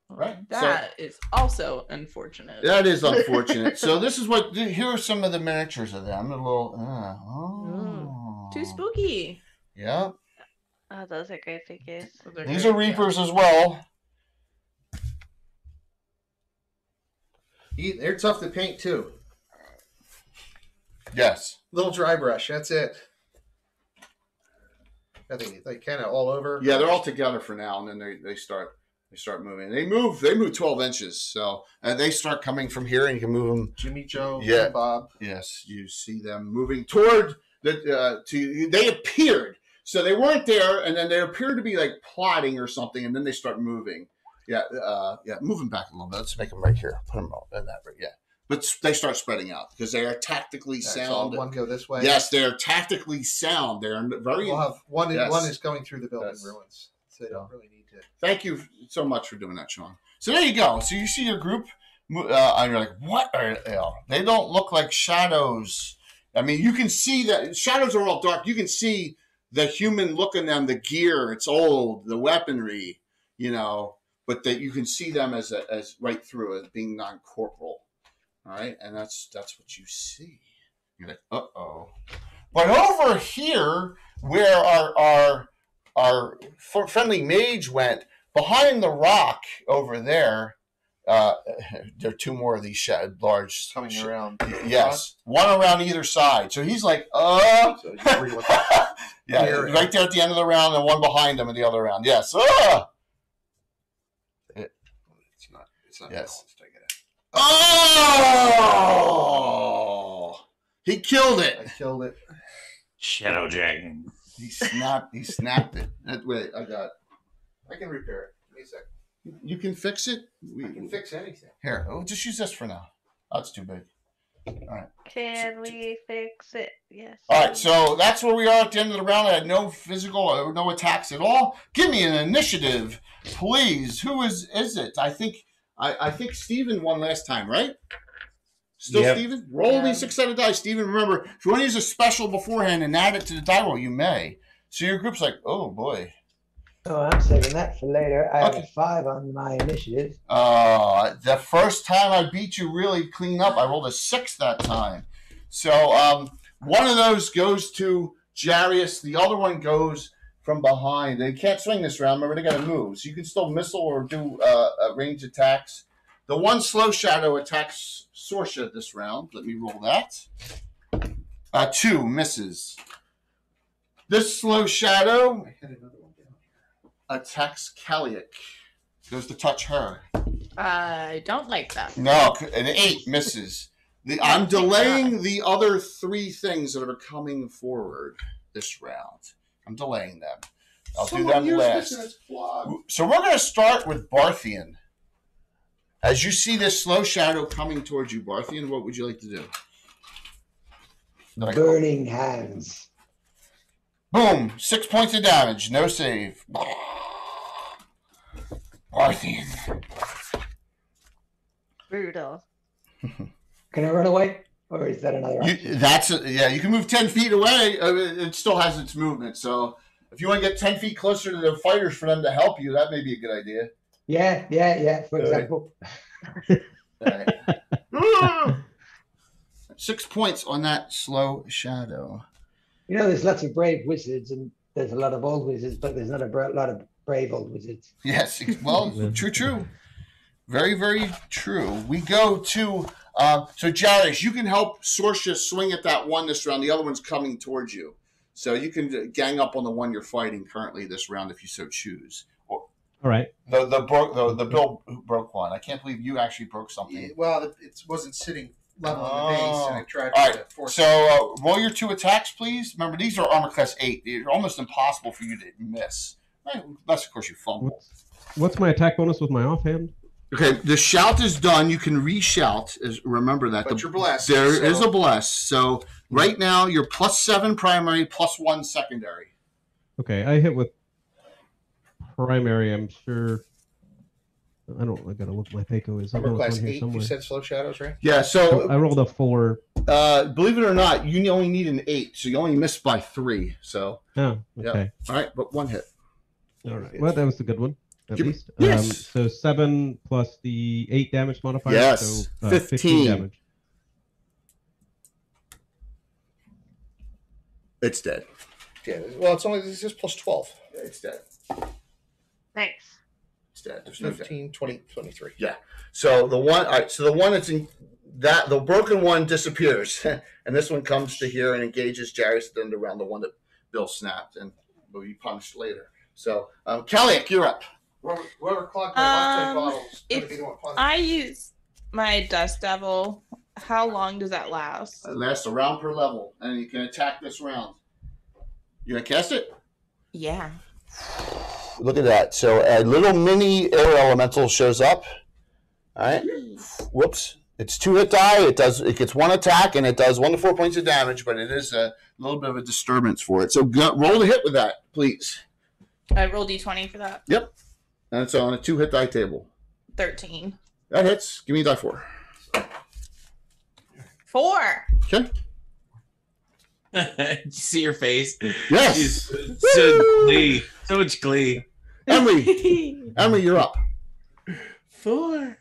Right. That is also unfortunate. That is unfortunate. So this is here are some of the miniatures of them. A little. Too spooky. Yeah. Oh, those are great figures. These are Reapers as well. They're tough to paint too. Yes. Little dry brush. That's it. I think they kind of all over. Yeah, they're all together for now, and then they start moving. They move 12 inches. So they start coming from here, and you can move them. Jimmy Joe, yeah, Bob. Yes, you see them moving toward they appeared. So they weren't there, and then they appeared to be like plotting or something, and then they start moving. Yeah, moving back a little bit. Let's make them right here. Put them in that right. Yeah, but they start spreading out because they are tactically sound. So one go this way. Yes, they are tactically sound. They are very. We'll have one. Yes. One is going through the building ruins, so they don't really need to. Thank you so much for doing that, Sean. So there you go. So you see your group, and you're like, what are they? They don't look like shadows. I mean, you can see that shadows are all dark. You can see the human look in them, the gear. It's old, the weaponry, but that you can see them as right through as being non-corporal. All right, and that's what you see. You're like, uh-oh. But over here, where our friendly mage went, behind the rock over there, there are 2 more of these large coming around. Yes, one around either side. So he's like, So yeah, right there at the end of the round, and one behind him in the other round. Yes, It's not yes. balanced, I get it. Oh! He killed it. I killed it. Shadow Dragon. He snapped it. Wait, I can repair it. Give me a second. You can fix it? I can fix anything. Here, just use this for now. Oh, it's too big. All right. Can we fix it? Yes. All right, so that's where we are at the end of the round. I had no physical or no attacks at all. Give me an initiative, please. Who is it? I think Steven won last time, right? Still Yep. Steven? Roll me 6-sided dice. Steven, remember, if you want to use a special beforehand and add it to the die roll, you may. So your group's like, oh boy. Oh, I'm saving that for later. I have Okay. a 5 on my initiative. The first time I beat you really clean up, I rolled a 6 that time. So one of those goes to Jarius. The other one goes from behind. They can't swing this round. Remember, they got to move. So you can still missile or do range attacks. The one slow shadow attacks Sorsha this round. Let me roll that. 2 misses. This slow shadow I had another one down. attacks Kaliak. Goes to touch her. I don't like that. No, an 8 misses. I'm delaying the other 3 things that are coming forward this round. I'm delaying them. I'll do them last. So we're going to start with Barthian. As you see this slow shadow coming towards you, Barthian, what would you like to do? Burning hands. Boom! 6 points of damage. No save. Barthian. Brutal. Can I run away? Or is that another option? You can move 10 feet away. It still has its movement. So if you want to get 10 feet closer to the fighters for them to help you, that may be a good idea. Yeah, for example. All right. 6 points on that slow shadow. You know, there's lots of brave wizards, and there's a lot of old wizards, but there's not a lot of brave old wizards. Yes, well, true. Very, very true. We go to, so Jarius, you can help Sorsha swing at that one this round. The other one's coming towards you. So you can gang up on the one you're fighting currently this round if you so choose. All right. The Bill who broke one. I can't believe you actually broke something. Yeah, well, it wasn't sitting level on the base, and I tried All to right. force So roll your 2 attacks, please. Remember, these are armor class 8. They're almost impossible for you to miss. Unless, of course, you fumble. What's my attack bonus with my offhand? Okay, the shout is done. You can re-shout. Remember that. But you're blessed. There is a bless. So right now, you're +7 primary, +1 secondary. Okay, I hit with primary. I'm sure. I gotta look. My Phaco is. I know Armor it's class on here 8, somewhere. you said slow shadows, right? Yeah, so I rolled a 4. believe it or not, you only need an 8, so you only missed by 3. So, Oh, yeah. okay. All right, but 1 hit. All right. Well, that was a good one, at least. Yes. So 7 plus the 8 damage modifier. Yes. So 15 damage. It's dead. Yeah. Well, it's just plus 12. Yeah, it's dead. Nice. It's dead. There's no dead. 15, 20, 23. So the one, all right. So the one that's in that the broken one disappears, and this one comes to here and engages Jarius at the end around the one that Bill snapped and will be punished later. So, Kaliak, you're up. Whoever clocked my left bottles. If I use my Dust Devil, how long does that last? It lasts a round per level, and you can attack this round. You gonna cast it? Yeah. Look at that. So a little mini air elemental shows up. All right. Whoops. It's 2 hit die. It gets 1 attack, and it does 1 to 4 points of damage, but it is a little bit of a disturbance for it. So roll the hit with that, please. I roll d20 for that. Yep. And it's on a 2 hit die table. 13. That hits. Give me a die 4. 4. Okay. You see her face? Yes. She's so glee. So much glee. Emily, you're up. 4.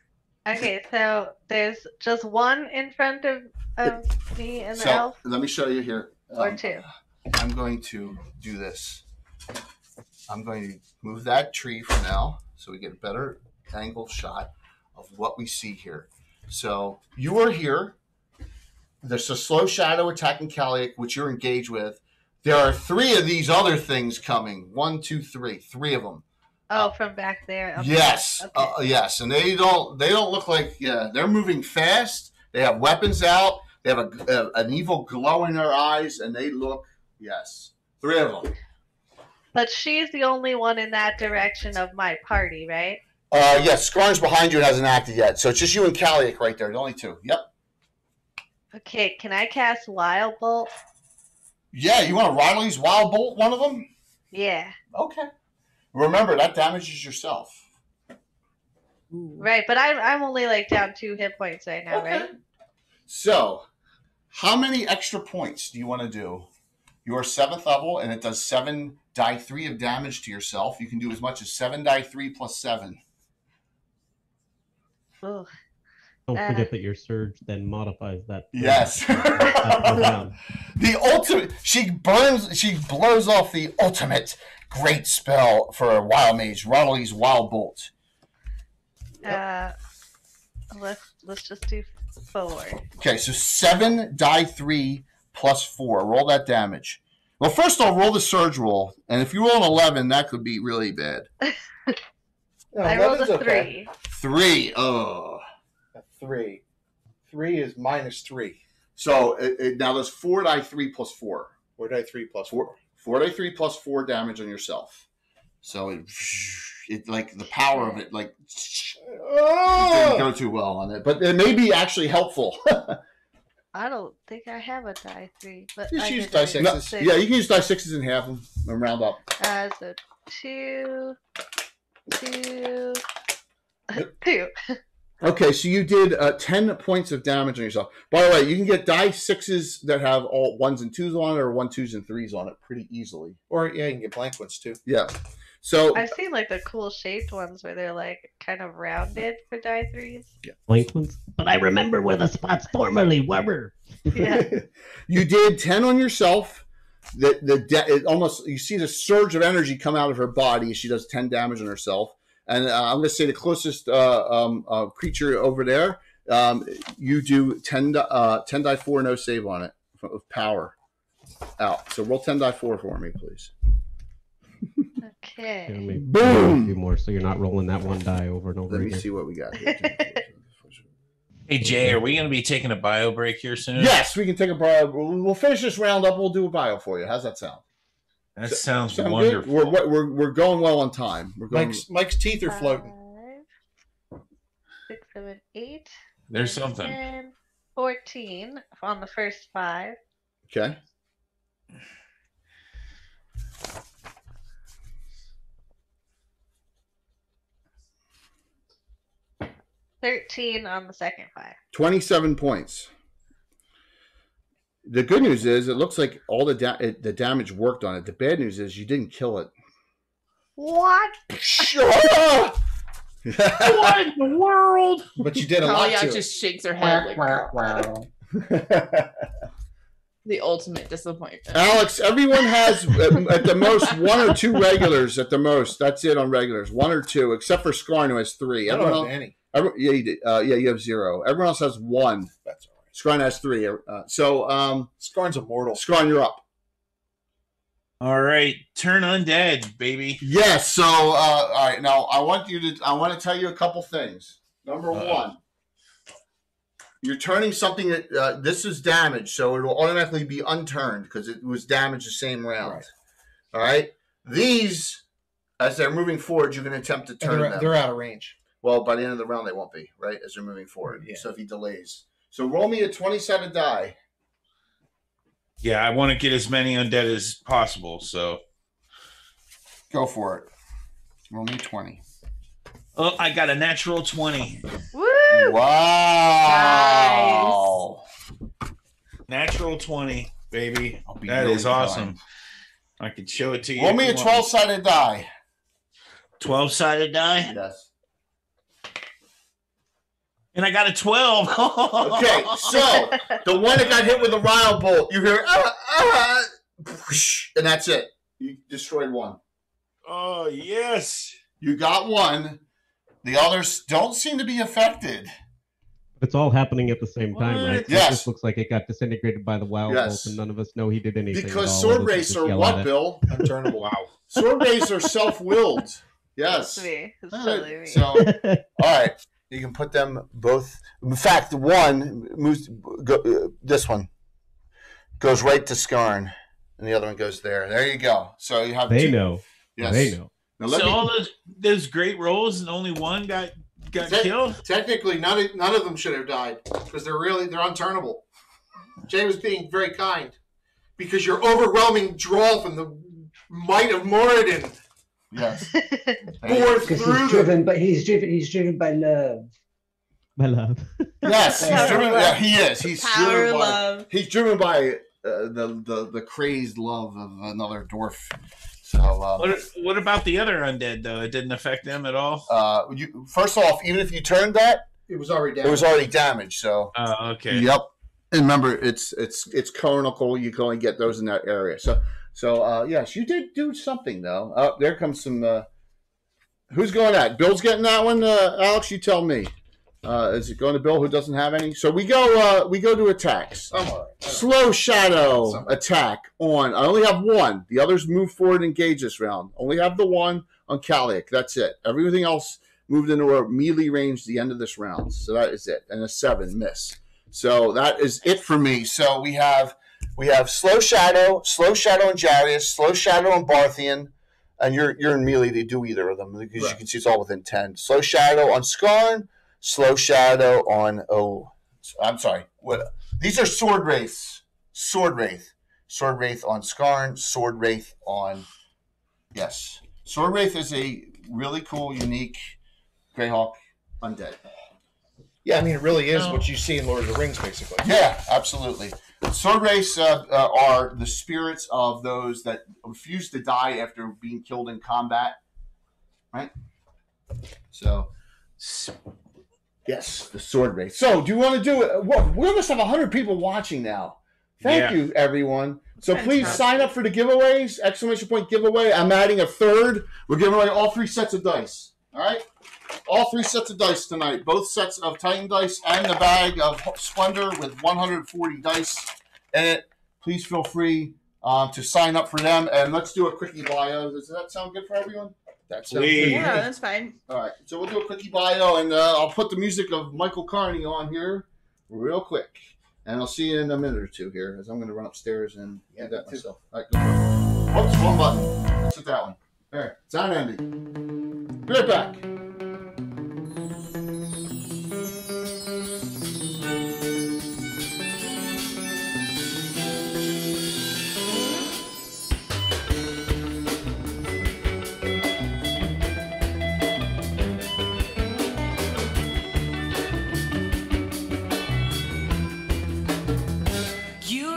Okay, so there's just 1 in front of me and the So elf, let me show you here. or 2. I'm going to do this. I'm going to move that tree for now so we get a better angle shot of what we see here. So you are here. There's a slow shadow attacking Kaliak, which you're engaged with. There are 3 of these other things coming. 1, 2, 3. 3 of them. Oh, from back there. Okay. Yes, Okay. yes, and they don't look like they're moving fast. They have weapons out. They have an evil glow in their eyes, and they look Yes. 3 of them. But she's the only one in that direction of my party, right? Yes, Skarn's behind you and hasn't acted yet. So it's just you and Kaliak right there. The only 2. Yep. Okay, can I cast Wild Bolt? Yeah, you want to Riley's Wild Bolt one of them? Yeah. Okay. Remember, that damages yourself. Right, but I'm only like down 2 hit points right now, right? So, how many extra points do you want to do? You're 7th level, and it does 7 die 3 of damage to yourself. You can do as much as 7 die 3 plus 7. Ooh. Don't forget that your surge then modifies that. Yes. The ultimate. She blows off the ultimate great spell for a wild mage, Riley's Wild Bolt. Let's just do 4. Okay, so 7 die 3 plus 4. Roll that damage. Well, first I'll roll the surge roll, and if you roll an 11, that could be really bad. I rolled a 3. 3. Oh. A 3. 3 is -3. So now there's 4 die 3 plus 4. 4 die 3 plus 4. 4 die 3 plus 4 damage on yourself. So it like the power of it like didn't go too well on it, but it may be actually helpful. I don't think I have a die 3, but Just I use could die do 6s. six. Yeah, you can use die 6s and half them and round up. So 2, 2, Yep. 2. Okay, so you did 10 points of damage on yourself. By the way, you can get die 6s that have all 1s and 2s on it, or 1, 2s, and 3s on it pretty easily. Or, yeah, you can get blank ones, too. Yeah. So I've seen like the cool shaped ones where they're like kind of rounded for die 3s. Blank ones. But I remember where the spots formerly were. Yeah. you did 10 on yourself. It almost you see the surge of energy come out of her body as she does 10 damage on herself. And I'm going to say the closest creature over there, you do 10 die 4, no save on it of power out. So roll 10 die 4 for me, please. Okay. Boom! A few more, so you're not rolling that one die over and over Let me again. see what we got here. Hey Jay, are we going to be taking a bio break here soon? Yes, we can take a bio. We'll finish this round up. We'll do a bio for you. How's that sound? That sounds Sound wonderful. good? We're going well on time. We're going. Mike's teeth are floating. 5, 6, 7, 8. There's something. 10, 14 on the first 5. Okay. 13 on the second 5. 27 points. The good news is it looks like all the damage worked on it. The bad news is you didn't kill it. What? What What in the world? But you did a lot Talia to it. just shakes her head like the ultimate disappointment. Alex, everyone has at the most 1 or 2 regulars at the most. That's it on regulars. 1 or 2, except for Skarn who has 3. I don't have any. Yeah, you did. Yeah, you have 0. Everyone else has 1. That's all right. Skarn has 3. Skarn's immortal. Skarn, you're up. All right, turn undead, baby. Yes. So, all right. Now, I want to tell you a couple things. Number 1, you're turning something that this is damage, so it will automatically be unturned because it was damaged the same round. Right. All right. These, as they're moving forward, you're going to attempt to turn them. They're out of range. Well, by the end of the round, they won't be, right? As they're moving forward. Yeah. So if he delays. So roll me a 20-sided die. Yeah, I want to get as many undead as possible, so. Go for it. Roll me 20. Oh, I got a natural 20. Woo! Wow. Natural 20, baby. be That really is awesome. fine. I can show it to you. Roll if me you a want. 12-sided die. 12-sided die, Yes. and I got a 12. Okay, so the one that got hit with a Rile Bolt, you hear, and that's it. You destroyed 1. Oh, yes. You got 1. The others don't seem to be affected. It's all happening at the same time, right? What? So Yes. It just looks like it got disintegrated by the wild Yes. bolt, and none of us know he did anything. Because at all. Sword All of us Racer, just yell what, at it. Bill? Unturnable. Wow. Sword Racer self-willed. Yes. It's me. It's All totally right, me. so, all right. You can put them both. In fact, one moves. This one goes right to Skarn. and the other one goes there. There you go. So you have They two. know. Yes. They know. Now, So all those great rolls and only one got killed? Technically, none of them should have died because they're unturnable. Jay was being very kind because your overwhelming draw from the might of Moradin. Yes. Bore Because through he's driven, but he's driven by love. My love. Yes, he's Power driven. love. Yeah, he is. He's Power driven by, love. He's driven by the crazed love of another dwarf. So What about the other undead though? It didn't affect them at all. First off, even if you turned that, it was already it was already damaged. So Oh, okay. yep. And remember, it's conical. You can only get those in that area. So yes, you did do something though. There comes some. Who's going at? Bill's getting that one. Alex, you tell me. Is it going to Bill who doesn't have any? So we go to attacks. I'm all right. Slow shadow attack on. I only have one. The others move forward and engage this round. Only have the one on Kaliak. That's it. Everything else moved into a melee range at the end of this round. So that is it. And a 7 miss. So that is it for me. So we have slow shadow on Jarius, slow shadow on Barthian, and you're in melee to do either of them because you can see it's all within 10. Slow shadow on Skarn, slow shadow on I'm sorry. What? These are sword wraiths. Sword wraith on Skarn. Sword wraith on Sword wraith is a really cool, unique Greyhawk undead. Yeah, I mean, it really is what you see in Lord of the Rings, basically. Yeah, absolutely. Sword wraiths are the spirits of those that refuse to die after being killed in combat. Right. So. Yes, the sword race. So, do you want to do it? Well, we almost have 100 people watching now. Thank you, everyone. So, please sign up for the giveaways. ! Giveaway. I'm adding a third. We're giving away all 3 sets of dice. All right? All 3 sets of dice tonight. Both sets of Titan dice and the bag of Splendor with 140 dice in it. Please feel free to sign up for them. And let's do a quickie bio. Does that sound good for everyone? That sounds good. Yeah, that's fine. All right, so we'll do a quickie bio, and I'll put the music of Michael Carney on here real quick. And I'll see you in a minute or two here, as I'm going to run upstairs and do that myself. All right, go for it. Oops, wrong button. Let's hit that one. There, sound ending. Be right back.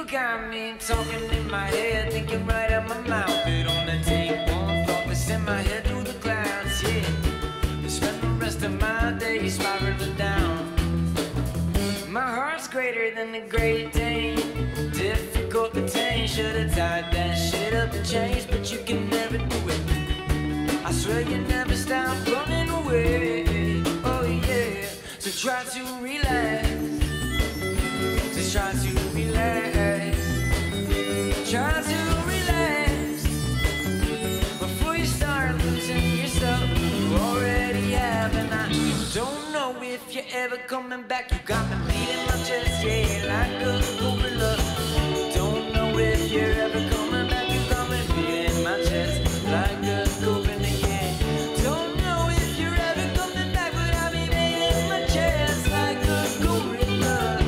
Got me talking in my head, thinking right out my mouth. It only take one thought to send my head through the clouds, yeah. I spend the rest of my days spiraling down. My heart's greater than the Great Dane, difficult to tame. Should've tied that shit up in chains, but you can never do it. I swear you never stop running away, oh yeah. So try to relax, just try to relax. Try to relax before you start losing yourself. You already have, and I don't know if you're ever coming back. You got me beating my chest, yeah, like a gorilla. Don't know if you're ever coming back. You got me beating my chest like a gorilla, yeah. Don't know if you're ever coming back, but I be beating my chest like a gorilla.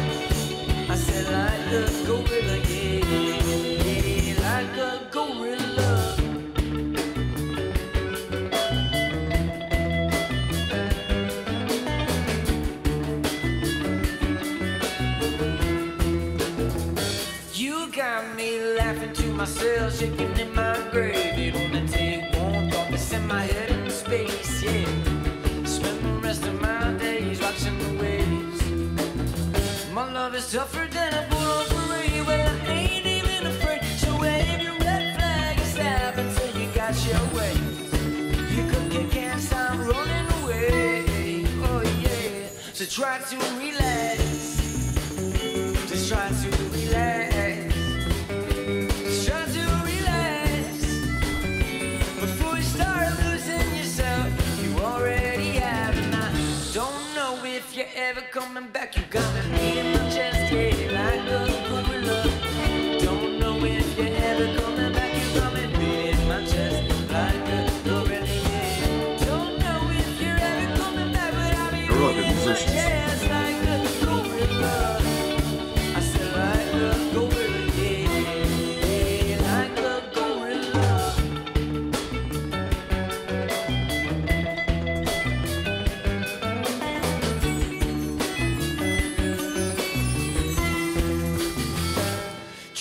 I said like a gorilla, yeah. Like a gorilla. You got me laughing to myself, shaking in my grave. It only take one thought to send my head into space, yeah. Spend the rest of my days watching the waves. My love is tougher than a bull parade, but I ain't even afraid. So wave your red flag and stop until you got your way. You could can't stop running away, oh yeah. So try to relax, just try to relax. Just try to relax before you start losing yourself. You already have, and I don't know if you're ever coming back. You got me in my chest, yeah, like a gorilla. Don't know if you're ever coming back.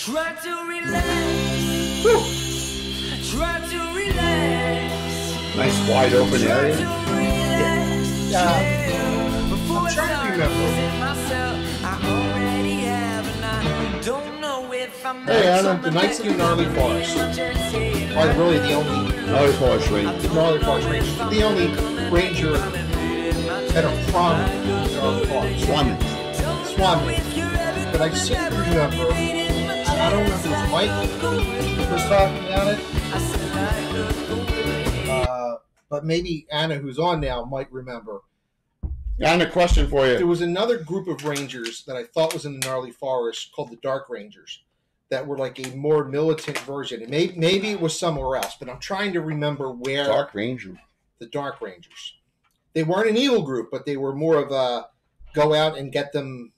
Try to relax. Try to relax. Nice wide open Try area. to relax. Before I'm trying to I remember. losing myself, I already have, and I don't know if I'm Hey, Anna, next the on Knights of the Gnarly Forest Forest. are really the only Gnarly Forest Ranger. the Gnarly Forest Rangers, the only ranger that are prominent in the Gnarly Forest. Swan. But I seem to remember, I don't remember if Mike was talking about it, but maybe Anna, who's on now, might remember. And a question for There you. was another group of rangers that I thought was in the Gnarly Forest called the Dark Rangers that were like a more militant version. And maybe it was somewhere else, but I'm trying to remember where. Dark Ranger. The Dark Rangers. They weren't an evil group, but they were more of a go out and get them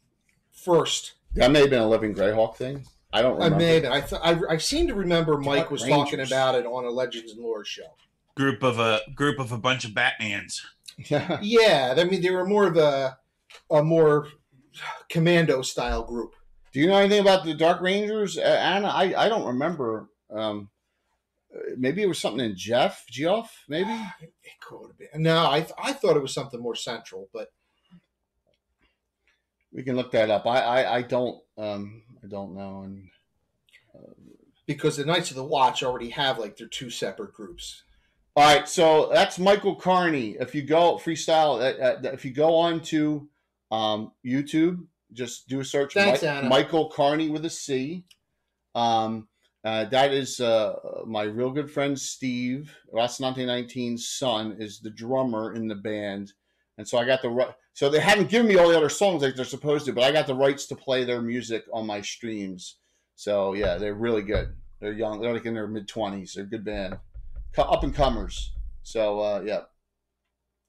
first. That may have been a Living Greyhawk thing. I don't remember. Maybe. I seem to remember Mike Dark was Rangers. talking about it on a Legends and Lore show. Group of a bunch of Batmans. Yeah. Yeah, I mean they were more of a more commando style group. Do you know anything about the Dark Rangers, Anna? I don't remember. Maybe it was something in Geoff, maybe? It could have been. No, I thought it was something more central, but We can look that up. I don't know. And because the Knights of the Watch already have like their two separate groups. all right, so that's Michael Carney. If you go freestyle, if you go on to YouTube, just do a search. Thanks, Anna. Michael Carney with a C. That is my real good friend Steve Rocinante 19's son is the drummer in the band, and so I got the so they haven't given me all the other songs like they're supposed to, but I got the rights to play their music on my streams. So yeah, they're really good. They're young. They're like in their mid-20s. They're a good band. Up and comers. So yeah,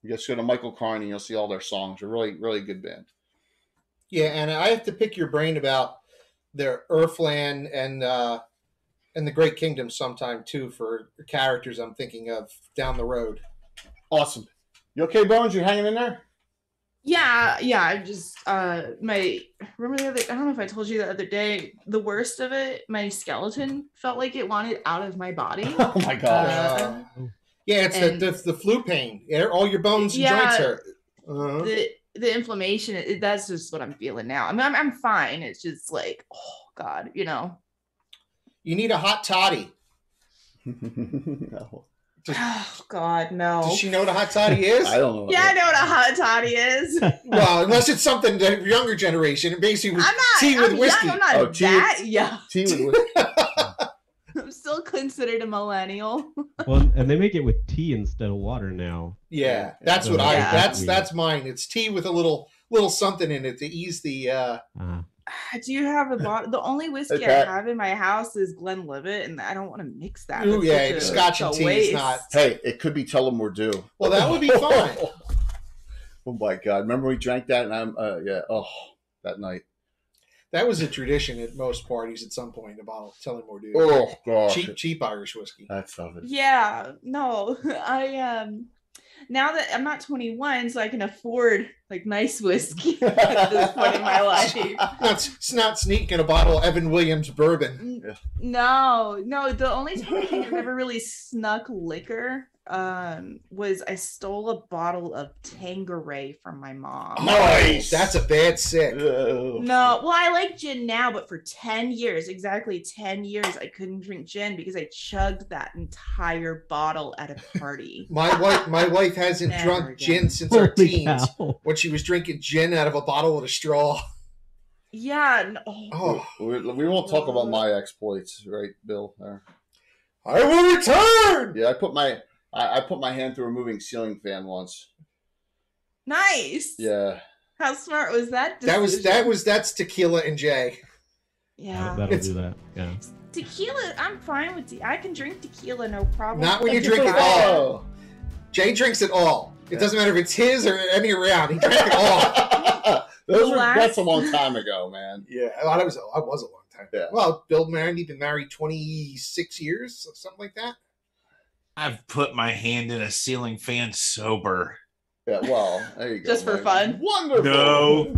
you just go to Michael Carney, you'll see all their songs. They're really, really good band. Yeah, and I have to pick your brain about their Earthland and the Great Kingdom sometime too for characters I'm thinking of down the road. Awesome. You okay, Bones? You hanging in there? Yeah. I just remember the other, I don't know if I told you the other day, the worst of it, my skeleton felt like it wanted out of my body. Oh my gosh. Yeah, it's the flu pain. All your bones and joints hurt. Uh-huh. The inflammation, that's just what I'm feeling now. I mean, I'm fine. It's just like, oh God, you know. You need a hot toddy. No. Oh God, no. Does she know what a hot toddy is? I don't know. Yeah, I know what a hot toddy is. Well, unless it's something the younger generation. It basically was I'm not. tea with I'm whiskey. young, I'm not that young. Tea with whiskey. I'm still considered a millennial. Well, and they make it with tea instead of water now. Yeah, that's what Yeah. that's mine. It's tea with a little something in it to ease the. Do you have a bottle? The only whiskey Okay. I have in my house is Glenlivet, and I don't want to mix that. Ooh, It's yeah, such a- Scotch and a tea is waste. not. Hey, it could be Tullamore Dew. Well, that would be fine. Oh my God! Remember we drank that, and I'm that night. That was a tradition at most parties at some point. A bottle of Tullamore Dew. Oh gosh, cheap Irish whiskey. that stuff is. Yeah, no, I now that I'm not 21, so I can afford like nice whiskey at this point in my life. It's not sneaking a bottle of Evan Williams bourbon. No. The only time I think I've ever really snuck liquor was I stole a bottle of Tanqueray from my mom. Nice. That's a bad sick. Oh. No, well, I like gin now, but for 10 years, exactly 10 years, I couldn't drink gin because I chugged that entire bottle at a party. My wife hasn't Never drunk again. gin since our Holy teens cow. when she was drinking gin out of a bottle with a straw. Yeah. No, Oh, We won't talk about my exploits, right, Bill? I will return. Yeah, I put my hand through a moving ceiling fan once. nice. Yeah. How smart was that? That's tequila and Jay. Yeah. That'll do that. Yeah. Tequila, I'm fine with I can drink tequila, no problem. Not when you But drink it if I- all. Jay drinks it all. It doesn't matter if it's his or any around. He drank it all. That's a long time ago, man. Yeah, that was a long time. Yeah. Well, Bill Married been married 26 years, something like that. I've put my hand in a ceiling fan sober. Yeah, well, there you go. Just for fun? Wonderful. No.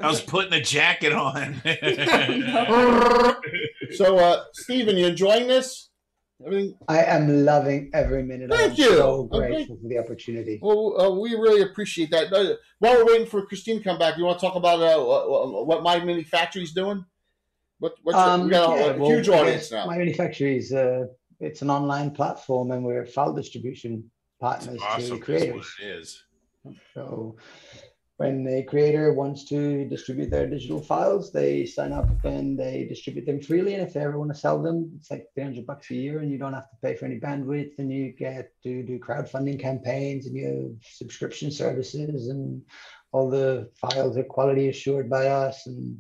I was putting a jacket on. So, Stephen, you enjoying this? Everything? I am loving every minute. Thank I'm you. so Okay. grateful for the opportunity. Well, we really appreciate that. While we're waiting for Christine to come back, you want to talk about what My Mini Factory's doing? We got a huge audience now. My Mini Factory is it's an online platform, and we're file distribution partners to creators. What it is. So when a creator wants to distribute their digital files, they sign up and they distribute them freely. And if they ever want to sell them, it's like $300 a year, and you don't have to pay for any bandwidth, and you get to do crowdfunding campaigns, and you have subscription services, and all the files are quality assured by us. And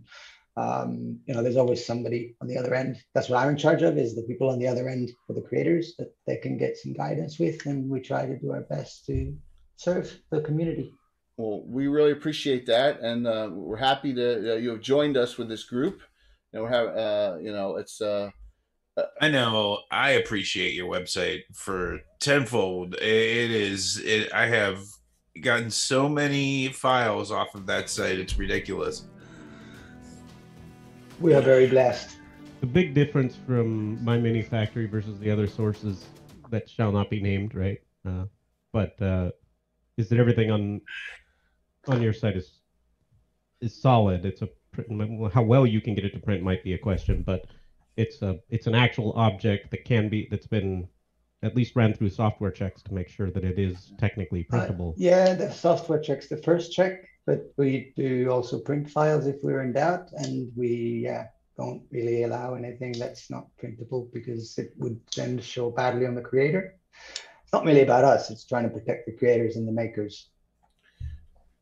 there's always somebody on the other end. That's what I'm in charge of, is the people on the other end for the creators that they can get some guidance with, and we try to do our best to serve the community. Well, we really appreciate that, and we're happy that you have joined us with this group. And we're having, it's. I know. I appreciate your website for tenfold. It is. I have gotten so many files off of that site. It's ridiculous. We are very blessed. The big difference from My Mini Factory versus the other sources that shall not be named, right? But is that everything on your site is solid. It's how well you can get it to print might be a question, but it's an actual object that's been at least ran through software checks to make sure that it is technically printable. Yeah, the software checks the first check, but we do also print files if we're in doubt, and we don't really allow anything that's not printable because it would then show badly on the creator. It's not really about us. It's trying to protect the creators and the makers.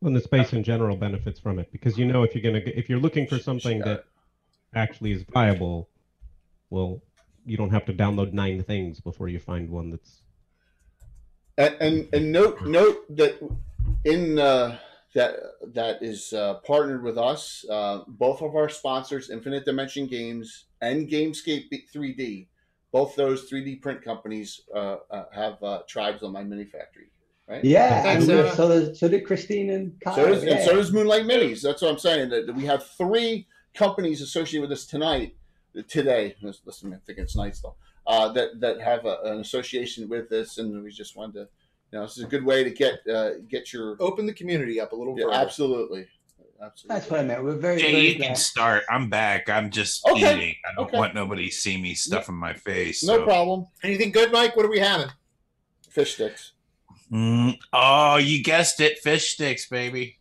Well, and the space in general benefits from it, because if you're looking for something that actually is viable, well, you don't have to download 9 things before you find one that's. And note that in that is partnered with us. Both of our sponsors, Infinite Dimension Games and Gamescape 3D, both those 3D print companies have tribes on My Mini Factory. Right? Yeah, Thanks, and so did Christine and Kyle. So does Moonlight Minis. That's what I'm saying. That we have 3 companies associated with us today. Listen, I think it's night still. That have an association with this, and we just wanted to, this is a good way to get your Open the community up a little further. Absolutely. That's what I meant. We're very, Jay, very you can start. I'm back. I'm just eating. I don't want nobody to see me stuffing my face. No problem. Anything good, Mike? What are we having? Fish sticks. Oh, you guessed it. Fish sticks, baby.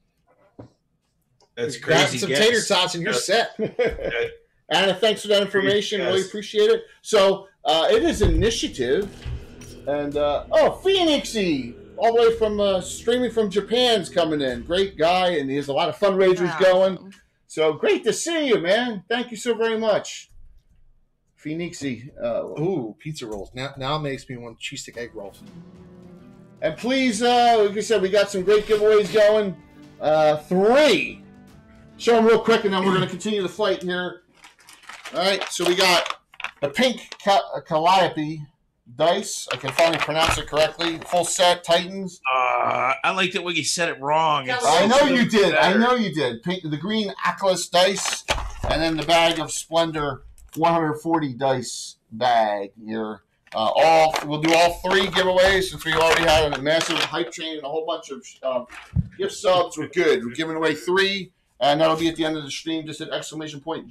That's crazy. Got some tater tots and you're set. Anna, thanks for that information. Really appreciate it. So it is initiative. And, Phoenixy, all the way from streaming from Japan's coming in. Great guy, and he has a lot of fundraisers going. So great to see you, man. Thank you so very much. Phoenixy. Ooh, pizza rolls. Now it makes me want cheese stick egg rolls. And please, like I said, we got some great giveaways going. 3. Show them real quick, and then we're going to continue the fight here. All right, so we got the pink Calliope dice. I can finally pronounce it correctly. Full set Titans. I liked it when you said it wrong. I know you did. The green Atlas dice, and then the bag of Splendor 140 dice bag here. We'll do all 3 giveaways since we already had a massive hype train and a whole bunch of gift subs. We're good. We're giving away 3, and that'll be at the end of the stream. Just an exclamation point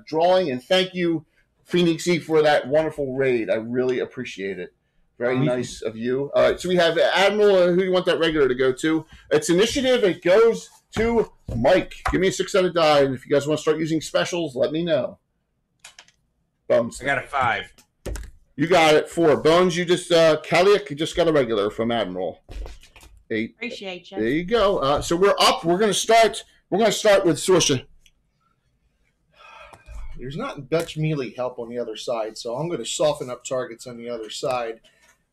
drawing. And thank you, Phoenixy, for that wonderful raid. I really appreciate it. Very nice of you. All right, so we have Admiral. Who do you want that regular to go to? It's initiative. It goes to Mike. Give me a 6-sided die, and if you guys want to start using specials, let me know. Bones. I got a 5. You got it. 4. Bones, you just, Kaliak, you just got a regular from Admiral. 8. Appreciate you. There you go. So we're up. We're going to start with Sorsha. There's not much melee help on the other side, so I'm going to soften up targets on the other side.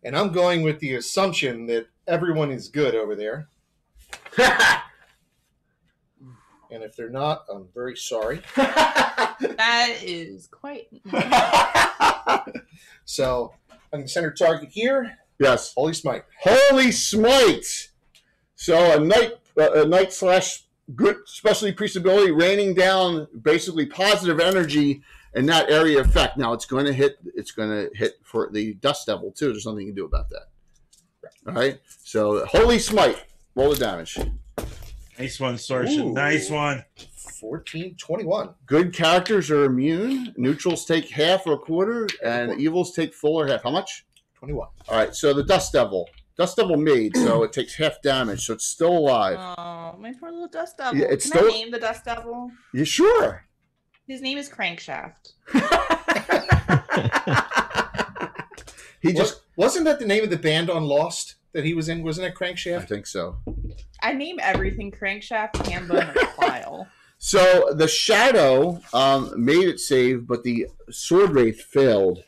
And I'm going with the assumption that everyone is good over there. And if they're not, I'm very sorry. That is quite. So I'm going to center target here. Yes. Holy Smite. Holy Smite. So a night slash good specialty priest ability, raining down basically positive energy in that area of effect. Now it's going to hit. It's going to hit for the Dust Devil too. There's nothing you can do about that. All right. So Holy Smite. Roll the damage. Nice one, Sorsha. Nice one. 14-21. Good characters are immune. Neutrals take half or a quarter, and evils take full or half. How much? 21. All right. So the Dust Devil made, so it takes half damage, so it's still alive. Oh, my poor little Dust Devil. Yeah, it's Can still... I name the Dust Devil? You sure? His name is Crankshaft. He just wasn't that the name of the band on Lost that he was in? Wasn't it Crankshaft? I think so. I name everything Crankshaft, Hambone, or File. So the Shadow made it save, but the Sword Wraith failed.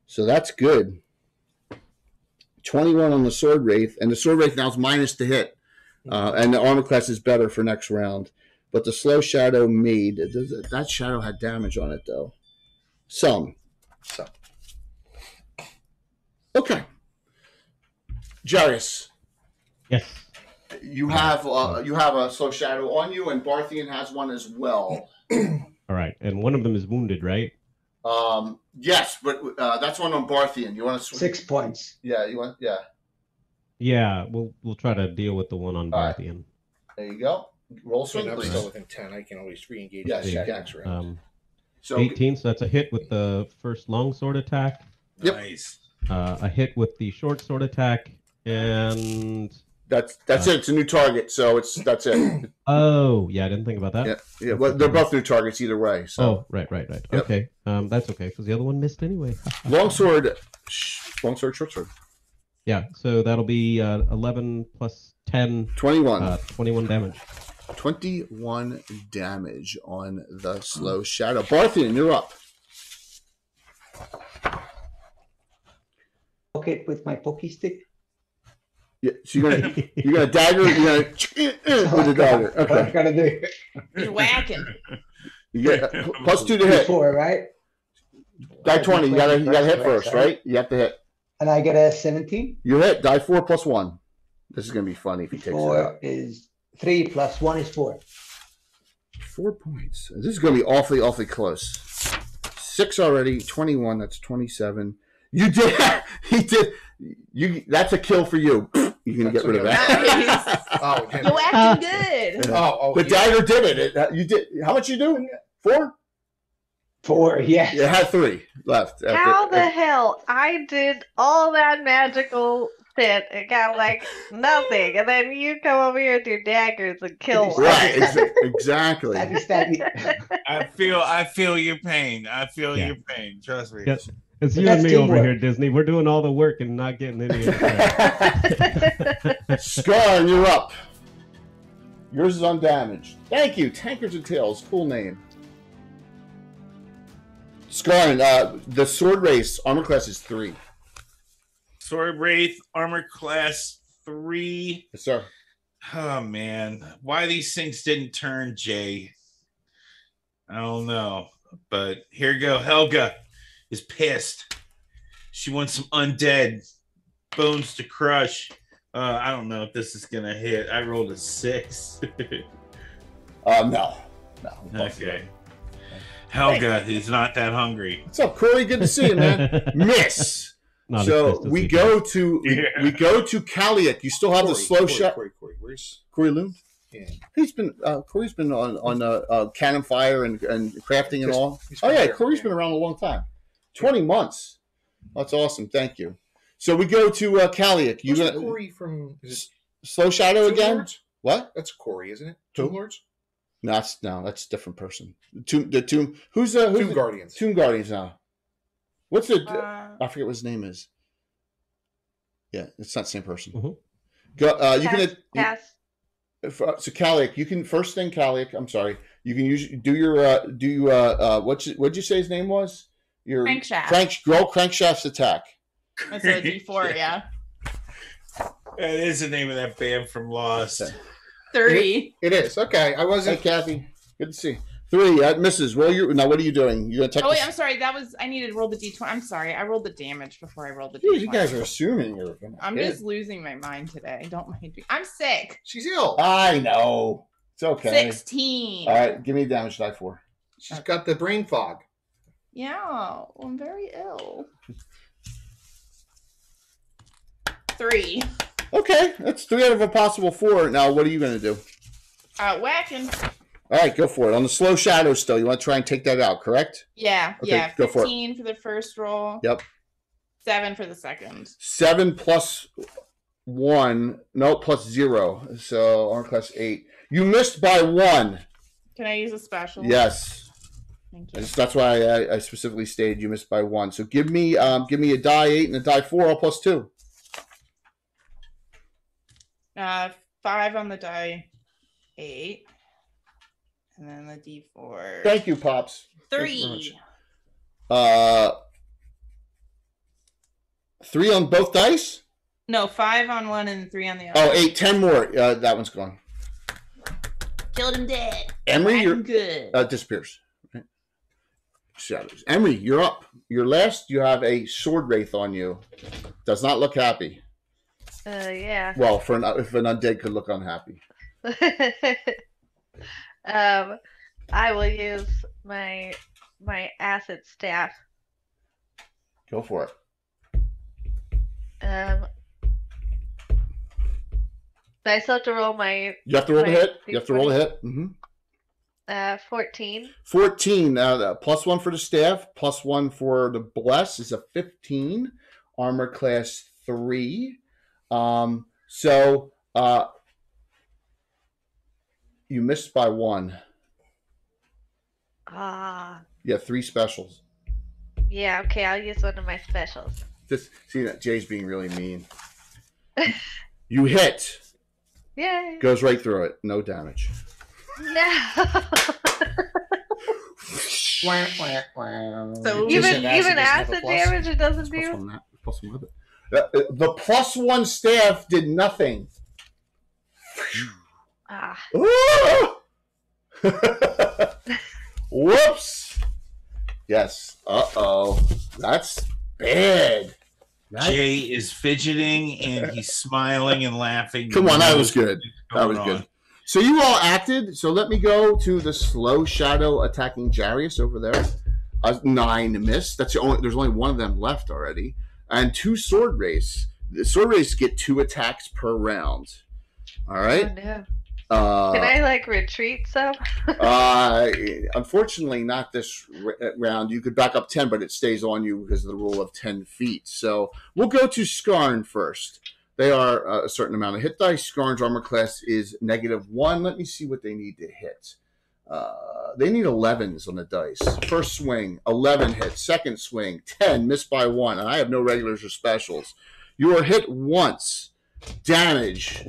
So that's good. 21 on the Sword Wraith, and the Sword Wraith now is minus to hit. And the armor class is better for next round. But the Slow Shadow made. That Shadow had damage on it, though. Some. Okay. Jarius. Yes. You have a Slow Shadow on you, and Barthian has one as well. All right, and one of them is wounded, right? Yes, but that's one on Barthian. You want to 6 points. Yeah, you want Yeah, we'll try to deal with the one on Barthian. Right. There you go. Roll swing, I'm please. still within 10. I can always re-engage. Yes, you can. Next round. So 18, so that's a hit with the first longsword attack. Yep. Nice. A hit with the short sword attack, and that's it. It's a new target, so that's it. Oh, yeah, I didn't think about that. Yeah. Well, they're both new targets either way. So. Oh, right. Yep. Okay, that's okay because the other one missed anyway. Longsword, short sword. Yeah, so that'll be 11 plus 10. 21. 21 damage. 21 damage on the Slow Shadow. Barthian, you're up. Poke it with my pokey stick. Yeah, so you're gonna dagger. You're gonna with a dagger. What I'm Okay. gonna do? He's whacking. You get +2 to hit. 4, right? Die 20. You gotta hit Correct, first, right? You have to hit. And I get a 17. You hit. Die 4 + 1. This is gonna be funny if he takes it 4 out. is 3 plus 1 is 4. 4 points. This is gonna be awfully close. 6 already. 21. That's 27. You did. He did. That's a kill for you. You can get rid of that. Nice. You're acting good. The dagger did it. You did. How much you do? 4? 4, yes. You had 3 left. How the hell? I did all that magical shit and got like nothing, and then you come over here with your daggers and kill one. Right. Exactly. I feel your pain. I feel your pain. Trust me. Yes. It's you and me over here, Disney. We're doing all the work and not getting any of it. Scar, you're up. Yours is undamaged. Thank you. Tankards and Tales. Cool name. Scar, the Sword Race armor class is 3. Sword Wraith, armor class 3. Yes, sir. Oh, man. Why these things didn't turn, Jay? I don't know. But here you go. Helga is pissed. She wants some undead bones to crush. I don't know if this is gonna hit. I rolled a 6. No. Okay. Helga is not that hungry. What's up, Corey? Good to see you, man. Miss. Not So we go to Kaliak. You still have the slow shot. Where's Corey Loom? Yeah. Corey's been on Cannon Fire and crafting and all. He's Oh been yeah, here. Corey's been around a long time. 20 months. That's awesome. Thank you. So we go to Kaliak. You Who's gonna Corey from? Is Slow Shadow it Tomb again? Lords? What? That's Corey, isn't it? Who? Tomb Lords? No, that's a different person. The Tomb. Who's Tomb Guardians. Tomb Guardians now. What's the? Uh, I forget what his name is. Yeah, it's not the same person. Mhm. Go. You can. Pass. So Kaliak, you can first thing Kaliak. I'm sorry. You can do your what'd you say his name was? Your Crankshaft. Roll Crankshaft's attack. That's a D4, yeah. That is the name of that band from Lost. 30. It is. Okay. I Hey wasn't. Kathy, good to see you. 3. That misses. What are you doing? You gonna take? Oh wait, I'm sorry. I needed to roll the d20. I'm sorry. I rolled the damage before I rolled the Dude, d20. you guys are assuming you're. I'm just losing my mind today. Don't mind me. I'm sick. She's ill. I know. It's okay. 16. All right, give me a damage die 4. She's got the brain fog. Yeah, well, I'm very ill. 3. Okay, that's 3 out of a possible 4. Now, what are you gonna do? Whacking. All right, go for it. On the slow shadow still, you want to try and take that out, correct? Yeah, Okay, yeah. go for it. 15 for the first roll. Yep. 7 for the second. 7 plus 1. No, plus 0. So armor class 8. You missed by 1. Can I use a special? Yes. Thank you. That's why I specifically stated you missed by 1. So give me a die 8 and a die 4, all plus 2. 5 on the die 8. And then the d4. Thank you, Pops. Thank you very 3. much. 3 on both dice? No, 5 on one and 3 on the other. Oh, 8, 10 more. That one's gone. Killed him dead. Emery, you're good. disappears. Right. Shadows. Emery, you're up. You're last. You have a sword wraith on you. Does not look happy. Yeah. Well, if an undead could look unhappy. I will use my acid staff. Go for it. I still have to roll my. You have to roll the hit. D20. You have to roll the hit. Mm-hmm. 14. 14. Plus 1 for the staff. Plus 1 for the bless is a 15. Armor class 3. So you missed by 1. You have 3 specials. Yeah. Okay. I'll use one of my specials. Just see that Jay's being really mean. You hit. Yay. Goes right through it. No damage. No. So even acid damage it doesn't do. Plus 1 the plus 1 staff did nothing. Whoops. Yes. Uh-oh. That's bad. Jay is fidgeting and he's smiling and laughing. Come on, that was good. That was good. So you all acted. So let me go to the slow shadow attacking Jarius over there. 9 missed. That's the only. There's only one of them left already, and 2 sword race. The sword race get 2 attacks per round. All right. Oh, no. Can I retreat some? Unfortunately, not this round. You could back up 10, but it stays on you because of the rule of 10 feet. So we'll go to Skarn first. They are a certain amount of hit dice. Skarn's armor class is -1. Let me see what they need to hit. They need 11s on the dice. First swing, 11 hits. Second swing, 10, missed by 1. And I have no regulars or specials. You are hit once. Damage.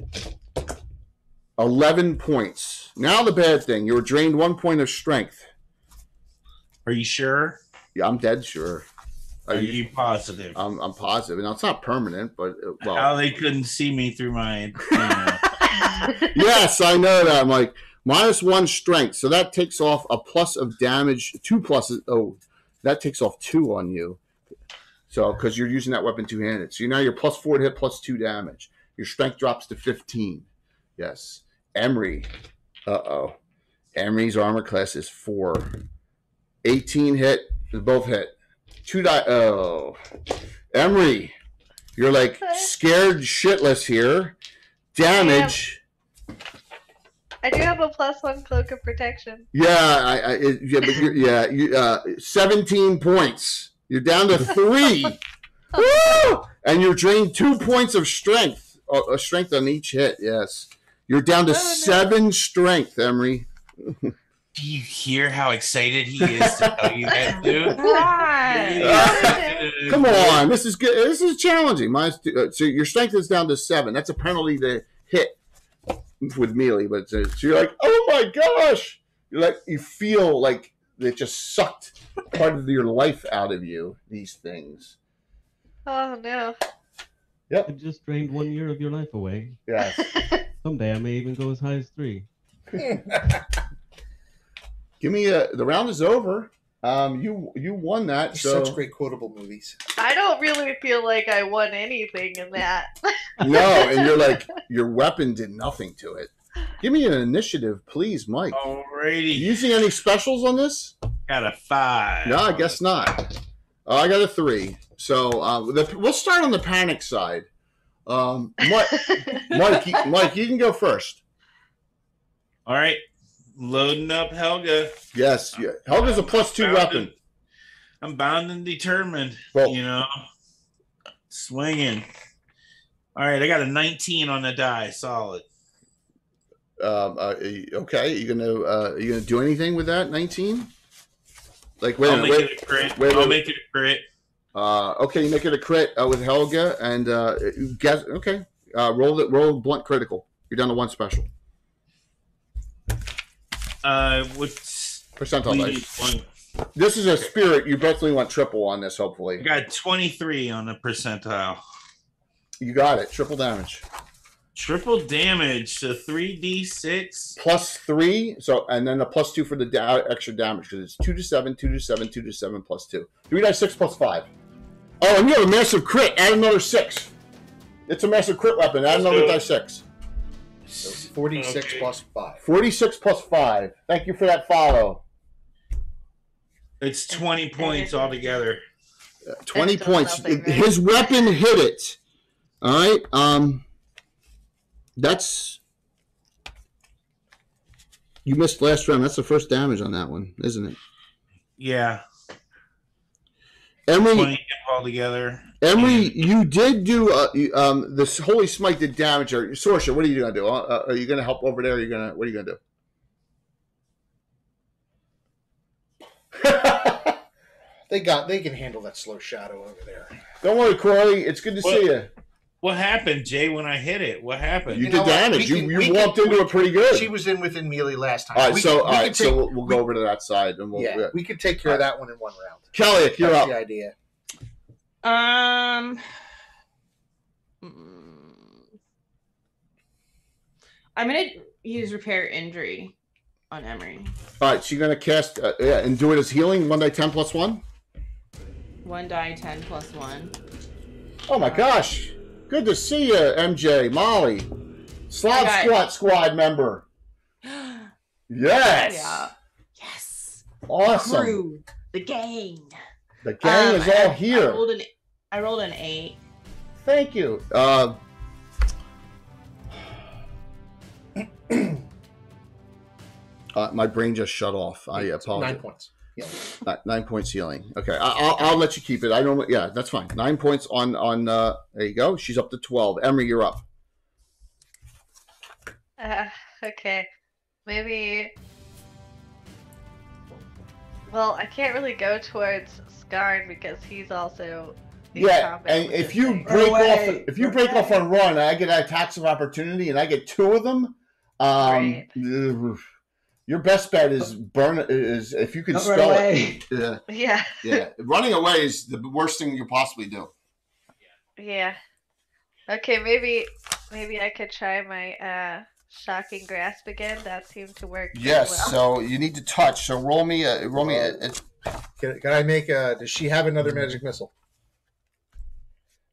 11 points. Now the bad thing. You were drained 1 point of strength. Are you sure? Yeah, I'm dead sure. Are you positive? I'm positive. Now, it's not permanent, but... well. How they couldn't see me through my... Yes, I know that. I'm like, -1 strength. So that takes off a plus of damage. 2 pluses. Oh, that takes off 2 on you. So, because you're using that weapon two-handed. So now you're +4 to hit, +2 damage. Your strength drops to 15. Yes. Emery. Uh-oh. Emery's armor class is 4. 18 hit. They both hit. 2 die. Oh. Emery. You're scared shitless here. Damage. I do have a +1 cloak of protection. Yeah, but 17 points. You're down to 3. Woo! And you're drained 2 points of strength. Strength on each hit, yes. You're down to 7 strength, Emery. Do you hear how excited he is to tell you that, dude? Come on, this is good. This is challenging. So your strength is down to 7. That's a penalty to hit with melee. But so you're like, oh my gosh! You feel like it just sucked part of your life out of you. These things. Oh no. Yep. It just drained 1 year of your life away. Yes. Someday I may even go as high as 3. Give me the round is over. You won that. So Such great quotable movies. I don't really feel like I won anything in that. no, and you're like your weapon did nothing to it. Give me an initiative, please, Mike. Alrighty. You using any specials on this? Got a 5. No, I guess not. I got a 3. So we'll start on the panic side. Mike, you can go first. All right. Loading up Helga. Yes, yeah. Helga's a +2 weapon. I'm bound and determined. Well, swinging. All right, I got a 19 on the die. Solid. Okay, you gonna do anything with that 19? Like, I'll make it a crit. I'll make it a crit. Okay, you make it a crit with Helga, and guess. Okay, roll blunt critical. You're down to 1 special. What's percentile dice? This is a spirit. You definitely want triple on this. Hopefully, I got 23 on the percentile. You got it. Triple damage. Triple damage, so 3d6 +3. So, and then a +2 for the extra damage because it's 2 to 7, 2 to 7, 2 to 7 +2. 3d6 +5. Oh, and you have a massive crit. Add another 6. It's a massive crit weapon. Add another die 6. So 46 plus 5. 46 +5. Thank you for that follow. It's 20 points altogether. 20 points. His weapon hit it. All right. That's you missed last round. That's the first damage on that one, isn't it? Yeah. Emery, 20 altogether. Emery, you did do this Holy Smite did damage. Or Sorsha, what are you gonna do? Are you gonna help over there? What are you gonna do? They can handle that slow shadow over there. Don't worry, Corey. It's good to see you. What happened, Jay, when I hit it? What happened? You did damage. You walked into it pretty good. She was within melee last time. All right, so we'll go over to that side. And we could take care of that one in 1 round. Kelly, you're up. That's the idea. I'm gonna use repair injury on Emery. All right, so you're gonna cast and do it as healing. 1d10 +1. 1 die 10 +1. Oh my gosh! Good to see you, MJ, Molly, Squad member. Yes. Yeah. Yes. Awesome. Crew, the gang. The gang is all here. I rolled an 8. Thank you. My brain just shut off. I apologize. 9 points. Yeah. 9 points healing. Okay, I'll let you keep it. I don't. Yeah, that's fine. 9 points on. There you go. She's up to 12. Emery, you're up. Okay. Maybe. Well, I can't really go towards Skarn because he's also. Yeah, and if you break off and run, I get attacks of opportunity, and I get 2 of them. Right. Your best bet is is if you can spell it. Yeah. Yeah. Running away is the worst thing you possibly do. Yeah. Okay, maybe I could try my shocking grasp again. That seemed to work. Yes. Well. So you need to touch. So roll me. Can I make a? Does she have another magic missile?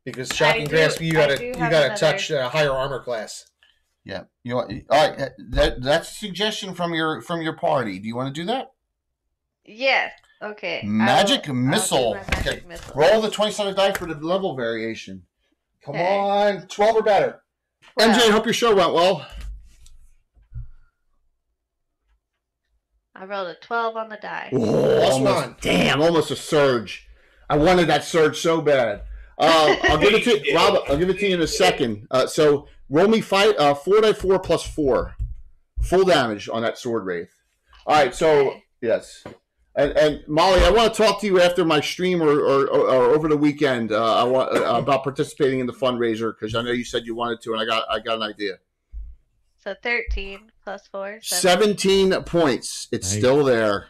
Because shocking grasp, you gotta touch a higher armor class. Yeah. All right. That's a suggestion from your party. Do you want to do that? Yeah. Okay. Magic missile. Magic missile. Roll the 20-sided die for the level variation. Come on, 12 or better. 12. MJ, hope your show went well. I rolled a 12 on the die. Almost a surge. I wanted that surge so bad. I'll give it to Rob. I'll give it to you in a second. So roll me 4d4 +4, full damage on that sword wraith. All right. So yes, and Molly, I want to talk to you after my stream or over the weekend. I want about participating in the fundraiser because I know you said you wanted to, and I got an idea. So 13 + 4. 17 points. It's still there.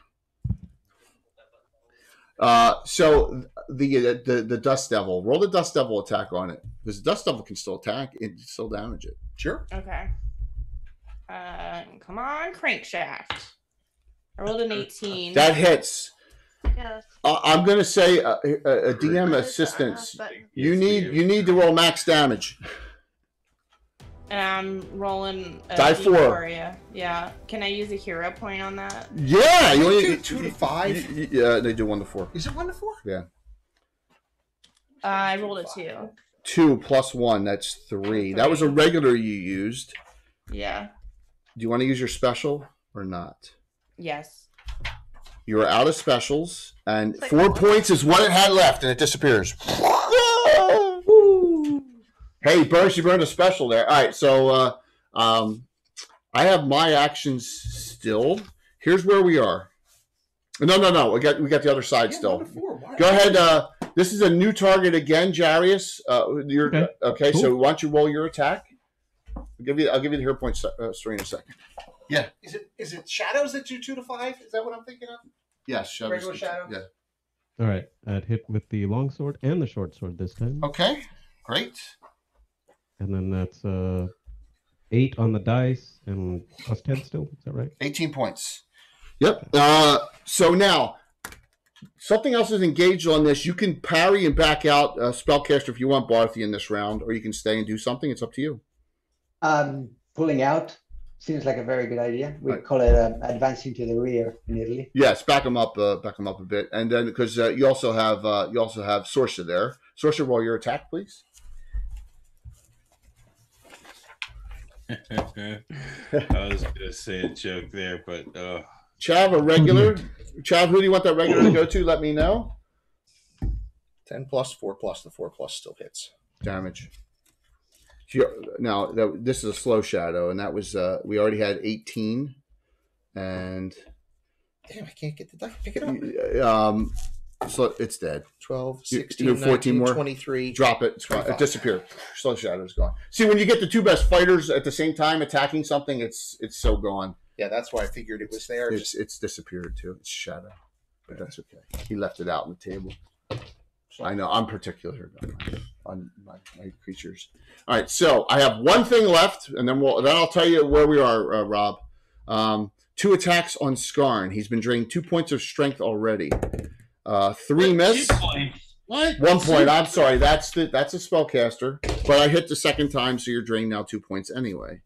So the Dust Devil. Roll the Dust Devil attack on it. Because the Dust Devil can still attack and still damage it. Sure. Okay. Come on, crankshaft. I rolled an 18. That hits. Yes. I'm going to say a DM There's assistance. the button. You need to roll max damage. And I'm rolling a Die 4. D4, yeah. Can I use a hero point on that? Yeah, you only 2 to 5. Yeah, they do 1 to 4. Is it 1 to 4? Yeah. I rolled a 2. 2 plus 1, that's 3. That was a regular you used. Yeah. Do you want to use your special or not? Yes. You are out of specials, and 4 points is what it had left, and it disappears. Hey, you burned a special there. All right, so I have my actions still. Here's where we are. No. We got the other side still. Go ahead. This is a new target again, Jarius. Okay. Cool. So why don't you roll your attack? I'll give you the hero point story in a second. Yeah. Is it shadows that do 2 to 5? Is that what I'm thinking of? Yes. Shadows. Regular shadows? Yeah. All right. I'd hit with the long sword and the short sword this time. Okay. Great. And then that's 8 on the dice and plus 10 still. Is that right? 18 points. Yep. So now, something else is engaged on this. You can parry and back out Spellcaster if you want, Barthy, in this round, or you can stay and do something. It's up to you. Pulling out seems like a very good idea. We Right. call it advancing to the rear in Italy. Yes, back them up a bit, and then because you also have Sorcia there. Sorcia, roll your attack, please. I was gonna say a joke there, but Chav, a regular. Chav, who do you want that regular to go to? Let me know. 10 plus 4 plus. The 4 plus still hits. Damage. Now this is a slow shadow, and that was we already had 18, and Damn, I can't get the die. Pick it up. So it's dead. 12, You 16, do 14 19, more? 23. Drop it. It's gone. It 25. disappeared. Slow shadow's gone. See, when you get the two best fighters at the same time attacking something, it's so gone. Yeah, that's why I figured it was there. It's disappeared too. It's shadow, but that's okay. He left it out on the table. I know. I'm particular on my creatures. All right, so I have one thing left, and then I'll tell you where we are, Rob. 2 attacks on Skarn. He's been drained 2 points of strength already. 3 miss. 2 points. What? 1 point. I'm sorry. That's a spellcaster, but I hit the second time, so you're drained now 2 points anyway.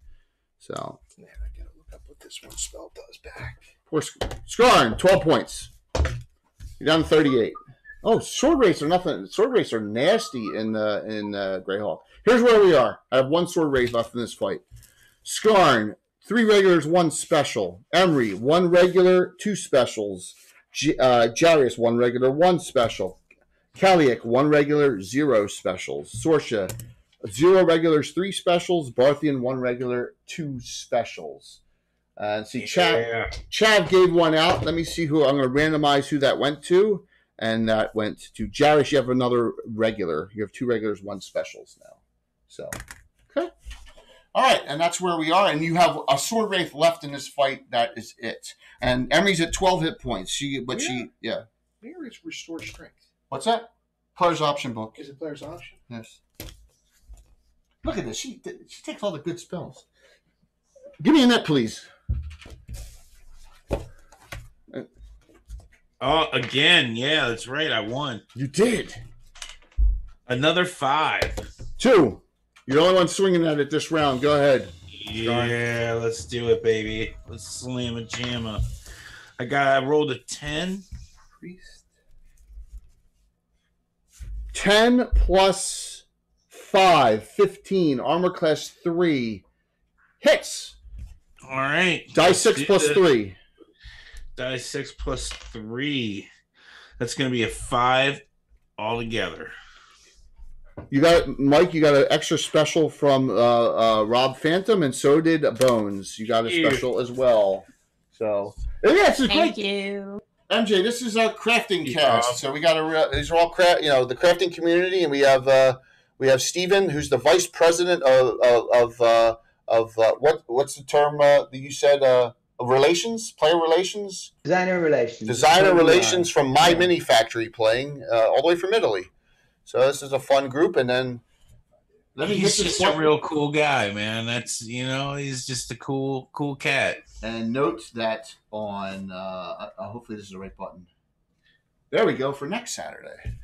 So. Man, I gotta look up what this one spell does back. Poor Skarn, 12 points. You're down to 38. Oh, sword wraiths are nothing. Sword wraiths are nasty in Greyhawk. Here's where we are. I have 1 sword wraith left in this fight. Skarn, 3 regulars, 1 special. Emery, 1 regular, 2 specials. Jarius, 1 regular, 1 special. Kaliak, 1 regular, 0 specials. Sorcia, 0 regulars, 3 specials. Barthian, 1 regular, 2 specials. And see, Chav gave 1 out. Let me see who I'm going to randomize who that went to. And that went to Jarius. You have another regular. You have 2 regulars, 1 specials now. So, okay. All right, and that's where we are. And you have a sword wraith left in this fight. That is it. And Emery's at 12 hit points. Here is restore strength. What's that? Player's option book. Is it player's option? Yes. Look at this. She takes all the good spells. Give me a net, please. Oh, again, yeah, that's right. I won. You did. Another 5. 2. You're the only one swinging at it this round. Go ahead. Yeah, let's do it, baby. Let's slam a jamma. I rolled a 10. Priest. 10 plus 5, 15. Armor class 3. Hits. All right. Die 6 plus 3. Die 6 plus 3. That's going to be a 5 altogether. You got Mike. You got an extra special from Rob Phantom, and so did Bones. You got a special as well. So yeah, it's a Thank great. you. MJ, this is our crafting cast. So we got these are all the crafting community, and we have Steven, who's the vice president of what's the term that you said? Relations, player relations, Designer relations from My Mini Factory, playing all the way from Italy. So this is a fun group, and then Let me He's hit this just a button. real cool guy, man. That's he's just a cool cat. And note that on hopefully this is the right button. There we go for next Saturday.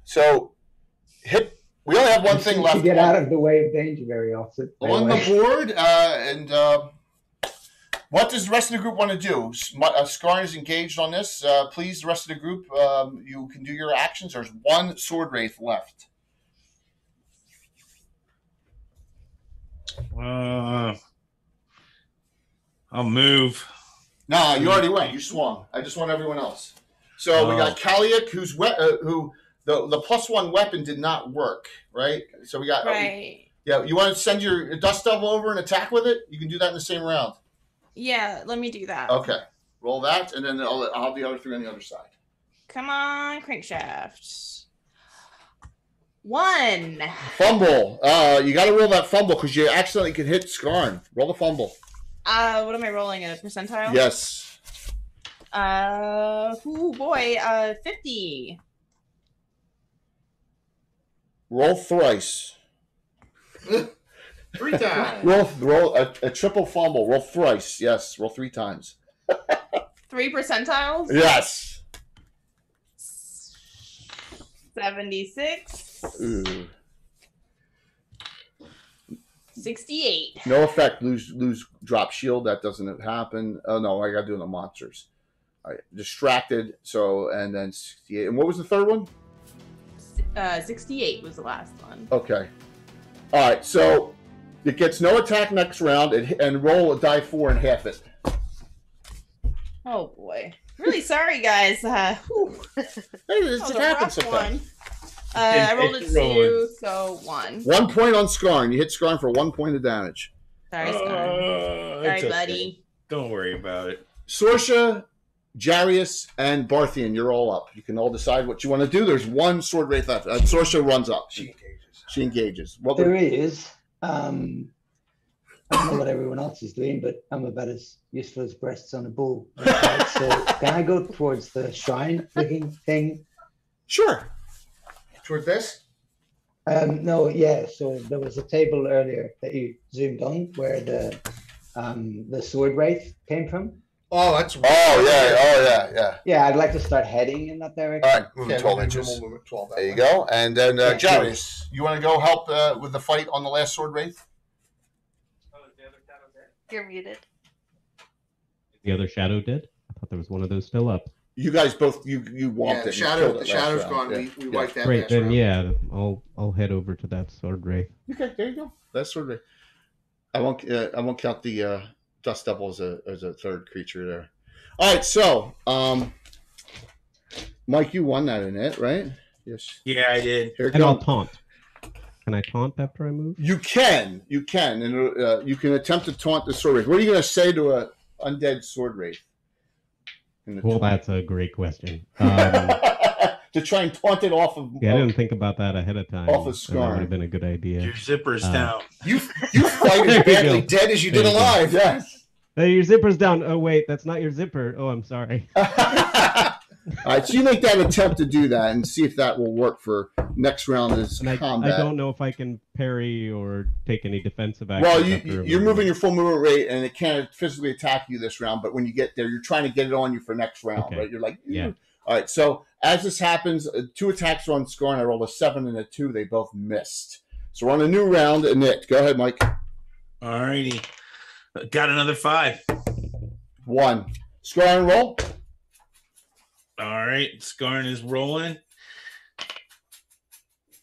So we only have one thing left. You get out of the way of danger very often. On the board, and what does the rest of the group want to do? Skarn is engaged on this. Please, the rest of the group, you can do your actions. There's one sword wraith left. I'll move. No, you already went. You swung. I just want everyone else. So we got Kaliak, who the +1 weapon did not work, right? So we got Right. Yeah, you want to send your Dust Devil over and attack with it? You can do that in the same round. Yeah, let me do that. Okay, roll that, and then I'll have the other three on the other side. Come on, crankshaft. 1. Fumble. You got to roll that fumble because you accidentally could hit Skarn. Roll the fumble. What am I rolling? A percentile? Yes. Oh boy. 50. Roll thrice. 3 times. Roll a triple fumble. Roll thrice. Yes. Roll 3 times. 3 percentiles? Yes. 76. Ooh. 68. No effect. Lose drop shield. That doesn't happen. Oh no, I got to do the monsters. All right. Distracted. So and then 68. And what was the third one? 68 was the last one. Okay. All right. So it gets no attack next round and roll a die 4 and half it. Oh boy. Really sorry, guys. Whew. It just happens sometimes. I rolled a 2, so 1. 1 point on Skarn. You hit Skarn for 1 point of damage. Sorry, Skarn. Sorry, it's buddy. okay. Don't worry about it. Sorsha, Jarius, and Barthian, you're all up. You can all decide what you want to do. There's one sword wraith left. Sorsha runs up. She engages. What There is. I don't know what everyone else is doing, but I'm about as useful as breasts on a bull. Right? So can I go towards the shrine-looking thing? Sure. Towards this? No, yeah. So there was a table earlier that you zoomed on where the sword wraith came from. Oh, that's. Yeah. Yeah, I'd like to start heading in that direction. All right, moving 12 inches. There you go. And then, Jarius, you want to go help with the fight on the last sword wraith? You're muted. The other shadow did? I thought there was one of those still up. You guys both you walked The it. shadow's gone. Yeah. We wiped that. Great, last then round. yeah, I'll head over to that sword wraith. Okay, there you go. That's sword wraith. I won't count the Dust Devil as a third creature there. All right, so Mike, you won that in it, right? Yes. Yeah, I did. Here it And I'll goes. taunt. Can I taunt after I move? You can, and you can attempt to taunt the sword wraith. What are you going to say to a undead sword wraith? Well, that's a great question. To try and taunt it off of. Yeah, I didn't think about that ahead of time. Off of and that would Skarn. have been a good idea. Your zipper's down. You fight There as you badly go. dead as you did There you go. alive. Yes. Hey, your zipper's down. Oh wait, that's not your zipper. Oh, I'm sorry. All right, so you make that attempt to do that and see if that will work for next round is And I combat. don't know if I can parry or take any defensive action. Well, after you're moving. moving your full movement rate, and it can't physically attack you this round. But when you get there, you're trying to get it on you for next round, Okay. right? You're like, Yeah. All right. So as this happens, 2 attacks on Skarn. I rolled a 7 and a 2. They both missed. So we're on a new round. Nick, go ahead, Mike. All righty. Got another 5. 1. Skarn, roll. All right. Skarn is rolling.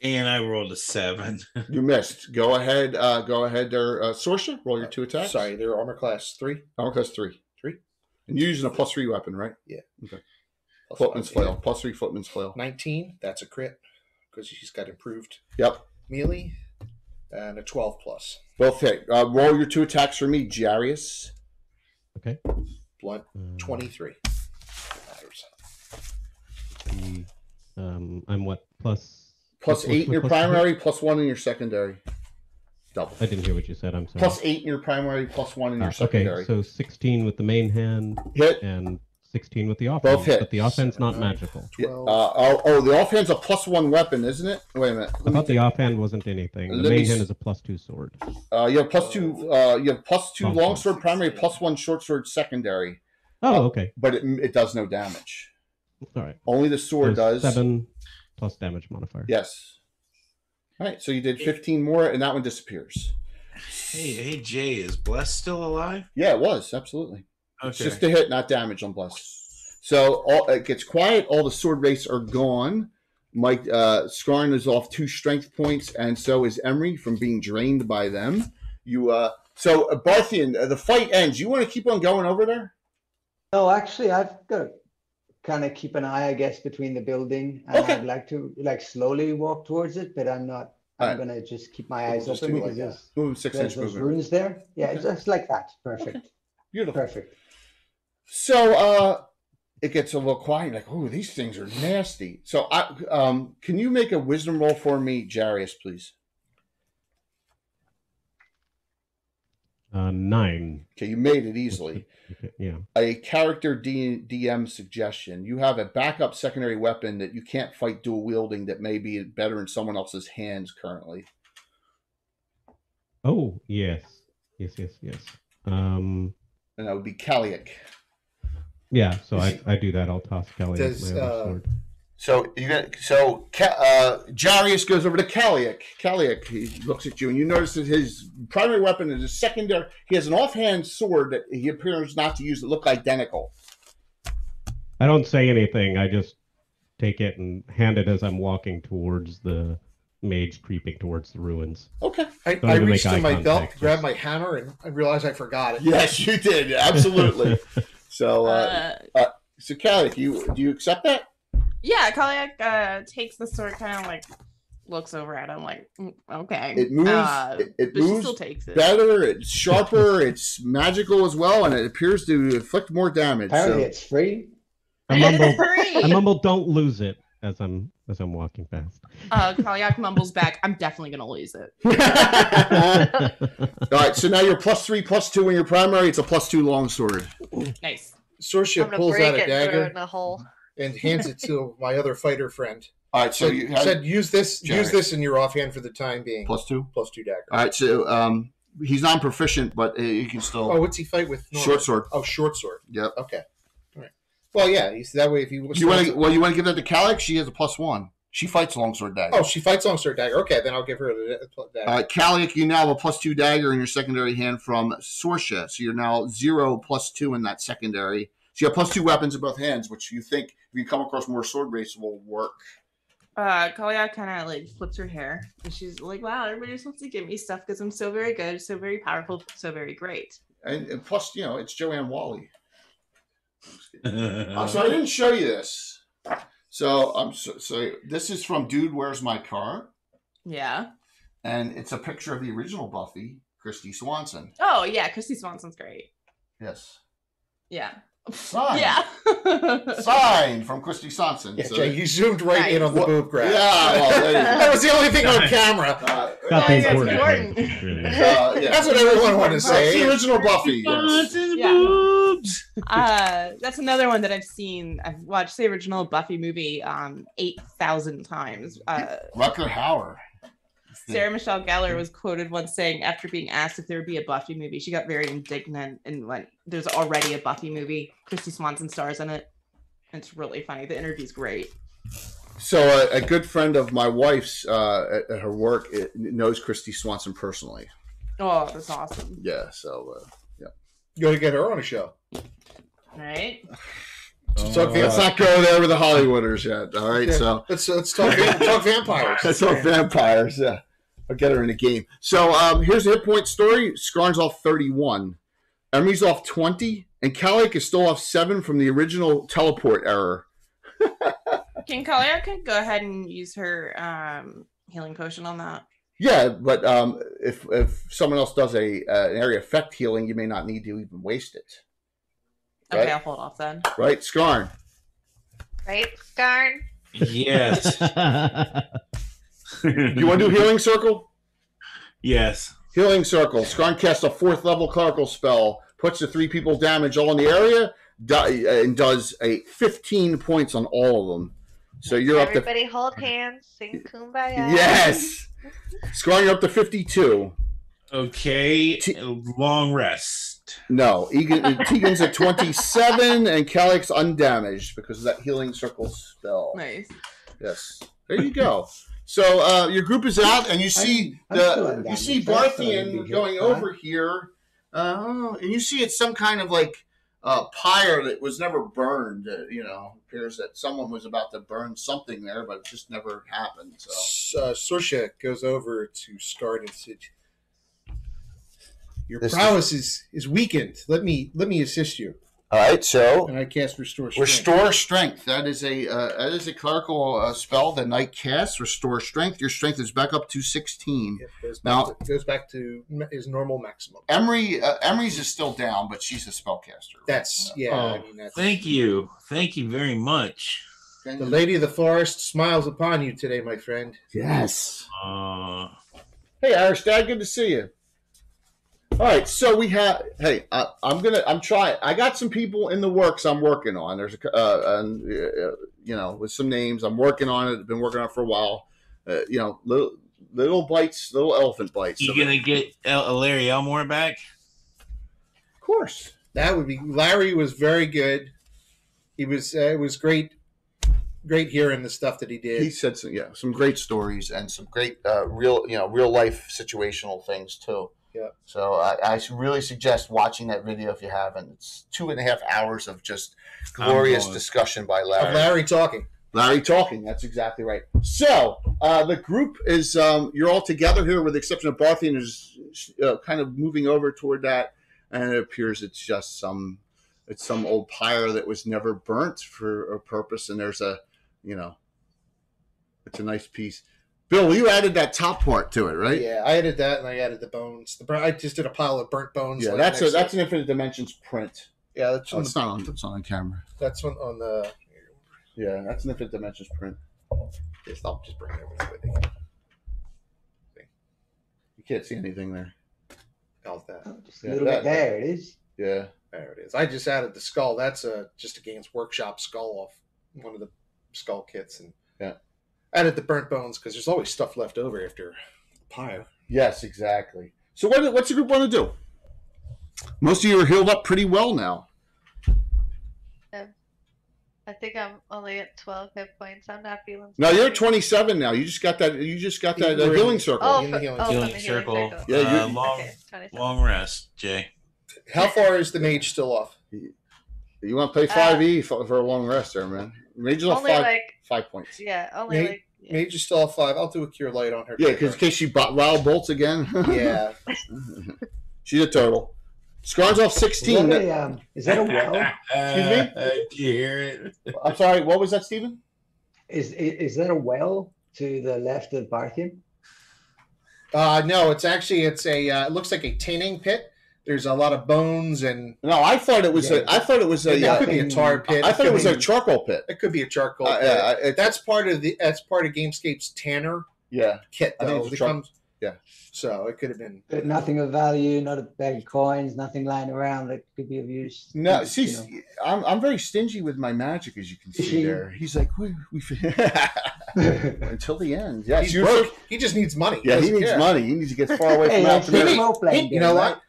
And I rolled a 7. You missed. Go ahead. Go ahead there, Sorsha. Roll your 2 attacks. Sorry, they're armor class 3. Armor class 3. 3. And you're using a +3 weapon, right? Yeah. Okay. Plus Footman's 5, flail. +3 footman's flail. 19. That's a crit because she's got improved Yep. melee, and a 12 plus. Both hit. Roll your 2 attacks for me, Jarius. Okay. Blunt 23. Matters. I'm what plus Plus 8 in your plus primary, +1 in your secondary. Double. I didn't hear what you said. I'm sorry. +8 in your primary, +1 in your Okay, secondary. so 16 with the main hand Hit. and 16 with the offhand. Both hit. But the offhand's not magical. Yeah, the offhand's a +1 weapon, isn't it? Wait a minute. I thought the offhand wasn't anything. The main hand is a +2 sword. You have +2. You have +2 longsword primary, +1 short sword secondary. Oh, okay. But it does no damage. All right. Only the sword does 7 plus damage modifier. Yes. All right. So you did 15 more, and that one disappears. Hey, Jay, is Bless still alive? Yeah, it was absolutely. Okay. It's just a hit, not damage on Bless. So it gets quiet. All the sword wraiths are gone. Mike Skarn is off 2 strength points, and so is Emery from being drained by them. So Barthian, the fight ends. You want to keep on going over there? No, actually, I've got to kind of keep an eye, I guess, between the building, and Okay. I'd like to slowly walk towards it, but I'm not. I'm gonna just keep my eyes Just open do it because like that. Move 6 there's inch those movement. runes there. Yeah, just like that. Perfect. Beautiful. Perfect. So it gets a little quiet. Like, oh, these things are nasty. So can you make a wisdom roll for me, Jarius, please? 9. Okay, you made it easily. Okay, yeah. A character DM suggestion. You have a backup secondary weapon that you can't fight dual wielding that may be better in someone else's hands currently. Oh, yes. Yes. And that would be Kaliak. Yeah, so I do that. I'll toss Kelly Does, my other sword. So Jarius goes over to Kaliak. Kaliak, he looks at you, and you notice that his primary weapon is a secondary. He has an offhand sword that he appears not to use that look identical. I don't say anything. I just take it and hand it as I'm walking towards the mage creeping towards the ruins. Okay. I even reached make in eye my belt contact, to grab just- my hammer, and I realized I forgot it. Yes, you did. Absolutely. So, so Kaliak, do you accept that? Yeah, Kaliak takes the sword, kind of like looks over at him, like, okay. It moves. It but she moves still takes it. better. It's sharper. It's magical as well, and it appears to inflict more damage. Apparently, So. it's free. I mumble, don't lose it as I'm walking past. Kaliak mumbles back, I'm definitely gonna lose it. All right, so now you're +3, +2 in your primary. It's a +2 longsword. Nice. Sorcia I'm gonna pulls break out a it and throw it dagger in a hole. and hands it to my other fighter friend. All right, so Said, you have said use this Jarrett. in your offhand for the time being. +2. +2 dagger. All right, so he's non-proficient, but he can still. Oh, what's he fight with? normally? Short sword. Oh, short sword. Yep. Okay. All right. Well, yeah. That way, if he You want to give that to Kaliak? She has a +1. She fights longsword dagger. Oh, she fights longsword dagger. Okay, then I'll give her the dagger. Kaliak, you now have a +2 dagger in your secondary hand from Sorcia, so you're now 0 +2 in that secondary. So you have +2 weapons in both hands, which you think if you come across more sword race will work. Kaliak kind of like flips her hair, and she's like, wow, everybody just wants to give me stuff because I'm so very good, so very powerful, so very great. And plus, it's Joanne Wally. So I didn't show you this. So so this is from Dude, Where's My Car? Yeah. And it's a picture of the original Buffy, Christy Swanson. Oh, yeah, Christy Swanson's great. Yes. Yeah. Signed. Yeah. Signed from Christy Swanson. Yeah, So- Jay, you zoomed right in on the Well, boob grab. Yeah, well, there you go. That was the only thing on camera. Got the Oh, yeah, important it's things, really. Yeah. That's what everyone wanted to That's the say. original Buffy. Yes. Yeah. That's another one that I've seen. I've watched the original Buffy movie 8,000 times. Rutger Hauer. Sarah Michelle Gellar was quoted once saying, after being asked if there would be a Buffy movie, she got very indignant and went, there's already a Buffy movie. Christy Swanson stars in it. It's really funny. The interview's great. So a good friend of my wife's at her work knows Christy Swanson personally. Oh, that's awesome. Yeah, so yeah. You got to get her on a show. Right? Let's not go there with the Hollywooders yet. All right, Yeah, so let's talk vampires. let's talk vampires. Yeah, I'll get her in a game. So here's the hit point story. Skarn's off 31, Emery's off 20, and Kaliak is still off 7 from the original teleport error. Can Kaliak go ahead and use her healing potion on that? Yeah, but if someone else does an area effect healing, you may not need to even waste it. Okay, Right. I'll hold off then. Right, Skarn. Right, Skarn? Yes. You want to do healing circle? Yes. Healing circle. Skarn casts a 4th level clerical spell. Puts the 3 people damage all in the area. and does a 15 points on all of them. So you're Everybody hold hands, sing Kumbaya. Yes. Scoring up to 52. Okay, long rest. No, Tegan's at 27, and Kellick's undamaged because of that healing circle spell. Nice. Yes, there you go. So your group is out, and you see Barthian going over here, and you see it's some kind of like pyre that was never burned. Appears that someone was about to burn something there, but it just never happened. So Sorsha goes over to Scard and says, "Your prowess is weakened. Let me assist you." All right, so and I cast Restore Strength. Restore Strength. That is a clerical spell that Knight casts. Restore Strength. Your strength is back up to 16. It goes back to his normal maximum. Emery's is still down, but she's a spellcaster. That's Thank you very much. The Lady of the Forest smiles upon you today, my friend. Yes. Hey, Aristad, good to see you. All right, so we have. Hey, I'm trying. I got some people in the works. I'm working on. There's with some names. I'm working on it. I've been working on it for a while. Little bites, little elephant bites. You gonna get Larry Elmore back? Of course. That would be. Larry was very good. He was. It was great hearing the stuff that he did. He said some great stories and some great real life situational things too. Yeah. So I really suggest watching that video if you haven't. It's 2.5 hours of just glorious discussion by Larry. Of Larry talking. Larry talking. That's exactly right. So the group is you're all together here, with the exception of Barthian, is kind of moving over toward that, and it appears it's just some old pyre that was never burnt for a purpose, and there's it's a nice piece. Bill, you added that top part to it, right? Yeah, I added that, and I added the bones. I just did a pile of burnt bones. Yeah, that's an Infinite Dimensions print. Yeah, that's it's not on camera. That's on the. Yeah, that's an Infinite Dimensions print. Yes, I'll just bring it over with me. You can't see anything there. How's that? Just a little bit there. It is. Yeah, there it is. I just added the skull. That's just a Games Workshop skull off one of the skull kits, and added the burnt bones because there's always stuff left over after pyre. Yes, exactly. So what's the group want to do? Most of you are healed up pretty well now. I think I'm only at 12 hit points. I'm not feeling. No, you're at 27 now. You just got that. Healing circle. Oh, the healing circle. Yeah, long rest, Jay. How far is the mage still off? You want to play 5e for a long rest there, man. Mage is off 5 points. Yeah, only Mage is still off 5. I'll do a cure light on her. Yeah, because in case she wild bolts again. Yeah. She's a turtle. Scar's off 16. Is that a well? Excuse me? I hear it. I'm sorry, what was that, Stephen? Is that a well to the left of Barthian? No, it's a it looks like a tinning pit. There's a lot of bones and. No, I thought it was it could be a tar pit. I thought it was a charcoal pit. It could be a charcoal pit. That's part of Gamescape's Tanner kit though. Yeah. So it could have been. But nothing of value, not a bag of coins, nothing lying around that could be of use. No, see, I'm very stingy with my magic, as you can see there. He's like, we until the end. Yeah, he's broke. He just needs money. Yeah, he needs money. He needs to get far away from Altamira. You know what?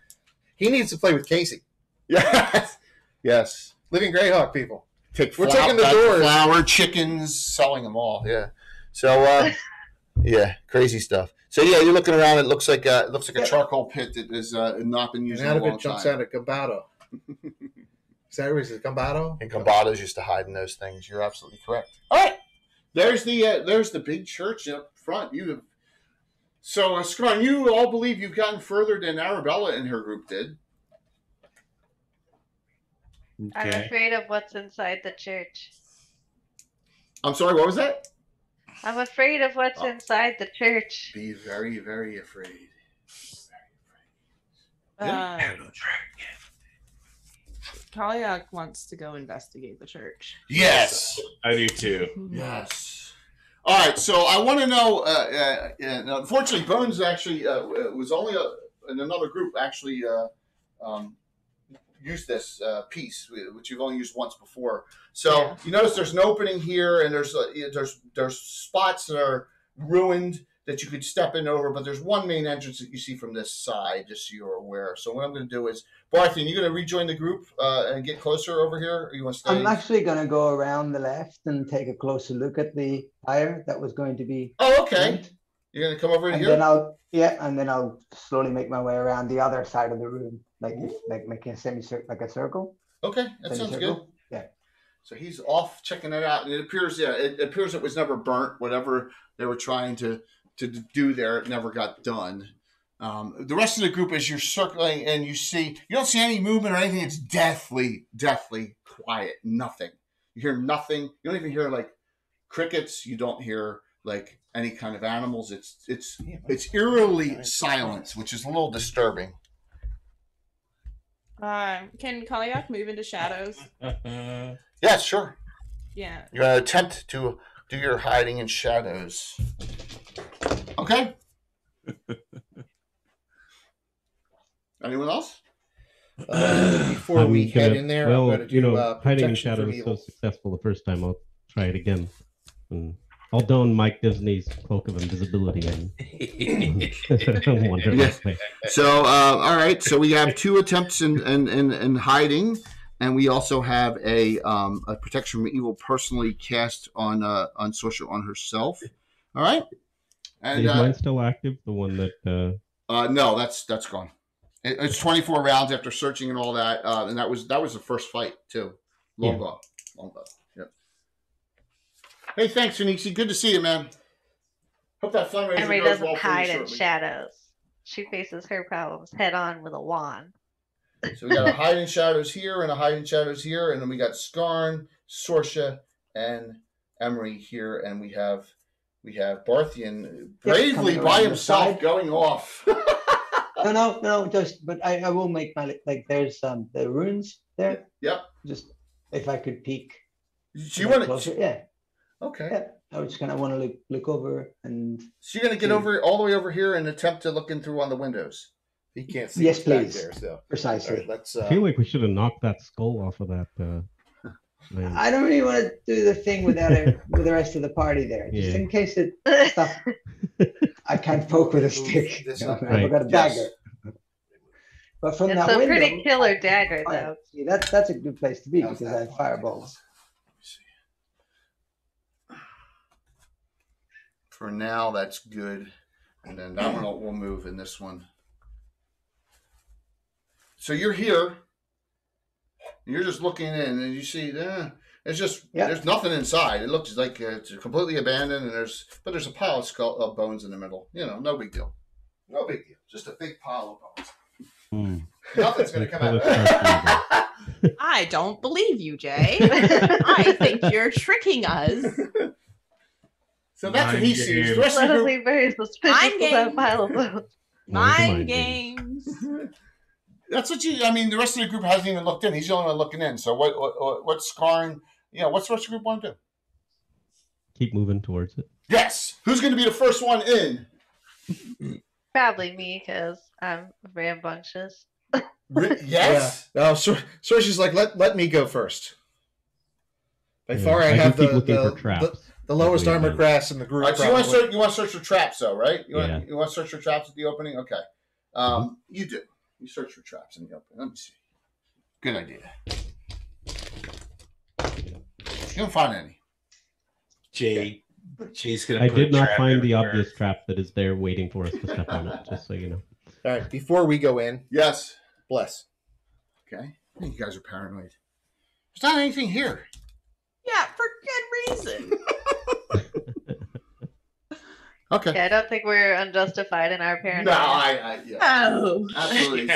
He needs to play with Casey. Yes. Yes. Living Greyhawk people. We're taking the doors. Flour, chickens, selling them all. Yeah. So, crazy stuff. So you're looking around. It looks like a charcoal pit that has not been used in a long time. And out of it jumps out a Gambado. Is that where it's a Gambado? And Gambados used to hide in those things. You're absolutely correct. All right. There's the big church up front. So, Scarn, you all believe you've gotten further than Arabella and her group did. Okay. I'm afraid of what's inside the church. I'm sorry, what was that? I'm afraid of what's inside the church. Be very, very afraid. Kalyak wants to go investigate the church. Yes. I do too. Yes. All right, so I want to know, unfortunately, Bones actually was only in another group, actually use this piece, which you've only used once before. So you notice there's an opening here, and there's spots that are ruined that you could step in over, but there's one main entrance that you see from this side, just so you're aware. So what I'm going to do is, Barthen, you going to rejoin the group and get closer over here, or you want to stay? I'm actually going to go around the left and take a closer look at the fire that was going to be. Oh, okay. burnt. You're going to come over And here? then I'll slowly make my way around the other side of the room, like making a like a circle. Okay, that sounds good. Yeah. So he's off checking it out, and it appears it was never burnt. Whatever they were trying to do there, it never got done. The rest of the group, as you're circling and you don't see any movement or anything. It's deathly quiet. Nothing. You hear nothing. You don't even hear like crickets. You don't hear like any kind of animals. It's eerily silent, which is a little disturbing. Can Kalyak move into shadows? Yeah, sure. Yeah. You're going to attempt to do your hiding in shadows. Okay. Anyone else? Before we head in there, I'm going to do hiding in shadows was so successful the first time. I'll try it again. And I'll don Mike Disney's cloak of invisibility and wander that way. So, all right. So we have 2 attempts in hiding, and we also have a protection from evil personally cast on Sorcerer on herself. All right. And is mine still active? The one that no, that's gone. It's 24 rounds after searching and all that, and that was the first fight too. Long gone. Yep. Hey, thanks, Phoenixie. Good to see you, man. Hope that fundraiser Emery goes doesn't well for you hide in shortly. shadows. She faces her problems head on with a wand. So we got a hide in shadows here and a hide in shadows here, and then we got Skarn, Sorsha, and Emery here, and we have Barthen bravely by himself going off. No, but I will make my, like, there's the runes there. Yep. Just if I could peek. Do you want closer? to? Yeah. Okay. Yeah. I just kind of want to look over and. So you're going to get all the way over here and attempt to look in through on the windows. He can't see. Yes, please. There, so. Precisely. Right, let's. I feel like we should have knocked that skull off of that. I don't really want to do the thing without with the rest of the party there, just in case it stuff. I can't poke with a stick. I've got a dagger. But from It's that a window, pretty killer dagger, though. See, that's a good place to be because I have fireballs. For now, that's good, and then that one will move in this one. So you're here. You're just looking in, and you see, it's just there's nothing inside. It looks like it's completely abandoned, and there's a pile of bones in the middle. No big deal. No big deal. Just a big pile of bones. Nothing's going to come out of it. I don't believe you, Jay. I think you're tricking us. So that's what he sees. The rest of the group, very suspicious of that pile of bones. Mind games. That's what the rest of the group hasn't even looked in. He's the only one looking in. So what's Skarn? What's the rest of the group want to do? Keep moving towards it. Yes. Who's going to be the first one in? Probably me, because I'm rambunctious. Yes. Yeah. No, Sorcerer's like, let me go first. By far, I have the lowest armor class in the group. Right, so you want to search for traps, though, right? You want to search for traps at the opening? Okay. You do. You search for traps in the opening. Let me see. Good idea. You don't find any. Jay's gonna. I did not find the obvious trap that is there waiting for us to step on it. Just so you know. All right. Before we go in, yes. Bless. Okay. You guys are paranoid. There's not anything here. Yeah, for good reason. Okay. Yeah, I don't think we're unjustified in our paranoia. No, Oh. Absolutely.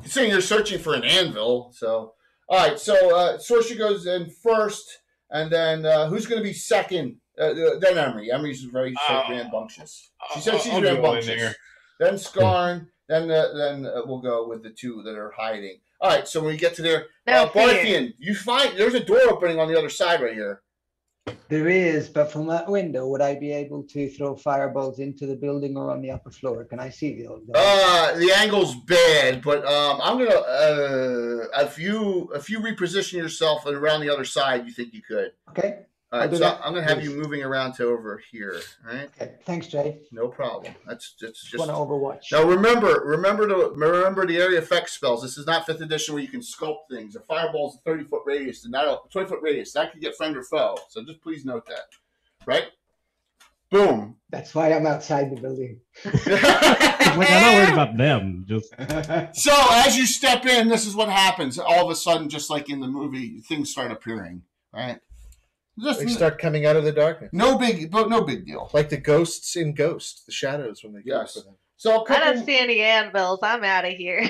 Saying you're searching for an anvil, so. All right, so Sorcerer goes in first, and then who's going to be second? Then Emery. Emery's very rambunctious. She says she's rambunctious. Then Skarn. Then we'll go with the 2 that are hiding. All right, so when we get to there, Barthen, you find there's a door opening on the other side right here. There is, but from that window, would I be able to throw fireballs into the building or on the upper floor? Can I see the The angle's bad, but I'm gonna if you reposition yourself around the other side, you think you could. Okay. All right, so I'm gonna have you moving around to over here. All right. Okay. Thanks, Jay. No problem. That's just Want to Overwatch? Now remember the area effect spells. This is not 5th edition where you can sculpt things. A fireball's a 30-foot radius, and not a 20-foot radius. That could get friend or foe. So just please note that. Right? Boom. That's why I'm outside the building. Like, I'm not worried about them. Just So as you step in, this is what happens. All of a sudden, just like in the movie, things start appearing. Right? They start coming out of the darkness. No big deal. Like the ghosts in Ghost, the shadows when they come for them. So I don't see any anvils. I'm out of here.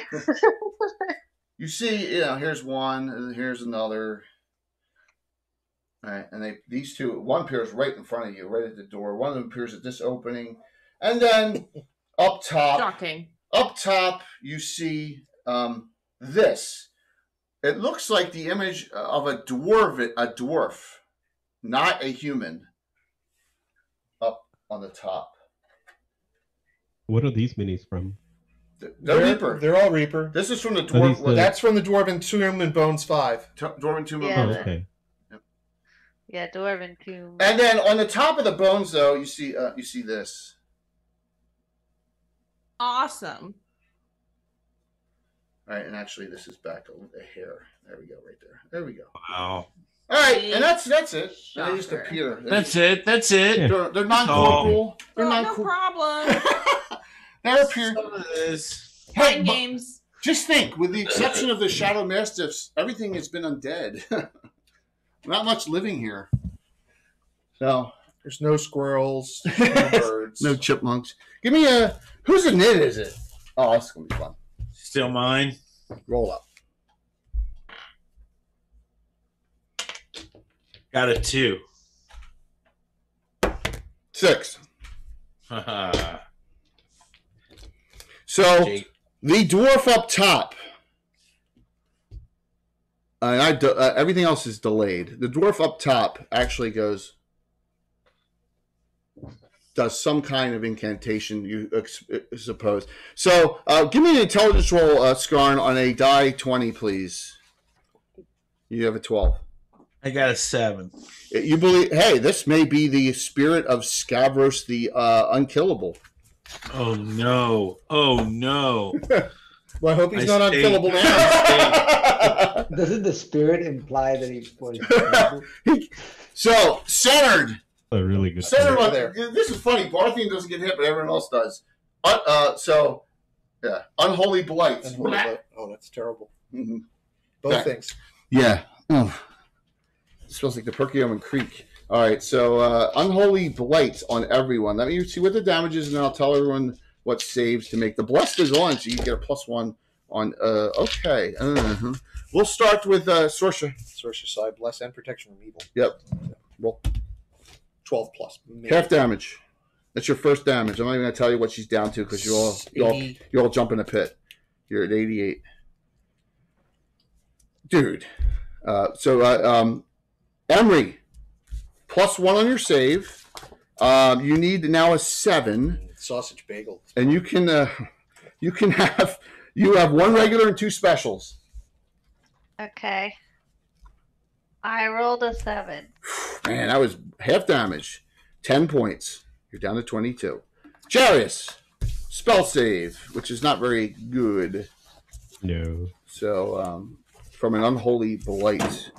You see, here's one, and here's another. All right, and these two, one appears right in front of you, right at the door. One of them appears at this opening, and then up top. Shocking. Up top, you see this. It looks like the image of a dwarf, not a human. Up on the top. what are these minis from? They're Reaper. They're all Reaper. This is from the dwarf. That's from the Dwarven Tomb and Bones 5. Dwarven Tomb Yeah. and Bones. Okay. Yeah, Dwarven Tomb. And then on the top of the bones, though, you see this. Awesome. All right, and actually, this is back a hair. There we go, right there. There we go. Wow. All right, and that's it. They just Shocker. appear. That's it. That's it. Yeah. They're non-corporal. They're No non-corporal. problem. They appear. Some of this. Hey, Fun games. just think, with the exception of the Shadow Mastiffs, everything has been undead. Not much living here. So There's no squirrels, no birds. no chipmunks. Give me whose a knit is it? Oh, that's gonna be fun. Still mine. Roll up. Got a 2. 6. Haha. So Jake. the dwarf up top. And everything else is delayed. The dwarf up top actually does some kind of incantation, you suppose. So give me an intelligence roll, Skarn, on a die 20, please. You have a 12. I got a 7. You believe? Hey, this may be the spirit of Scavros the Unkillable. Oh no! Oh no! Well, I hope he's I not stayed- unkillable now. Doesn't the spirit imply that he was? So centered. A really good. Centered Right on there. This is funny. Barthian doesn't get hit, but everyone else does. Yeah, unholy blight. Oh, that's terrible. Mhm. Both Yeah. things. Yeah. Oh. It smells like the Perkiomen Creek. All right, so unholy blight on everyone. Let me see what the damage is, and then I'll tell everyone what saves to make. The blessed is on, so you get a +1 on. Okay. We'll start with Sorsha. Sorcerer side, bless and protection from evil. Yep. Roll 12 plus. Maybe. half damage. That's your first damage. I'm not even gonna tell you what she's down to because you all jump in the pit. You're at 88, dude. Emery, +1 on your save. You need now a 7, Sausage bagel. and you have 1 regular and 2 specials. Okay. I rolled a 7. Man, that was half damage. 10 points. You're down to 22. Jarius, spell save, which is not very good. No. So, from an unholy blight,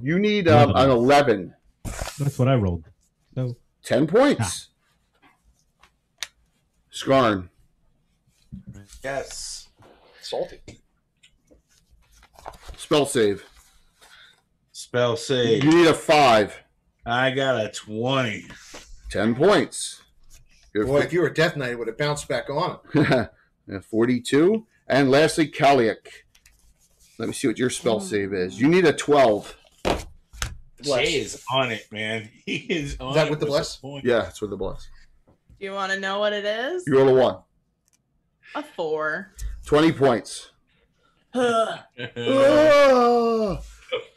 you need an 11. That's what I rolled. So 10 points. Skarn. Yes. Salty. Spell save. Spell save. You need a 5. I got a 20. 10 points. You're Boy, if you were Death Knight, it would have bounced back on. 42. And lastly, Kaliak. Let me see what your spell save is. You need a 12. Bless. Jay is on it, man. He is on that it with the bless? point. Yeah, that's with the bless. Do you want to know what it is? You roll a 1. A 4. 20 points. Ugh. Oh,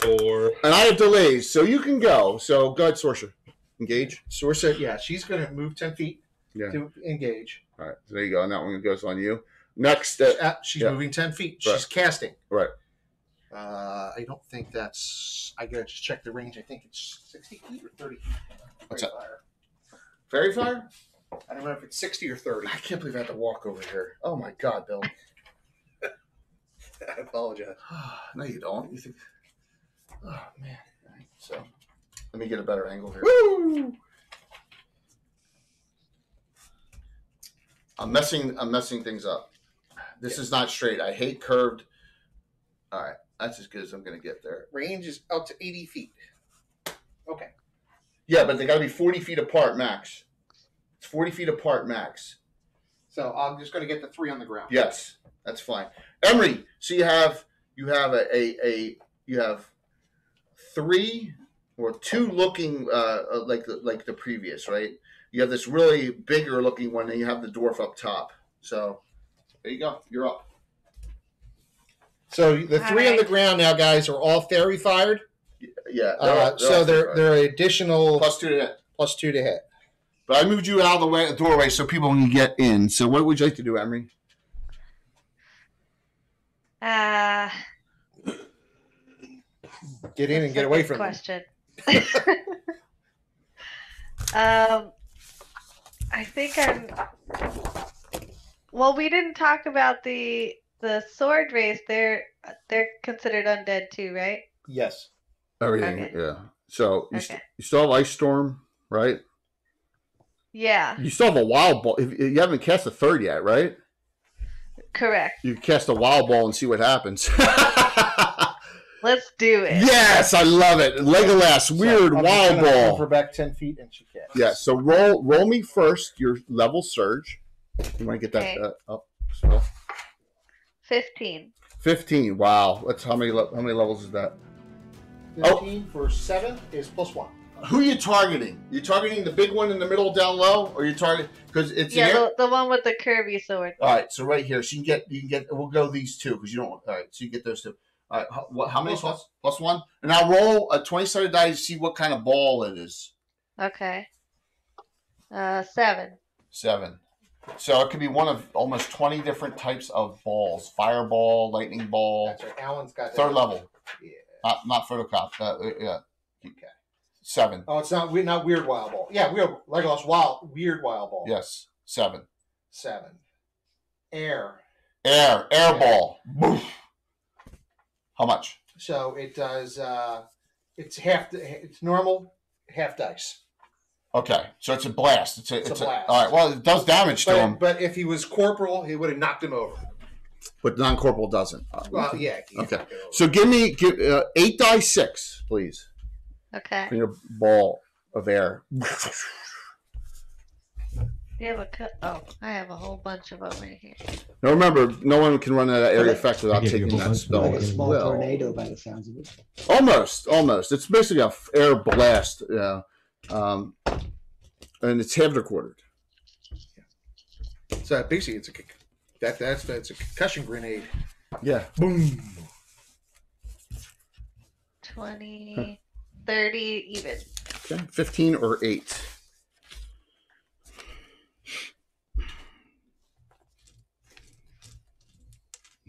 4. And I have delays, so you can go. So go ahead, Sorcerer. Engage. Sorcerer, yeah, she's going to move 10 feet to engage. All right, so there you go. And that one goes on you. Next, she's moving 10 feet. Right. She's casting. Right. I don't think that's. I gotta just check the range. I think it's 60 feet or 30 feet. What's that? Fairy fire? I don't know if it's 60 or 30. I can't believe I have to walk over here. Oh my God, Bill. I apologize. No, you don't. You think? Oh man. All right, so let me get a better angle here. Woo! I'm messing things up. This is not straight. I hate curved. All right, that's as good as I'm gonna get there. Range is up to 80 feet. Okay. Yeah, but they gotta be 40 feet apart max. It's 40 feet apart max. So I'm just going to get the 3 on the ground. Yes, that's fine. Emery, so you have you have 3 or 2 looking like the previous, right? You have this really bigger looking one, and you have the dwarf up top. So there you go. You're up. So the 3 on the ground now, guys, are all fairy fired. Yeah. They're additional +2 to hit. +2 to hit. But I moved you out of the doorway so people can get in. So what would you like to do, Emery? Get in and get away from them. Question. I think I'm. Well, we didn't talk about the sword race. They're considered undead too, right? Yes. Everything, Okay. yeah. So you Okay. still have Ice Storm, right? Yeah, You still have a Wild Ball. You haven't cast a third yet, right? correct. You cast a Wild Ball and see what happens. Let's do it. Yes, I love it. Legolas, weird So I'm Wild just gonna move her Ball. back 10 feet and she casts. Yeah, so roll me first your level surge. You want to get that Okay. up? So 15. 15. Wow, that's how many levels is that? 15 for 7 is +1. Who are you targeting? You targeting the big one in the middle down low, or you target because it's an Yeah, the one with the curvy sword. All right, so right here, so you can get. We'll go these 2 because you don't. All right, so you get those 2. All right, how many +1. +1? And now roll a 20-sided die to see what kind of ball it is. Okay. 7. 7. So it could be one of almost 20 different types of balls: fireball, lightning ball. That's right. Alan's got that. 3rd level, Yeah. not photocop. Yeah, Okay. 7. Oh, it's not weird wild ball. Yeah, Legolas weird wild ball. Yes, 7. 7. Air. Air ball. Boof. How much? So it does. It's normal, half dice. Okay, so it's a blast. It's a blast. All right. Well, it does damage to him, But if he was corporal, he would have knocked him over. but non-corporal doesn't. Well, yeah. he Okay. knocked it over. So give 8 die 6, please, Okay. for your ball of air. Do you have I have a whole bunch of them right here. Now remember, no one can run that area Okay. effect without I gave you taking a whole that bunch. spell Like a as small well. tornado by the sounds of it. Almost. It's basically a air blast, and it's half quartered. So basically, it's a concussion grenade. Yeah. Boom. 20, 30, even. Okay. 15 or 8.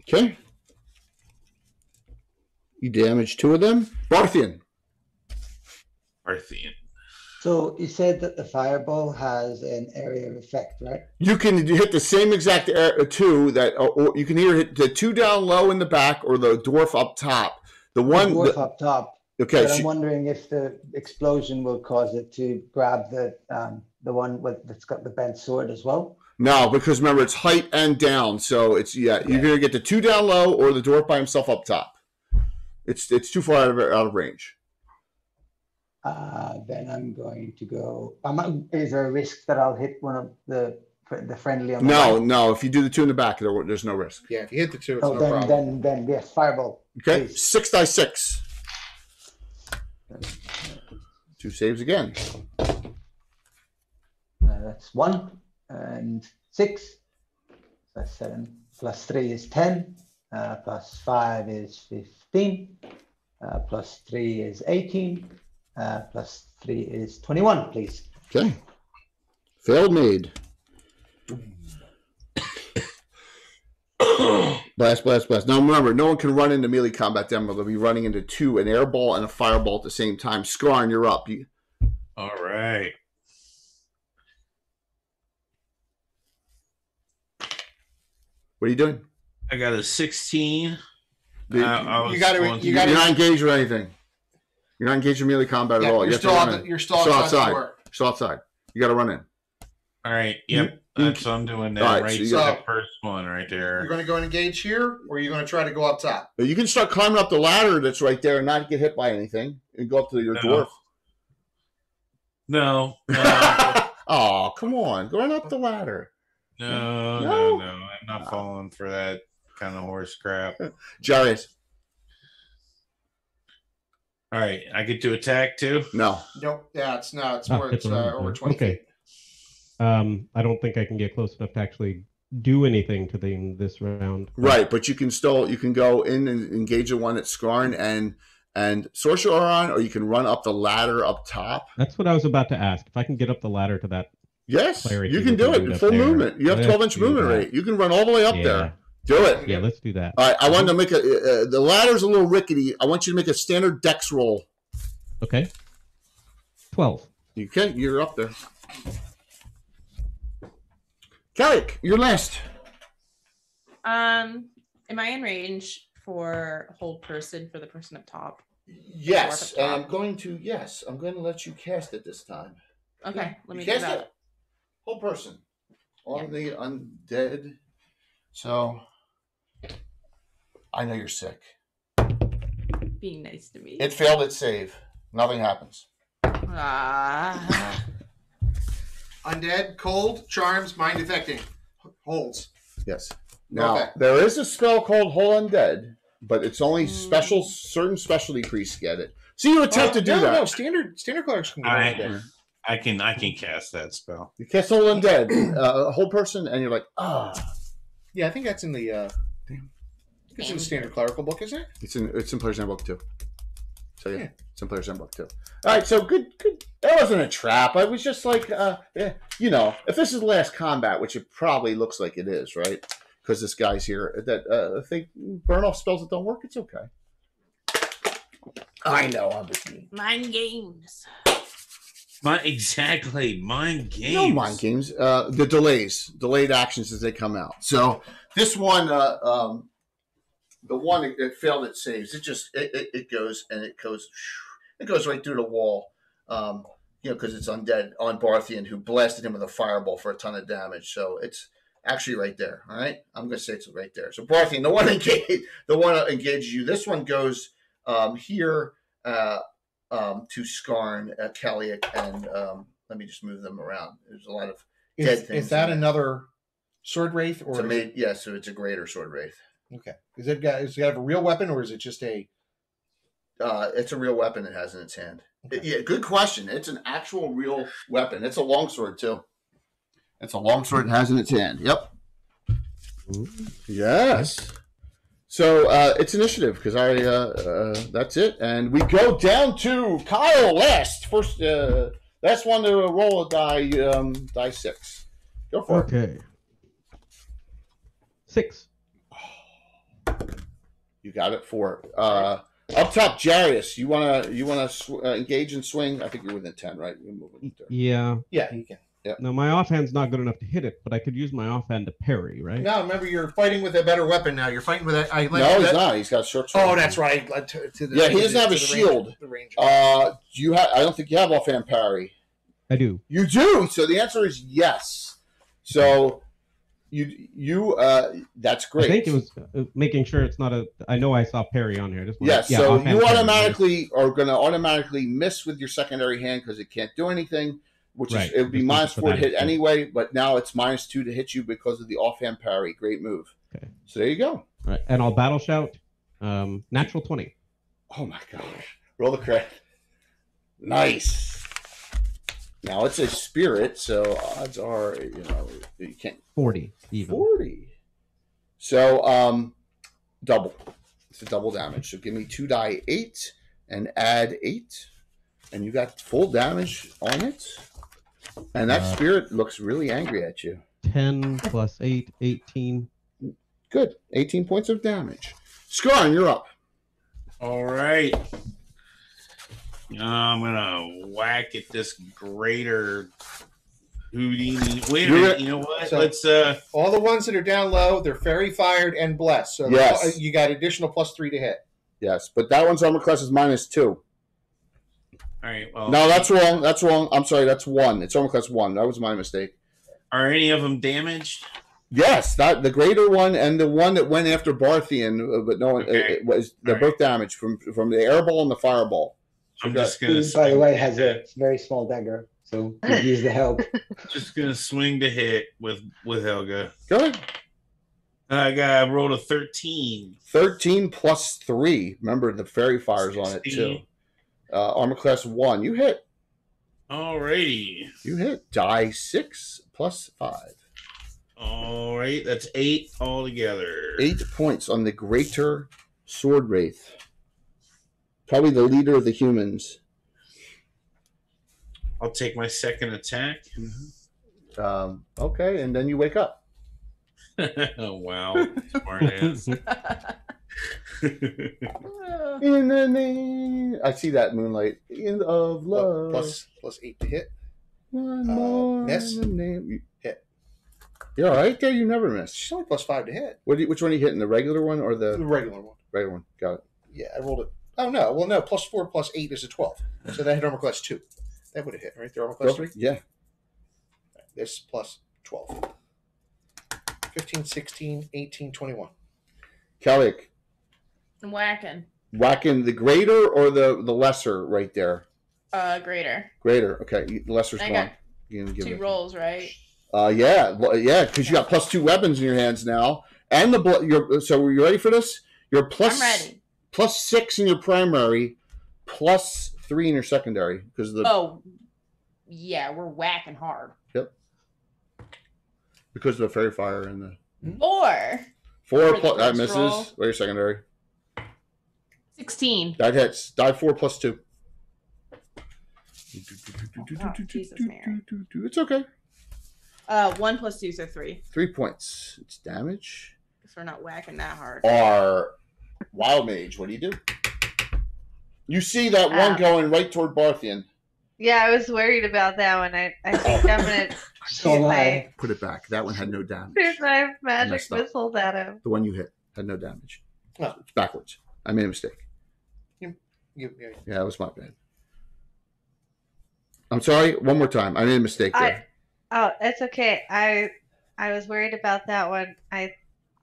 Okay. You damage 2 of them. Barthian. Parthian. So you said that the fireball has an area of effect, right? You can hit the same exact 2 that, or you can either hit the 2 down low in the back or the dwarf up top. The one. Dwarf up top. Okay. But I'm wondering if the explosion will cause it to grab the one that's got the bent sword as well. No, because remember it's height and down, so it's you either get the 2 down low or the dwarf by himself up top. It's too far out of range. Then I'm going to go. Is there a risk that I'll hit one of the friendly on the right? No. If you do the 2 in the back, there's no risk. Yeah, if you hit the 2, it's Oh, no problem. then yes, fireball. Okay, Please. 6 die 6. 2 saves again. That's 1 and 6. That's 7. Plus 3 is 10. Plus 5 is 15. Plus 3 is 18. Plus 3 is 21, please. Okay. Failed made. Blast. Now remember, no one can run into melee combat demo. They'll be running into two, an air ball and a fireball at the same time. Scarn, you're up. All right. What are you doing? I got a 16. You got to. You're not engaged or anything. You're not engaged in melee combat at all. You're still outside. Still outside. You got to run in. All right. Yep. That's what I'm doing now. All right, right. so The first one right there. You're going to go and engage here, or are you going to try to go up top? You can start climbing up the ladder that's right there and not get hit by anything, and go up to your dwarf. No. Oh, come on. Go right up the ladder. No. I'm not falling for that kind of horse crap. Jarius. All right. I get to attack too? No. Nope. Yeah, it's not. It's where it's over 20 feet. I don't think I can get close enough to actually do anything to them this round. Right, but you can go in and engage the one that's Scarn and Sorcerer are on, or you can run up the ladder up top. That's what I was about to ask. If I can get up the ladder to that. Yes, you can do it. Full movement. You have 12-inch movement rate. You can run all the way up there. Do it. Yeah, let's do that. All right, I wanted to make the ladder's a little rickety. I want you to make a standard dex roll. Okay. 12. You can. You're up there. Carrick, you're last. Am I in range for hold person for the person up top? Yes, and I'm going to let you cast it this time. Okay, let me cast do that. it. Whole person on the undead. So I know you're sick. Being nice to me. It failed its save. Nothing happens. Undead, cold, charms, mind affecting. Holds. Yes. Now, there is a spell called Hold Undead, but it's only certain specialty priests get it. So you attempt to do that. No, standard clerics can get Undead. I can cast that spell. You cast Hold Undead, a whole person, and you're like, Yeah, I think that's in the it's in the standard clerical book, isn't it? It's in Player's Handbook too. So yeah, it's in Player's Handbook too. All right, so good. That wasn't a trap. I was just like, if this is last combat, which it probably looks like it is, right? Because this guy's here. That if they burn off spells that don't work, it's okay. I know. I'm with you. Mind games. Mind games. No mind games. The delayed actions as they come out. So this one, the one that failed its saves, it goes right through the wall. Because it's undead on Barthian, who blasted him with a fireball for a ton of damage. So it's actually right there. All right, I'm going to say it's right there. So Barthian, the one that engages you. This one goes here to Scarn, Kaliak, and let me just move them around. There's a lot of dead things. Is that another sword wraith, or so it's a greater sword wraith. Okay. Does it have a real weapon, or is it just a? It's a real weapon it has in its hand. Okay. Good question. It's an actual real weapon. It's a longsword too. It's a longsword it has in its hand. Yep. Ooh. Yes. So it's initiative because that's it, and we go down to Kyle last. First, last one to roll a die 6. Go for it. Okay. 6. You got it. 4. Up top, Jarius. You wanna engage and swing? I think you're within 10, right? You're moving there. Yeah. Yeah, you can. Yeah. No, my offhand's not good enough to hit it, but I could use my offhand to parry, right? No, remember you're fighting with a better weapon now. You're fighting with a. No, he's not. He's got a short sword. Oh, that's right. He doesn't have a shield. Do you have? I don't think you have offhand parry. I do. You do. So the answer is yes. So you that's great. I think it was making sure it's not a. I know I saw parry on here. So you automatically are going to automatically miss with your secondary hand because it can't do anything. Which is it would be -4 to hit anyway, but now it's -2 to hit you because of the offhand parry. Great move. Okay. So there you go. All right, and I'll battle shout. Natural 20. Oh my gosh! Roll the crit. Nice. Now it's a spirit, so odds are you can't 40 even. 40. So double. It's a double damage. So give me 2 die 8 and add 8. And you got full damage on it. And that spirit looks really angry at you. 10 plus 8, 18. Good. 18 points of damage. Scarn, you're up. All right. I'm gonna whack at this greater Houdini. Wait a minute. You know what? So- Let's All the ones that are down low, they're fairy fired and blessed. So Yes. you got additional +3 to hit. Yes, but that one's armor class is -2. All right. Well, No, that's wrong. That's wrong. I'm sorry. That's 1. It's armor class 1. That was my mistake. Are any of them damaged? Yes, that the greater one and the one that went after Barthian, but no one Okay. it was. They're All both damaged from the airball and the fireball. I'm just gonna. By the way, has swing a very small dagger, so could use the help. Just gonna swing to hit with Helga. Go ahead. I rolled a 13. 13 plus 3. Remember the fairy fires on it too. 16. Armor class 1. You hit. Alrighty. You hit. Die 6 plus 5. All right. That's 8 altogether. 8 points on the greater sword wraith. Probably the leader of the humans. I'll take my second attack. Okay, and then you wake up. Oh, wow. Smart ass. In the name, I see that moonlight. In of love. +8 to hit. One more miss. in the name. Hit. You're all right there. You never miss. She's only +5 to hit. Which one are you hitting? The regular one or The the regular one. regular one? Got it. Yeah, I rolled it. Oh, no. Well, no. +4 + 8 is a 12. So that hit armor class 2. That would have hit, right? The armor class 3? Yeah. This +12. 15, 16, 18, 21. Kellic, I'm whacking. whacking the greater or the lesser right there? Greater. Greater. Okay. The lesser's I gone. got You can give 2 it. rolls, right? Yeah, because you got +2 weapons in your hands now, and so are you ready for this? You're I'm ready. +6 in your primary, +3 in your secondary because the Oh, yeah, we're whacking hard. because of the fairy fire and the 4. 4 For the plus that first misses. roll. What's your secondary? 16. That hits. Die 4 + 2. Oh, Jesus, Mary. It's okay. 1 + 2, so 3. 3 points. It's damage. Because we're not whacking that hard. Our wild mage. What do you do? You see that one going right toward Barthian. Yeah, I was worried about that one. I think I'm gonna So shoot am my, I. Put it back. That one had no damage. shoot my magic Messed up. missiles at him. The one you hit had no damage. Oh. It's backwards. I made a mistake. Yeah. Yeah, that was my bad. I'm sorry. One more time. I made a mistake there. Oh, it's okay. I was worried about that one. I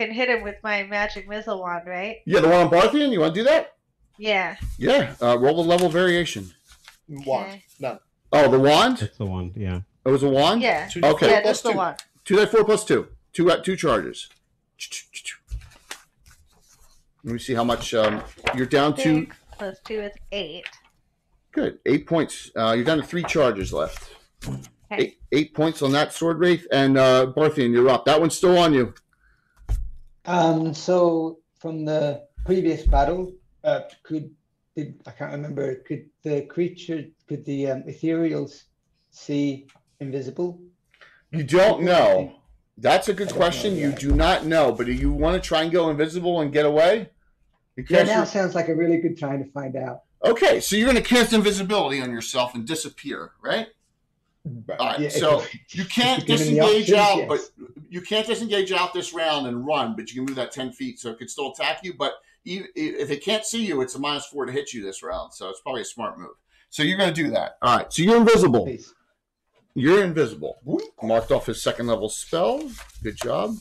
can hit him with my magic missile wand, right? Yeah, the one on Barthian. You want to do that? Yeah. Yeah. Roll the level variation. Wand. Okay. None. Oh, the wand? That's the one, yeah. It was a wand? Yeah. Okay. Yeah, plus that's the 2. one. 2 die 4 + 2. 2 charges. Let me see how much you're down to. 6 plus 2 is 8. Good. 8 points. You're down to 3 charges left. Okay. 8 points on that sword wraith. And Barthian, you're up. That one's still on you. So from the previous battle, I can't remember, could the ethereals see invisible? You don't know. That's a good I don't question. know, You yeah. do not know. But do you want to try and go invisible and get away? You Yeah, cast now your- sounds like a really good time to find out. Okay, so you're going to cast invisibility on yourself and disappear, right? All right, Yeah, so if- you can't if given the disengage options, out, yes. but you can't disengage out this round and run, but you can move that 10 feet, so it could still attack you. But if it can't see you, it's a -4 to hit you this round, so it's probably a smart move. So you're going to do that. All right, so you're invisible. Please. You're invisible. Marked off his second level spell. Good job.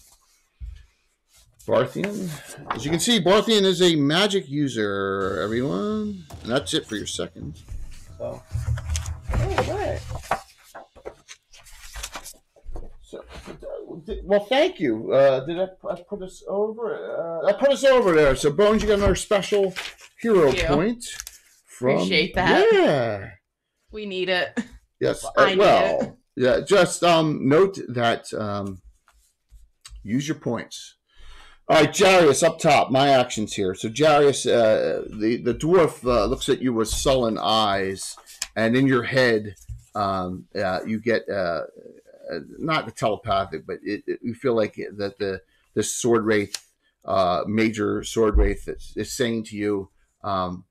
Barthian. As you can see, Barthian is a magic user, everyone. And that's it for your second. So. So, well, thank you. Did I put us over? I put us over there. So, Bones, you got another special hero Thank you. point. From, Appreciate that. Yeah. We need it. Yes. I need Well, yeah. Just note that use your points. All right, Jarius up top. My actions here. So Jarius, the dwarf looks at you with sullen eyes, and in your head, you get not the telepathic, but you feel like that the sword wraith, major sword wraith, is saying to you, no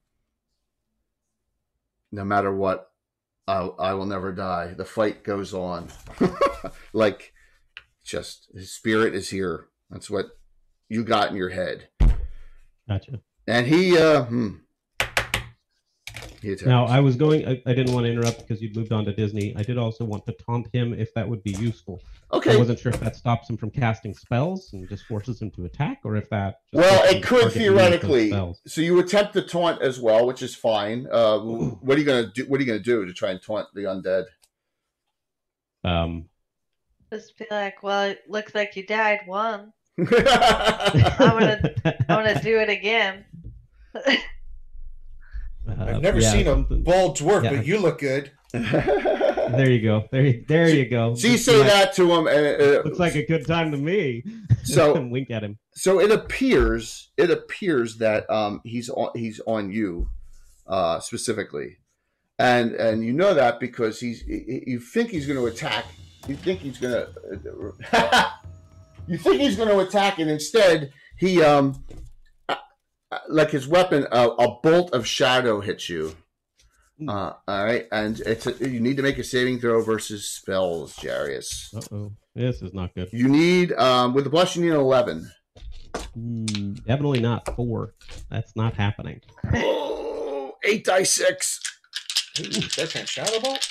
matter what, I will never die. The fight goes on. Like, just his spirit is here. That's what you got in your head. Gotcha. And he attacks. Now, I was going, I didn't want to interrupt because you'd moved on to Disney. I did also want to taunt him if that would be useful. Okay. I wasn't sure if that stops him from casting spells and just forces him to attack, or if that... Well, it could theoretically. So you attempt to taunt as well, which is fine. What are you going to do? What are you going to do to try and taunt the undead? Just be like, well, it looks like you died once. I want to do it again. I've never seen a bald dwarf, but you look good. There you go. There you go. So you say that to him, and looks like a good time to me. So wink at him. So it appears that he's on you specifically, and you know that because you think he's going to attack. You think he's going to. You think he's going to attack, and instead he like his weapon, a bolt of shadow hits you. All right, and you need to make a saving throw versus spells, Jarius. Uh-oh, this is not good. You need with the plus you need an 11. Definitely not 4. That's not happening. Oh, 8 die 6. Ooh, that's a shadow bolt.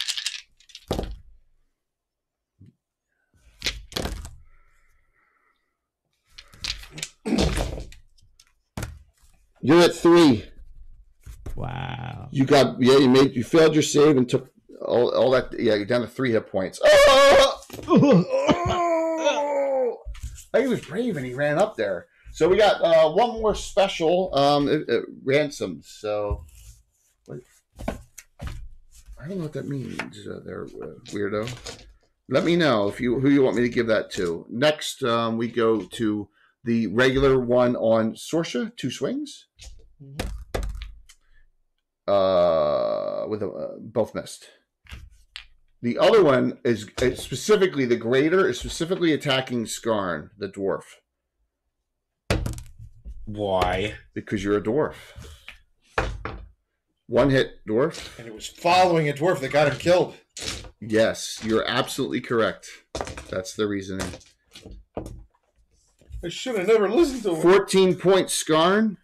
You're at 3. Wow. You failed your save and took all that. Yeah, you're down to 3 hit points. Oh! He was brave and he ran up there. So we got one more special ransom. So I don't know what that means. There, weirdo. Let me know who you want me to give that to. Next, we go to the regular one on Sorsha, 2 swings. With both missed. The other one is specifically the greater is specifically attacking Skarn, the dwarf. Why? Because you're a dwarf. 1 hit dwarf. And it was following a dwarf that got him killed. Yes, you're absolutely correct. That's the reasoning. I should have never listened to him. 14 points, Skarn.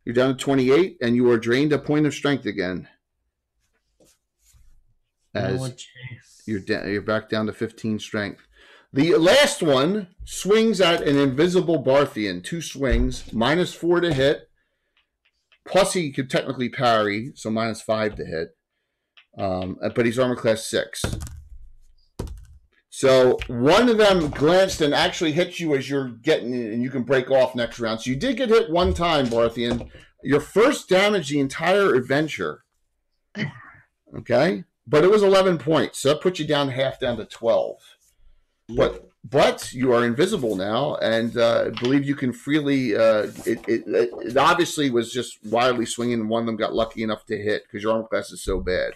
You're down to 28, and you are drained a point of strength again. As you're back down to 15 strength. The last one swings at an invisible Barthian. 2 swings, -4 to hit. Plus he could technically parry, so -5 to hit. But he's armor class 6. So one of them glanced and actually hit you as you're getting it, and you can break off next round. So you did get hit 1 time, Barthian. Your first damage the entire adventure. Okay? But it was 11 points, so that puts you down half down to 12. But you are invisible now, and I believe you can freely. It obviously was just wildly swinging, and one of them got lucky enough to hit because your armor class is so bad.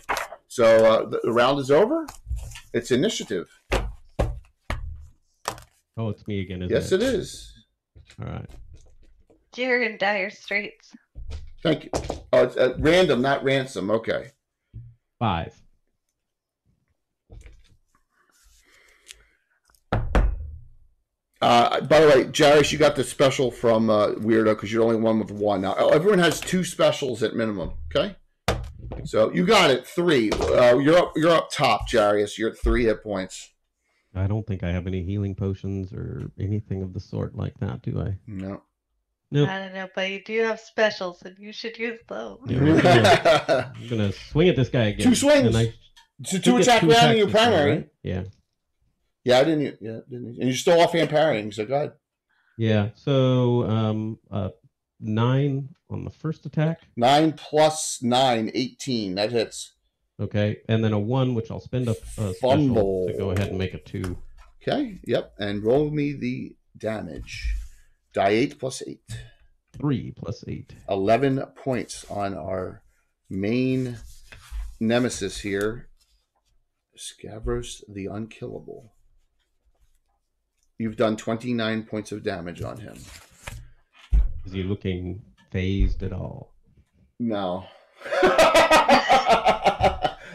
So the round is over. It's initiative. Oh, it's me again, isn't it? Yes, it is. All right. You're in dire straits. Thank you. Oh, it's random, not ransom. Okay. 5. By the way, Jarius, you got the special from Weirdo because you're the only one with 1. Now, everyone has 2 specials at minimum. Okay, so you got it. 3. You're up top, Jarius. You're at 3 hit points. I don't think I have any healing potions or anything of the sort like that, do I? No. Nope. I don't know, but you do have specials, and you should use those. Yeah, I'm gonna swing at this guy again. 2 swings. It's a 2 attack round in your primary. Right? Yeah. Yeah, I didn't. Yeah, didn't. And you're still offhand parrying, so go ahead. Yeah. So 9 on the first attack. 9 plus 9, 18. That hits. Okay, and then a 1, which I'll spend a fumble to go ahead and make a 2. Okay. Yep. And roll me the damage. Die 8 plus 8. 3 plus 8. 11 points on our main nemesis here. Scavros the Unkillable. You've done 29 points of damage on him. Is he looking phased at all? No.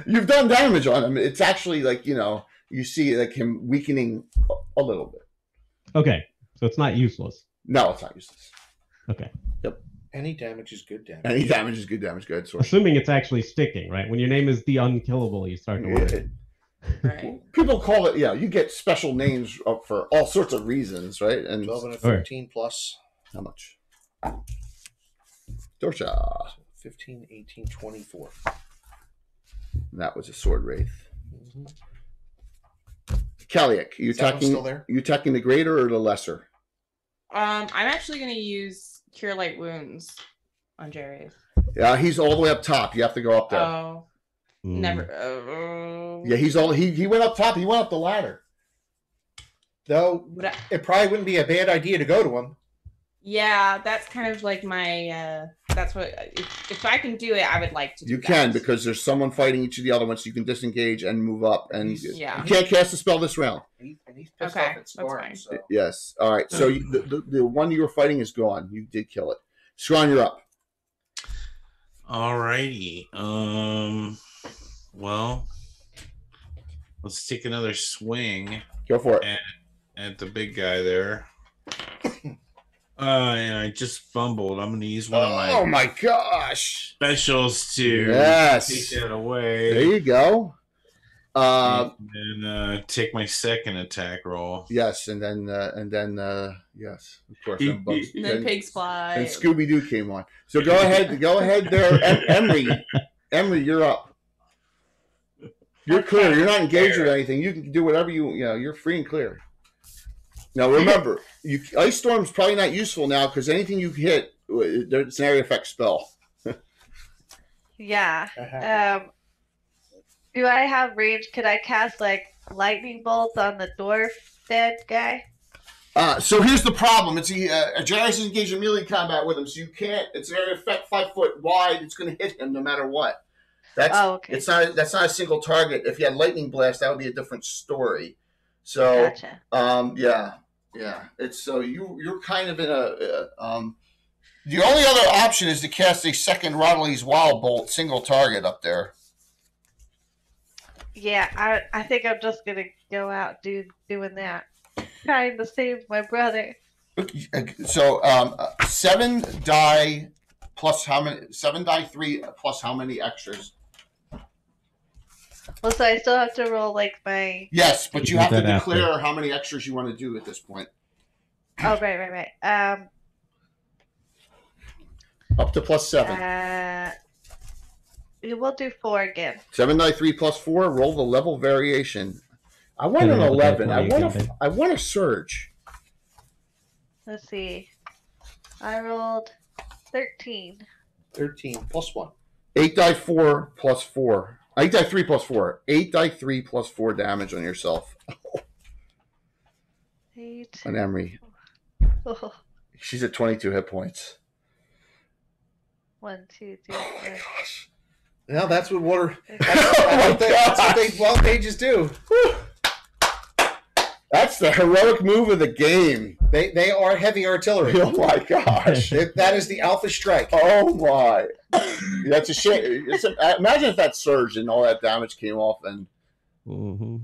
You've done damage on him. It's actually like, you see like him weakening a little bit. Okay, so it's not useless. No, it's not useless. Okay. Yep. Any damage is good damage. Any damage is good damage. Go ahead, Sorcerer. Assuming it's actually sticking, right? When your name is the Unkillable, you start to worry. Right. People call it, you get special names for all sorts of reasons, right? And 12 and a 13 plus. How much? Dorsha. 15, 18, 24. And that was a sword wraith. Kaliak, you attacking the greater or the lesser? I'm actually going to use Cure Light Wounds on Jerry. Yeah, he's all the way up top. You have to go up there. Oh, never. Yeah, he went up top. He went up the ladder. Though it probably wouldn't be a bad idea to go to him. Yeah, that's kind of like my. That's what if I can do it, I would like to. You can because there's someone fighting each of the other ones. So you can disengage and move up, and you can't cast a spell this round. And he's pissed off at Scarn, that's fine. So. Yes. All right. So the one you were fighting is gone. You did kill it. Scarn, you're up. All righty. Well, let's take another swing. Go for it. At the big guy there. And I just fumbled. I'm going to use one of my my gosh specials to take that away. There you go. And take my second attack roll. Yes, and then yes, of course. And then pigs fly. And Scooby Doo came on. So go ahead there, Emery, you're up. You're clear. You're not engaged with anything. You can do whatever you're free and clear. Now remember, Ice Storm's probably not useful now because anything you hit, it's an area effect spell. Yeah. Do I have range? Could I cast like lightning bolts on the dwarf dead guy? So here's the problem. It's Jairus is engaged in melee combat with him, so you can't. It's an area effect 5 foot wide. It's going to hit him no matter what. Okay. That's not a single target. If you had lightning blast, that would be a different story. So, gotcha. Yeah. It's so you're kind of in a. The only other option is to cast a second Rodley's Wild Bolt single target up there. Yeah, I think I'm just gonna go out doing that. Trying to save my brother. So 7 die plus how many? 7 die 3 plus how many extras? Well, so I still have to roll like my. Yes, but you have to declare how many extras you want to do at this point. Oh right. Up to plus 7. We'll do 4 again. 7 die 3 plus 4. Roll the level variation. I want an 11. I want a surge. Let's see. I rolled 13. 13 plus 1. 8 die 4 plus 4. 8 die 3 plus 4. 8 die 3 plus 4 damage on yourself. 8. On Emery. Oh. She's at 22 hit points. 1, 2, 3, 4. Oh my gosh. Well, that's what that's what they wild mages do. That's the heroic move of the game. They are heavy artillery. Oh my gosh. That is the alpha strike. Oh my. That's a shame. Imagine if that surged and all that damage came off and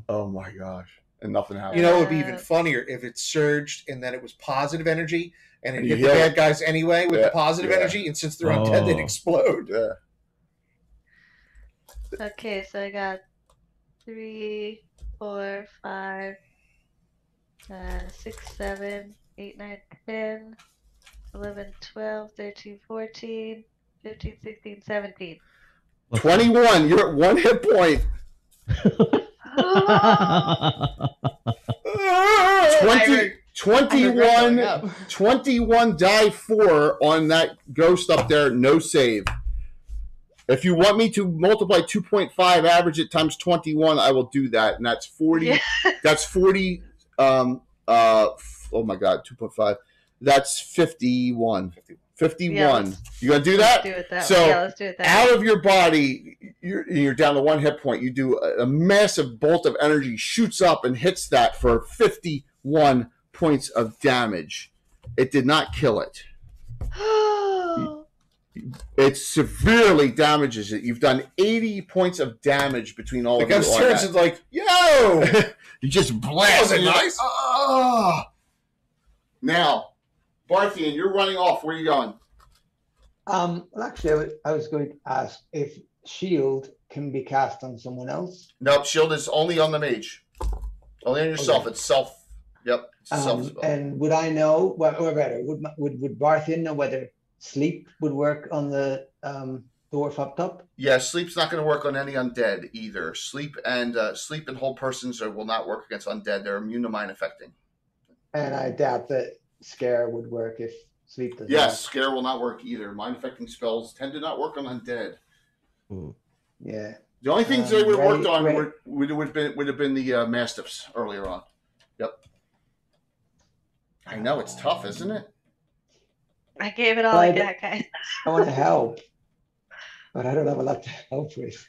oh my gosh. And nothing happened. It would be even funnier if it surged and then it was positive energy and it hit the bad guys anyway with the positive energy, and since they're undead, they'd explode. Yeah. Okay, so I got 3, 4, 5, 6, 7, 8, 9, 10, 11, 12, 13, 14, 15, 16, 17. 21. You're at 1 hit point. 21 die 4 on that ghost up there. No save. If you want me to multiply 2.5, average it times 21, I will do that, and that's 40. Yeah. That's 40. Oh my God, 2.5. That's 51. 51. Yeah, You gonna do that? Let's do it that So way. Yeah, let's do it that out way. of your body, you're down to 1 hit point. You do a massive bolt of energy, shoots up and hits that for 51 points of damage. It did not kill it. It severely damages it. You've done 80 points of damage between all of you. The guy turns and like, yo! You just blast. Was it nice? Oh. Now, Barthian, you're running off. Where are you going? Well, actually, I was going to ask if shield can be cast on someone else. Nope, shield is only on the mage. Only on yourself. Okay. It's self. Yep. It's a self spell. And would I know, or better, would Barthian know whether sleep would work on the dwarf up top? Yeah, sleep's not going to work on any undead either. Sleep and whole persons will not work against undead. They're immune to mind affecting. And I doubt that scare would work if sleep does. Yes, scare will not work either. Mind affecting spells tend to not work on undead. Yeah. The only things they would have worked on would have been the mastiffs earlier on. Yep. I know it's tough, isn't it? I gave it all I got, guys. I want to help, but I don't have a lot to help with.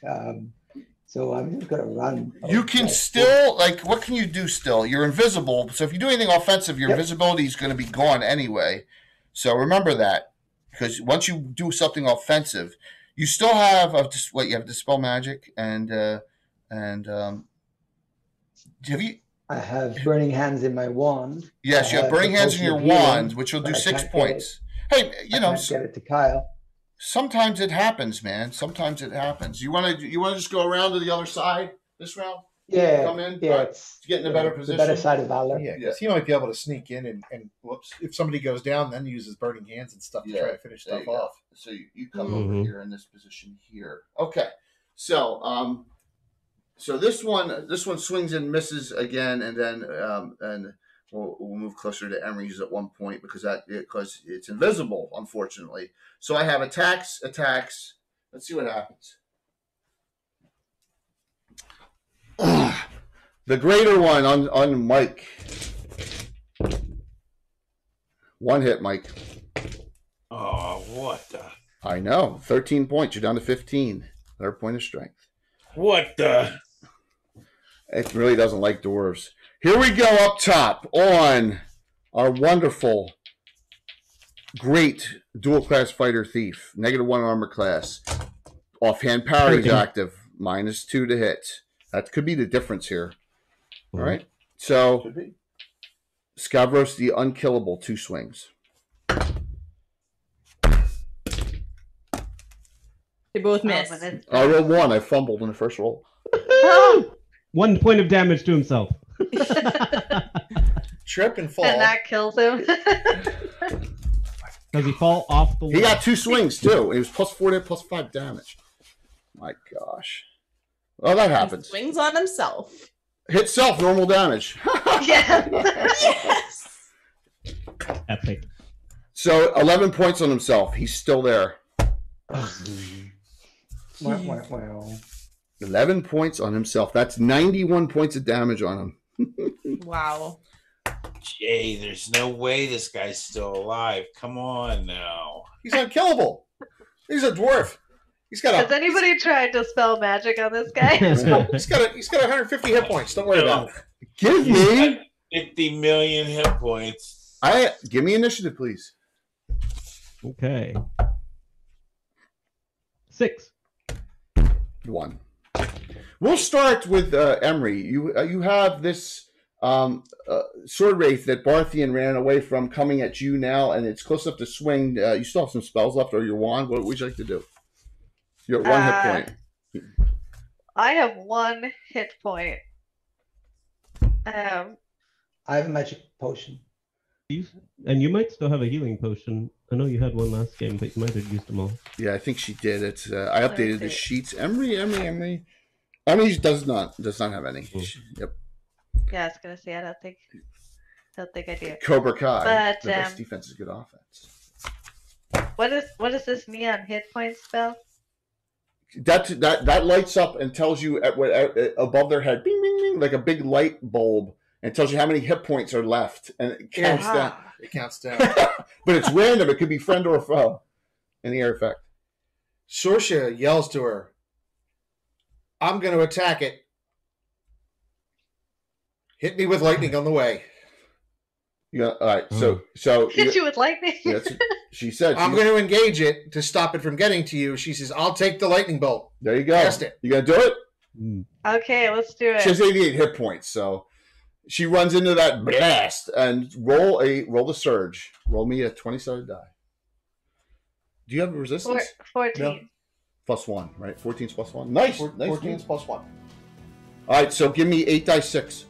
So I'm just going to run. You can still, what can you do still? You're invisible, so if you do anything offensive, your invisibility is going to be gone anyway. So remember that, because once you do something offensive, you still have you have Dispel Magic and have you? I have Burning Hands in my wand. Yes, you have Burning Hands in your wand, which will do 6 points. Hey, get it to Kyle. Sometimes it happens, man. Sometimes it happens. You want to just go around to the other side this round? Yeah. Come in? Yeah, it's get in a better position. The better side of Valor. Yeah, because he might be able to sneak in and whoops, if somebody goes down, then uses Burning Hands and stuff to try to finish stuff off. So you come over here in this position here. Okay. So so this one swings and misses again, and then and we'll move closer to Emery's at one point because it's invisible, unfortunately. So I have attacks. Let's see what happens. The greater one on Mike. 1 hit, Mike. Oh, what the? I know. 13 points. You're down to 15. Another point of strength. What the? It really doesn't like dwarves. Here we go up top on our wonderful, great dual-class fighter thief. -1 armor class. Offhand parry's active. -2 to hit. That could be the difference here. All right. So, Scavros the Unkillable, 2 swings. They both miss. I rolled 1. I fumbled in the first roll. 1 point of damage to himself. Trip and fall. And that kills him. Does he fall off the wall? He got 2 swings, too. It was +4 to +5 damage. My gosh. Well, that happens. He swings on himself. Hit self, normal damage. Yeah. Yes. Epic. So 11 points on himself. He's still there. Wow. 11 points on himself. That's 91 points of damage on him. Wow. Jay, there's no way this guy's still alive. Come on now. He's unkillable. He's a dwarf. Has anybody tried to spell magic on this guy? He's got 150 hit points. Don't worry about it. Give me 50 million hit points. Give me initiative, please. Okay. 6. 1. We'll start with Emery. You have this sword wraith that Barthian ran away from coming at you now, and it's close up to swing. You still have some spells left, or your wand. What would you like to do? You're at 1 hit point. I have 1 hit point. I have a magic potion. And you might still have a healing potion. I know you had one last game, but you might have used them all. Yeah, I think she did. It's I updated the sheets. Emery does not have any. Yep. Yeah, I was gonna say I don't think I do. Cobra Kai. But the best defense is good offense. What is this neon hit point spell? That lights up and tells you above their head, bing, bing, bing, like a big light bulb and it tells you how many hit points are left, and it counts down. It counts down. But it's random. It could be friend or foe in the air effect. Sorsha yells to her, I'm going to attack it. Hit me with lightning on the way. Yeah. All right. So Hit you with lightning. Yeah, she said. I'm going to engage it to stop it from getting to you. She says, I'll take the lightning bolt. There you go. Cast it. You gonna do it? Okay, let's do She it. has 88 hit points, so she runs into that blast and roll the surge. Roll me a 20-sided die. Do you have resistance? 14. No. +1, right? 14's +1. Nice. 14's +1. All right, so give me 8 dice 6.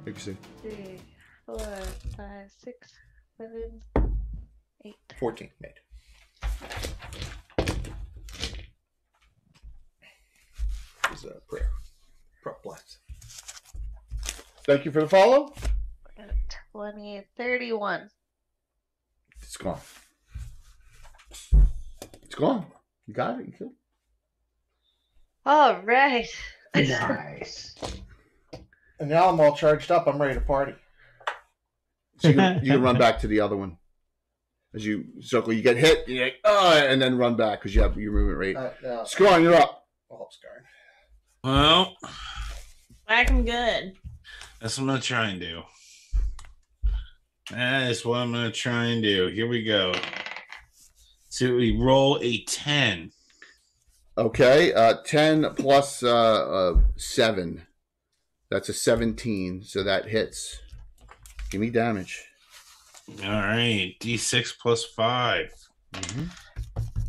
You can see. 3, 4, 5, 6, 7, 8. 14 made. Is a prayer. Prop blast. Thank you for the follow. 20, 31. It's gone. It's gone. You got it. You killed it. All right. Nice. And now I'm all charged up. I'm ready to party. So you can run back to the other one. As you circle, you get hit, you're like, and then run back because you have your movement rate. Scorn, you're up. Oh, Scarn. Well, I'm good. that's what I'm gonna try and do. That's what I'm gonna try and do. Here we go. So we roll a 10. Okay, 10 plus 7. That's a 17, so that hits. Give me damage. All right, D6 plus 5. Mm-hmm.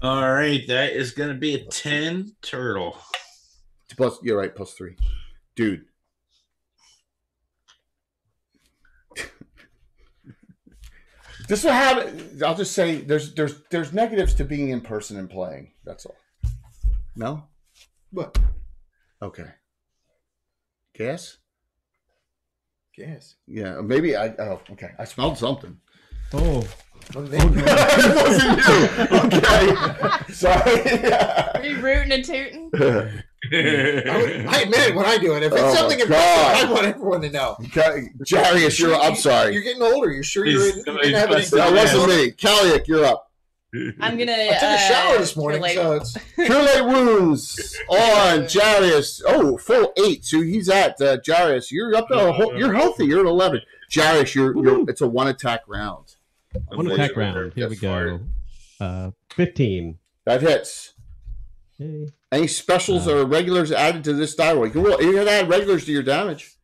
All right, that is gonna be a 10 turtle. Plus, you're right, +3. Dude. This will have. I'll just say there's negatives to being in person and playing. That's all. No? What? Okay. Gas? Gas. Yeah, maybe okay. I smelled something. Oh. It wasn't you. Okay. Sorry. Are you rooting and tooting? I admit it when I do it. If it's Oh, something my impressive, God. I want everyone to know. Jarius, I'm sorry. You're getting older. You're sure you're in? You didn't have any. That wasn't me. Kaliak, you're up. I'm gonna. I took a shower this morning, relate- so it's Cure Light Wounds on Jarius. Oh, full 8. So he's at Jarius. You're up to you're healthy. You're at 11. Jarius, you're it's a 1 attack round. One attack round. Here we go. 15. That hits. Yay. Any specials or regulars added to this die roll? You can add regulars to your damage.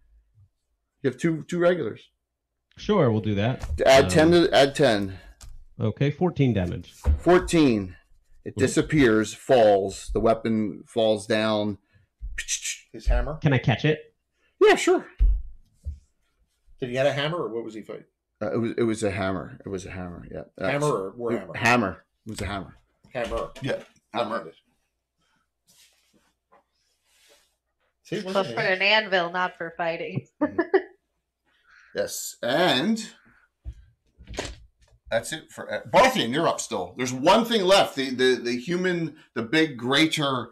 You have two regulars. Sure, we'll do that. Add 10. Okay, 14 damage. 14. It disappears, falls. The weapon falls down. his hammer. Can I catch it? Yeah, sure. Did he have a hammer, or what was he fighting? It was a hammer. It was a hammer. Yeah. Hammer or warhammer? Hammer. It was a hammer. Hammer. Yeah. Hammer. See, So for an anvil, not for fighting. Yes, and that's it for Barthian. You're up still. There's one thing left. The human, the big greater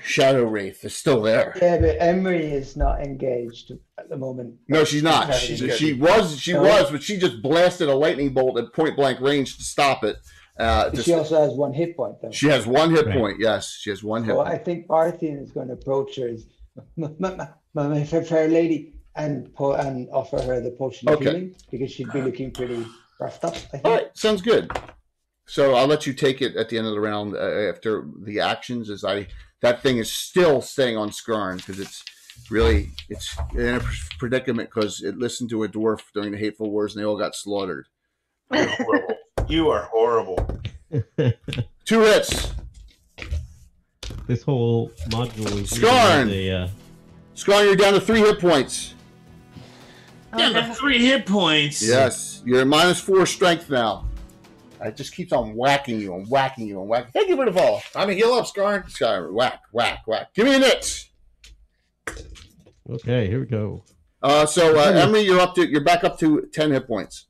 shadow wraith is still there. Yeah, but Emery is not engaged at the moment. No, she's not. She's She was, but she just blasted a lightning bolt at point blank range to stop it. She also has 1 hit point, though. She has 1 hit point. Yes, she has 1 hit So point. I think Barthian is going to approach her as my fair lady and offer her the potion of healing because she'd be looking pretty roughed up, I think. All right, sounds good. So I'll let you take it at the end of the round after the actions. That thing is still staying on Skarn because it's in a predicament because it listened to a dwarf during the Hateful Wars and they all got slaughtered. You're horrible. You are horrible. 2 hits. This whole module is Skarn! a, Skarn, you're down to 3 hit points. Down to 3 hit points. Yes, you're at -4 strength now. It just keeps on whacking you and whacking you and whacking. Thank you for the follow. I'm a heal up, Scarn. Skarn, whack, whack, whack. Give me a nit. Okay, here we go. Emery, you're back up to 10 hit points.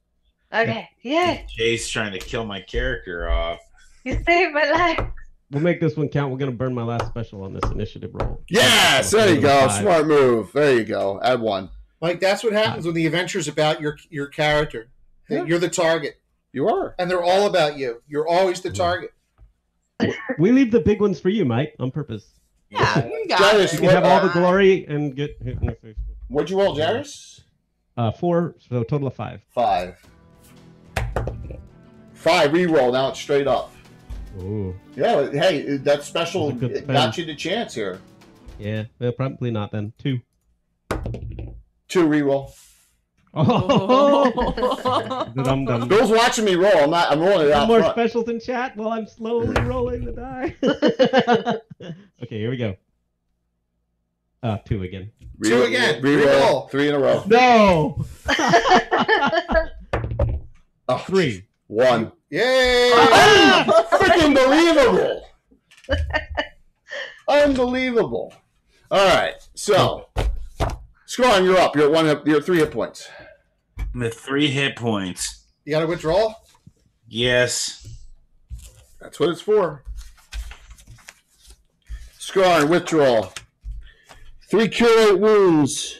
Okay, yeah. Jay's trying to kill my character off. You saved my life. we'll make this one count. We're gonna burn my last special on this initiative roll. Yes, So there you go. 5. Smart move. There you go. Add 1. Mike, that's what happens when the adventure's about your character. Yeah. You're the target. You are. And they're all about you. You're always the target. We leave the big ones for you, Mike, on purpose. Yeah, you got Jairus, it. You can have all the glory and get hit in the face. What'd you roll, Jairus? 4, so a total of 5. 5. 5 reroll. Now it's straight up. Ooh. Yeah, hey, that special That's a good got spin. you the chance here. Yeah, well, probably not then. 2. 2 reroll. Oh, dum-dum. Bill's watching me roll. I'm rolling it Some out more front. specials in chat while I'm slowly rolling the die. Okay, here we go. 2 again. 2 again. Reroll. 3 in a row. No! Oh, 3. Yay! One. Freaking believable. Unbelievable. All right. So, Scorn, you're up. You're at 3 hit points. I'm at 3 hit points. You got to withdraw? Yes. That's what it's for. Scorn, withdrawal. 3 cure 8 wounds.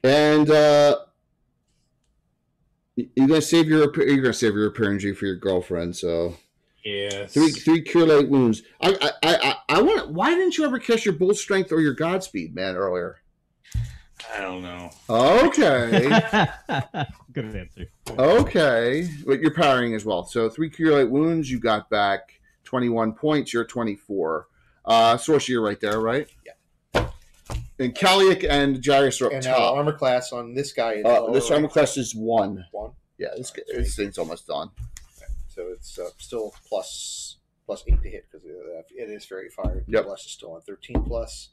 And you're gonna save your repair injury for your girlfriend. So Yes. 3 cure 8 wounds. I want. Why didn't you ever cast your bull strength or your Godspeed, man, earlier? I don't know. Okay. Good answer. Okay, but you're powering as well. So 3 cure 8 wounds. You got back 21 points. You're 24. Sorcerer, you're right there, right? Yeah. And Kaliak and Jairus are up And now top. armor class on this guy is This armor class is 1. 1. Yeah, this thing's almost done. So it's still plus 8 to hit because it is very fire. Yep. Plus is still on 13 plus.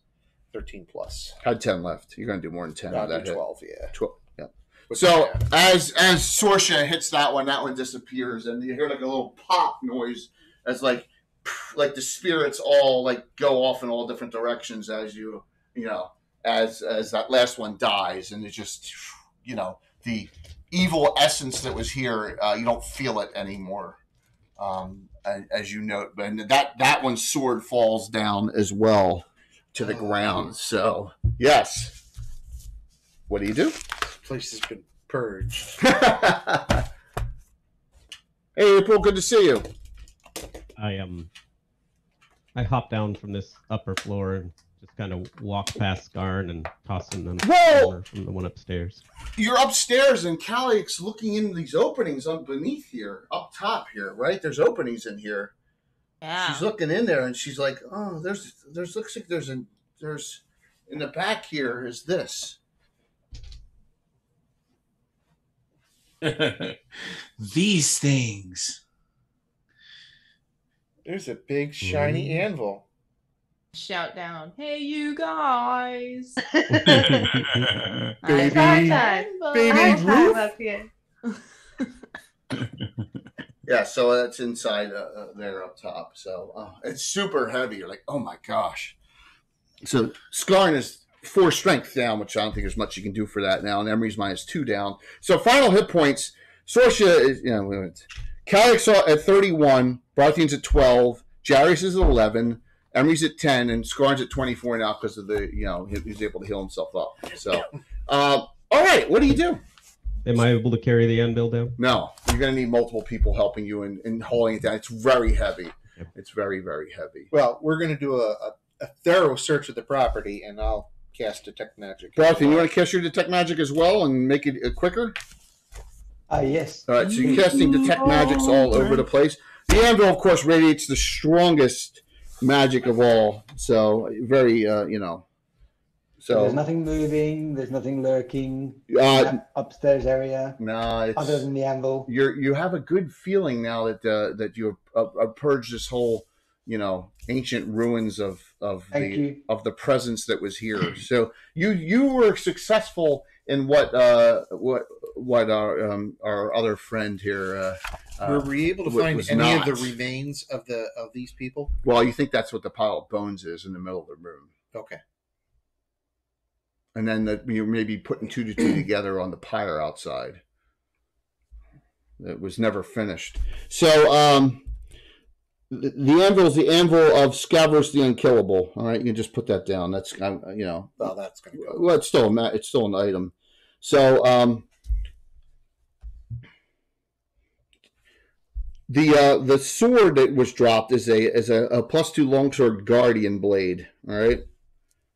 13 plus. Had 10 left. You're gonna do more than 10 on that hit. 12, yeah. 12. Yeah. Which- So yeah. as Sorsha hits that one disappears, and you hear like a little pop noise as like the spirits all like go off in all different directions as as that last one dies, and it's just the evil essence that was here. You don't feel it anymore, as you note. And that one's sword falls down as well to the ground. So yes, what do you do? This place has been purged. Hey, April, good to see you. I hop down from this upper floor and just kind of walk past Skarn and toss him the Whoa! corner from the one upstairs. You're upstairs, and Kaliak's looking into these openings beneath here, up top here, right? There's openings in here. Yeah. She's looking in there, and she's like, "Oh, there's looks like there's in the back here is this." These things. There's a big shiny anvil. Shout down, hey, you guys. Baby. Time. Baby I have Ruth? time up here. Yeah, so that's inside there up top. So it's super heavy. You're like, oh my gosh. So Skarn is 4 strength down, which I don't think there's much you can do for that now. And Emery's -2 down. So final hit points. Sorsha is, Kaliak's at 31. Brathian's at 12. Jairus is at 11. Emery's at 10. And Skarn's at 24 now because of the, he's able to heal himself up. So, all right, what do you do? Am I able to carry the anvil down? No, you're going to need multiple people helping you and hauling it down. It's very heavy. Yep. It's very, very heavy. Well, we're going to do a thorough search of the property, and I'll cast Detect Magic. Brathian, you want to cast your Detect Magic as well and make it quicker? Yes. All right, so you're casting Detect Magics all over the place. The anvil, of course, radiates the strongest magic of all. So very, So So there's nothing moving. There's nothing lurking. Upstairs area no, it's other than the anvil. you have a good feeling now that you have purged this whole ancient ruins of Thank you. the presence that was here. So you were successful in what our other friend here. Were we able to find was any of not. the remains of these people? Well, you think that's what the pile of bones is in the middle of the room, Okay. and then you're maybe putting 2 to 2 together on the pyre outside. It was never finished. So the anvil is the anvil of Scavros the Unkillable. All right, you can just put that down. That's Oh, that's gonna go. Well, it's still an item. So the sword that was dropped is a +2 longsword guardian blade. All right,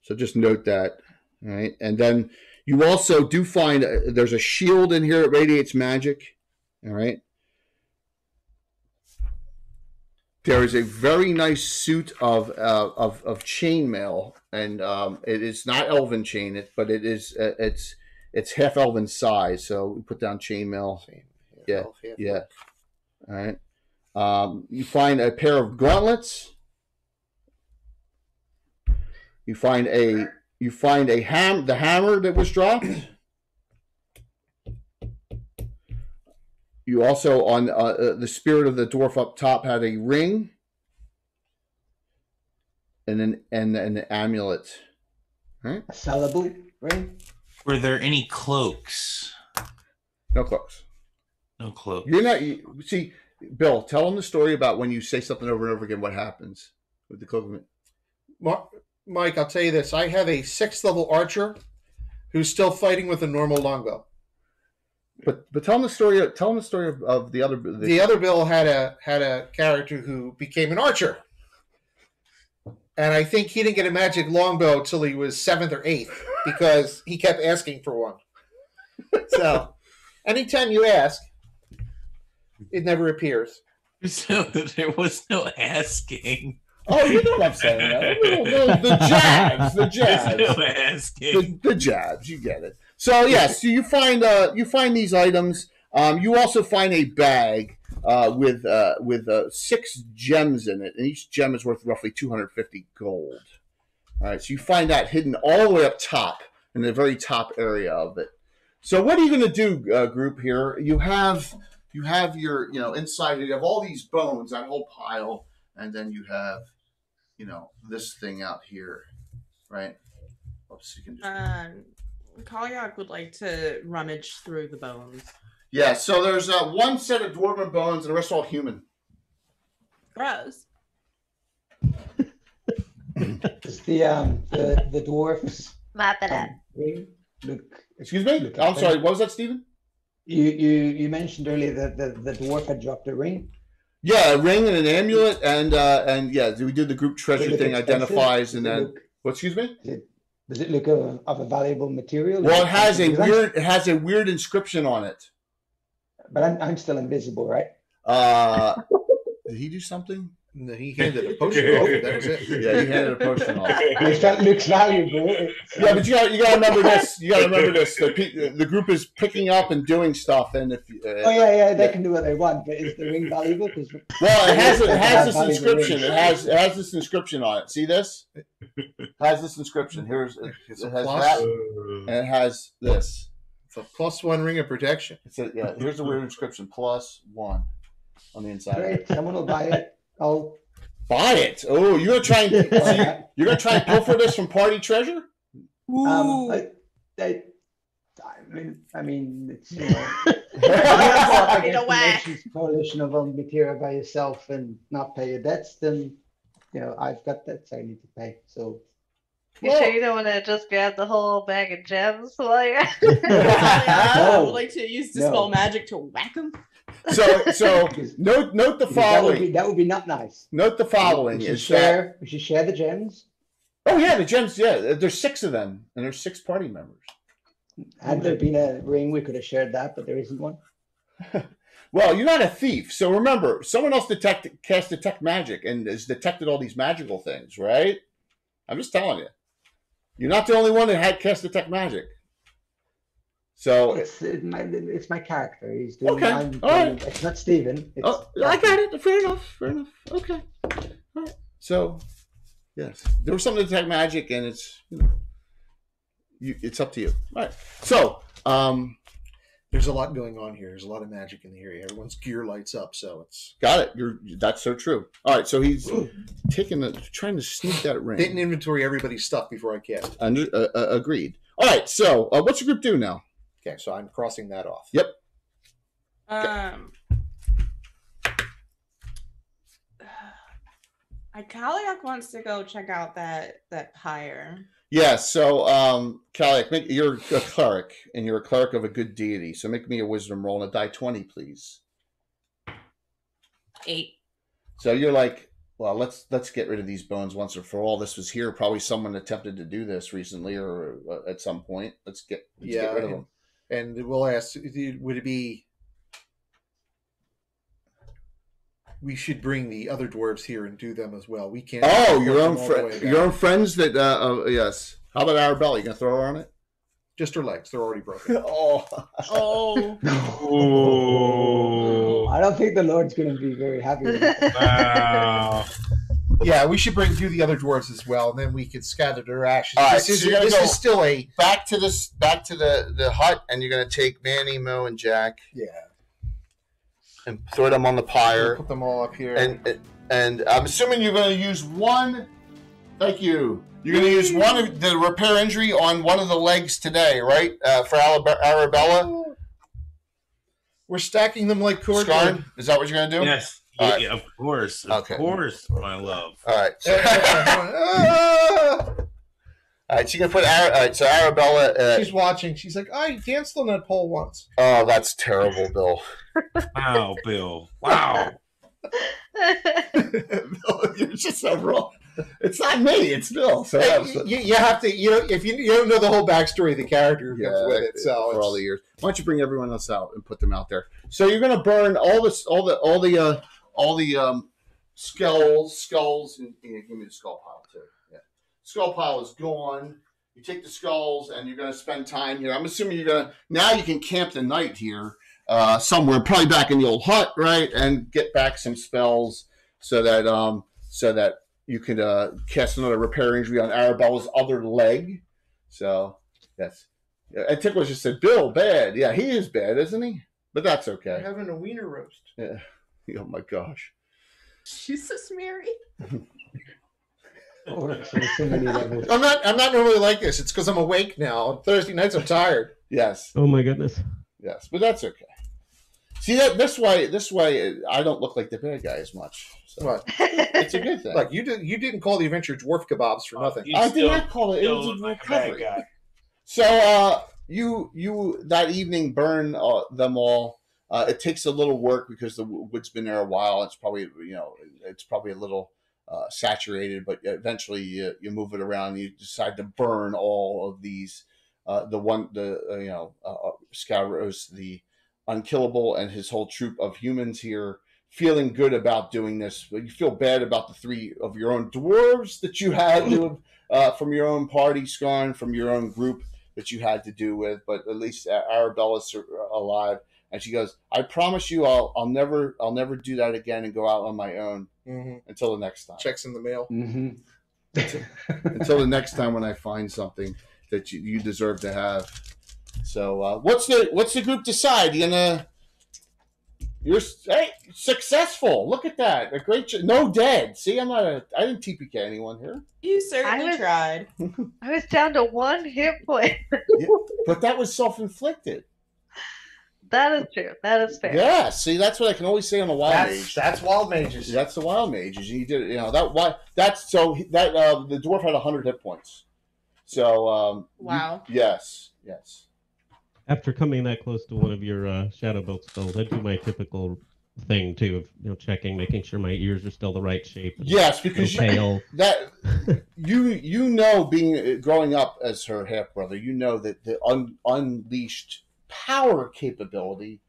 so just note that. All right, and then you also do find there's a shield in here that radiates magic. All right. There is a very nice suit of chainmail, and it is not elven chain, but it is it's half elven size. So we put down chainmail. Yeah. All right. You find a pair of gauntlets. You find the hammer that was dropped. You also, on the spirit of the dwarf up top, had a ring and an amulet. Right? A salable ring. Were there any cloaks? No cloaks. No cloaks. You're not. See, Bill, tell them the story about when you say something over and over again. What happens with the cloak? Mike, I'll tell you this. I have a 6th level archer who's still fighting with a normal longbow. But tell them the story. Tell them the story of the other. The other Bill had a character who became an archer, and I think he didn't get a magic longbow till he was 7th or 8th because he kept asking for one. So, anytime you ask, it never appears. So there was no asking. Oh, you know what I'm saying. The jabs. There's no asking. The jabs. You get it. So yes, so you find these items. You also find a bag with 6 gems in it, and each gem is worth roughly 250 gold. All right, so you find that hidden all the way up top in the very top area of it. So what are you going to do, group? Here you have your inside. You have all these bones, that whole pile, and then you have this thing out here, right? Oops, you can just. Kalyak would like to rummage through the bones. Yeah, so there's one set of dwarven bones, and the rest are all human. Gross. Does the dwarfs Map it out. ring look? Excuse me? I'm sorry, what was that, Stephen? You mentioned earlier that the dwarf had dropped a ring. Yeah, a ring and an amulet, and yeah, we did the group treasure thing, expensive? identifies, and then what? Excuse me? Does it look of a valuable material? Well, it has a weird inscription on it. But I'm still invisible, right? Did he do something? No, he handed a potion off. That was it. Yeah, he handed a potion off. If that looks valuable. Yeah, but you got to remember this. You got to remember this. The group is picking up and doing stuff, and if they can do what they want. But is the ring valuable? Well, it has this inscription. It has this inscription on it. See this? It has this inscription. It has that, and it has this. It's a +1 ring of protection. Here's a weird inscription: +1 on the inside. Great, someone will buy it. I'll buy it. Oh, you're gonna try and you're gonna try and pilfer this from party treasure? I mean, it's coalition of own material by yourself and not pay your debts. Then I've got debts I need to pay. So. You sure you don't want to just grab the whole bag of gems while you're I would like to use Dispel Magic to whack them. So note the following. That would be not nice. Note the following. We should share the gems. Oh yeah, the gems. Yeah, there's 6 of them, and there's 6 party members. Had there been a ring, we could have shared that, but there isn't one. Well, you're not a thief, so remember, someone else cast detect magic and has detected all these magical things, right? I'm just telling you. You're not the only one that had cast detect magic. So it's my character. He's doing. Okay. All right. It's not Stephen. I got it. Fair enough. Okay. All right. So, yes, there was something to detect magic, and it's it's up to you. All right. So, there's a lot going on here. There's a lot of magic in the area. Everyone's gear lights up, so it's got it. That's so true. All right. So he's trying to sneak that ring. Didn't inventory everybody's stuff before I cast it. Agreed. All right. So, what's your group do now? Okay, so I'm crossing that off. Yep. Kaliak wants to go check out that pyre. Yeah, so Kaliak, you're a cleric, and you're a cleric of a good deity. So make me a wisdom roll and a die 20, please. 8. So you're like, well, let's get rid of these bones once and for all. This was here. Probably someone attempted to do this recently or at some point. Let's get rid of them. And we'll ask, would it be... We should bring the other dwarves here and do them as well. We can't... Oh, your own friends that... yes. How about Arabella? You going to throw her on it? Just her legs. They're already broken. Oh. I don't think the Lord's going to be very happy with that. Wow. Yeah, we should do the other dwarves as well, and then we could scatter their ashes. All right, this is still a... Back to the hut, and you're going to take Manny, Mo, and Jack. Yeah. And throw them on the pyre. Put them all up here. And I'm assuming you're going to use one... Thank you. You're going to use one of the repair injury on one of the legs today, right? For Arabella? We're stacking them like cordwood. Is that what you're going to do? Yes. Right. Yeah, of course. Of course, my love. All right. So, all right, so you're going to put so Arabella... she's watching. She's like, I danced on that pole once. Oh, that's terrible, Bill. Wow, Bill. Wow. Bill, you're just so wrong. It's not me, it's Bill. So you have to, if you don't know the whole backstory of the character who comes with it. So for all the years, why don't you bring everyone else out and put them out there? So you're going to burn all the skulls, and give me the skull pile too. Yeah, skull pile is gone. You take the skulls, and you're going to spend time here. I'm assuming you're going to now. You can camp the night here somewhere, probably back in the old hut, right, and get back some spells so that you can cast another repair injury on Arabella's other leg. So, yes. And Tickler just said, Bill, bad. Yeah, he is bad, isn't he? But that's okay. We're having a wiener roast. Yeah. Oh, my gosh. She's so smeary. I'm not normally like this. It's because I'm awake now. On Thursday nights, I'm tired. Yes. Oh, my goodness. Yes, but that's okay. See, this way, I don't look like the bad guy as much. So what? It's a good thing. Look, you didn't call the adventure dwarf kebabs for nothing. I did not call it. It was a recovery. So you that evening burn them all. It takes a little work because the wood's been there a while. It's probably a little saturated, but eventually you move it around. And you decide to burn all of these. Scouros, the Unkillable, and his whole troop of humans here, feeling good about doing this. But you feel bad about the 3 of your own dwarves that you had to from your own party, Scarn, from your own group that you had to do with. But at least Arabella's alive, and she goes, "I promise you, I'll never do that again and go out on my own until the next time." Checks in the mail. Until the next time when I find something that you deserve to have. So what's the group decide? You're successful. Look at that. A great no dead. See, I didn't TPK anyone here. You certainly tried. I was down to 1 hit point. Yeah, but that was self-inflicted. That is true. That is fair. Yeah, see, that's what I can always say on the wild mage. That's wild mages. That's the wild mages. You did it. The dwarf had 100 hit points. So wow. Yes. After coming that close to one of your shadow belt spells, I do my typical thing too of checking, making sure my ears are still the right shape. Yes, because being growing up as her half brother, that the unleashed power capability.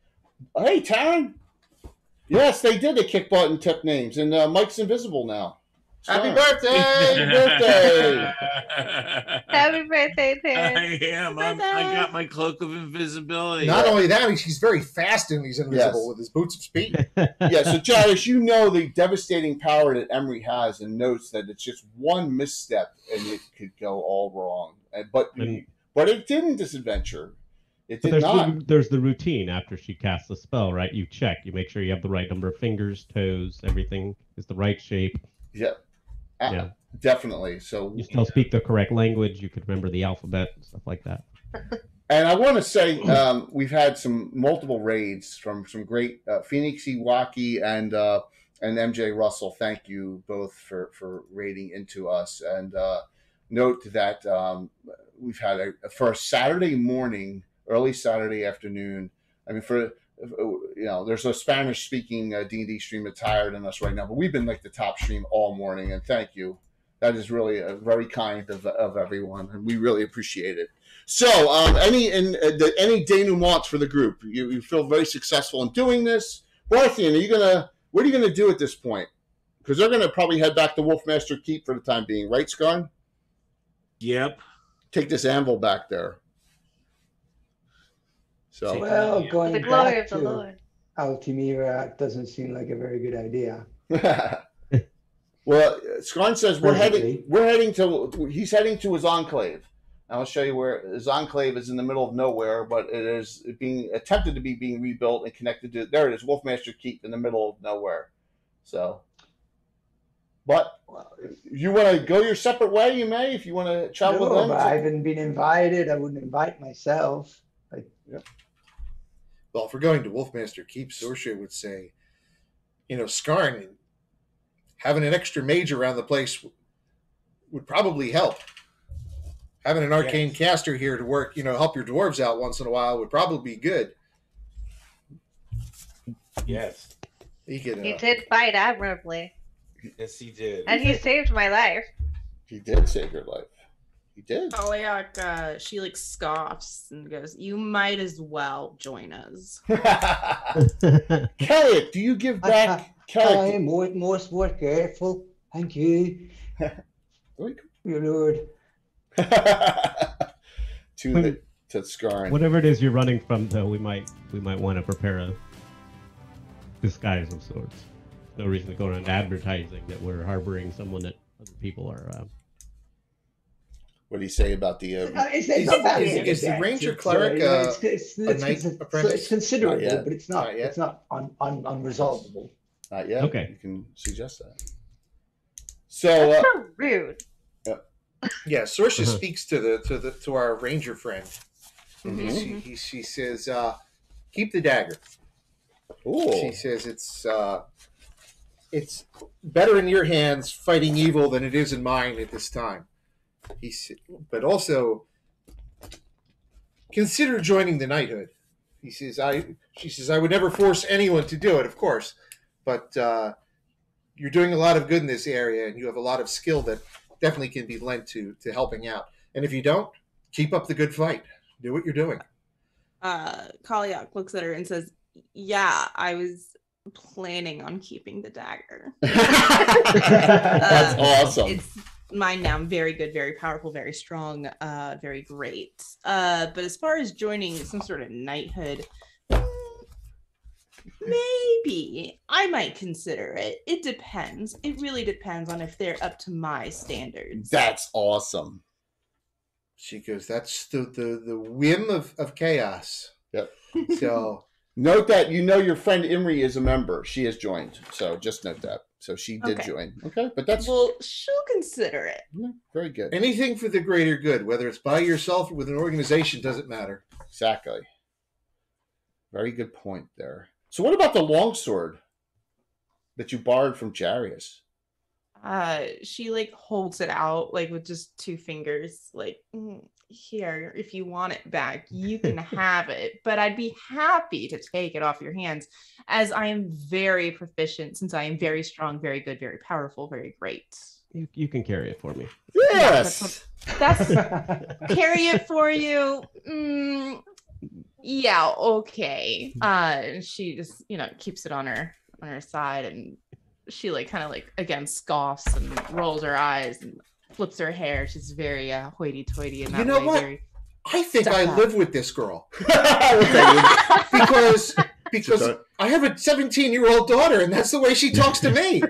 Hey, Taryn. Yes, they did. They kick butt and took names, and Mike's invisible now. Happy birthday! Happy birthday! Happy birthday, Taryn. I am. I got my cloak of invisibility. Not only that, he's very fast and he's invisible with his boots of speed. Yeah, so Jadish, the devastating power that Emery has, and notes that it's just one misstep and it could go all wrong. But it didn't this adventure. It did not. There's the routine after she casts the spell, right? You check. You make sure you have the right number of fingers, toes, everything is the right shape. Yeah. Definitely. So you still speak the correct language. You could remember the alphabet and stuff like that. And I want to say we've had some multiple raids from some great Phoenix Iwaki and MJ Russell. Thank you both for raiding into us. And note that we've had for a Saturday morning, early Saturday afternoon. I mean, there's a Spanish-speaking D&D stream that's higher than us right now, but we've been like the top stream all morning. And thank you. That is really very kind of everyone, and we really appreciate it. So, any denouements for the group? You feel very successful in doing this. Barthian, what are you gonna do at this point? Because they're gonna probably head back to Wolfmaster Keep for the time being, right, Scarn? Yep. Take this anvil back there. So, Well, going the glory back of the to Lord. Altamira doesn't seem like a very good idea. well, Scarn says Perfectly. he's heading to his enclave. I'll show you where his enclave is in the middle of nowhere, but it is being attempted to being rebuilt and connected to. There it is, Wolfmaster Keep in the middle of nowhere. So, but if you want to go your separate way, you may. If you want to travel with them, But I haven't been invited. I wouldn't invite myself. Well, if we're going to Wolfmaster Keep, Sorsha would say, Scarn, having an extra mage around the place would probably help. Having an arcane caster here to work, help your dwarves out once in a while would probably be good. Yes. He did fight admirably. Yes, he did. And he saved my life. He did save your life. He did. Kalyak, she scoffs and goes, "You might as well join us." Kelly, do you give back? I am most more careful. Thank you, your lord. to Scarn. Whatever it is you're running from, though, we might want to prepare a disguise of sorts. No reason to go around advertising that we're harboring someone that other people are. What do you say about the? Is the ranger cleric it's knight apprentice? It's considerable, but it's not. It's not unresolvable. Not yet. Okay, you can suggest that. So That's so rude. Yeah, Sorsha speaks to our ranger friend. Mm-hmm. She says, "Keep the dagger." Ooh. She says it's better in your hands fighting evil than it is in mine at this time. But also consider joining the knighthood. She says, I would never force anyone to do it, of course, but you're doing a lot of good in this area, and you have a lot of skill that definitely can be lent to helping out. And if you don't, keep up the good fight. Do what you're doing. Kalyak looks at her and says, "Yeah, I was planning on keeping the dagger." That's awesome. It's mine now. I'm very good, very powerful, very strong, very great. But as far as joining some sort of knighthood, maybe I might consider it. It depends. It really depends on if they're up to my standards. That's awesome. She goes, that's the whim of chaos. Yep. So note that your friend Imri is a member. She has joined. So just note that. So she did join. Okay, but that's she'll consider it. Very good. Anything for the greater good, whether it's by yourself or with an organization, doesn't matter. Exactly. Very good point there. So what about the longsword that you borrowed from Jarius? She holds it out with just two fingers, here, if you want it back, you can have it, but I'd be happy to take it off your hands, as I am very proficient, since I am very strong, very good, very powerful, very great. You can carry it for me. Yes. That's carry it for you. Yeah, okay. She just keeps it on her side, and she again scoffs and rolls her eyes and flips her hair. She's very hoity-toity in that way. You know what? I think I live with this girl because I have a 17-year-old daughter, and that's the way she talks to me.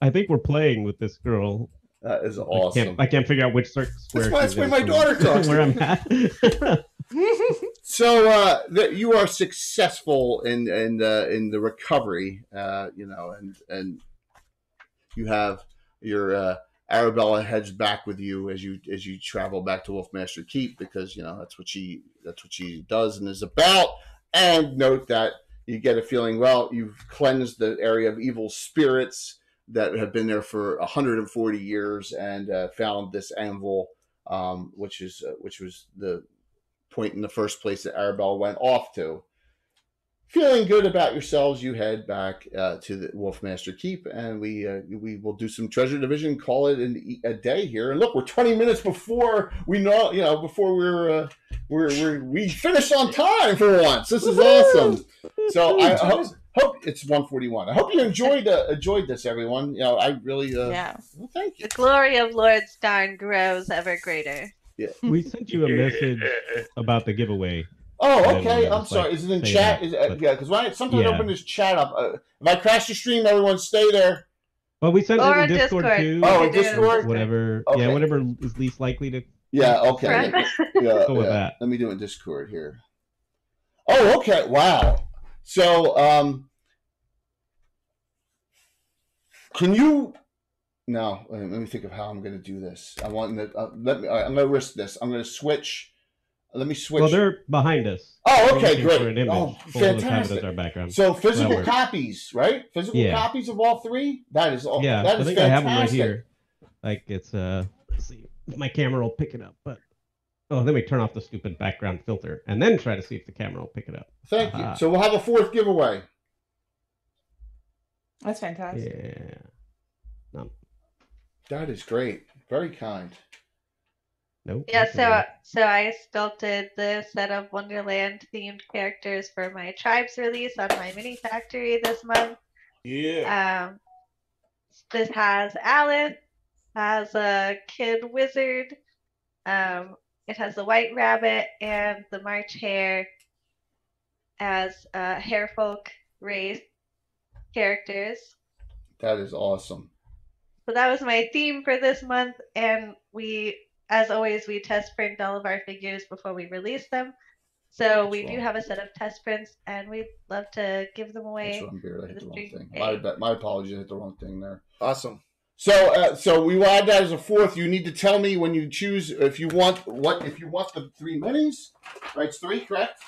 I think we're playing with this girl. That is awesome. I can't figure out which square. That's why my daughter talks. Where I'm at. So you are successful in the recovery, and you have your Arabella heads back with you as you travel back to Wolfmaster Keep, because that's what she does and is about. And note that you get a feeling, well, you've cleansed the area of evil spirits that have been there for 140 years, and found this anvil, which was the point in the first place that Arabella went off to. Feeling good about yourselves, you head back to the Wolfmaster Keep, and we will do some treasure division. Call it a day here. And look, we're 20 minutes before we before we finished on time for once. This is awesome. So I hope it's 1:41. I hope you enjoyed this, everyone. I really yeah. Well, thank you. The glory of Lord Starn grows ever greater. Yeah. We sent you a message about the giveaway. Oh, okay. I'm sorry. Is it in chat? Yeah, because when I sometimes open this chat up, if I crash the stream, everyone stay there. Well, we sent it in Discord too. Oh, in Discord? Whatever. Okay. Yeah, whatever is least likely to. Yeah. Okay. Go with that. Let me do it in Discord here. Oh, okay. Wow. So, can you? No. Let me think of how I'm going to do this. I'm going to risk this. I'm going to switch. Let me switch. Well, they're behind us. Oh, okay, great. Oh, fantastic. As our background. So physical copies, right? Physical copies of all three? That is all. Yeah, that is I think fantastic. I have them right here. Like it's let's see. My camera will pick it up, but let me turn off the stupid background filter and then try to see if the camera will pick it up. Thank you. So we'll have a fourth giveaway. That's fantastic. Yeah. No. That is great. Very kind. Nope. Yeah, so I sculpted the set of Wonderland themed characters for my Tribes release on my mini factory this month. Yeah. This has Alice, has a kid wizard, it has the white rabbit and the March hare as harefolk race characters. That is awesome. So that was my theme for this month, and as always, we test print all of our figures before we release them. So we do have a set of test prints, and we'd love to give them away. I hit the wrong thing. My apologies, I hit the wrong thing there. Awesome. So we will add that as a fourth. You need to tell me when you choose if you want the 3 minis. Right, it's 3, correct?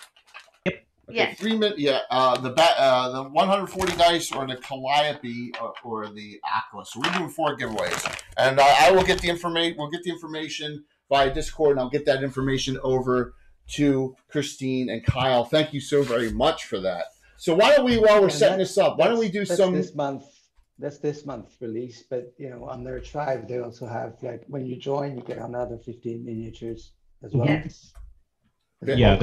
Yep. Okay, yeah. 3 min. Yeah. The 140 dice, or the Calliope, or the Aqua. So we're doing 4 giveaways, and I will get the information. We'll get the information via Discord, and I'll get that information over to Christine and Kyle. Thank you so very much for that. So while we're setting this up, why don't we do some this month? That's this month's release, but on their tribe they also have, like, when you join, you get another 15 miniatures as well. Yes. Yeah,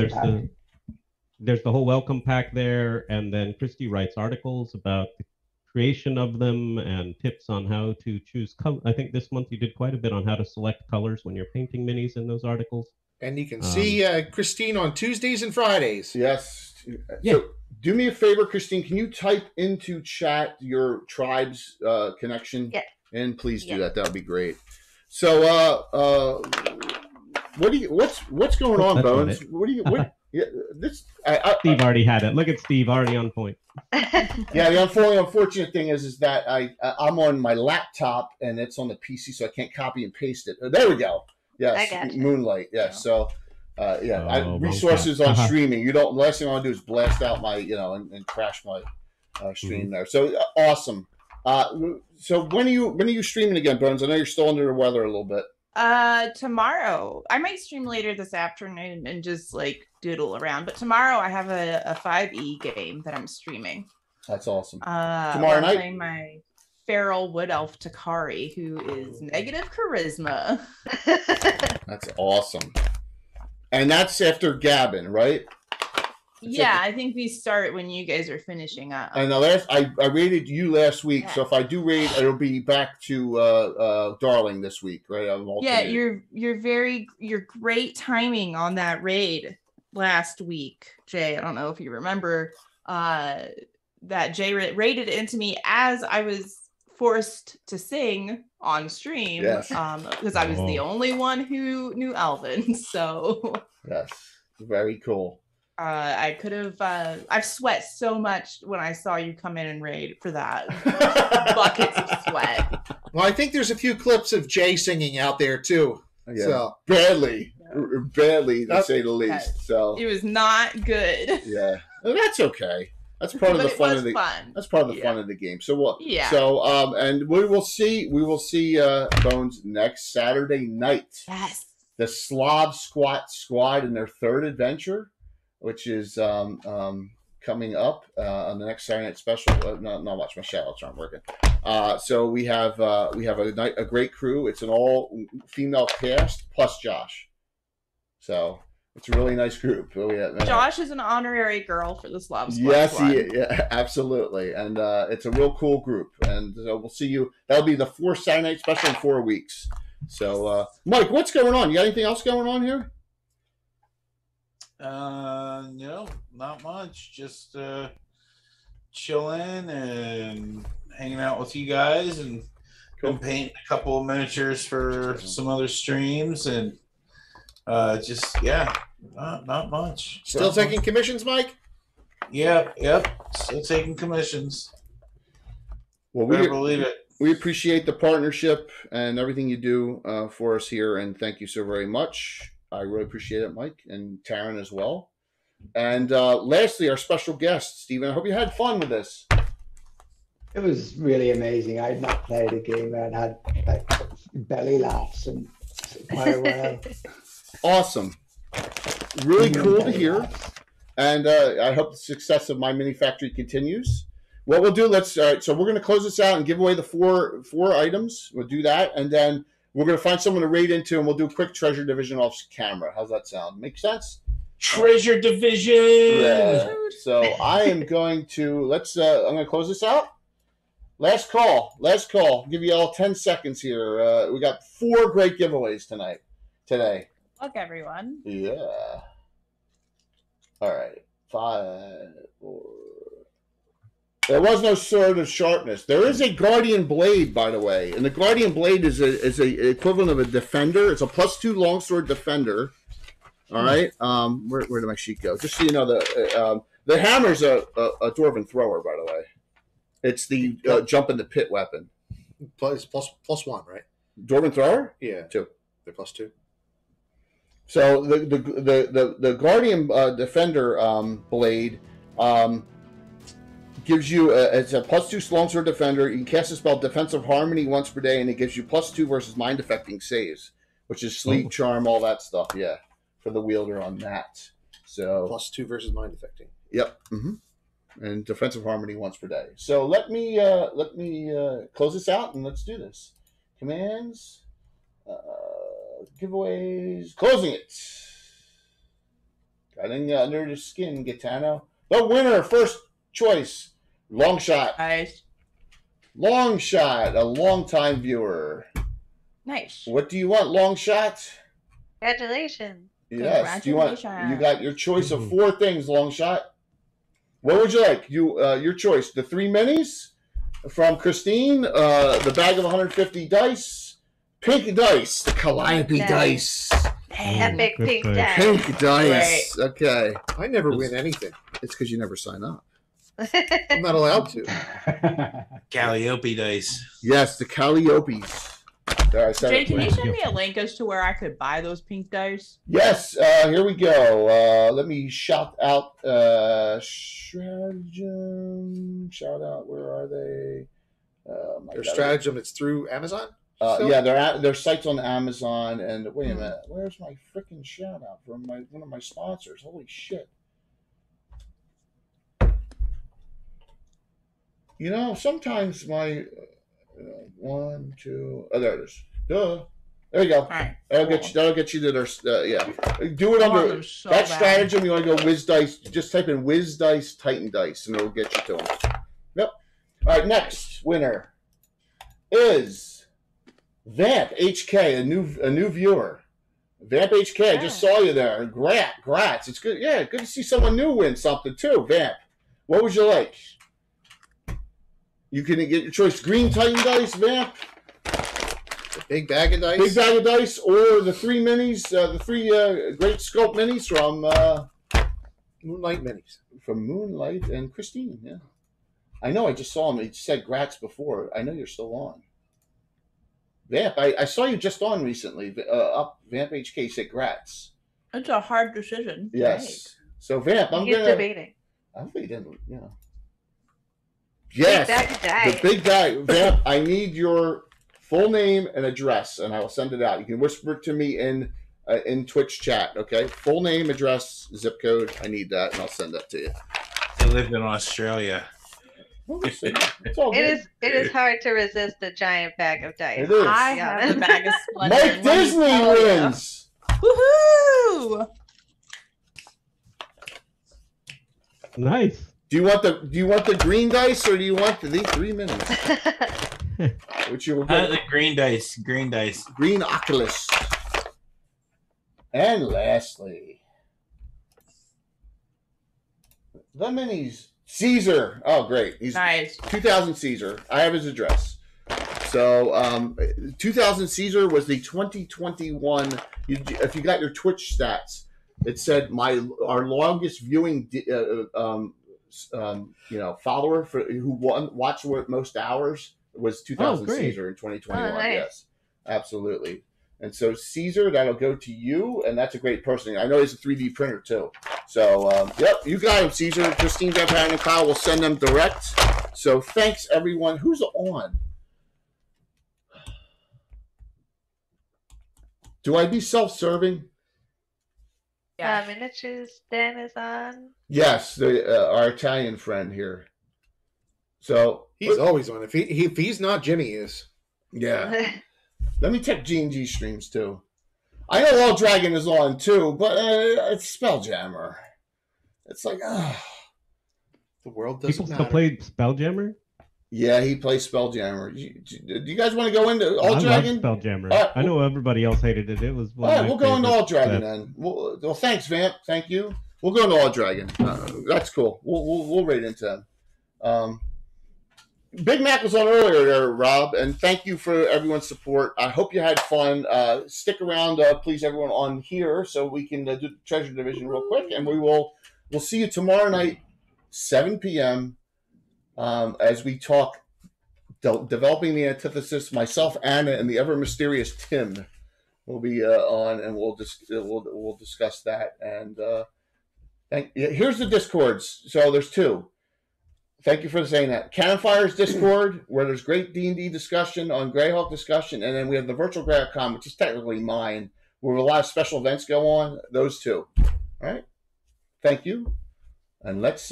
there's the whole welcome pack there, and then Christy writes articles about the creation of them and tips on how to choose color. I think this month you did quite a bit on how to select colors when you're painting minis in those articles. And you can see Christine on Tuesdays and Fridays. Yes. Yeah. So do me a favor, Christine. Can you type into chat your tribe's connection? Yeah. And please do that. That would be great. So, what's going on, Bones? Steve already had it. Look at Steve, already on point. Yeah, the unfortunate thing is that I'm on my laptop and it's on the PC, so I can't copy and paste it. There we go. Yes, I gotcha. Moonlight. Yes, so resources on streaming. Last thing I want to do is blast out my and crash my stream there. So awesome. So when are you streaming again, Bones? I know you're still under the weather a little bit. Tomorrow. I might stream later this afternoon and just like doodle around. But tomorrow I have a 5e game that I'm streaming. That's awesome. Tomorrow night, playing my feral wood elf Takari, who is negative charisma. That's awesome. And that's after Gavin, right? Yeah, I think we start when you guys are finishing up. And I rated you last week, so if I do rate, it'll be back to Darling this week, right? Yeah, your great timing on that raid last week, Jay. I don't know if you remember that Jay raided into me as I was forced to sing on stream, because I was the only one who knew Elven. So yes, very cool. I could have. I've sweat so much when I saw you come in and raid for that. Buckets of sweat. Well, I think there's a few clips of Jay singing out there too. Yeah. So Badly to say the least. So It was not good. yeah, well, that's okay. That's part of But the it fun was of the. fun. That's part of the Yeah. fun of the game. So what? Yeah. So and we will see Bones next Saturday night. Yes. The Slav Squat Squad in their third adventure, which is coming up on the next Saturday night special. Not watch my shoutouts aren't working. So we have a great crew. It's an all female cast plus Josh. So it's a really nice group. Josh is an honorary girl for the Slav Squad. Yes, yeah, absolutely, and it's a real cool group. And so we'll see you. That'll be the 4th Saturday night special in 4 weeks. So, Mike, what's going on? You got anything else going on here? No, not much. Just chilling and hanging out with you guys, and been painting a couple of miniatures for some other streams, and not much. still taking commissions, Mike? Yep. Still taking commissions. Well, Better believe it. We appreciate the partnership and everything you do for us here, and thank you so very much. I really appreciate it, Mike, and Taryn as well. And lastly, our special guest, Stephen. I hope you had fun with this. It was really amazing. I had not played a game and had like belly laughs and quite a while. Awesome. Really cool to hear. And I hope the success of my mini factory continues. What we'll do, so we're going to close this out and give away the four items. We'll do that, and then we're going to find someone to raid into, and we'll do a quick treasure division off camera. How's that sound? Make sense? Treasure division. Yeah. So I am going to I'm going to close this out. Last call. Give you all 10 seconds here. We got 4 great giveaways today. Look, everyone. Yeah. All right. 5, 4. There was no sword of sharpness. There is a Guardian Blade, by the way, and the Guardian Blade is a equivalent of a Defender. It's a +2 longsword Defender. All right. Where did my sheet go? Just so you know, the hammer's a Dwarven Thrower, by the way. It's the jump in the pit weapon. Plus one, right? Dwarven Thrower? Yeah. 2. They're +2. So the Guardian Defender blade gives you it's a +2 longsword defender. You can cast the spell Defensive Harmony once per day, and it gives you +2 versus mind affecting saves, which is sleep, charm, all that stuff. Yeah, for the wielder on that. So +2 versus mind affecting. Yep. And Defensive Harmony once per day. So let me close this out and let's do this. Commands, giveaways, closing it. Got under the skin, Gitano. The winner, first choice. Long shot. Nice. Long shot, a long-time viewer. Nice. What do you want, long shot? Congratulations. Yes. Do you got your choice of 4 things, long shot. What would you like? Your choice. The 3 minis from Christine, the bag of 150 dice, pink dice, the Calliope dice. Epic pink dice. Pink dice. Right. Okay. I never win anything. It's because you never sign up. I'm not allowed to. Calliope dice. Yes, the Calliopes. There, I said Jay, it. can you send me a link as to where I could buy those pink dice? Yes, here we go. Let me shout out Stratagem. Shout out, where are they? Their Stratagem, it's through Amazon? Yeah, their site's on Amazon. And wait a minute, where's my freaking shout out from one of my sponsors? Holy shit. You know, sometimes my 1, 2. Oh, there it is. Duh. There you go. All right. That'll get you to their. Yeah. Do it under that stratagem. You want to go Wiz Dice? Just type in Wiz Dice Titan Dice, and it'll get you to them. Yep. All right. Next winner is Vamp HK, a new viewer. Vamp HK. I just saw you there. Grats. It's good. Yeah, good to see someone new win something too. Vamp. What would you like? You can get your choice: green Titan dice, Vamp, the big bag of dice, or the 3 minis, the 3 great scope minis from Moonlight minis. From Moonlight and Christine. Yeah, I know. I just saw him. He said "grats" before. I know you're still on. Vamp, I saw you just on recently. Up Vamp HK said grats. It's a hard decision. Yes. So Vamp, I'm He's gonna. debating. I think didn't. Yes. Big The big guy, Vamp. I need your full name and address, and I will send it out. You can whisper it to me in Twitch chat. Okay. Full name, address, zip code. I need that, and I'll send that to you. They live in Australia. It's all good. It is hard to resist a giant bag of dice. It is. I have a bag of Splendor. Mike Disney wins. Woohoo! Nice. Do you want the green dice or do you want the 3 minutes? Which you will get The green dice. Green dice. green Oculus. And lastly, Lemony's Caesar. Oh, great. He's Nice. 2000 Caesar. I have his address. So 2000 Caesar was the 2021. If you got your Twitch stats, it said our longest viewing follower who watched most hours was 2000 Caesar in 2021. Oh, nice. Yes, absolutely. And so Caesar, that'll go to you, and that's a great person. I know he's a 3D printer too. So yep, you got him, Caesar. Christine, Deb, Patten, and Kyle will send them direct. So thanks everyone. Who's on? Do I be self-serving? Yeah. Miniatures Dan is on. Yes, our Italian friend here. So He's always on. If he's not, Jimmy is. Yeah. Let me check G&G streams too. I know All Dragon is on too, but it's Spelljammer. It's like, the world doesn't People matter. still play Spelljammer? yeah, he plays Spelljammer. Do you guys want to go into All I Dragon? love Spelljammer. All right, I know everybody else hated it. It was All one of right, my we'll go into All favorites, Dragon but- then. Well, thanks, Vamp. Thank you. We'll go into All Dragon. That's cool. We'll raid into them. Big Mac was on earlier there, Rob, and thank you for everyone's support. I hope you had fun. Stick around, please, everyone on here, so we can do the Treasure Division real quick, and we'll see you tomorrow night, 7 p.m. As we talk developing the antithesis. Myself, Anna, and the ever mysterious Tim will be on, and we'll discuss that. And here's the Discords. So there's two. Thank you for saying that. Cannon Fire's Discord, where there's great D&D discussion on Greyhawk discussion, and then we have the Virtual Greyhawk, which is technically mine, where a lot of special events go on. Those two. All right. Thank you. And let's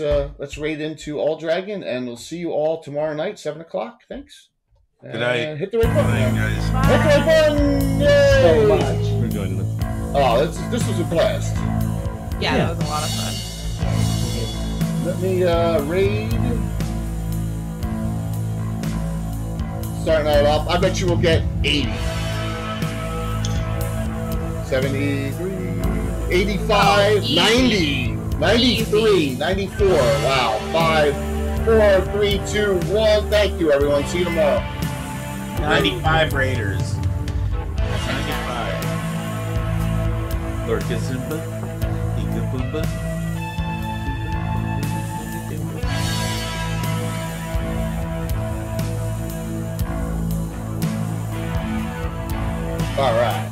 raid into All Dragon, and we'll see you all tomorrow night, 7 o'clock. Thanks. Good night. Hit the right button. Good night, guys. Hit the right button. Yay! So much. For joining us. Oh, this was a blast. Yeah, Yeah. that was a lot of fun. Let me raid. Starting that off, I bet you will get 80. 73, 85, easy. 90, 93, Easy. 94. Wow. 5, 4, 3, 2, 1. Thank you, everyone. See you tomorrow. 95 Raiders. 95. Lorca Zimba. Ika Boomba. All right.